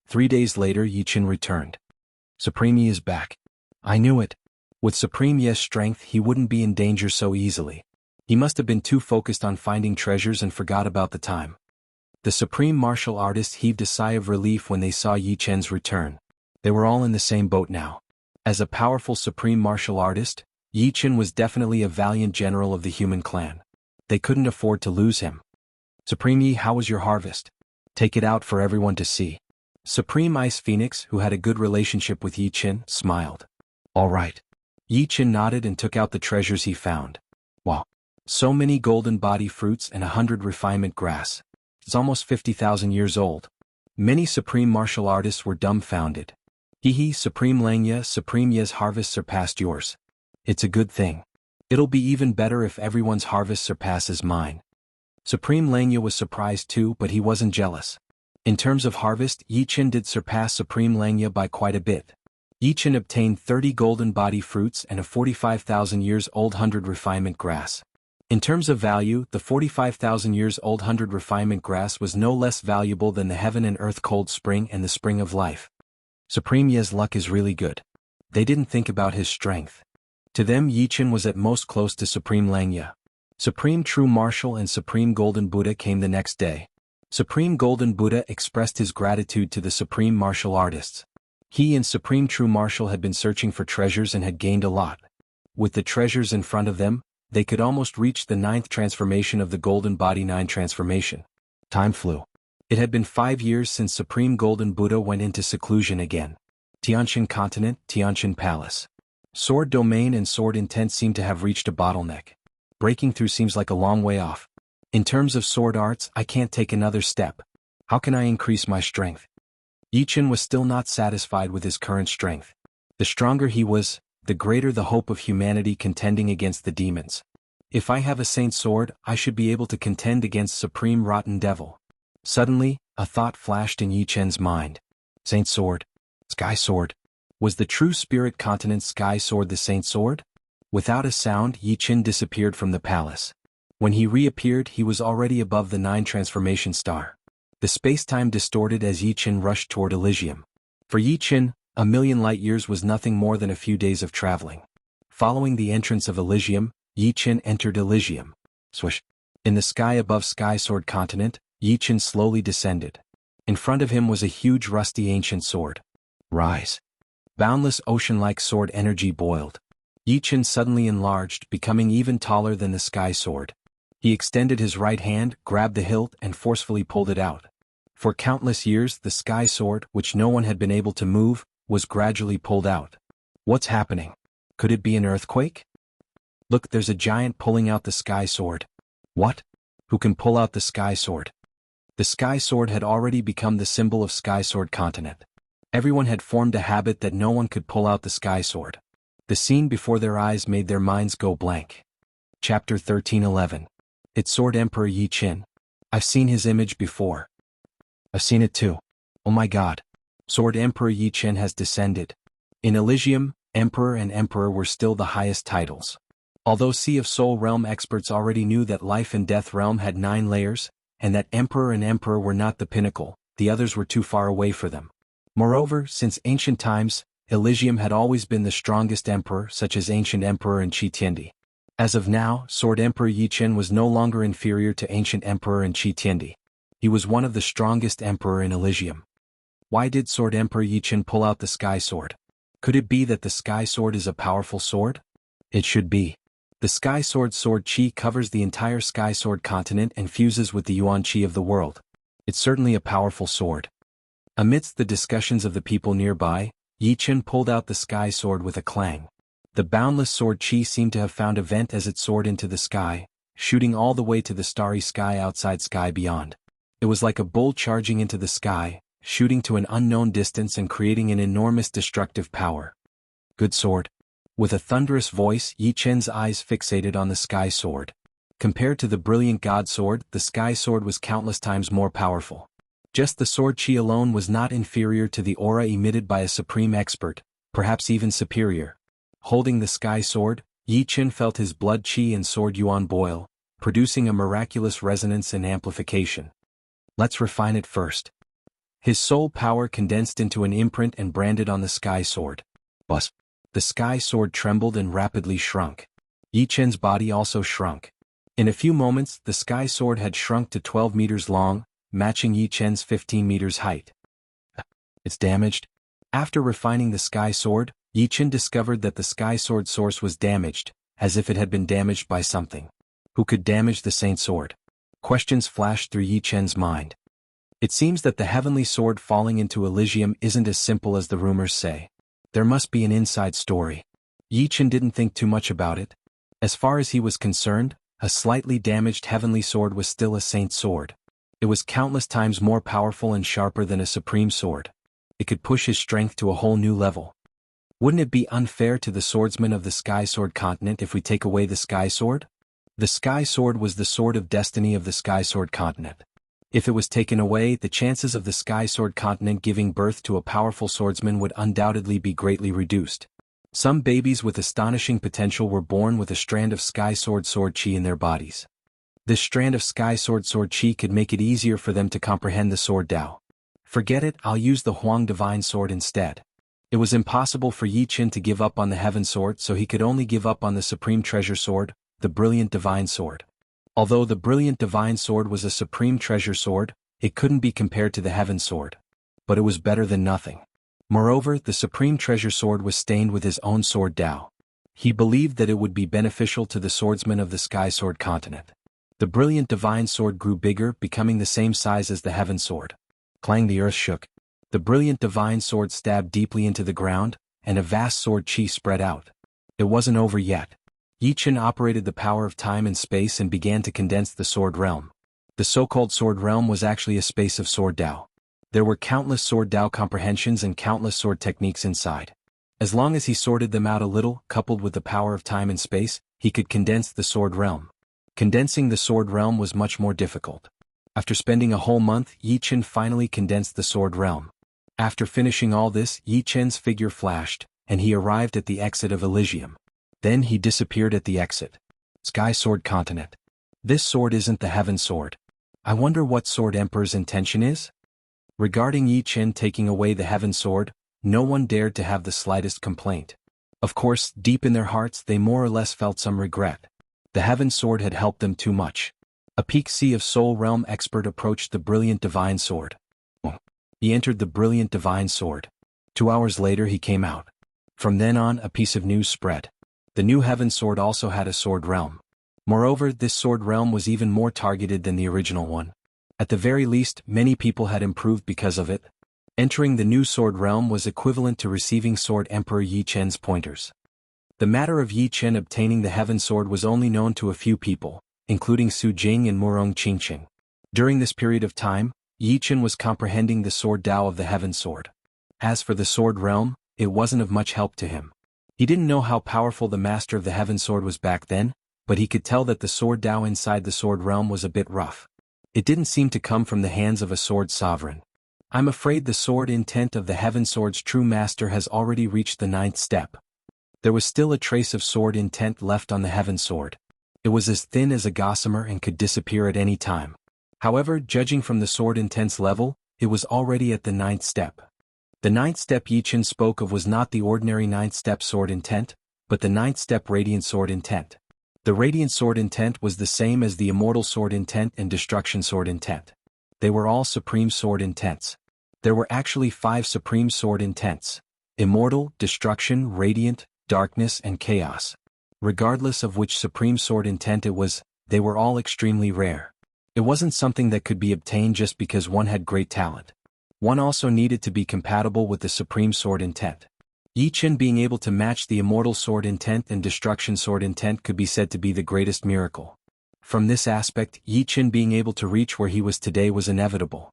Speaker 1: 3 days later, Yi Chen returned. Supreme Yi is back. I knew it. With Supreme Yi's strength, he wouldn't be in danger so easily. He must have been too focused on finding treasures and forgot about the time. The Supreme Martial Artists heaved a sigh of relief when they saw Yi Chen's return. They were all in the same boat now. As a powerful Supreme Martial Artist, Yi Chen was definitely a valiant general of the human clan. They couldn't afford to lose him. Supreme Yi, how was your harvest? Take it out for everyone to see. Supreme Ice Phoenix, who had a good relationship with Yi Chen, smiled. All right. Yi Chen nodded and took out the treasures he found. Wow. So many golden body fruits and 100 refinement grass. It's almost 50,000 years old. Many Supreme Martial Artists were dumbfounded. Hee, Supreme Langya, Supreme Yi's harvest surpassed yours. It's a good thing. It'll be even better if everyone's harvest surpasses mine. Supreme Langya was surprised too, but he wasn't jealous. In terms of harvest, Yi Chen did surpass Supreme Langya by quite a bit. Yi Chen obtained 30 golden body fruits and a 45,000 years old 100 refinement grass. In terms of value, the 45,000 years old 100 refinement grass was no less valuable than the heaven and earth cold spring and the spring of life. Supreme Yi's luck is really good. They didn't think about his strength. To them, Yi Chen was at most close to Supreme Langya. Supreme True Martial and Supreme Golden Buddha came the next day. Supreme Golden Buddha expressed his gratitude to the Supreme Martial Artists. He and Supreme True Martial had been searching for treasures and had gained a lot. With the treasures in front of them, they could almost reach the 9th transformation of the Golden Body 9 transformation. Time flew. It had been 5 years since Supreme Golden Buddha went into seclusion again. Tianshan Continent, Tianshan Palace. Sword Domain and Sword Intent seem to have reached a bottleneck. Breaking through seems like a long way off. In terms of sword arts, I can't take another step. How can I increase my strength? Yi Chen was still not satisfied with his current strength. The stronger he was, the greater the hope of humanity contending against the demons. If I have a Saint Sword, I should be able to contend against Supreme Rotten Devil. Suddenly, a thought flashed in Yi Chen's mind. Saint Sword. Sky Sword. Was the true spirit continent sky sword the Saint Sword? Without a sound, Yi Qin disappeared from the palace. When he reappeared, he was already above the 9 transformation star. The space-time distorted as Yi Qin rushed toward Elysium. For Yi Qin, a million light-years was nothing more than a few days of traveling. Following the entrance of Elysium, Yi Qin entered Elysium. Swish! In the sky above Sky Sword Continent, Yi Qin slowly descended. In front of him was a huge rusty ancient sword. Rise! Boundless ocean-like sword energy boiled. Yi Qin suddenly enlarged, becoming even taller than the Sky Sword. He extended his right hand, grabbed the hilt, and forcefully pulled it out. For countless years, the Sky Sword, which no one had been able to move, was gradually pulled out. What's happening? Could it be an earthquake? Look, there's a giant pulling out the Sky Sword. What? Who can pull out the Sky Sword? The Sky Sword had already become the symbol of Sky Sword Continent. Everyone had formed a habit that no one could pull out the Sky Sword. The scene before their eyes made their minds go blank. Chapter 13:11. It's Sword Emperor Yi Qin. I've seen his image before. I've seen it too. Oh my god. Sword Emperor Yi Qin has descended. In Elysium, Emperor and Emperor were still the highest titles. Although Sea of Soul Realm experts already knew that Life and Death Realm had 9 layers, and that Emperor and Emperor were not the pinnacle, the others were too far away for them. Moreover, since ancient times, Elysium had always been the strongest emperor, such as Ancient Emperor and Qi Tiandi. As of now, Sword Emperor Yi Qin was no longer inferior to Ancient Emperor and Qi Tiandi. He was one of the strongest emperor in Elysium. Why did Sword Emperor Yi Qin pull out the Sky Sword? Could it be that the Sky Sword is a powerful sword? It should be. The Sky Sword's sword qi covers the entire Sky Sword continent and fuses with the Yuan qi of the world. It's certainly a powerful sword. Amidst the discussions of the people nearby, Yi Qin pulled out the Sky Sword with a clang. The boundless sword qi seemed to have found a vent as it soared into the sky, shooting all the way to the starry sky outside Sky Beyond. It was like a bull charging into the sky, shooting to an unknown distance and creating an enormous destructive power. Good sword. With a thunderous voice, Yi Qin's eyes fixated on the Sky Sword. Compared to the brilliant God Sword, the Sky Sword was countless times more powerful. Just the sword qi alone was not inferior to the aura emitted by a supreme expert, perhaps even superior. Holding the Sky Sword, Yi Qin felt his blood qi and sword yuan boil, producing a miraculous resonance and amplification. Let's refine it first. His soul power condensed into an imprint and branded on the Sky Sword. Buzz. The Sky Sword trembled and rapidly shrunk. Yi Qin's body also shrunk. In a few moments, the Sky Sword had shrunk to 12 meters long, matching Yi Qin's 15 meters height. It's damaged? After refining the Sky Sword, Yi Qin discovered that the Sky Sword source was damaged, as if it had been damaged by something. Who could damage the Saint Sword? Questions flashed through Yi Qin's mind. It seems that the heavenly sword falling into Elysium isn't as simple as the rumors say. There must be an inside story. Yi Qin didn't think too much about it. As far as he was concerned, a slightly damaged heavenly sword was still a saint sword. It was countless times more powerful and sharper than a supreme sword. It could push his strength to a whole new level. Wouldn't it be unfair to the swordsmen of the Sky Sword continent if we take away the Sky Sword? The Sky Sword was the sword of destiny of the Sky Sword continent. If it was taken away, the chances of the Sky Sword continent giving birth to a powerful swordsman would undoubtedly be greatly reduced. Some babies with astonishing potential were born with a strand of Sky Sword sword qi in their bodies. This strand of Sky Sword sword qi could make it easier for them to comprehend the sword Tao. Forget it, I'll use the Huang Divine Sword instead. It was impossible for Yi Qin to give up on the Heaven Sword, so he could only give up on the Supreme Treasure Sword, the Brilliant Divine Sword. Although the Brilliant Divine Sword was a supreme treasure sword, it couldn't be compared to the Heaven Sword. But it was better than nothing. Moreover, the Supreme Treasure Sword was stained with his own sword Tao. He believed that it would be beneficial to the swordsmen of the Sky Sword continent. The Brilliant Divine Sword grew bigger, becoming the same size as the Heaven Sword. Clang, the earth shook. The Brilliant Divine Sword stabbed deeply into the ground, and a vast sword qi spread out. It wasn't over yet. Yi Qin operated the power of time and space and began to condense the Sword Realm. The so-called Sword Realm was actually a space of Sword Tao. There were countless Sword Tao comprehensions and countless sword techniques inside. As long as he sorted them out a little, coupled with the power of time and space, he could condense the Sword Realm. Condensing the Sword Realm was much more difficult. After spending a whole month, Yi Qin finally condensed the Sword Realm. After finishing all this, Yi Chen's figure flashed, and he arrived at the exit of Elysium. Then he disappeared at the exit. Sky Sword Continent. This sword isn't the Heaven Sword. I wonder what Sword Emperor's intention is? Regarding Yi Chen taking away the Heaven Sword, no one dared to have the slightest complaint. Of course, deep in their hearts they more or less felt some regret. The Heaven Sword had helped them too much. A Peak Sea of Soul Realm expert approached the brilliant Divine Sword. He entered the brilliant Divine Sword. 2 hours later he came out. From then on, a piece of news spread. The new Heaven Sword also had a Sword Realm. Moreover, this Sword Realm was even more targeted than the original one. At the very least, many people had improved because of it. Entering the new Sword Realm was equivalent to receiving Sword Emperor Yi Chen's pointers. The matter of Yi Chen obtaining the Heaven Sword was only known to a few people, including Su Jing and Murong Qingqing. During this period of time, Yi Chen was comprehending the Sword Tao of the Heaven Sword. As for the Sword Realm, it wasn't of much help to him. He didn't know how powerful the Master of the Heaven Sword was back then, but he could tell that the Sword Tao inside the Sword Realm was a bit rough. It didn't seem to come from the hands of a Sword Sovereign. I'm afraid the sword intent of the Heaven Sword's true master has already reached the 9th step. There was still a trace of sword intent left on the Heaven Sword. It was as thin as a gossamer and could disappear at any time. However, judging from the sword intent's level, it was already at the 9th step. The 9th step Yi Chen spoke of was not the ordinary 9th step sword intent, but the 9th step Radiant Sword intent. The Radiant Sword intent was the same as the Immortal Sword intent and Destruction Sword intent. They were all Supreme Sword intents. There were actually 5 Supreme Sword intents: Immortal, Destruction, Radiant, Darkness and Chaos. Regardless of which Supreme Sword intent it was, they were all extremely rare. It wasn't something that could be obtained just because one had great talent. One also needed to be compatible with the Supreme Sword intent. Yi Chen being able to match the Immortal Sword intent and Destruction Sword intent could be said to be the greatest miracle. From this aspect, Yi Chen being able to reach where he was today was inevitable.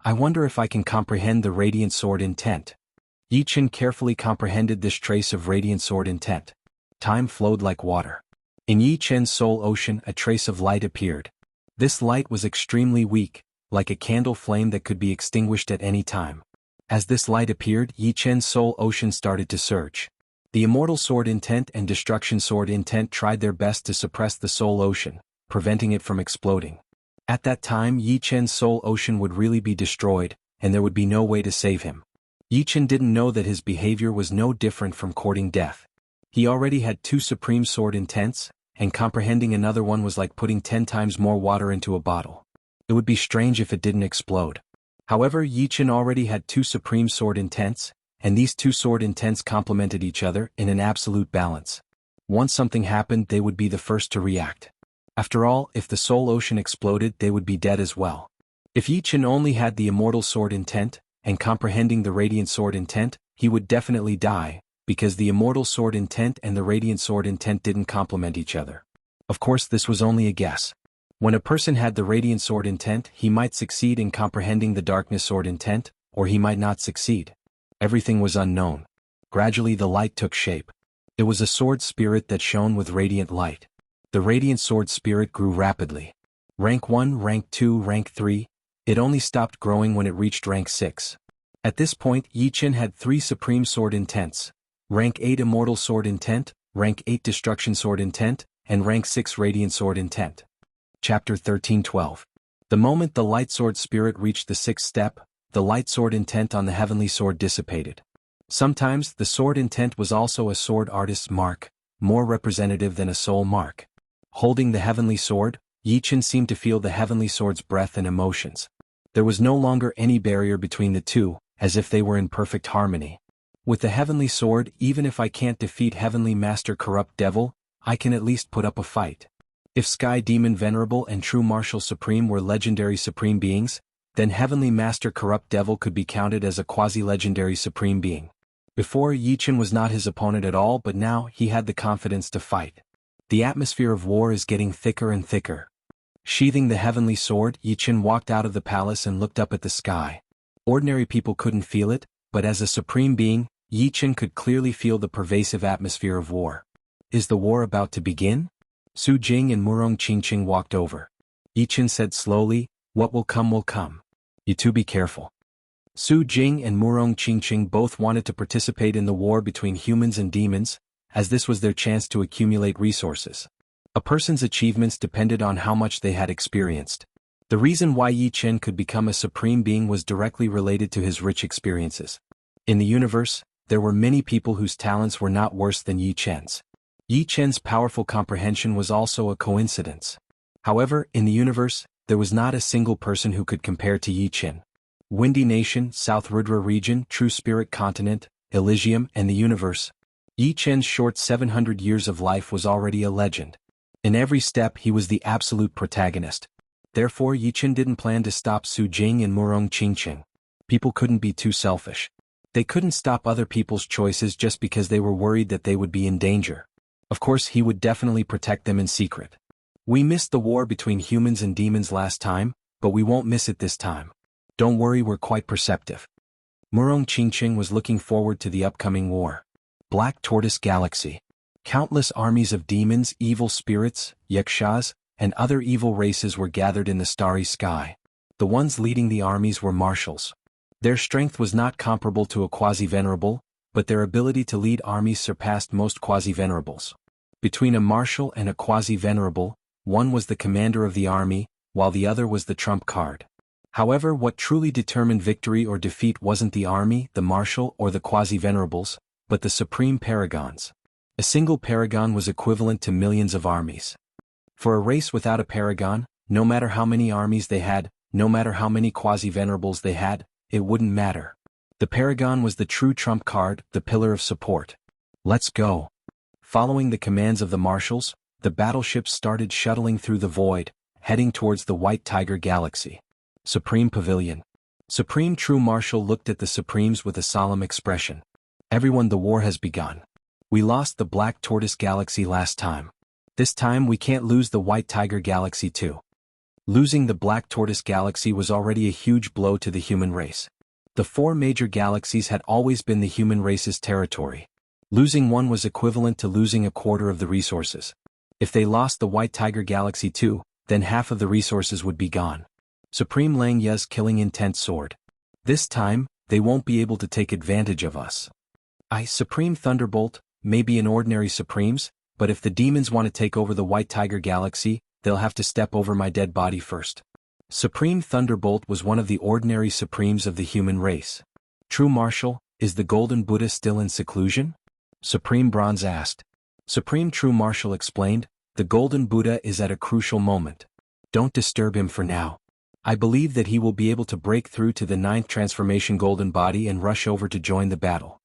Speaker 1: I wonder if I can comprehend the Radiant Sword intent. Yi Chen carefully comprehended this trace of Radiant Sword intent. Time flowed like water. In Yi Chen's soul ocean a trace of light appeared. This light was extremely weak, like a candle flame that could be extinguished at any time. As this light appeared, Yi Chen's soul ocean started to surge. The Immortal Sword intent and Destruction Sword intent tried their best to suppress the soul ocean, preventing it from exploding. At that time Yi Chen's soul ocean would really be destroyed, and there would be no way to save him. Yi Chen didn't know that his behavior was no different from courting death. He already had 2 Supreme Sword intents, and comprehending another one was like putting 10 times more water into a bottle. It would be strange if it didn't explode. However, Yi Chen already had 2 Supreme Sword intents, and these 2 sword intents complemented each other in an absolute balance. Once something happened, they would be the first to react. After all, if the soul ocean exploded, they would be dead as well. If Yi Chen only had the Immortal Sword intent, and comprehending the Radiant Sword intent, he would definitely die, because the Immortal Sword intent and the Radiant Sword intent didn't complement each other. Of course, this was only a guess. When a person had the Radiant Sword intent, he might succeed in comprehending the Darkness Sword intent, or he might not succeed. Everything was unknown. Gradually the light took shape. It was a sword spirit that shone with radiant light. The Radiant Sword spirit grew rapidly. Rank 1, Rank 2, Rank 3, it only stopped growing when it reached Rank 6. At this point, Yi Chen had 3 Supreme Sword intents: Rank 8 Immortal Sword intent, Rank 8 Destruction Sword intent, and Rank 6 Radiant Sword intent. Chapter 13:12. The moment the Light Sword spirit reached the 6th step, the Light Sword intent on the Heavenly Sword dissipated. Sometimes, the sword intent was also a sword artist's mark, more representative than a soul mark. Holding the Heavenly Sword, Yi Chen seemed to feel the Heavenly Sword's breath and emotions. There was no longer any barrier between the two, as if they were in perfect harmony. With the Heavenly Sword, even if I can't defeat Heavenly Master Corrupt Devil, I can at least put up a fight. If Sky Demon Venerable and True Martial Supreme were legendary supreme beings, then Heavenly Master Corrupt Devil could be counted as a quasi-legendary supreme being. Before, Yi Chen was not his opponent at all, but now he had the confidence to fight. The atmosphere of war is getting thicker and thicker. Sheathing the Heavenly Sword, Yi Chen walked out of the palace and looked up at the sky. Ordinary people couldn't feel it, but as a supreme being, Yi Chen could clearly feel the pervasive atmosphere of war. Is the war about to begin? Su Jing and Murong Qingqing walked over. Yi Chen said slowly, "What will come will come. You two be careful." Su Jing and Murong Qingqing both wanted to participate in the war between humans and demons, as this was their chance to accumulate resources. A person's achievements depended on how much they had experienced. The reason why Yi Chen could become a supreme being was directly related to his rich experiences. In the universe, there were many people whose talents were not worse than Yi Chen's. Yi Chen's powerful comprehension was also a coincidence. However, in the universe, there was not a single person who could compare to Yi Chen. Windy Nation, South Rudra region, True Spirit Continent, Elysium, and the universe. Yi Chen's short 700 years of life was already a legend. In every step he was the absolute protagonist. Therefore Yi Chen didn't plan to stop Su Jing and Murong Qingqing. People couldn't be too selfish. They couldn't stop other people's choices just because they were worried that they would be in danger. Of course he would definitely protect them in secret. We missed the war between humans and demons last time, but we won't miss it this time. Don't worry, we're quite perceptive. Murong Qingqing was looking forward to the upcoming war. Black Tortoise Galaxy. Countless armies of demons, evil spirits, yakshas, and other evil races were gathered in the starry sky. The ones leading the armies were marshals. Their strength was not comparable to a quasi-venerable, but their ability to lead armies surpassed most quasi-venerables. Between a marshal and a quasi-venerable, one was the commander of the army, while the other was the trump card. However, what truly determined victory or defeat wasn't the army, the marshal, or the quasi-venerables, but the supreme paragons. A single paragon was equivalent to millions of armies. For a race without a paragon, no matter how many armies they had, no matter how many quasi-venerables they had, it wouldn't matter. The paragon was the true trump card, the pillar of support. Let's go. Following the commands of the marshals, the battleships started shuttling through the void, heading towards the White Tiger Galaxy. Supreme Pavilion. Supreme True Marshal looked at the Supremes with a solemn expression. Everyone, the war has begun. We lost the Black Tortoise Galaxy last time. This time we can't lose the White Tiger Galaxy too. Losing the Black Tortoise Galaxy was already a huge blow to the human race. The four major galaxies had always been the human race's territory. Losing one was equivalent to losing a quarter of the resources. If they lost the White Tiger Galaxy too, then half of the resources would be gone. Supreme Lang Ye's killing intent sword. This time, they won't be able to take advantage of us. Supreme Thunderbolt, may be an ordinary Supremes, but if the demons want to take over the White Tiger Galaxy, they'll have to step over my dead body first. Supreme Thunderbolt was one of the ordinary Supremes of the human race. True Marshal, is the Golden Buddha still in seclusion? Supreme Bronze asked. Supreme True Marshal explained, the Golden Buddha is at a crucial moment. Don't disturb him for now. I believe that he will be able to break through to the 9th transformation golden body and rush over to join the battle.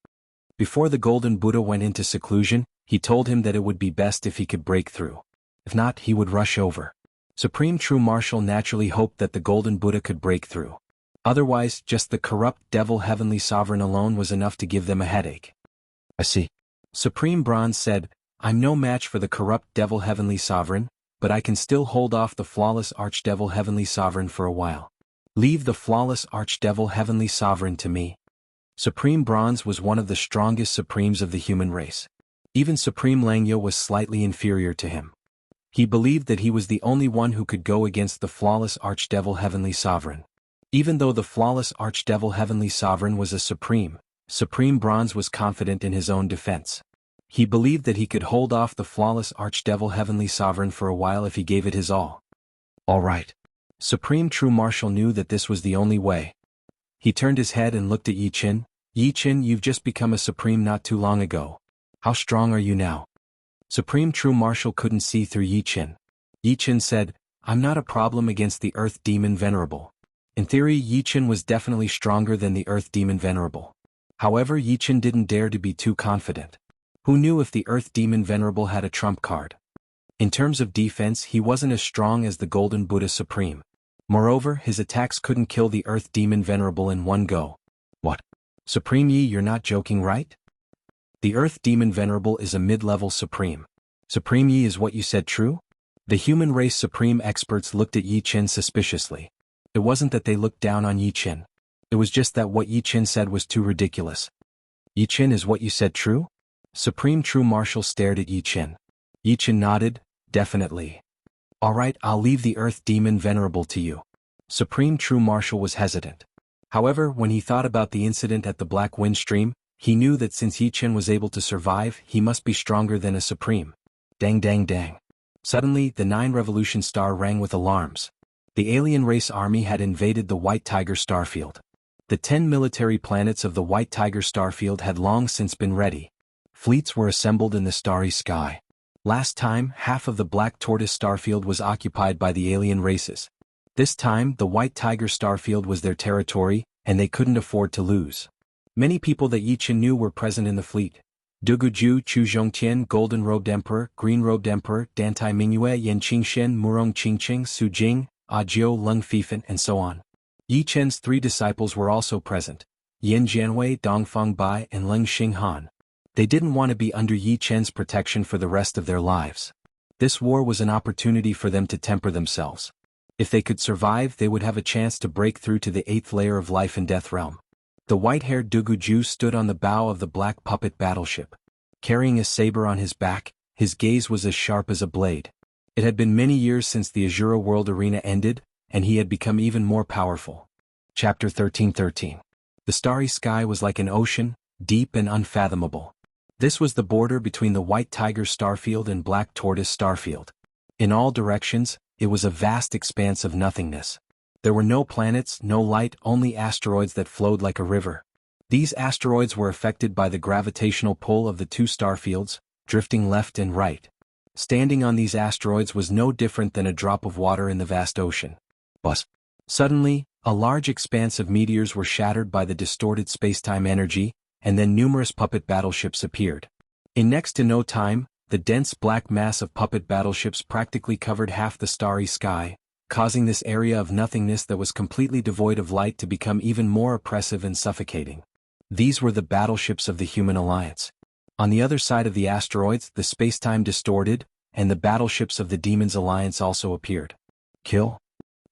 Speaker 1: Before the Golden Buddha went into seclusion, he told him that it would be best if he could break through. If not, he would rush over. Supreme True Marshal naturally hoped that the Golden Buddha could break through. Otherwise, just the corrupt devil Heavenly Sovereign alone was enough to give them a headache. I see. Supreme Bronze said, I'm no match for the corrupt devil Heavenly Sovereign, but I can still hold off the flawless Archdevil Heavenly Sovereign for a while. Leave the flawless Archdevil Heavenly Sovereign to me. Supreme Bronze was one of the strongest Supremes of the human race. Even Supreme Langyo was slightly inferior to him. He believed that he was the only one who could go against the flawless Archdevil Heavenly Sovereign. Even though the flawless Archdevil Heavenly Sovereign was a Supreme, Supreme Bronze was confident in his own defense. He believed that he could hold off the flawless Archdevil Heavenly Sovereign for a while if he gave it his all. All right. Supreme True Marshal knew that this was the only way. He turned his head and looked at Yi Chen. Yi Chen, you've just become a Supreme not too long ago. How strong are you now? Supreme True Marshal couldn't see through Yi Chen. Yi Chen said, I'm not a problem against the Earth Demon Venerable. In theory, Yi Chen was definitely stronger than the Earth Demon Venerable. However, Yi Chen didn't dare to be too confident. Who knew if the Earth Demon Venerable had a trump card? In terms of defense, he wasn't as strong as the Golden Buddha Supreme. Moreover, his attacks couldn't kill the Earth Demon Venerable in one go. What? Supreme Yi, you're not joking, right? The Earth Demon Venerable is a mid-level Supreme. Supreme Yi, is what you said true? The human race Supreme experts looked at Yi Chen suspiciously. It wasn't that they looked down on Yi Chen. It was just that what Yi Chen said was too ridiculous. Yi Chen, is what you said true? Supreme True Marshal stared at Yi Chen. Yi Chen nodded, definitely. All right, I'll leave the Earth Demon Venerable to you. Supreme True Marshal was hesitant. However, when he thought about the incident at the Black Wind Stream, he knew that since Yi Chen was able to survive, he must be stronger than a supreme. Dang dang dang. Suddenly, the 9 Revolution Star rang with alarms. The alien race army had invaded the White Tiger starfield. The 10 military planets of the White Tiger starfield had long since been ready. Fleets were assembled in the starry sky. Last time, half of the Black Tortoise starfield was occupied by the alien races. This time, the White Tiger starfield was their territory, and they couldn't afford to lose. Many people that Yi Chen knew were present in the fleet. Duguju, Chu Zhongtian, Golden Robed Emperor, Green Robed Emperor, Dantai Mingyue, Yan Qingshen, Murong Qingqing, Su Jing, Jiao Lung Fifan, and so on. Yi Chen's 3 disciples were also present: Yin Jianwei, Dongfeng Bai, and Leng Xinghan. They didn't want to be under Yi Chen's protection for the rest of their lives. This war was an opportunity for them to temper themselves. If they could survive, they would have a chance to break through to the 8th layer of life and death realm. The white-haired Duguju stood on the bow of the black puppet battleship. Carrying a saber on his back, his gaze was as sharp as a blade. It had been many years since the Azura World Arena ended, and he had become even more powerful. Chapter 13:13. The starry sky was like an ocean, deep and unfathomable. This was the border between the White Tiger starfield and Black Tortoise starfield. In all directions, it was a vast expanse of nothingness. There were no planets, no light, only asteroids that flowed like a river. These asteroids were affected by the gravitational pull of the 2 starfields, drifting left and right. Standing on these asteroids was no different than a drop of water in the vast ocean. But suddenly, a large expanse of meteors were shattered by the distorted spacetime energy, and then numerous puppet battleships appeared. In next to no time, the dense black mass of puppet battleships practically covered half the starry sky, causing this area of nothingness that was completely devoid of light to become even more oppressive and suffocating. These were the battleships of the Human Alliance. On the other side of the asteroids, the spacetime distorted, and the battleships of the Demons Alliance also appeared. Kill?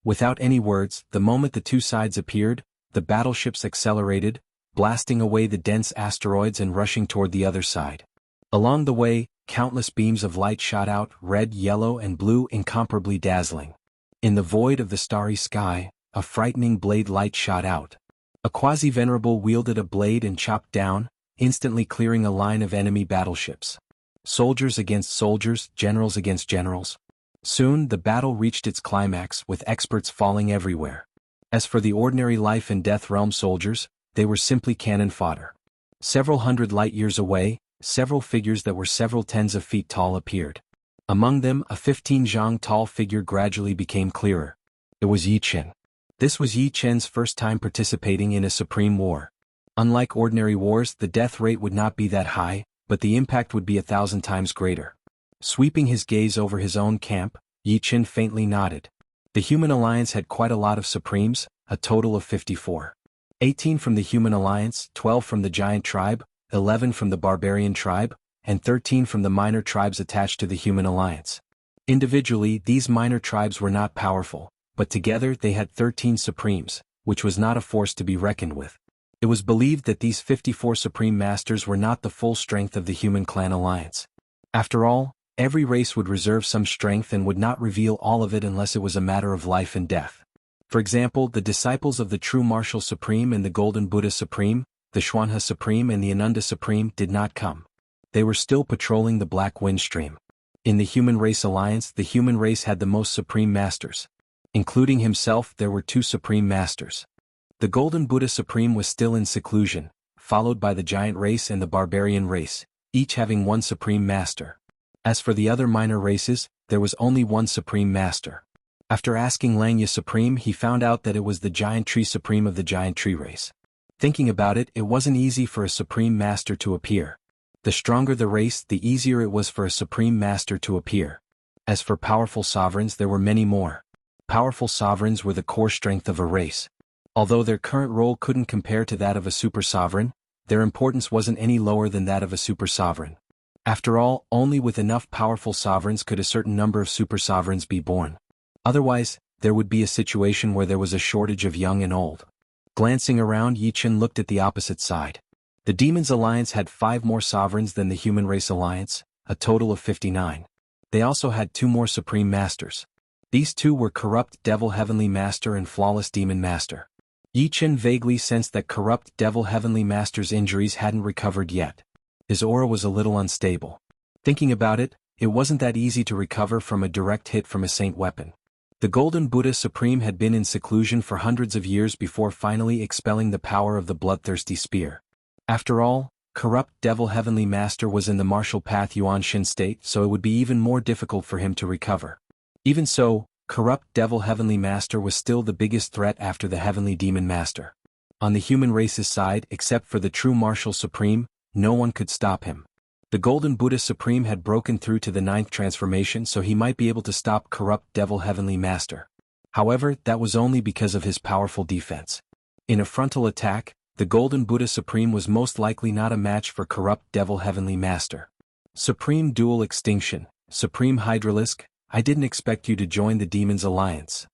Speaker 1: Without any words, the moment the 2 sides appeared, the battleships accelerated, blasting away the dense asteroids and rushing toward the other side. Along the way, countless beams of light shot out, red, yellow, and blue, incomparably dazzling. In the void of the starry sky, a frightening blade light shot out. A quasi-venerable wielded a blade and chopped down, instantly clearing a line of enemy battleships. Soldiers against soldiers, generals against generals. Soon, the battle reached its climax, with experts falling everywhere. As for the ordinary life and death realm soldiers, they were simply cannon fodder. Several hundred light-years away, several figures that were several tens of feet tall appeared. Among them, a 15 zhang tall figure gradually became clearer. It was Yi Chen. This was Yi Chen's first time participating in a supreme war. Unlike ordinary wars, the death rate would not be that high, but the impact would be 1,000 times greater. Sweeping his gaze over his own camp, Yi Chen faintly nodded. The Human Alliance had quite a lot of Supremes, a total of 54. 18 from the Human Alliance, 12 from the Giant Tribe, 11 from the Barbarian Tribe, and 13 from the minor tribes attached to the Human Alliance. Individually, these minor tribes were not powerful, but together they had 13 Supremes, which was not a force to be reckoned with. It was believed that these 54 Supreme Masters were not the full strength of the Human Clan Alliance. After all, every race would reserve some strength and would not reveal all of it unless it was a matter of life and death. For example, the disciples of the True Martial Supreme and the Golden Buddha Supreme, the Xuanhe Supreme and the Ananda Supreme did not come. They were still patrolling the Black Wind Stream. In the Human Race Alliance, the human race had the most Supreme Masters. Including himself, there were 2 Supreme Masters. The Golden Buddha Supreme was still in seclusion, followed by the Giant Race and the Barbarian Race, each having 1 Supreme Master. As for the other minor races, there was only 1 Supreme Master. After asking Langya Supreme, he found out that it was the Giant Tree Supreme of the Giant Tree race. Thinking about it, it wasn't easy for a Supreme Master to appear. The stronger the race, the easier it was for a Supreme Master to appear. As for powerful sovereigns, there were many more. Powerful sovereigns were the core strength of a race. Although their current role couldn't compare to that of a super sovereign, their importance wasn't any lower than that of a super sovereign. After all, only with enough powerful sovereigns could a certain number of super sovereigns be born. Otherwise, there would be a situation where there was a shortage of young and old. Glancing around, Yi Chen looked at the opposite side. The Demons Alliance had 5 more sovereigns than the Human Race Alliance, a total of 59. They also had 2 more Supreme Masters. These 2 were Corrupt Devil Heavenly Master and Flawless Demon Master. Yi Chen vaguely sensed that corrupt Devil Heavenly Master's injuries hadn't recovered yet. His aura was a little unstable. Thinking about it, it wasn't that easy to recover from a direct hit from a saint weapon. The Golden Buddha Supreme had been in seclusion for hundreds of years before finally expelling the power of the bloodthirsty spear. After all, corrupt Devil Heavenly Master was in the martial path Yuanshin state, so it would be even more difficult for him to recover. Even so, corrupt Devil Heavenly Master was still the biggest threat after the Heavenly Demon Master. On the human race's side, except for the true Martial Supreme, no one could stop him. The Golden Buddha Supreme had broken through to the 9th transformation, so he might be able to stop corrupt Devil Heavenly Master. However, that was only because of his powerful defense. In a frontal attack, the Golden Buddha Supreme was most likely not a match for corrupt Devil Heavenly Master. Supreme Dual Extinction, Supreme Hydralisk, I didn't expect you to join the Demon's Alliance.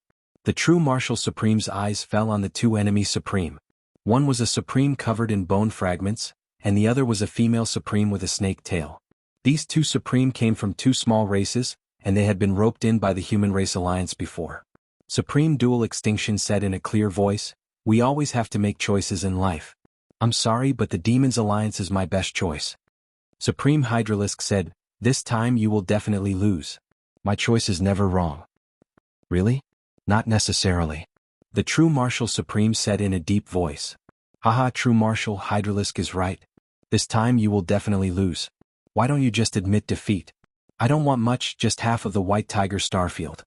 Speaker 1: The true Martial Supreme's eyes fell on the two enemy Supreme. One was a Supreme covered in bone fragments, and the other was a female Supreme with a snake tail. These two Supreme came from two small races, and they had been roped in by the Human Race Alliance before. Supreme Dual Extinction said in a clear voice, "We always have to make choices in life. I'm sorry, but the Demon's Alliance is my best choice." Supreme Hydralisk said, "This time you will definitely lose. My choice is never wrong." "Really?" "Not necessarily." The true Martial Supreme said in a deep voice. "Haha, true Martial Hydralisk is right. This time you will definitely lose. Why don't you just admit defeat? I don't want much, just half of the White Tiger Starfield."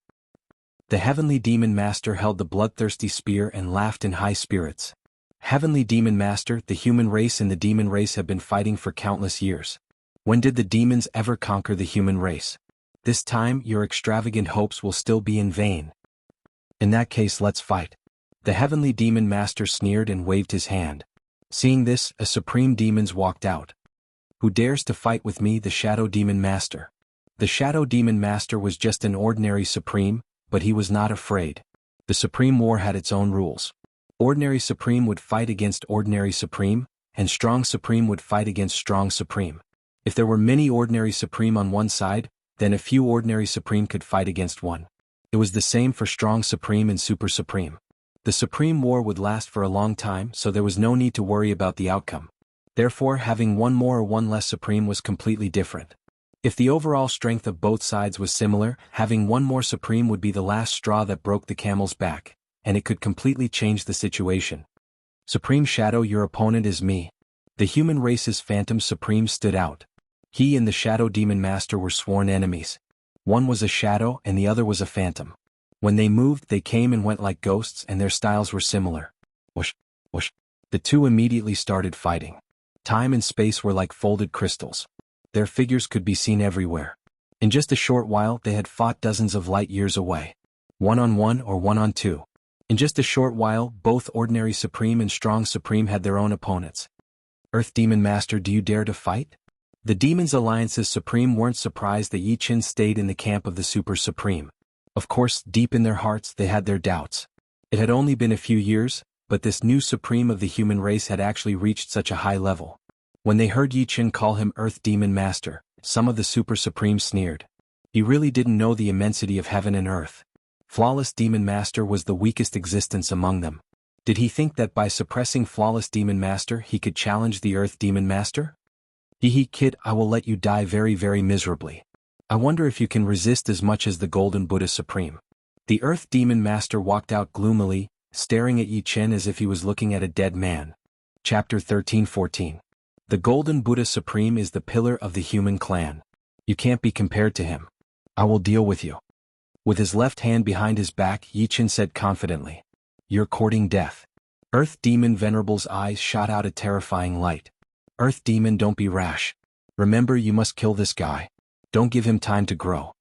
Speaker 1: The Heavenly Demon Master held the bloodthirsty spear and laughed in high spirits. "Heavenly Demon Master, the human race and the demon race have been fighting for countless years. When did the demons ever conquer the human race? This time, your extravagant hopes will still be in vain. In that case, let's fight." The Heavenly Demon Master sneered and waved his hand. Seeing this, a Supreme Demons walked out. "Who dares to fight with me, the Shadow Demon Master?" The Shadow Demon Master was just an ordinary Supreme, but he was not afraid. The Supreme War had its own rules. Ordinary Supreme would fight against Ordinary Supreme, and Strong Supreme would fight against Strong Supreme. If there were many Ordinary Supreme on one side, then a few Ordinary Supreme could fight against one. It was the same for Strong Supreme and Super Supreme. The Supreme War would last for a long time, so there was no need to worry about the outcome. Therefore, having one more or one less Supreme was completely different. If the overall strength of both sides was similar, having one more Supreme would be the last straw that broke the camel's back, and it could completely change the situation. "Supreme Shadow, your opponent is me." The human race's Phantom Supreme stood out. He and the Shadow Demon Master were sworn enemies. One was a shadow and the other was a phantom. When they moved, they came and went like ghosts, and their styles were similar. Whoosh, whoosh. The two immediately started fighting. Time and space were like folded crystals. Their figures could be seen everywhere. In just a short while, they had fought dozens of light years away. 1-on-1 or 1-on-2. In just a short while, both Ordinary Supreme and Strong Supreme had their own opponents. "Earth Demon Master, do you dare to fight?" The Demon's Alliance's Supreme weren't surprised that Yi Chen stayed in the camp of the Super Supreme. Of course, deep in their hearts, they had their doubts. It had only been a few years, but this new Supreme of the human race had actually reached such a high level. When they heard Yi Chen call him Earth Demon Master, some of the Super Supremes sneered. He really didn't know the immensity of heaven and earth. Flawless Demon Master was the weakest existence among them. Did he think that by suppressing Flawless Demon Master he could challenge the Earth Demon Master? "Hee kid, I will let you die very very miserably. I wonder if you can resist as much as the Golden Buddha Supreme." The Earth Demon Master walked out gloomily, staring at Yi Chen as if he was looking at a dead man. Chapter 13-14. The Golden Buddha Supreme is the pillar of the human clan. You can't be compared to him. I will deal with you. With his left hand behind his back, Yi Chen said confidently. "You're courting death." Earth Demon Venerable's eyes shot out a terrifying light. "Earth Demon, don't be rash. Remember, you must kill this guy. Don't give him time to grow."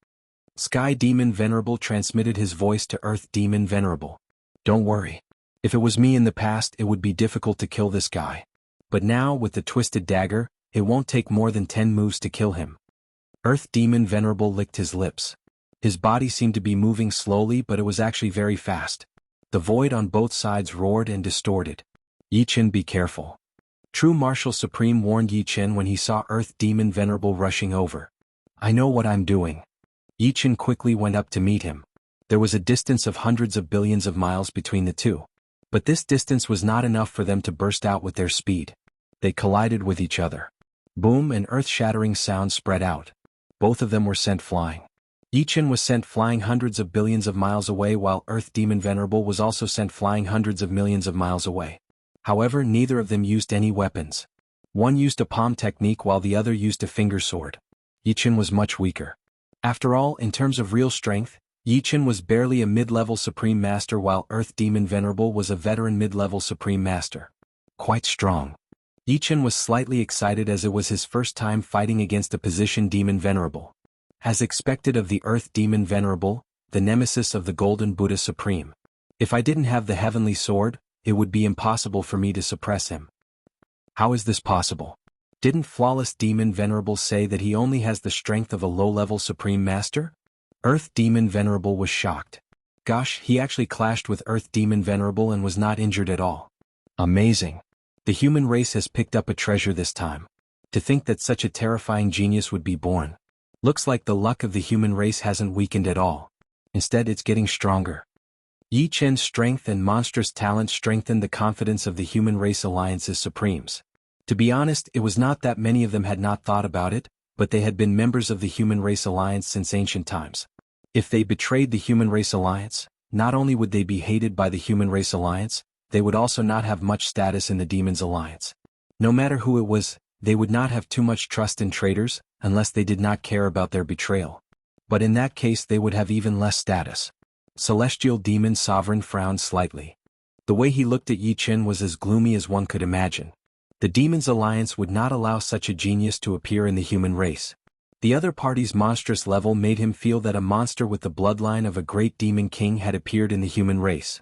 Speaker 1: Sky Demon Venerable transmitted his voice to Earth Demon Venerable. "Don't worry. If it was me in the past, it would be difficult to kill this guy. But now, with the twisted dagger, it won't take more than 10 moves to kill him." Earth Demon Venerable licked his lips. His body seemed to be moving slowly, but it was actually very fast. The void on both sides roared and distorted. "Yi Chen, be careful." True Martial Supreme warned Yi Chen when he saw Earth Demon Venerable rushing over. "I know what I'm doing." Yi Chen quickly went up to meet him. There was a distance of hundreds of billions of miles between the two. But this distance was not enough for them to burst out with their speed. They collided with each other. Boom, and earth-shattering sounds spread out. Both of them were sent flying. Yichen was sent flying hundreds of billions of miles away, while Earth Demon Venerable was also sent flying hundreds of millions of miles away. However, neither of them used any weapons. One used a palm technique while the other used a finger sword. Yichen was much weaker. After all, in terms of real strength, Yichen was barely a mid-level Supreme Master, while Earth Demon Venerable was a veteran mid-level Supreme Master. Quite strong. Yichen was slightly excited as it was his first time fighting against a position Demon Venerable. As expected of the Earth Demon Venerable, the nemesis of the Golden Buddha Supreme. If I didn't have the Heavenly Sword, it would be impossible for me to suppress him. How is this possible? Didn't Flawless Demon Venerable say that he only has the strength of a low-level Supreme Master? Earth Demon Venerable was shocked. Gosh, he actually clashed with Earth Demon Venerable and was not injured at all. Amazing. The human race has picked up a treasure this time. To think that such a terrifying genius would be born. Looks like the luck of the human race hasn't weakened at all. Instead, it's getting stronger. Yichen's strength and monstrous talent strengthened the confidence of the human race alliance's supremes. To be honest, it was not that many of them had not thought about it, but they had been members of the human race alliance since ancient times. If they betrayed the human race alliance, not only would they be hated by the human race alliance, they would also not have much status in the demons alliance. No matter who it was, they would not have too much trust in traitors, unless they did not care about their betrayal. But in that case they would have even less status. Celestial Demon Sovereign frowned slightly. The way he looked at Yichen was as gloomy as one could imagine. The Demons Alliance would not allow such a genius to appear in the human race. The other party's monstrous level made him feel that a monster with the bloodline of a great demon king had appeared in the human race.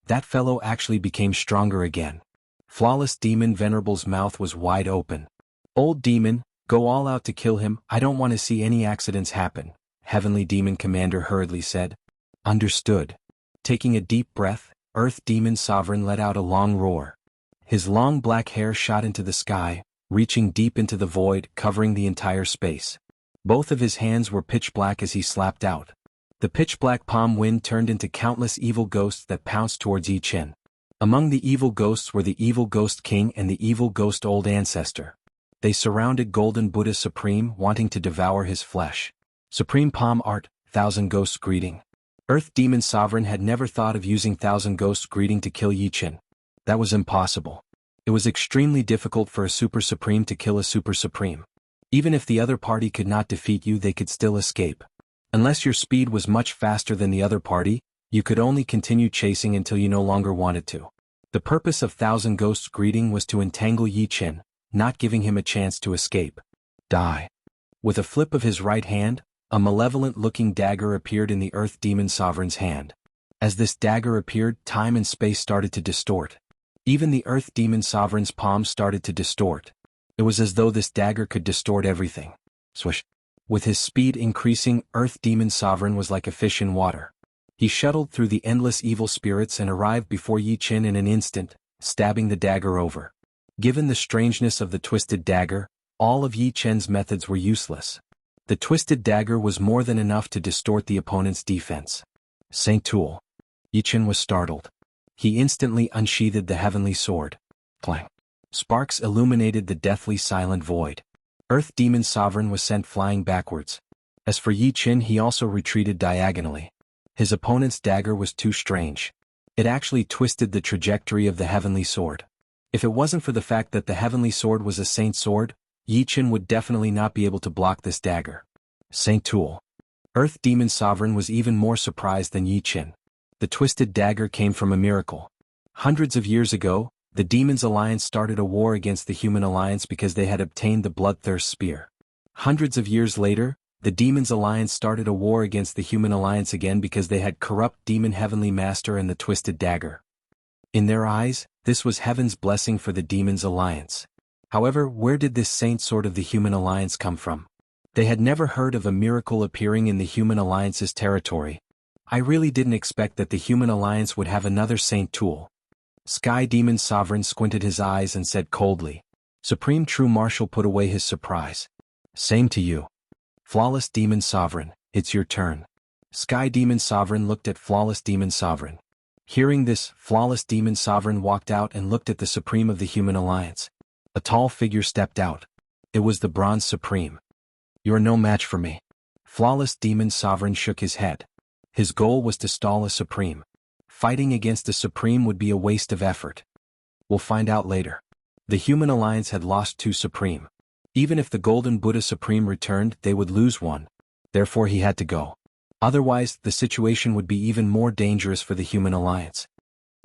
Speaker 1: That fellow actually became stronger again. Flawless Demon Venerable's mouth was wide open. Old demon, go all out to kill him. I don't want to see any accidents happen, Heavenly Demon Commander hurriedly said. Understood. Taking a deep breath, Earth Demon Sovereign let out a long roar. His long black hair shot into the sky, reaching deep into the void, covering the entire space. Both of his hands were pitch black as he slapped out. The pitch-black palm wind turned into countless evil ghosts that pounced towards Yichen. Among the evil ghosts were the Evil Ghost King and the Evil Ghost Old Ancestor. They surrounded Golden Buddha Supreme, wanting to devour his flesh. Supreme Palm Art, Thousand Ghosts Greeting. Earth Demon Sovereign had never thought of using Thousand Ghosts Greeting to kill Yichen. That was impossible. It was extremely difficult for a Super Supreme to kill a Super Supreme. Even if the other party could not defeat you, they could still escape. Unless your speed was much faster than the other party, you could only continue chasing until you no longer wanted to. The purpose of Thousand Ghosts Greeting was to entangle Yichen, not giving him a chance to escape. Die. With a flip of his right hand, a malevolent-looking dagger appeared in the Earth Demon Sovereign's hand. As this dagger appeared, time and space started to distort. Even the Earth Demon Sovereign's palm started to distort. It was as though this dagger could distort everything. Swish. With his speed increasing, Earth Demon Sovereign was like a fish in water. He shuttled through the endless evil spirits and arrived before Yichen in an instant, stabbing the dagger over. Given the strangeness of the twisted dagger, all of Yichen's methods were useless. The twisted dagger was more than enough to distort the opponent's defense. Saint Tool. Yichen was startled. He instantly unsheathed the heavenly sword. Clang. Sparks illuminated the deathly silent void. Earth Demon Sovereign was sent flying backwards. As for Yichen, he also retreated diagonally. His opponent's dagger was too strange. It actually twisted the trajectory of the heavenly sword. If it wasn't for the fact that the heavenly sword was a saint sword, Yichen would definitely not be able to block this dagger. Saint Tool. Earth Demon Sovereign was even more surprised than Yichen. The twisted dagger came from a miracle. Hundreds of years ago, the Demons Alliance started a war against the Human Alliance because they had obtained the Bloodthirst Spear. Hundreds of years later, the Demons Alliance started a war against the Human Alliance again because they had corrupt Demon Heavenly Master and the Twisted Dagger. In their eyes, this was heaven's blessing for the Demons Alliance. However, where did this saint sword of the Human Alliance come from? They had never heard of a miracle appearing in the Human Alliance's territory. I really didn't expect that the Human Alliance would have another saint tool. Sky Demon Sovereign squinted his eyes and said coldly. Supreme True Marshal put away his surprise. Same to you. Flawless Demon Sovereign, it's your turn. Sky Demon Sovereign looked at Flawless Demon Sovereign. Hearing this, Flawless Demon Sovereign walked out and looked at the Supreme of the Human Alliance. A tall figure stepped out. It was the Bronze Supreme. "You are no match for me." Flawless Demon Sovereign shook his head. His goal was to stall a Supreme. Fighting against a Supreme would be a waste of effort. "We'll find out later." The Human Alliance had lost 2 Supreme. Even if the Golden Buddha Supreme returned, they would lose 1. Therefore he had to go. Otherwise, the situation would be even more dangerous for the Human Alliance.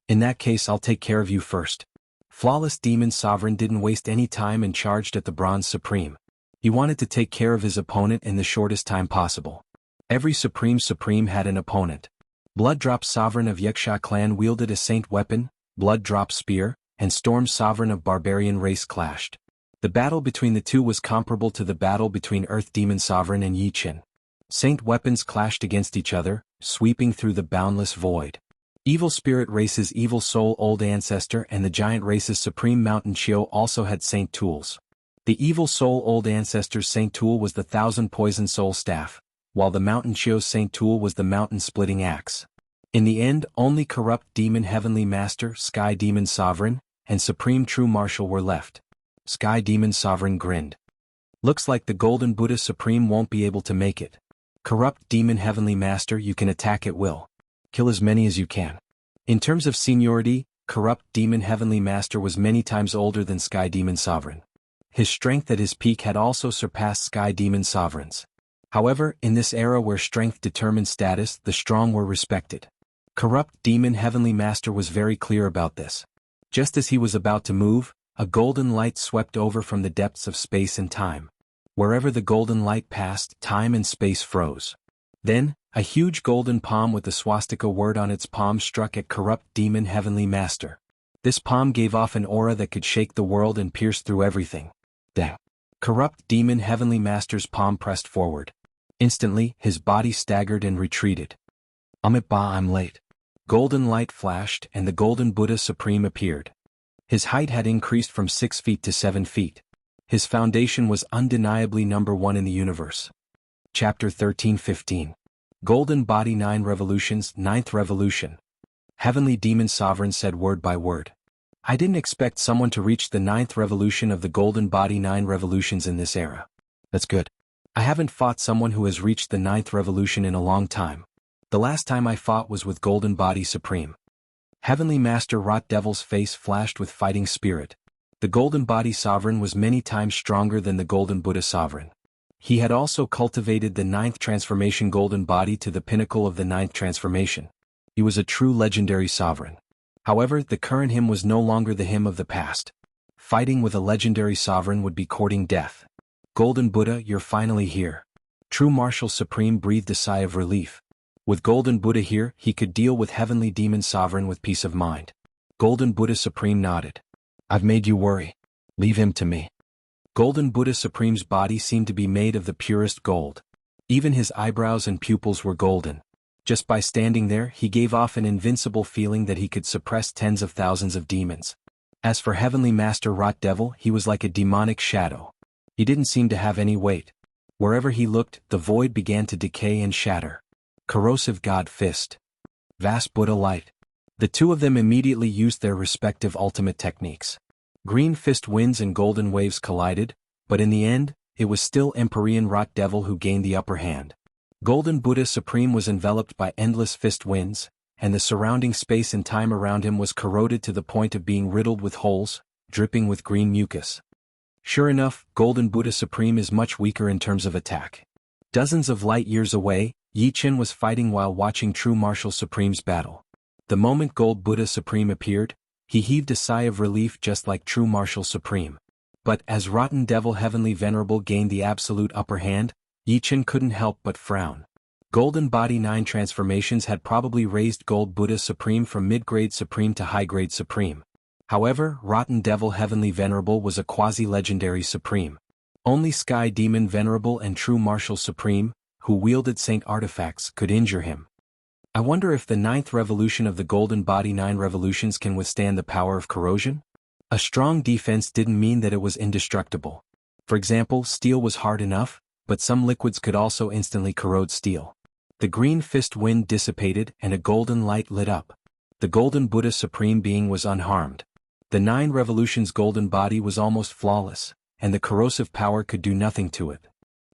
Speaker 1: "In that case, I'll take care of you first." Flawless Demon Sovereign didn't waste any time and charged at the Bronze Supreme. He wanted to take care of his opponent in the shortest time possible. Every Supreme had an opponent. Blood Drop Sovereign of Wuxia clan wielded a Saint weapon, Blood Drop Spear, and Storm Sovereign of Barbarian race clashed. The battle between the two was comparable to the battle between Earth Demon Sovereign and Yiqin. Saint weapons clashed against each other, sweeping through the boundless void. Evil Spirit Race's Evil Soul Old Ancestor and the Giant Race's Supreme Mountain Chio also had Saint tools. The Evil Soul Old Ancestor's Saint tool was the 1000 Poison Soul Staff, while the Mountain Chio's Saint tool was the Mountain Splitting Axe. In the end, only Corrupt Demon Heavenly Master, Sky Demon Sovereign, and Supreme True Martial were left. Sky Demon Sovereign grinned. "Looks like the Golden Buddha Supreme won't be able to make it. Corrupt Demon Heavenly Master, you can attack at will. Kill as many as you can." In terms of seniority, Corrupt Demon Heavenly Master was many times older than Sky Demon Sovereign. His strength at his peak had also surpassed Sky Demon Sovereign's. However, in this era where strength determined status, the strong were respected. Corrupt Demon Heavenly Master was very clear about this. Just as he was about to move, a golden light swept over from the depths of space and time. Wherever the golden light passed, time and space froze. Then, a huge golden palm with the swastika word on its palm struck at Corrupt Demon Heavenly Master. This palm gave off an aura that could shake the world and pierce through everything. The Corrupt Demon Heavenly Master's palm pressed forward. Instantly, his body staggered and retreated. I'm late." Golden light flashed and the Golden Buddha Supreme appeared. His height had increased from 6 feet to 7 feet. His foundation was undeniably number 1 in the universe. Chapter 13-15. Golden Body 9 Revolutions 9th Revolution. Heavenly Demon Sovereign said word by word. "I didn't expect someone to reach the 9th revolution of the Golden Body 9 revolutions in this era. That's good. I haven't fought someone who has reached the 9th revolution in a long time. The last time I fought was with Golden Body Supreme." Heavenly Master Rot Devil's face flashed with fighting spirit. The Golden Body Sovereign was many times stronger than the Golden Buddha Sovereign. He had also cultivated the 9th transformation Golden Body to the pinnacle of the 9th transformation. He was a true legendary sovereign. However, the current him was no longer the him of the past. Fighting with a legendary sovereign would be courting death. "Golden Buddha, you're finally here." True Martial Supreme breathed a sigh of relief. With Golden Buddha here, he could deal with Heavenly Demon Sovereign with peace of mind. Golden Buddha Supreme nodded. "I've made you worry. Leave him to me." Golden Buddha Supreme's body seemed to be made of the purest gold. Even his eyebrows and pupils were golden. Just by standing there, he gave off an invincible feeling that he could suppress tens of thousands of demons. As for Heavenly Master Rot Devil, he was like a demonic shadow. He didn't seem to have any weight. Wherever he looked, the void began to decay and shatter. Corrosive God Fist. Vast Buddha Light. The two of them immediately used their respective ultimate techniques. Green Fist Winds and Golden Waves collided, but in the end, it was still Empyrean Rot Devil who gained the upper hand. Golden Buddha Supreme was enveloped by endless fist winds, and the surrounding space and time around him was corroded to the point of being riddled with holes, dripping with green mucus. Sure enough, Golden Buddha Supreme is much weaker in terms of attack. Dozens of light years away, Yiqin was fighting while watching True Martial Supreme's battle. The moment Gold Buddha Supreme appeared, he heaved a sigh of relief just like True Martial Supreme. But as Rotten Devil Heavenly Venerable gained the absolute upper hand, Yiqin couldn't help but frown. Golden Body 9 transformations had probably raised Gold Buddha Supreme from mid-grade Supreme to high-grade Supreme. However, Rotten Devil Heavenly Venerable was a quasi-legendary Supreme. Only Sky Demon Venerable and True Martial Supreme, who wielded Saint artifacts, could injure him. I wonder if the 9th revolution of the Golden Body 9 revolutions can withstand the power of corrosion? A strong defense didn't mean that it was indestructible. For example, steel was hard enough, but some liquids could also instantly corrode steel. The green fist wind dissipated and a golden light lit up. The Golden Buddha Supreme Being was unharmed. The 9 Revolutions golden body was almost flawless, and the corrosive power could do nothing to it.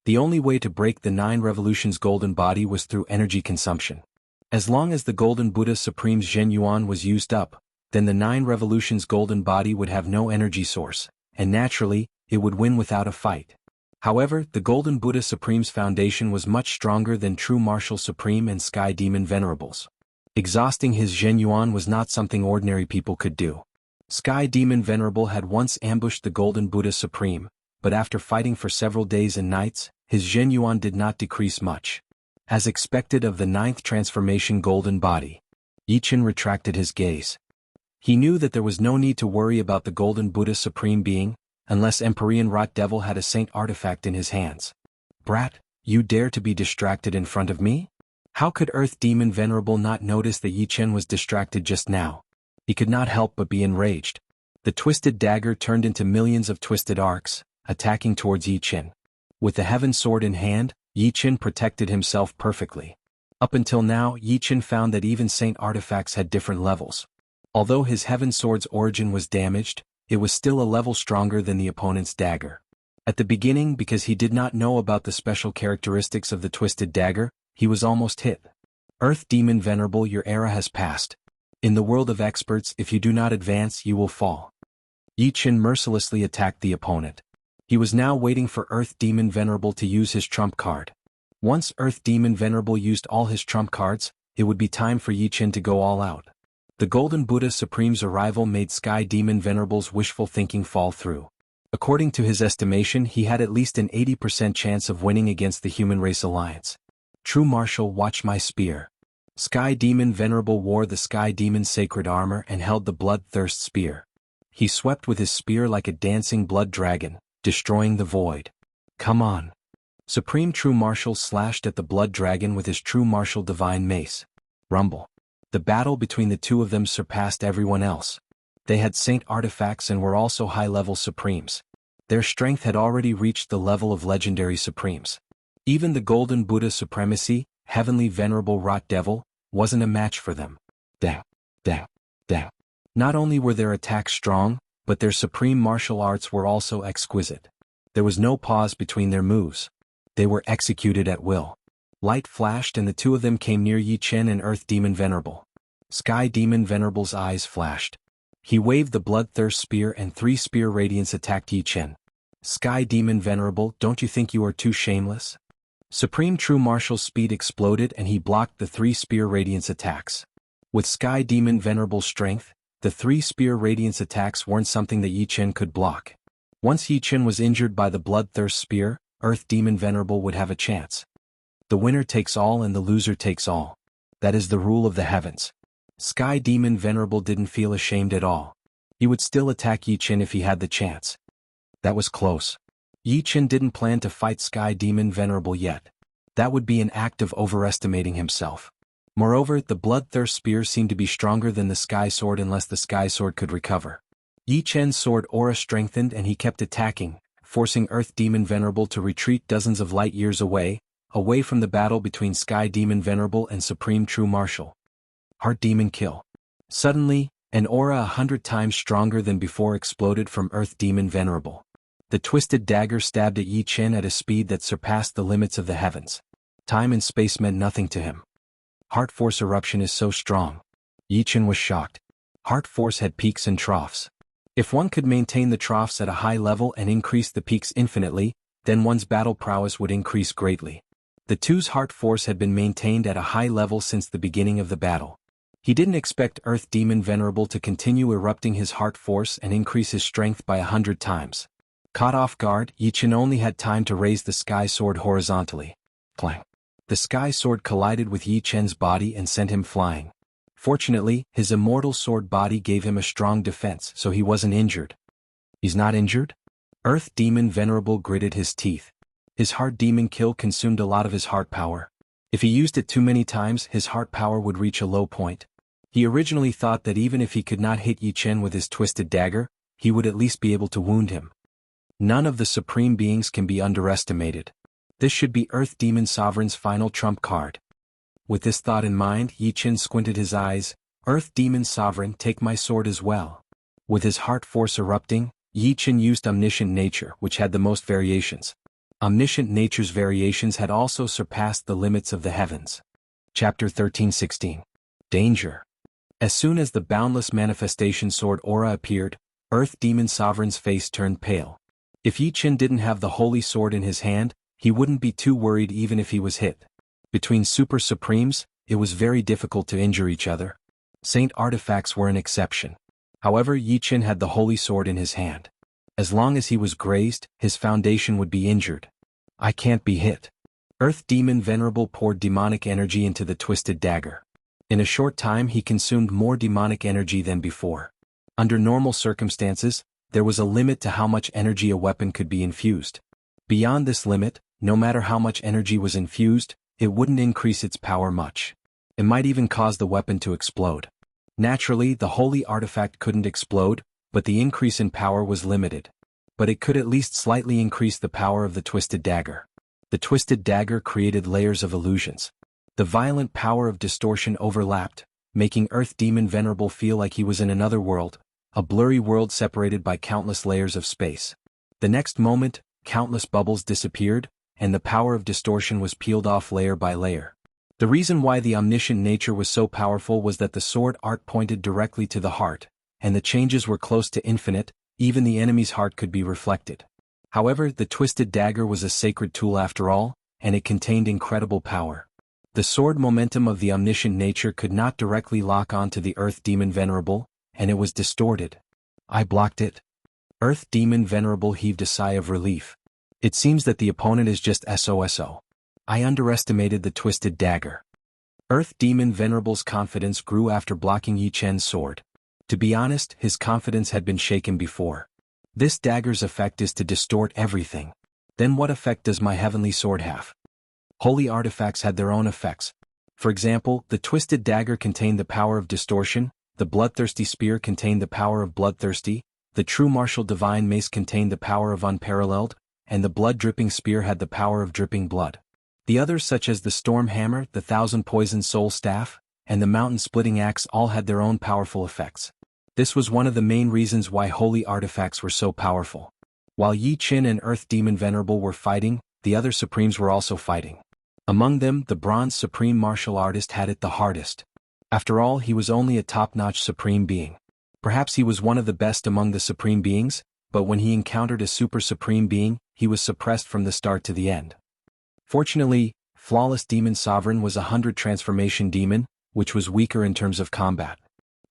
Speaker 1: The only way to break the 9 Revolutions golden body was through energy consumption. As long as the Golden Buddha Supreme's Zhen Yuan was used up, then the 9 Revolutions golden body would have no energy source, and naturally, it would win without a fight. However, the Golden Buddha Supreme's foundation was much stronger than True Martial Supreme and Sky Demon Venerable's. Exhausting his Zhen Yuan was not something ordinary people could do. Sky Demon Venerable had once ambushed the Golden Buddha Supreme, but after fighting for several days and nights, his Zhen Yuan did not decrease much. As expected of the 9th transformation golden body, Yichen retracted his gaze. He knew that there was no need to worry about the Golden Buddha Supreme Being, unless Empyrean Rot Devil had a saint artifact in his hands. Brat, you dare to be distracted in front of me? How could Earth Demon Venerable not notice that Yichen was distracted just now? He could not help but be enraged. The twisted dagger turned into millions of twisted arcs, attacking towards Yichen. With the Heaven Sword in hand, Yichen protected himself perfectly. Up until now, Yichen found that even saint artifacts had different levels. Although his Heaven Sword's origin was damaged, it was still a level stronger than the opponent's dagger. At the beginning, because he did not know about the special characteristics of the twisted dagger, he was almost hit. Earth Demon Venerable, your era has passed. In the world of experts, if you do not advance, you will fall. Yichen mercilessly attacked the opponent. He was now waiting for Earth Demon Venerable to use his trump card. Once Earth Demon Venerable used all his trump cards, it would be time for Yichen to go all out. The Golden Buddha Supreme's arrival made Sky Demon Venerable's wishful thinking fall through. According to his estimation, he had at least an 80% chance of winning against the Human Race Alliance. True Martial, watch my spear. Sky Demon Venerable wore the Sky Demon's sacred armor and held the Bloodthirst spear. He swept with his spear like a dancing blood dragon, destroying the void. Come on. Supreme True Martial slashed at the blood dragon with his True Martial Divine Mace. Rumble. The battle between the two of them surpassed everyone else. They had saint artifacts and were also high-level Supremes. Their strength had already reached the level of legendary Supremes. Even the Golden Buddha Supremacy, Heavenly Venerable Rot Devil, wasn't a match for them. Not only were their attacks strong, but their supreme martial arts were also exquisite. There was no pause between their moves. They were executed at will. Light flashed and the two of them came near Yichen and Earth Demon Venerable. Sky Demon Venerable's eyes flashed. He waved the Bloodthirst spear and 3 spear radiance attacked Yichen. Sky Demon Venerable, don't you think you are too shameless? Supreme True Martial's speed exploded and he blocked the 3 spear radiance attacks. With Sky Demon Venerable's strength, the 3 spear radiance attacks weren't something that Yichen could block. Once Yichen was injured by the Bloodthirst spear, Earth Demon Venerable would have a chance. The winner takes all and the loser takes all. That is the rule of the heavens. Sky Demon Venerable didn't feel ashamed at all. He would still attack Yichen if he had the chance. That was close. Yichen didn't plan to fight Sky Demon Venerable yet. That would be an act of overestimating himself. Moreover, the Bloodthirst spear seemed to be stronger than the Sky Sword unless the Sky Sword could recover. Yichen's sword aura strengthened and he kept attacking, forcing Earth Demon Venerable to retreat dozens of light years away from the battle between Sky Demon Venerable and Supreme True Martial. Heart Demon Kill. Suddenly, an aura 100 times stronger than before exploded from Earth Demon Venerable. The twisted dagger stabbed at Yichen at a speed that surpassed the limits of the heavens. Time and space meant nothing to him. Heart Force eruption is so strong. Yichen was shocked. Heart Force had peaks and troughs. If one could maintain the troughs at a high level and increase the peaks infinitely, then one's battle prowess would increase greatly. The two's Heart Force had been maintained at a high level since the beginning of the battle. He didn't expect Earth Demon Venerable to continue erupting his Heart Force and increase his strength by 100 times. Caught off guard, Yichen only had time to raise the Sky Sword horizontally. Clang. The Sky Sword collided with Yichen's body and sent him flying. Fortunately, his immortal sword body gave him a strong defense, so he wasn't injured. He's not injured? Earth Demon Venerable gritted his teeth. His Heart Demon Kill consumed a lot of his heart power. If he used it too many times, his heart power would reach a low point. He originally thought that even if he could not hit Yichen with his twisted dagger, he would at least be able to wound him. None of the supreme beings can be underestimated. This should be Earth Demon Sovereign's final trump card. With this thought in mind, Yichen squinted his eyes, Earth Demon Sovereign, take my sword as well. With his heart force erupting, Yi Qin used Omniscient Nature, which had the most variations. Omniscient Nature's variations had also surpassed the limits of the heavens. Chapter 13:16. Danger. As soon as the boundless manifestation sword aura appeared, Earth Demon Sovereign's face turned pale. If Yi Qin didn't have the holy sword in his hand, he wouldn't be too worried even if he was hit. Between Super Supremes, it was very difficult to injure each other. Saint artifacts were an exception. However, Yi Qin had the holy sword in his hand. As long as he was grazed, his foundation would be injured. I can't be hit. Earth Demon Venerable poured demonic energy into the twisted dagger. In a short time he consumed more demonic energy than before. Under normal circumstances, there was a limit to how much energy a weapon could be infused. Beyond this limit, no matter how much energy was infused, it wouldn't increase its power much. It might even cause the weapon to explode. Naturally, the holy artifact couldn't explode, but the increase in power was limited. But it could at least slightly increase the power of the twisted dagger. The twisted dagger created layers of illusions. The violent power of distortion overlapped, making Earth Demon Venerable feel like he was in another world, a blurry world separated by countless layers of space. The next moment, countless bubbles disappeared, and the power of distortion was peeled off layer by layer. The reason why the omniscient nature was so powerful was that the sword art pointed directly to the heart, and the changes were close to infinite, even the enemy's heart could be reflected. However, the twisted dagger was a sacred tool after all, and it contained incredible power. The sword momentum of the omniscient nature could not directly lock onto the Earth Demon Venerable, and it was distorted. I blocked it. Earth Demon Venerable heaved a sigh of relief. It seems that the opponent is just SOSO. I underestimated the twisted dagger. Earth Demon Venerable's confidence grew after blocking Yi Qin's sword. To be honest, his confidence had been shaken before. This dagger's effect is to distort everything. Then what effect does my heavenly sword have? Holy artifacts had their own effects. For example, the twisted dagger contained the power of distortion, the bloodthirsty spear contained the power of bloodthirsty, the true martial divine mace contained the power of unparalleled, and the blood-dripping spear had the power of dripping blood. The others such as the storm hammer, the thousand poison soul staff, and the mountain-splitting axe all had their own powerful effects. This was one of the main reasons why holy artifacts were so powerful. While Yi Qin and Earth Demon Venerable were fighting, the other Supremes were also fighting. Among them, the Bronze Supreme Martial Artist had it the hardest. After all, he was only a top-notch Supreme Being. Perhaps he was one of the best among the Supreme Beings, but when he encountered a Super Supreme Being, he was suppressed from the start to the end. Fortunately, Flawless Demon Sovereign was a 100 transformation demon, which was weaker in terms of combat.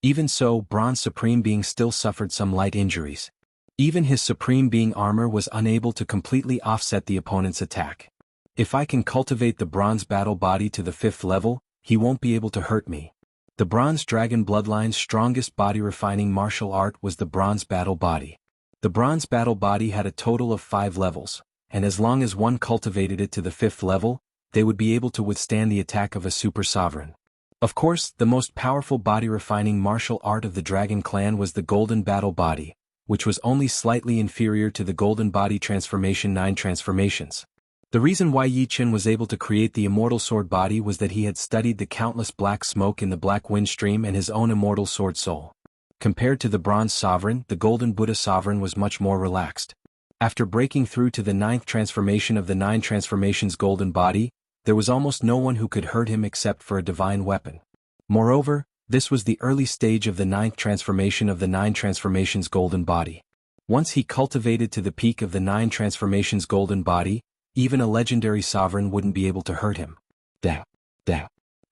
Speaker 1: Even so, Bronze Supreme Being still suffered some light injuries. Even his Supreme Being armor was unable to completely offset the opponent's attack. If I can cultivate the Bronze Battle Body to the 5th level, he won't be able to hurt me. The Bronze Dragon Bloodline's strongest body-refining martial art was the Bronze Battle Body. The Bronze Battle Body had a total of 5 levels, and as long as one cultivated it to the 5th level, they would be able to withstand the attack of a Super Sovereign. Of course, the most powerful body-refining martial art of the Dragon Clan was the Golden Battle Body, which was only slightly inferior to the Golden Body Transformation 9 transformations. The reason why Yi Qin was able to create the Immortal Sword Body was that he had studied the countless black smoke in the Black Wind Stream and his own Immortal Sword Soul. Compared to the Bronze Sovereign, the Golden Buddha Sovereign was much more relaxed. After breaking through to the 9th transformation of the 9 transformations Golden Body, there was almost no one who could hurt him except for a divine weapon. Moreover, this was the early stage of the 9th transformation of the 9 transformations Golden Body. Once he cultivated to the peak of the 9 transformations Golden Body, even a legendary sovereign wouldn't be able to hurt him. The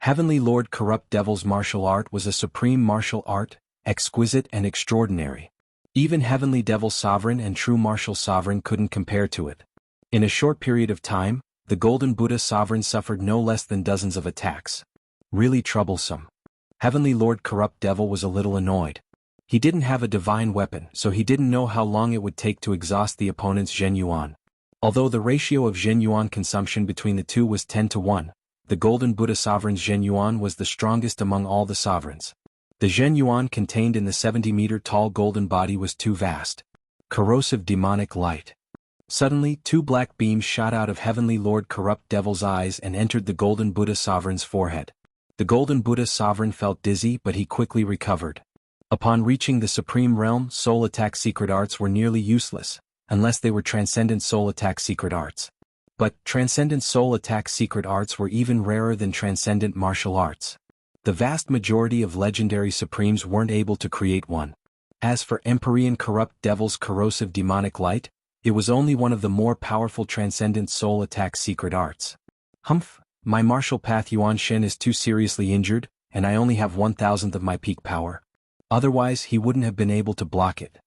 Speaker 1: Heavenly Lord Corrupt Devil's martial art was a supreme martial art, exquisite and extraordinary. Even Heavenly Devil Sovereign and True Martial Sovereign couldn't compare to it. In a short period of time, the Golden Buddha Sovereign suffered no less than dozens of attacks. Really troublesome. Heavenly Lord Corrupt Devil was a little annoyed. He didn't have a divine weapon, so he didn't know how long it would take to exhaust the opponent's Zhen Yuan. Although the ratio of Zhen Yuan consumption between the two was 10 to 1, the Golden Buddha Sovereign's Zhen Yuan was the strongest among all the sovereigns. The Zhen Yuan contained in the 70-meter-tall golden body was too vast. Corrosive demonic light. Suddenly, 2 black beams shot out of Heavenly Lord Corrupt Devil's eyes and entered the Golden Buddha Sovereign's forehead. The Golden Buddha sovereign felt dizzy, but he quickly recovered. Upon reaching the Supreme Realm, soul attack secret arts were nearly useless, unless they were transcendent soul attack secret arts. But transcendent soul attack secret arts were even rarer than transcendent martial arts. The vast majority of legendary supremes weren't able to create one. As for Empyrean Corrupt Devil's corrosive demonic light, it was only one of the more powerful transcendent soul attack secret arts. Humph, my martial path Yuan Shen is too seriously injured, and I only have 1,000th of my peak power. Otherwise he wouldn't have been able to block it.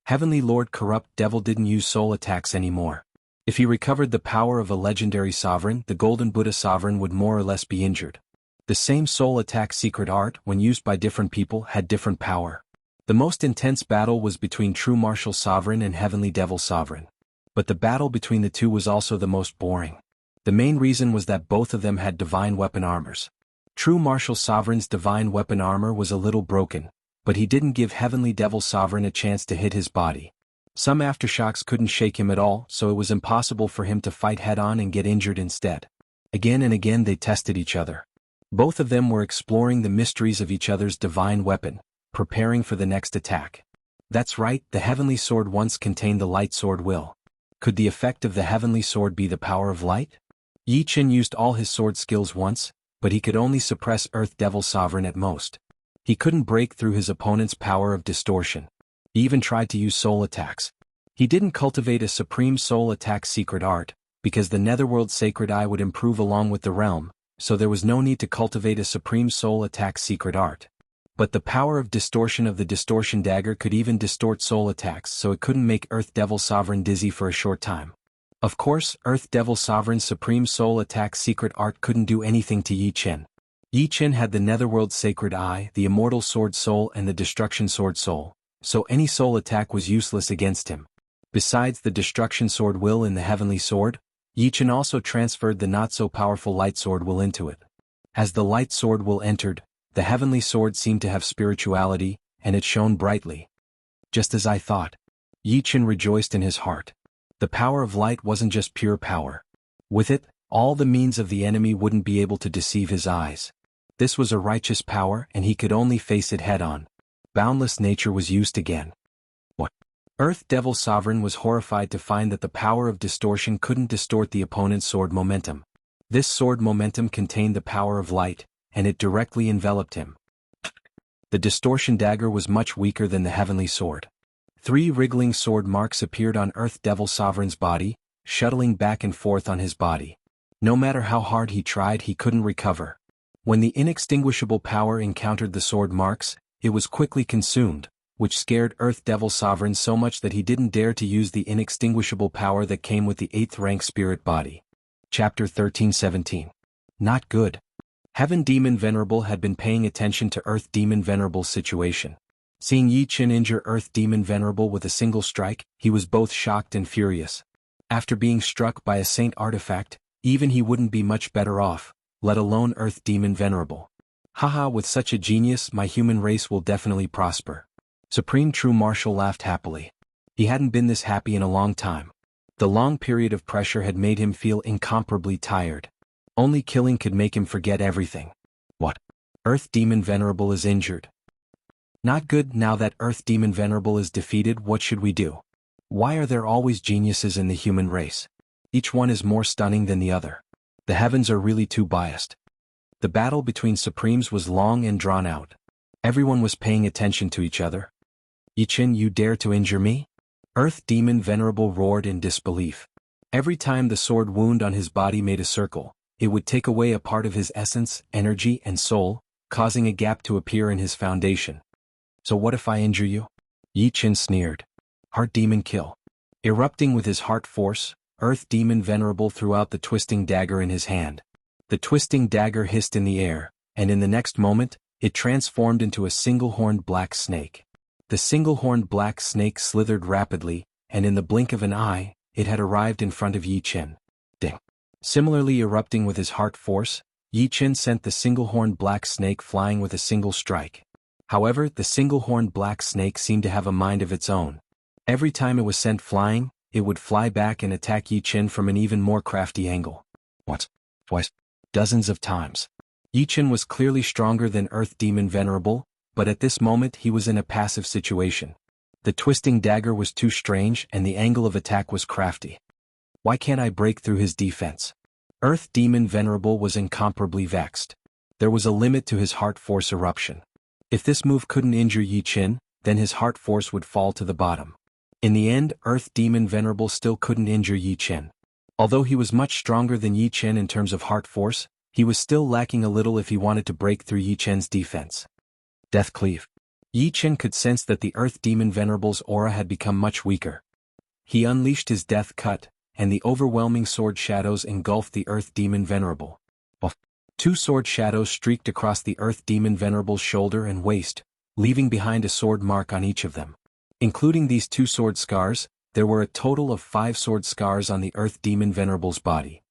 Speaker 1: Heavenly Lord Corrupt Devil didn't use soul attacks anymore. If he recovered the power of a legendary sovereign, the Golden Buddha sovereign would more or less be injured. The same soul attack secret art, when used by different people, had different power. The most intense battle was between True Martial Sovereign and Heavenly Devil Sovereign. But the battle between the two was also the most boring. The main reason was that both of them had divine weapon armors. True Martial Sovereign's divine weapon armor was a little broken, but he didn't give Heavenly Devil Sovereign a chance to hit his body. Some aftershocks couldn't shake him at all, so it was impossible for him to fight head-on and get injured instead. Again and again they tested each other. Both of them were exploring the mysteries of each other's divine weapon, preparing for the next attack. That's right, the Heavenly Sword once contained the Light Sword Will. Could the effect of the Heavenly Sword be the power of light? Yi Qin used all his sword skills once, but he could only suppress Earth Devil Sovereign at most. He couldn't break through his opponent's power of distortion. He even tried to use soul attacks. He didn't cultivate a supreme soul attack secret art, because the Netherworld Sacred Eye would improve along with the realm, so there was no need to cultivate a supreme soul attack secret art. But the power of distortion of the Distortion Dagger could even distort soul attacks, so it couldn't make Earth Devil Sovereign dizzy for a short time. Of course, Earth Devil Sovereign's supreme soul attack secret art couldn't do anything to Yi Qin. Yi Qin had the Netherworld Sacred Eye, the Immortal Sword Soul and the Destruction Sword Soul, so any soul attack was useless against him. Besides the Destruction Sword Will in the Heavenly Sword, Yi Qin also transferred the not-so-powerful Light Sword Will into it. As the Light Sword Will entered, the Heavenly Sword seemed to have spirituality, and it shone brightly. Just as I thought. Yi Qin rejoiced in his heart. The power of light wasn't just pure power. With it, all the means of the enemy wouldn't be able to deceive his eyes. This was a righteous power, and he could only face it head-on. Boundless nature was used again. What? Earth Devil Sovereign was horrified to find that the power of distortion couldn't distort the opponent's sword momentum. This sword momentum contained the power of light, and it directly enveloped him. The Distortion Dagger was much weaker than the Heavenly Sword. 3 wriggling sword marks appeared on Earth Devil Sovereign's body, shuttling back and forth on his body. No matter how hard he tried, he couldn't recover. When the inextinguishable power encountered the sword marks, it was quickly consumed, which scared Earth Devil Sovereign so much that he didn't dare to use the inextinguishable power that came with the 8th rank spirit body. Chapter 13:17. Not good. Heaven Demon Venerable had been paying attention to Earth Demon Venerable's situation. Seeing Yi Qin injure Earth Demon Venerable with a single strike, he was both shocked and furious. After being struck by a saint artifact, even he wouldn't be much better off, let alone Earth Demon Venerable. Haha, with such a genius my human race will definitely prosper. Supreme True Martial laughed happily. He hadn't been this happy in a long time. The long period of pressure had made him feel incomparably tired. Only killing could make him forget everything. What? Earth Demon Venerable is injured. Not good. Now that Earth Demon Venerable is defeated, what should we do? Why are there always geniuses in the human race? Each one is more stunning than the other. The heavens are really too biased. The battle between Supremes was long and drawn out. Everyone was paying attention to each other. Yi Qin, you dare to injure me? Earth Demon Venerable roared in disbelief. Every time the sword wound on his body made a circle, it would take away a part of his essence, energy, and soul, causing a gap to appear in his foundation. So what if I injure you? Yi Qin sneered. Heart Demon Kill. Erupting with his heart force, Earth Demon Venerable threw out the twisting dagger in his hand. The twisting dagger hissed in the air, and in the next moment, it transformed into a single-horned black snake. The single-horned black snake slithered rapidly, and in the blink of an eye, it had arrived in front of Yi Qin. Ding. Similarly erupting with his heart force, Yi Qin sent the single-horned black snake flying with a single strike. However, the single-horned black snake seemed to have a mind of its own. Every time it was sent flying, it would fly back and attack Yi Qin from an even more crafty angle. What? Twice? Dozens of times. Yi Chen was clearly stronger than Earth Demon Venerable, but at this moment he was in a passive situation. The twisting dagger was too strange and the angle of attack was crafty. Why can't I break through his defense? Earth Demon Venerable was incomparably vexed. There was a limit to his heart force eruption. If this move couldn't injure Yi Chen, then his heart force would fall to the bottom. In the end, Earth Demon Venerable still couldn't injure Yi Chen. Although he was much stronger than Yi Chen in terms of heart force, he was still lacking a little if he wanted to break through Yi Chen's defense. Death Cleave. Yi Chen could sense that the Earth Demon Venerable's aura had become much weaker. He unleashed his death cut, and the overwhelming sword shadows engulfed the Earth Demon Venerable. Two sword shadows streaked across the Earth Demon Venerable's shoulder and waist, leaving behind a sword mark on each of them. Including these two sword scars, there were a total of 5 sword scars on the Earth Demon Venerable's body.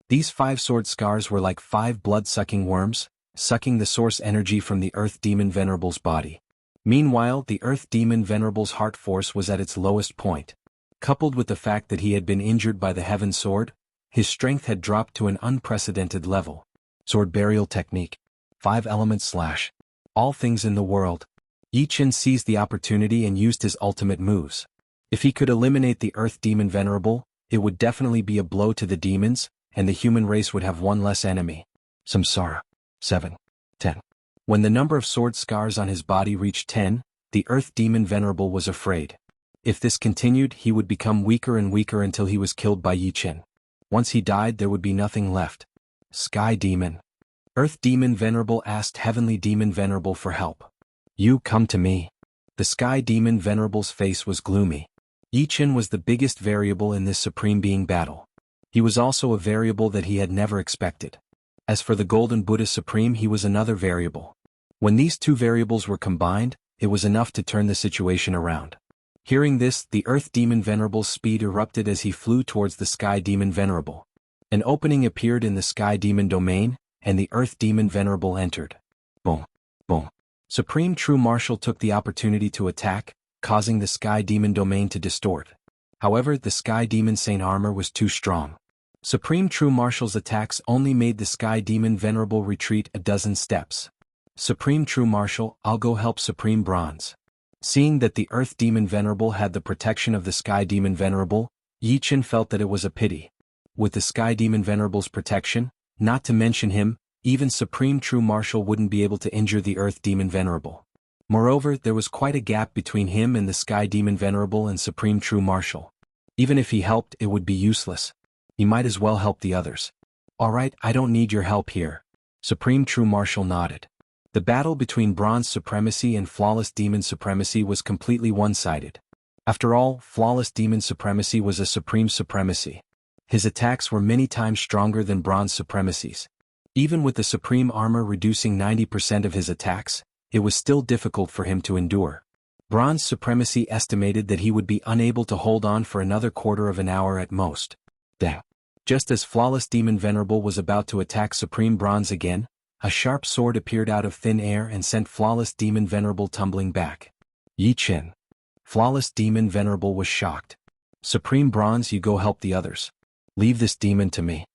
Speaker 1: These 5 sword scars were like 5 blood-sucking worms, sucking the source energy from the Earth Demon Venerable's body. Meanwhile, the Earth Demon Venerable's heart force was at its lowest point. Coupled with the fact that he had been injured by the Heaven Sword, his strength had dropped to an unprecedented level. Sword Burial Technique. 5 elements slash. All things in the world. Yi Chen seized the opportunity and used his ultimate moves. If he could eliminate the Earth Demon Venerable, it would definitely be a blow to the demons, and the human race would have one less enemy. Samsara. 7. 10. When the number of sword scars on his body reached 10, the Earth Demon Venerable was afraid. If this continued, he would become weaker and weaker until he was killed by Yi Chen. Once he died, there would be nothing left. Sky Demon. Earth Demon Venerable asked Heavenly Demon Venerable for help. You come to me. The Sky Demon Venerable's face was gloomy. Yi Chen was the biggest variable in this Supreme Being battle. He was also a variable that he had never expected. As for the Golden Buddha Supreme, he was another variable. When these two variables were combined, it was enough to turn the situation around. Hearing this, the Earth Demon Venerable's speed erupted as he flew towards the Sky Demon Venerable. An opening appeared in the Sky Demon domain, and the Earth Demon Venerable entered. Boom. Boom. Supreme True Martial took the opportunity to attack, causing the Sky Demon domain to distort. However, the Sky Demon Saint armor was too strong. Supreme True Martial's attacks only made the Sky Demon Venerable retreat a dozen steps. Supreme True Martial, I'll go help Supreme Bronze. Seeing that the Earth Demon Venerable had the protection of the Sky Demon Venerable, Yi Chen felt that it was a pity. With the Sky Demon Venerable's protection, not to mention him, even Supreme True Martial wouldn't be able to injure the Earth Demon Venerable. Moreover, there was quite a gap between him and the Sky Demon Venerable and Supreme True Martial. Even if he helped, it would be useless. He might as well help the others. Alright, I don't need your help here. Supreme True Martial nodded. The battle between Bronze Supremacy and Flawless Demon Supremacy was completely one-sided. After all, Flawless Demon Supremacy was a supreme supremacy. His attacks were many times stronger than Bronze Supremacy's. Even with the Supreme Armor reducing 90% of his attacks, it was still difficult for him to endure. Bronze Supremacy estimated that he would be unable to hold on for another quarter of an hour at most. Damn. Just as Flawless Demon Venerable was about to attack Supreme Bronze again, a sharp sword appeared out of thin air and sent Flawless Demon Venerable tumbling back. Yi Chen. Flawless Demon Venerable was shocked. Supreme Bronze, you go help the others. Leave this demon to me.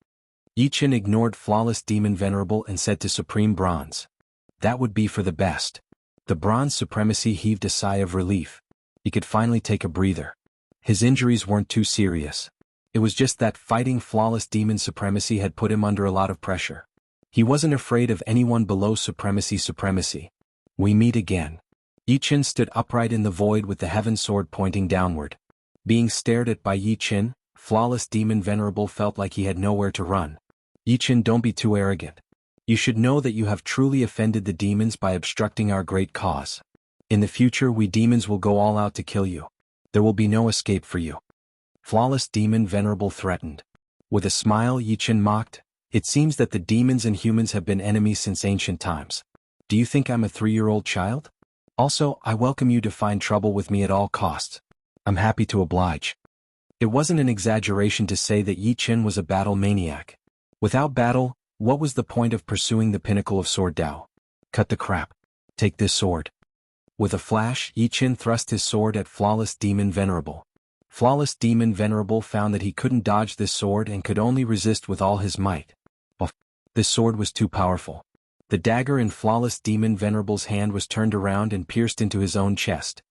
Speaker 1: Yi Chen ignored Flawless Demon Venerable and said to Supreme Bronze. That would be for the best. The Bronze Supremacy heaved a sigh of relief. He could finally take a breather. His injuries weren't too serious. It was just that fighting Flawless Demon Supremacy had put him under a lot of pressure. He wasn't afraid of anyone below Supremacy. We meet again. Yi Chen stood upright in the void with the Heaven Sword pointing downward. Being stared at by Yi Chen, Flawless Demon Venerable felt like he had nowhere to run. Yi Chen, don't be too arrogant. You should know that you have truly offended the demons by obstructing our great cause. In the future, we demons will go all out to kill you. There will be no escape for you. Flawless Demon Venerable threatened. With a smile, Yi Chen mocked, it seems that the demons and humans have been enemies since ancient times. Do you think I'm a 3-year-old child? Also, I welcome you to find trouble with me at all costs. I'm happy to oblige. It wasn't an exaggeration to say that Yi Chen was a battle maniac. Without battle, what was the point of pursuing the pinnacle of Sword Dao? Cut the crap. Take this sword. With a flash, Yi Chen thrust his sword at Flawless Demon Venerable. Flawless Demon Venerable found that he couldn't dodge this sword and could only resist with all his might. This sword was too powerful. The dagger in Flawless Demon Venerable's hand was turned around and pierced into his own chest.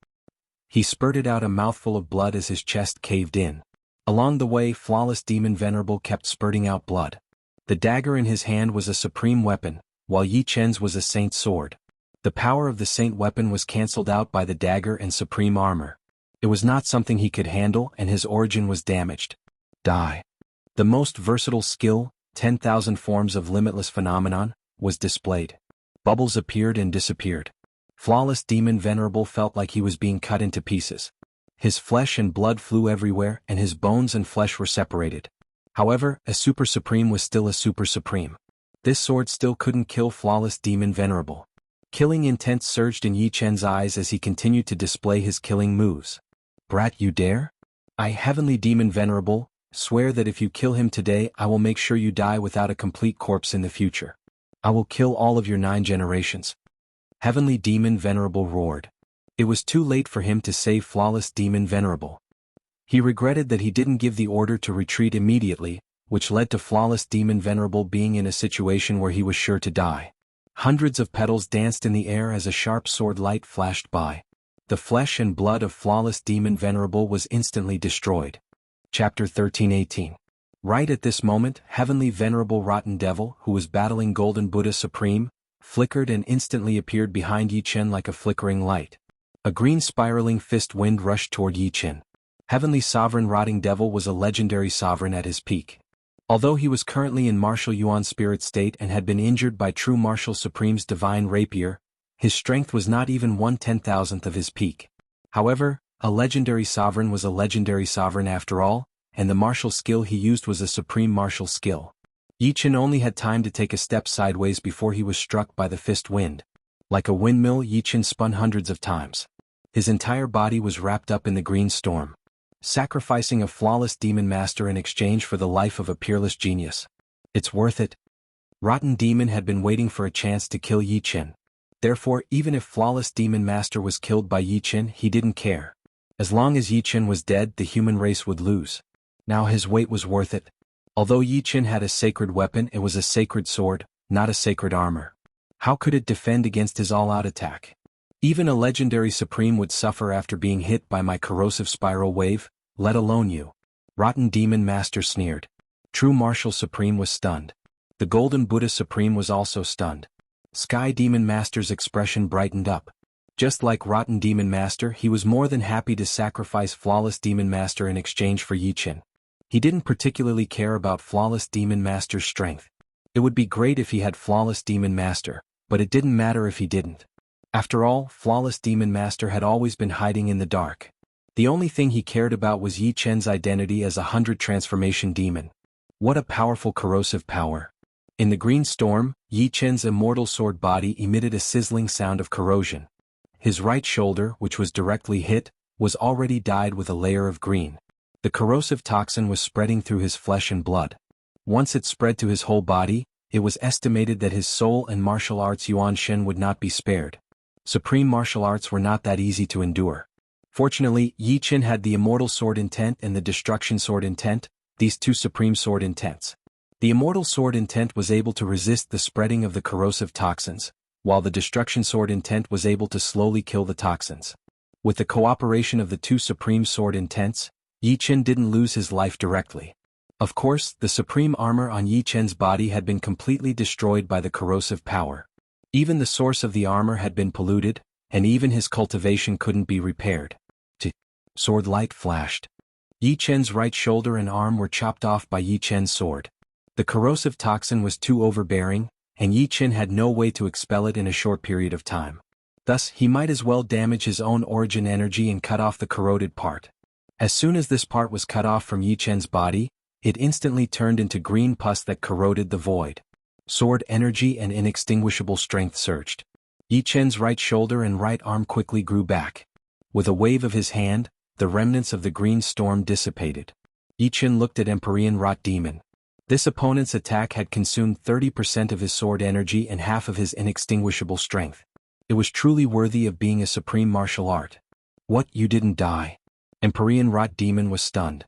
Speaker 1: He spurted out a mouthful of blood as his chest caved in. Along the way, Flawless Demon Venerable kept spurting out blood. The dagger in his hand was a supreme weapon, while Yi Chen's was a saint sword. The power of the saint weapon was cancelled out by the dagger and supreme armor. It was not something he could handle, and his origin was damaged. Die. The most versatile skill, 10,000 forms of limitless phenomenon, was displayed. Bubbles appeared and disappeared. Flawless Demon Venerable felt like he was being cut into pieces. His flesh and blood flew everywhere, and his bones and flesh were separated. However, a Super Supreme was still a Super Supreme. This sword still couldn't kill Flawless Demon Venerable. Killing intent surged in Yi Chen's eyes as he continued to display his killing moves. Brat, you dare? I, Heavenly Demon Venerable, swear that if you kill him today, I will make sure you die without a complete corpse in the future. I will kill all of your 9 generations. Heavenly Demon Venerable roared. It was too late for him to save Flawless Demon Venerable. He regretted that he didn't give the order to retreat immediately, which led to Flawless Demon Venerable being in a situation where he was sure to die. Hundreds of petals danced in the air as a sharp sword light flashed by. The flesh and blood of Flawless Demon Venerable was instantly destroyed. Chapter 13:18. Right at this moment, Heavenly Venerable Rotten Devil, who was battling Golden Buddha Supreme, flickered and instantly appeared behind Yi Chen like a flickering light. A green spiraling fist wind rushed toward Yi Chen. Heavenly Sovereign Rotting Devil was a legendary sovereign at his peak. Although he was currently in martial Yuan spirit state and had been injured by True Martial Supreme's divine rapier, his strength was not even 1/10,000th of his peak. However, a legendary sovereign was a legendary sovereign after all, and the martial skill he used was a supreme martial skill. Yi Chen only had time to take a step sideways before he was struck by the fist wind. Like a windmill, Yi Chen spun hundreds of times. His entire body was wrapped up in the green storm. Sacrificing a flawless demon master in exchange for the life of a peerless genius. It's worth it. Rotten Demon had been waiting for a chance to kill Yi Chen. Therefore, even if Flawless Demon Master was killed by Yi Chen, he didn't care. As long as Yi Chen was dead, the human race would lose. Now his weight was worth it. Although Yi Chen had a sacred weapon, it was a sacred sword, not a sacred armor. How could it defend against his all-out attack? Even a legendary supreme would suffer after being hit by my corrosive spiral wave, let alone you. Rotten Demon Master sneered. True Martial Supreme was stunned. The Golden Buddha Supreme was also stunned. Sky Demon Master's expression brightened up. Just like Rotten Demon Master, he was more than happy to sacrifice Flawless Demon Master in exchange for Yi Chen. He didn't particularly care about Flawless Demon Master's strength. It would be great if he had Flawless Demon Master, but it didn't matter if he didn't. After all, Flawless Demon Master had always been hiding in the dark. The only thing he cared about was Yi Chen's identity as a 100 transformation demon. What a powerful corrosive power. In the green storm, Yi Chen's immortal sword body emitted a sizzling sound of corrosion. His right shoulder, which was directly hit, was already dyed with a layer of green. The corrosive toxin was spreading through his flesh and blood. Once it spread to his whole body, it was estimated that his soul and martial arts Yuan Shen would not be spared. Supreme martial arts were not that easy to endure. Fortunately, Yi Chen had the Immortal Sword Intent and the Destruction Sword Intent, these two Supreme Sword Intents. The Immortal Sword Intent was able to resist the spreading of the corrosive toxins, while the Destruction Sword Intent was able to slowly kill the toxins. With the cooperation of the two Supreme Sword Intents, Yi Chen didn't lose his life directly. Of course, the supreme armor on Yi Chen's body had been completely destroyed by the corrosive power. Even the source of the armor had been polluted, and even his cultivation couldn't be repaired. Sword light flashed. Yi Chen's right shoulder and arm were chopped off by Yi Chen's sword. The corrosive toxin was too overbearing, and Yi Chen had no way to expel it in a short period of time. Thus, he might as well damage his own origin energy and cut off the corroded part. As soon as this part was cut off from Yi Chen's body, it instantly turned into green pus that corroded the void. Sword energy and inextinguishable strength surged. Yi Chen's right shoulder and right arm quickly grew back. With a wave of his hand, the remnants of the green storm dissipated. Yi Chen looked at Empyrean Rot Demon. This opponent's attack had consumed 30% of his sword energy and half of his inextinguishable strength. It was truly worthy of being a supreme martial art. What, you didn't die? Empyrean Rot Demon was stunned.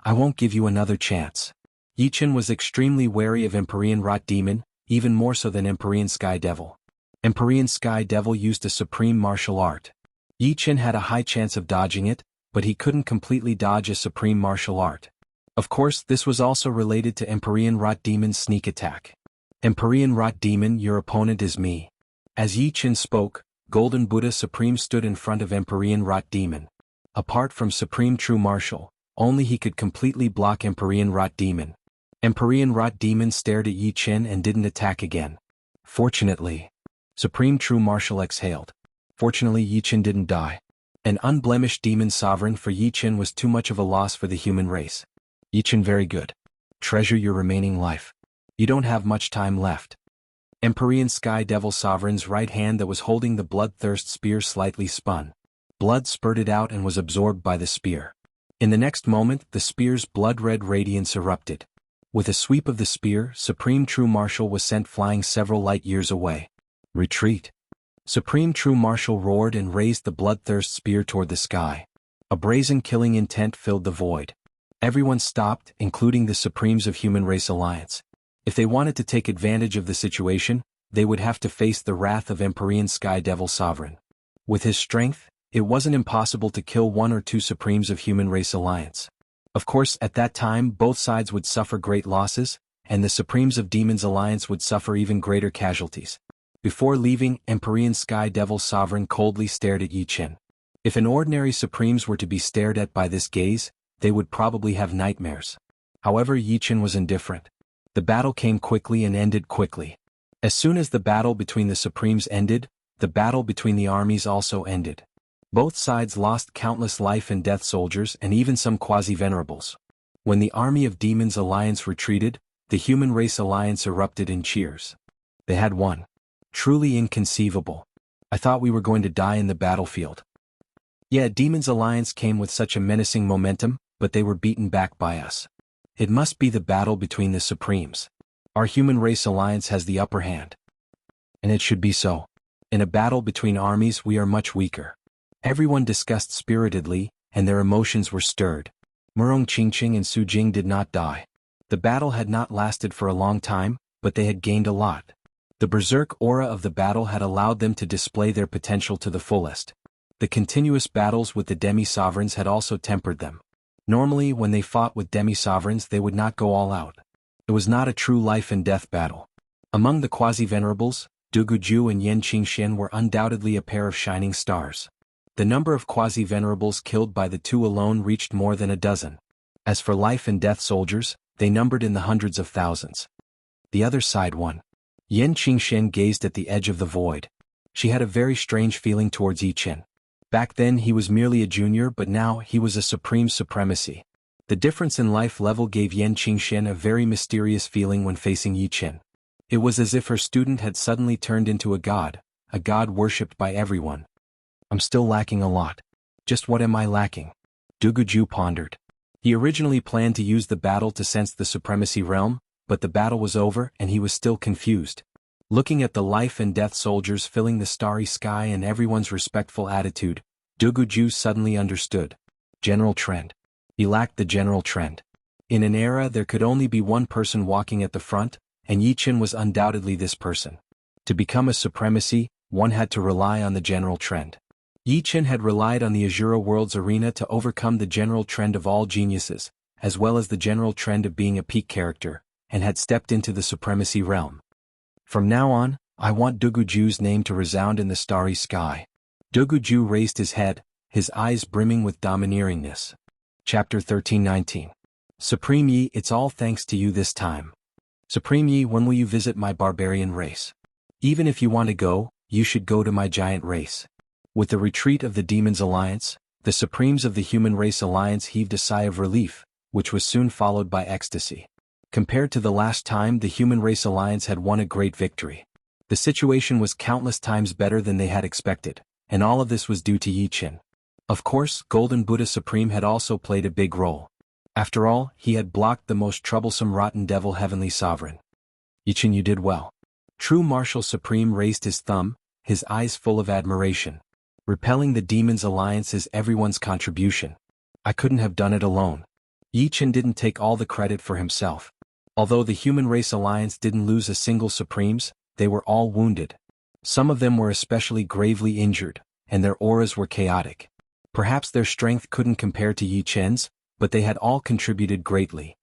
Speaker 1: I won't give you another chance. Yi Chen was extremely wary of Empyrean Rot Demon, even more so than Empyrean Sky Devil. Empyrean Sky Devil used a supreme martial art. Yi Qin had a high chance of dodging it, but he couldn't completely dodge a supreme martial art. Of course, this was also related to Empyrean Rot Demon's sneak attack. Empyrean Rot Demon, your opponent is me. As Yi Qin spoke, Golden Buddha Supreme stood in front of Empyrean Rot Demon. Apart from Supreme True Martial, only he could completely block Empyrean Rot Demon. Empyrean Rot Demon stared at Yi Qin and didn't attack again. Fortunately, Supreme True Martial exhaled. Fortunately, Yi Qin didn't die. An unblemished demon sovereign for Yi Qin was too much of a loss for the human race. Yi Qin, very good. Treasure your remaining life. You don't have much time left. Empyrean Sky Devil Sovereign's right hand that was holding the bloodthirst spear slightly spun. Blood spurted out and was absorbed by the spear. In the next moment, the spear's blood-red radiance erupted. With a sweep of the spear, Supreme True Martial was sent flying several light years away. Retreat. Supreme True Martial roared and raised the bloodthirst spear toward the sky. A brazen killing intent filled the void. Everyone stopped, including the Supremes of Human Race Alliance. If they wanted to take advantage of the situation, they would have to face the wrath of Empyrean Sky Devil Sovereign. With his strength, it wasn't impossible to kill one or two Supremes of Human Race Alliance. Of course, at that time both sides would suffer great losses, and the Supremes of Demons Alliance would suffer even greater casualties. Before leaving, Empyrean Sky Devil Sovereign coldly stared at Yi Qin. If an ordinary Supremes were to be stared at by this gaze, they would probably have nightmares. However, Yi Qin was indifferent. The battle came quickly and ended quickly. As soon as the battle between the Supremes ended, the battle between the armies also ended. Both sides lost countless life and death soldiers and even some quasi-venerables. When the army of Demons Alliance retreated, the Human Race Alliance erupted in cheers. They had won. Truly inconceivable. I thought we were going to die in the battlefield. Yeah, Demons Alliance came with such a menacing momentum, but they were beaten back by us. It must be the battle between the Supremes. Our Human Race Alliance has the upper hand. And it should be so. In a battle between armies we are much weaker. Everyone discussed spiritedly, and their emotions were stirred. Murong Qingqing and Su Jing did not die. The battle had not lasted for a long time, but they had gained a lot. The berserk aura of the battle had allowed them to display their potential to the fullest. The continuous battles with the demi-sovereigns had also tempered them. Normally, when they fought with demi-sovereigns, they would not go all out. It was not a true life and death battle. Among the quasi-venerables, Duguju and Yan Qingxian were undoubtedly a pair of shining stars. The number of quasi-venerables killed by the two alone reached more than a dozen. As for life and death soldiers, they numbered in the hundreds of thousands. The other side won. Yan Qingxian gazed at the edge of the void. She had a very strange feeling towards Yi Qin. Back then he was merely a junior, but now he was a supreme supremacy. The difference in life level gave Yan Qingxian a very mysterious feeling when facing Yi Qin. It was as if her student had suddenly turned into a god worshipped by everyone. I'm still lacking a lot. Just what am I lacking? Duguju pondered. He originally planned to use the battle to sense the supremacy realm, but the battle was over and he was still confused. Looking at the life and death soldiers filling the starry sky and everyone's respectful attitude, Duguju suddenly understood. General trend. He lacked the general trend. In an era there could only be one person walking at the front, and Yi Qin was undoubtedly this person. To become a supremacy, one had to rely on the general trend. Yi Qin had relied on the Azura World's arena to overcome the general trend of all geniuses, as well as the general trend of being a peak character, and had stepped into the supremacy realm. From now on, I want Duguju's name to resound in the starry sky. Duguju raised his head, his eyes brimming with domineeringness. Chapter 13-19. Supreme Yi, it's all thanks to you this time. Supreme Yi, when will you visit my barbarian race? Even if you want to go, you should go to my giant race. With the retreat of the Demons Alliance, the Supremes of the Human Race Alliance heaved a sigh of relief, which was soon followed by ecstasy. Compared to the last time the Human Race Alliance had won a great victory. The situation was countless times better than they had expected, and all of this was due to Yi Qin. Of course, Golden Buddha Supreme had also played a big role. After all, he had blocked the most troublesome rotten devil Heavenly Sovereign. Yi Qin, you did well. True Martial Supreme raised his thumb, his eyes full of admiration. Repelling the Demons Alliance is everyone's contribution. I couldn't have done it alone. Yi Qin didn't take all the credit for himself. Although the Human Race Alliance didn't lose a single Supremes, they were all wounded. Some of them were especially gravely injured, and their auras were chaotic. Perhaps their strength couldn't compare to Yi Chen's, but they had all contributed greatly.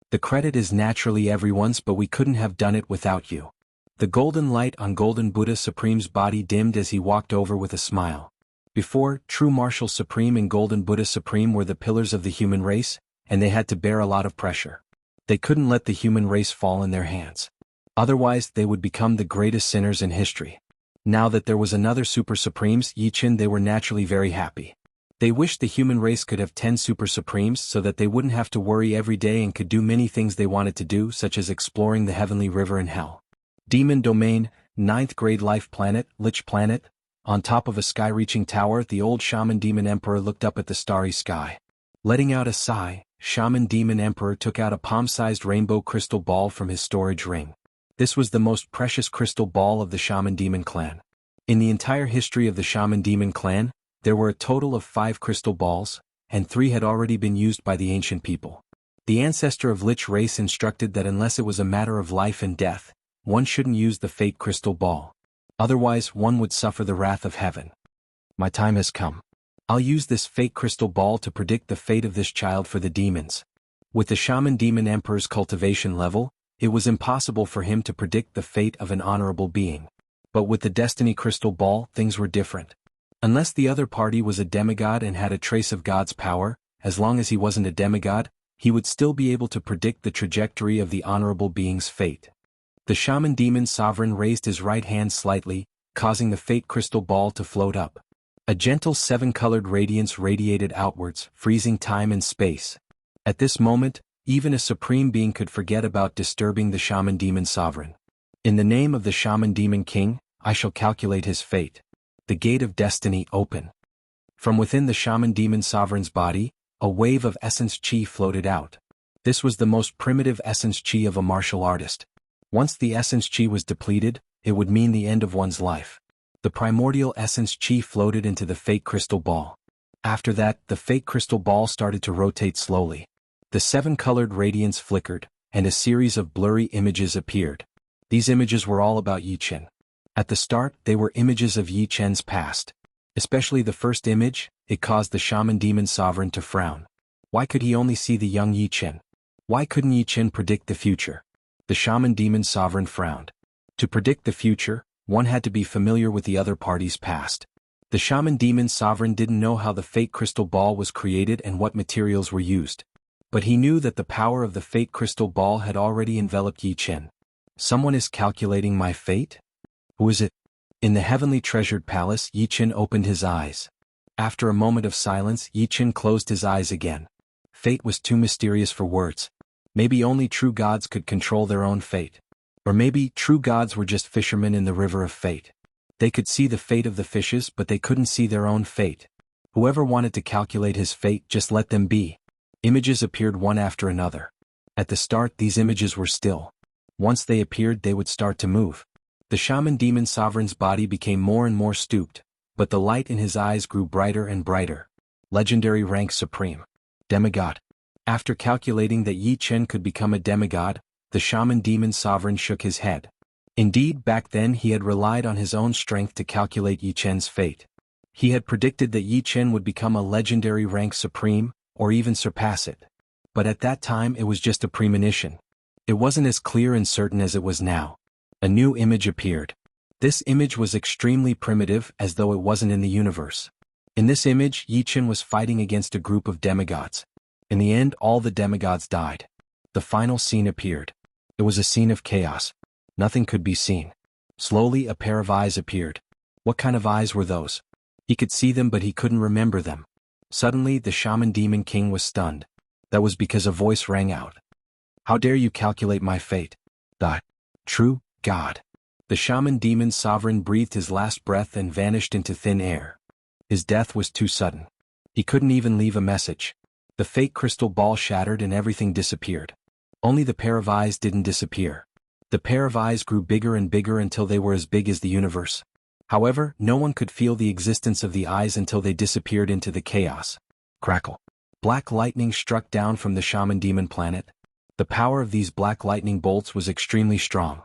Speaker 1: The credit is naturally everyone's, but we couldn't have done it without you. The golden light on Golden Buddha Supreme's body dimmed as he walked over with a smile. Before, True Martial Supreme and Golden Buddha Supreme were the pillars of the human race, and they had to bear a lot of pressure. They couldn't let the human race fall in their hands. Otherwise, they would become the greatest sinners in history. Now that there was another Super Supremes, Yi Chen, they were naturally very happy. They wished the human race could have 10 Super Supremes so that they wouldn't have to worry every day and could do many things they wanted to do, such as exploring the Heavenly River and Hell. Demon Domain, 9th grade life planet, Lich Planet. On top of a sky-reaching tower, the old Shaman Demon Emperor looked up at the starry sky. Letting out a sigh, Shaman Demon Emperor took out a palm-sized rainbow crystal ball from his storage ring. This was the most precious crystal ball of the Shaman Demon clan. In the entire history of the Shaman Demon clan, there were a total of 5 crystal balls, and 3 had already been used by the ancient people. The ancestor of Lich race instructed that unless it was a matter of life and death, one shouldn't use the fate crystal ball. Otherwise, one would suffer the wrath of heaven. My time has come. I'll use this fate crystal ball to predict the fate of this child for the demons. With the Shaman Demon Emperor's cultivation level, it was impossible for him to predict the fate of an honorable being. But with the Destiny Crystal Ball, things were different. Unless the other party was a demigod and had a trace of God's power, as long as he wasn't a demigod, he would still be able to predict the trajectory of the honorable being's fate. The Shaman Demon Sovereign raised his right hand slightly, causing the fate crystal ball to float up. A gentle 7-colored radiance radiated outwards, freezing time and space. At this moment, even a supreme being could forget about disturbing the Shaman Demon Sovereign. In the name of the Shaman Demon King, I shall calculate his fate. The gate of destiny open. From within the Shaman Demon Sovereign's body, a wave of essence chi floated out. This was the most primitive essence chi of a martial artist. Once the essence chi was depleted, it would mean the end of one's life. The primordial essence chi floated into the fate crystal ball. After that, the fate crystal ball started to rotate slowly. The 7-colored radiance flickered, and a series of blurry images appeared. These images were all about Yi Chen. At the start, they were images of Yi Chen's past. Especially the first image, it caused the Shaman Demon Sovereign to frown. Why could he only see the young Yi Chen? Why couldn't Yi Chen predict the future? The Shaman Demon Sovereign frowned. To predict the future, one had to be familiar with the other party's past. The Shaman Demon Sovereign didn't know how the fate crystal ball was created and what materials were used. But he knew that the power of the fate crystal ball had already enveloped Yi Chen. Someone is calculating my fate? Who is it? In the heavenly treasured palace, Yi Chen opened his eyes. After a moment of silence, Yi Chen closed his eyes again. Fate was too mysterious for words. Maybe only true gods could control their own fate. Or maybe true gods were just fishermen in the river of fate. They could see the fate of the fishes, but they couldn't see their own fate. Whoever wanted to calculate his fate, just let them be. Images appeared one after another. At the start, these images were still. Once they appeared, they would start to move. The Shaman Demon Sovereign's body became more and more stooped, but the light in his eyes grew brighter and brighter. Legendary rank supreme. Demigod. After calculating that Yi Chen could become a demigod, the Shaman Demon Sovereign shook his head. Indeed, back then he had relied on his own strength to calculate Yi Chen's fate. He had predicted that Yi Chen would become a legendary rank supreme, or even surpass it. But at that time it was just a premonition. It wasn't as clear and certain as it was now. A new image appeared. This image was extremely primitive, as though it wasn't in the universe. In this image, Yi Chen was fighting against a group of demigods. In the end, all the demigods died. The final scene appeared. It was a scene of chaos. Nothing could be seen. Slowly, a pair of eyes appeared. What kind of eyes were those? He could see them, but he couldn't remember them. Suddenly, the Shaman Demon King was stunned. That was because a voice rang out. How dare you calculate my fate? The true God. The Shaman Demon Sovereign breathed his last breath and vanished into thin air. His death was too sudden. He couldn't even leave a message. The fate crystal ball shattered and everything disappeared. Only the pair of eyes didn't disappear. The pair of eyes grew bigger and bigger until they were as big as the universe. However, no one could feel the existence of the eyes until they disappeared into the chaos. Crackle. Black lightning struck down from the Shaman Demon planet. The power of these black lightning bolts was extremely strong.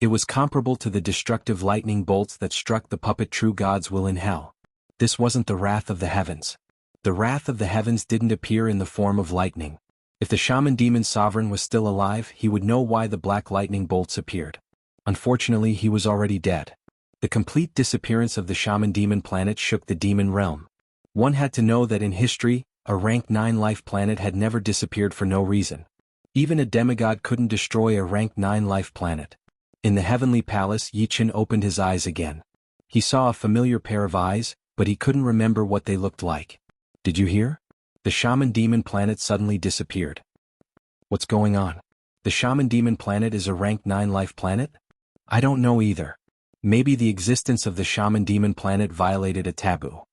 Speaker 1: It was comparable to the destructive lightning bolts that struck the puppet True God's will in hell. This wasn't the wrath of the heavens. The wrath of the heavens didn't appear in the form of lightning. If the shaman demon sovereign was still alive, he would know why the black lightning bolts appeared. Unfortunately, he was already dead. The complete disappearance of the shaman demon planet shook the demon realm. One had to know that in history, a rank 9 life planet had never disappeared for no reason. Even a demigod couldn't destroy a rank 9 life planet. In the heavenly palace, Yi Qin opened his eyes again. He saw a familiar pair of eyes, but he couldn't remember what they looked like. Did you hear? The shaman demon planet suddenly disappeared. What's going on? The shaman demon planet is a rank 9 life planet? I don't know either. Maybe the existence of the shaman demon planet violated a taboo.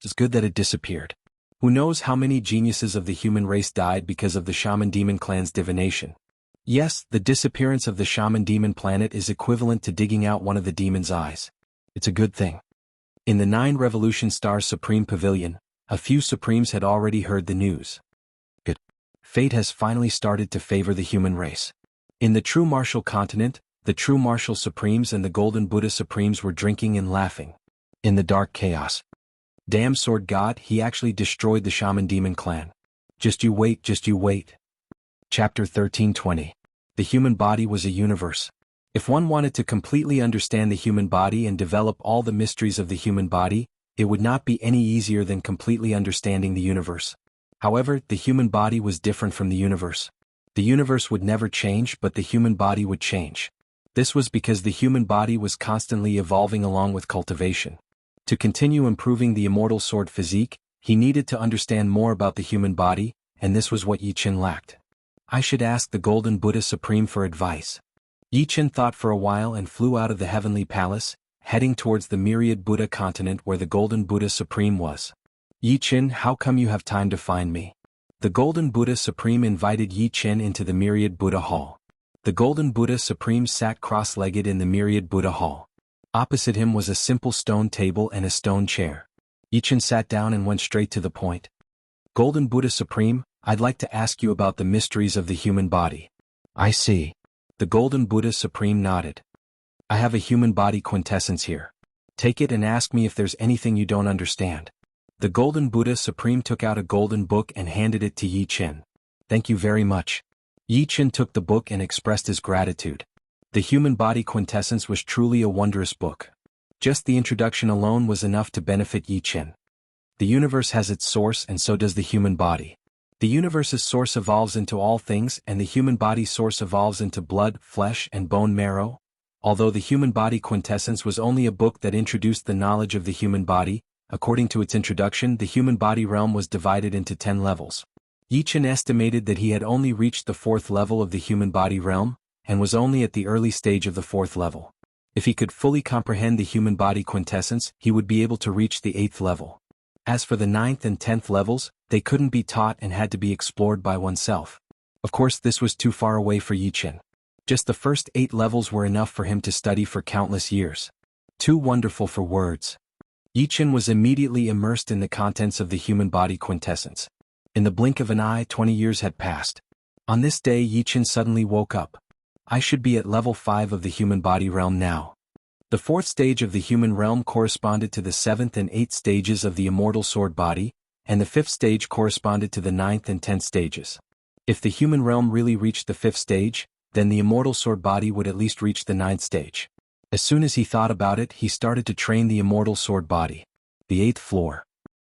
Speaker 1: It's good that it disappeared. Who knows how many geniuses of the human race died because of the shaman demon clan's divination. Yes, the disappearance of the shaman demon planet is equivalent to digging out one of the demon's eyes. It's a good thing. In the 9 Revolution Stars Supreme Pavilion, a few Supremes had already heard the news. Good. Fate has finally started to favor the human race. In the True Martial Continent, the True Martial Supremes and the Golden Buddha Supremes were drinking and laughing. In the dark chaos. Damn Sword God, he actually destroyed the shaman demon clan. Just you wait, just you wait. Chapter 1320. The human body was a universe. If one wanted to completely understand the human body and develop all the mysteries of the human body, it would not be any easier than completely understanding the universe. However, the human body was different from the universe. The universe would never change, but the human body would change. This was because the human body was constantly evolving along with cultivation. To continue improving the immortal sword physique, he needed to understand more about the human body, and this was what Yi Qin lacked. I should ask the Golden Buddha Supreme for advice. Yi Qin thought for a while and flew out of the heavenly palace, heading towards the Myriad Buddha continent where the Golden Buddha Supreme was. Yi Qin, how come you have time to find me? The Golden Buddha Supreme invited Yi Qin into the Myriad Buddha Hall. The Golden Buddha Supreme sat cross-legged in the Myriad Buddha Hall. Opposite him was a simple stone table and a stone chair. Yi Qin sat down and went straight to the point. Golden Buddha Supreme, I'd like to ask you about the mysteries of the human body. I see. The Golden Buddha Supreme nodded. I have a human body quintessence here. Take it and ask me if there's anything you don't understand. The Golden Buddha Supreme took out a golden book and handed it to Yi Qin. Thank you very much. Yi Qin took the book and expressed his gratitude. The Human Body Quintessence was truly a wondrous book. Just the introduction alone was enough to benefit Yi Qin. The universe has its source and so does the human body. The universe's source evolves into all things and the human body's source evolves into blood, flesh, and bone marrow. Although the Human Body Quintessence was only a book that introduced the knowledge of the human body, according to its introduction the human body realm was divided into 10 levels. Yi Qin estimated that he had only reached the 4th level of the human body realm, and was only at the early stage of the 4th level. If he could fully comprehend the human body quintessence, he would be able to reach the 8th level. As for the 9th and 10th levels, they couldn't be taught and had to be explored by oneself. Of course, this was too far away for Yi Qin. Just the first 8 levels were enough for him to study for countless years. Too wonderful for words. Yi Qin was immediately immersed in the contents of the human body quintessence. In the blink of an eye, 20 years had passed. On this day, Yi Qin suddenly woke up. I should be at level 5 of the human body realm now. The 4th stage of the human realm corresponded to the 7th and 8th stages of the immortal sword body, and the 5th stage corresponded to the 9th and 10th stages. If the human realm really reached the 5th stage, then the immortal sword body would at least reach the 9th stage. As soon as he thought about it, he started to train the immortal sword body. The 8th floor.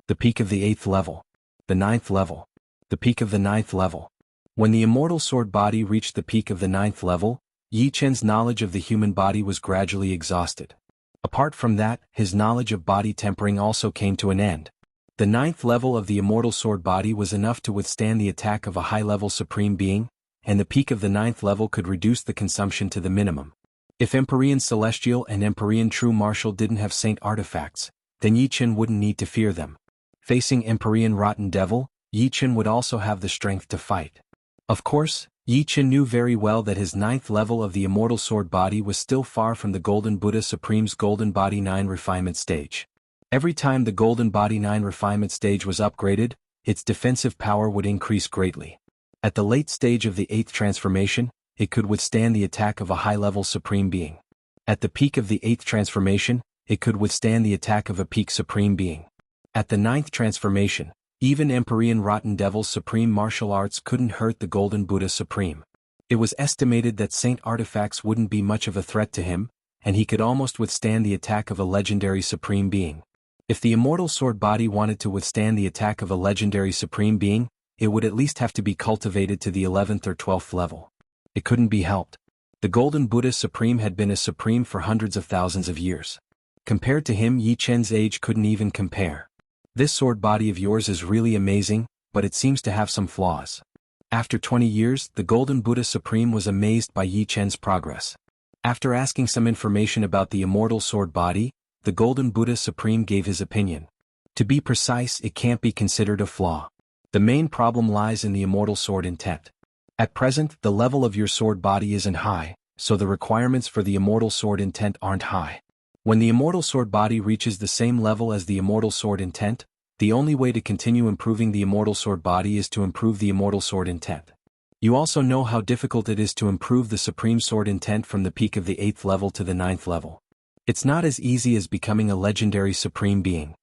Speaker 1: The peak of the 8th level. The 9th level. The peak of the 9th level. When the immortal sword body reached the peak of the 9th level, Yi Qin's knowledge of the human body was gradually exhausted. Apart from that, his knowledge of body tempering also came to an end. The 9th level of the immortal sword body was enough to withstand the attack of a high-level supreme being, and the peak of the 9th level could reduce the consumption to the minimum. If Empyrean Celestial and Empyrean True Martial didn't have saint artifacts, then Yi Qin wouldn't need to fear them. Facing Empyrean Rotten Devil, Yi Qin would also have the strength to fight. Of course, Yi Qin knew very well that his 9th level of the immortal sword body was still far from the Golden Buddha Supreme's Golden Body 9 refinement stage. Every time the Golden Body 9 refinement stage was upgraded, its defensive power would increase greatly. At the late stage of the 8th transformation, it could withstand the attack of a high-level supreme being. At the peak of the 8th transformation, it could withstand the attack of a peak supreme being. At the 9th transformation, even Empyrean Rotten Devil's supreme martial arts couldn't hurt the Golden Buddha Supreme. It was estimated that Saint artifacts wouldn't be much of a threat to him, and he could almost withstand the attack of a legendary supreme being. If the immortal sword body wanted to withstand the attack of a legendary supreme being, it would at least have to be cultivated to the 11th or 12th level. It couldn't be helped. The Golden Buddha Supreme had been a supreme for hundreds of thousands of years. Compared to him, Yi Chen's age couldn't even compare. This sword body of yours is really amazing, but it seems to have some flaws. After 20 years, the Golden Buddha Supreme was amazed by Yi Chen's progress. After asking some information about the immortal sword body, the Golden Buddha Supreme gave his opinion. To be precise, it can't be considered a flaw. The main problem lies in the immortal sword intent. At present, the level of your sword body isn't high, so the requirements for the immortal sword intent aren't high. When the immortal sword body reaches the same level as the immortal sword intent, the only way to continue improving the immortal sword body is to improve the immortal sword intent. You also know how difficult it is to improve the supreme sword intent from the peak of the 8th level to the 9th level. It's not as easy as becoming a legendary supreme being.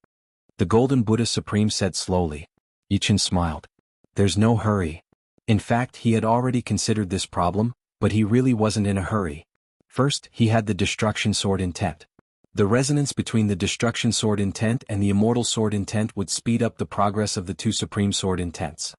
Speaker 1: The Golden Buddha Supreme said slowly. Yi Chen smiled. There's no hurry. In fact, he had already considered this problem, but he really wasn't in a hurry. First, he had the destruction sword intent. The resonance between the destruction sword intent and the immortal sword intent would speed up the progress of the two supreme sword intents.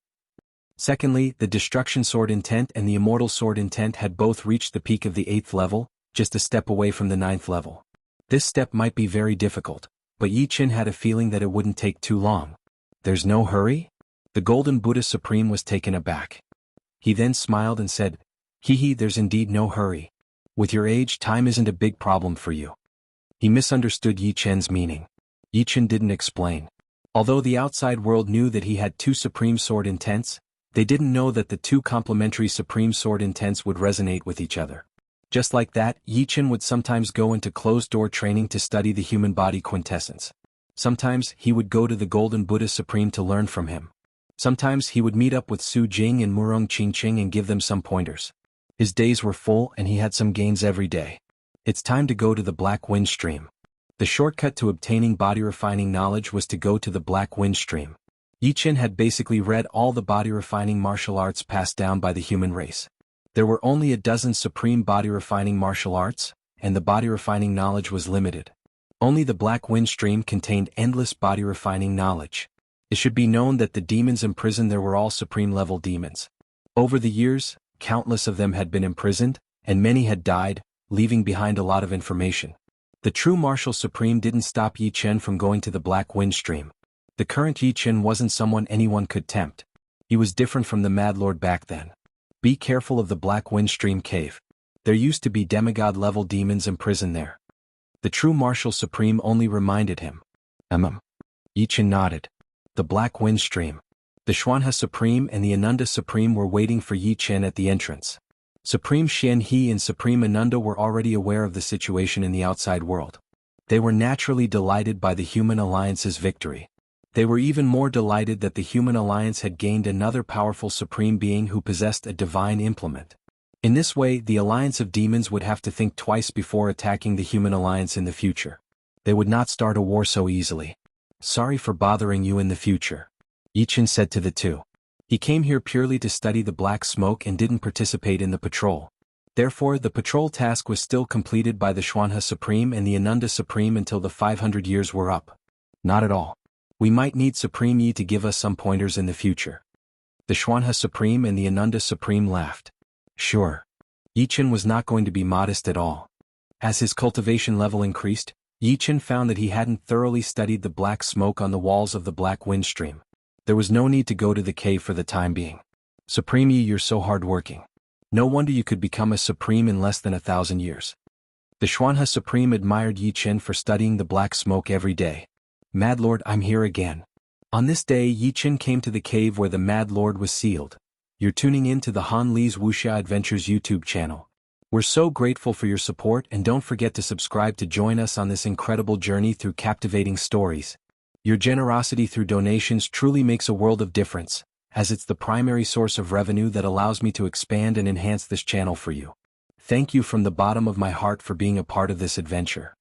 Speaker 1: Secondly, the destruction sword intent and the immortal sword intent had both reached the peak of the 8th level, just a step away from the 9th level. This step might be very difficult, but Yi Chen had a feeling that it wouldn't take too long. There's no hurry? The Golden Buddha Supreme was taken aback. He then smiled and said, there's indeed no hurry. With your age, time isn't a big problem for you. He misunderstood Yi Chen's meaning. Yi Chen didn't explain. Although the outside world knew that he had two supreme sword intents, they didn't know that the two complementary supreme sword intents would resonate with each other. Just like that, Yi Chen would sometimes go into closed-door training to study the human body quintessence. Sometimes he would go to the Golden Buddha Supreme to learn from him. Sometimes he would meet up with Su Jing and Murong Qingqing and give them some pointers. His days were full and he had some gains every day. It's time to go to the Black Wind Stream. The shortcut to obtaining body-refining knowledge was to go to the Black Wind Stream. Yi Chen had basically read all the body-refining martial arts passed down by the human race. There were only a dozen supreme body-refining martial arts, and the body-refining knowledge was limited. Only the Black Wind Stream contained endless body-refining knowledge. It should be known that the demons imprisoned there were all supreme-level demons. Over the years, countless of them had been imprisoned, and many had died, leaving behind a lot of information. The true martial supreme didn't stop Yi Chen from going to the Black Wind Stream. The current Yi Chen wasn't someone anyone could tempt. He was different from the Mad Lord back then. Be careful of the Black Wind Stream cave. There used to be demigod-level demons imprisoned there. The true martial supreme only reminded him. Yi Chen nodded. The Black Wind Stream. The Xuanhe Supreme and the Ananda Supreme were waiting for Yi Chen at the entrance. Supreme Xian He and Supreme Ananda were already aware of the situation in the outside world. They were naturally delighted by the Human Alliance's victory. They were even more delighted that the Human Alliance had gained another powerful supreme being who possessed a divine implement. In this way, the Alliance of Demons would have to think twice before attacking the Human Alliance in the future. They would not start a war so easily. Sorry for bothering you in the future, Yi Chen said to the two. He came here purely to study the black smoke and didn't participate in the patrol. Therefore, the patrol task was still completed by the Xuanhe Supreme and the Ananda Supreme until the 500 years were up. Not at all. We might need Supreme Yi to give us some pointers in the future. The Xuanhe Supreme and the Ananda Supreme laughed. Sure. Yi Chen was not going to be modest at all. As his cultivation level increased, Yi Chen found that he hadn't thoroughly studied the black smoke on the walls of the Black Wind Stream. There was no need to go to the cave for the time being. Supreme Yi, you're so hardworking. No wonder you could become a supreme in less than 1,000 years. The Xuanhe Supreme admired Yi Chen for studying the black smoke every day. Mad Lord, I'm here again. On this day, Yi Chen came to the cave where the Mad Lord was sealed. You're tuning in to the Han Li's Wuxia Adventures YouTube channel. We're so grateful for your support, and don't forget to subscribe to join us on this incredible journey through captivating stories. Your generosity through donations truly makes a world of difference, as it's the primary source of revenue that allows me to expand and enhance this channel for you. Thank you from the bottom of my heart for being a part of this adventure.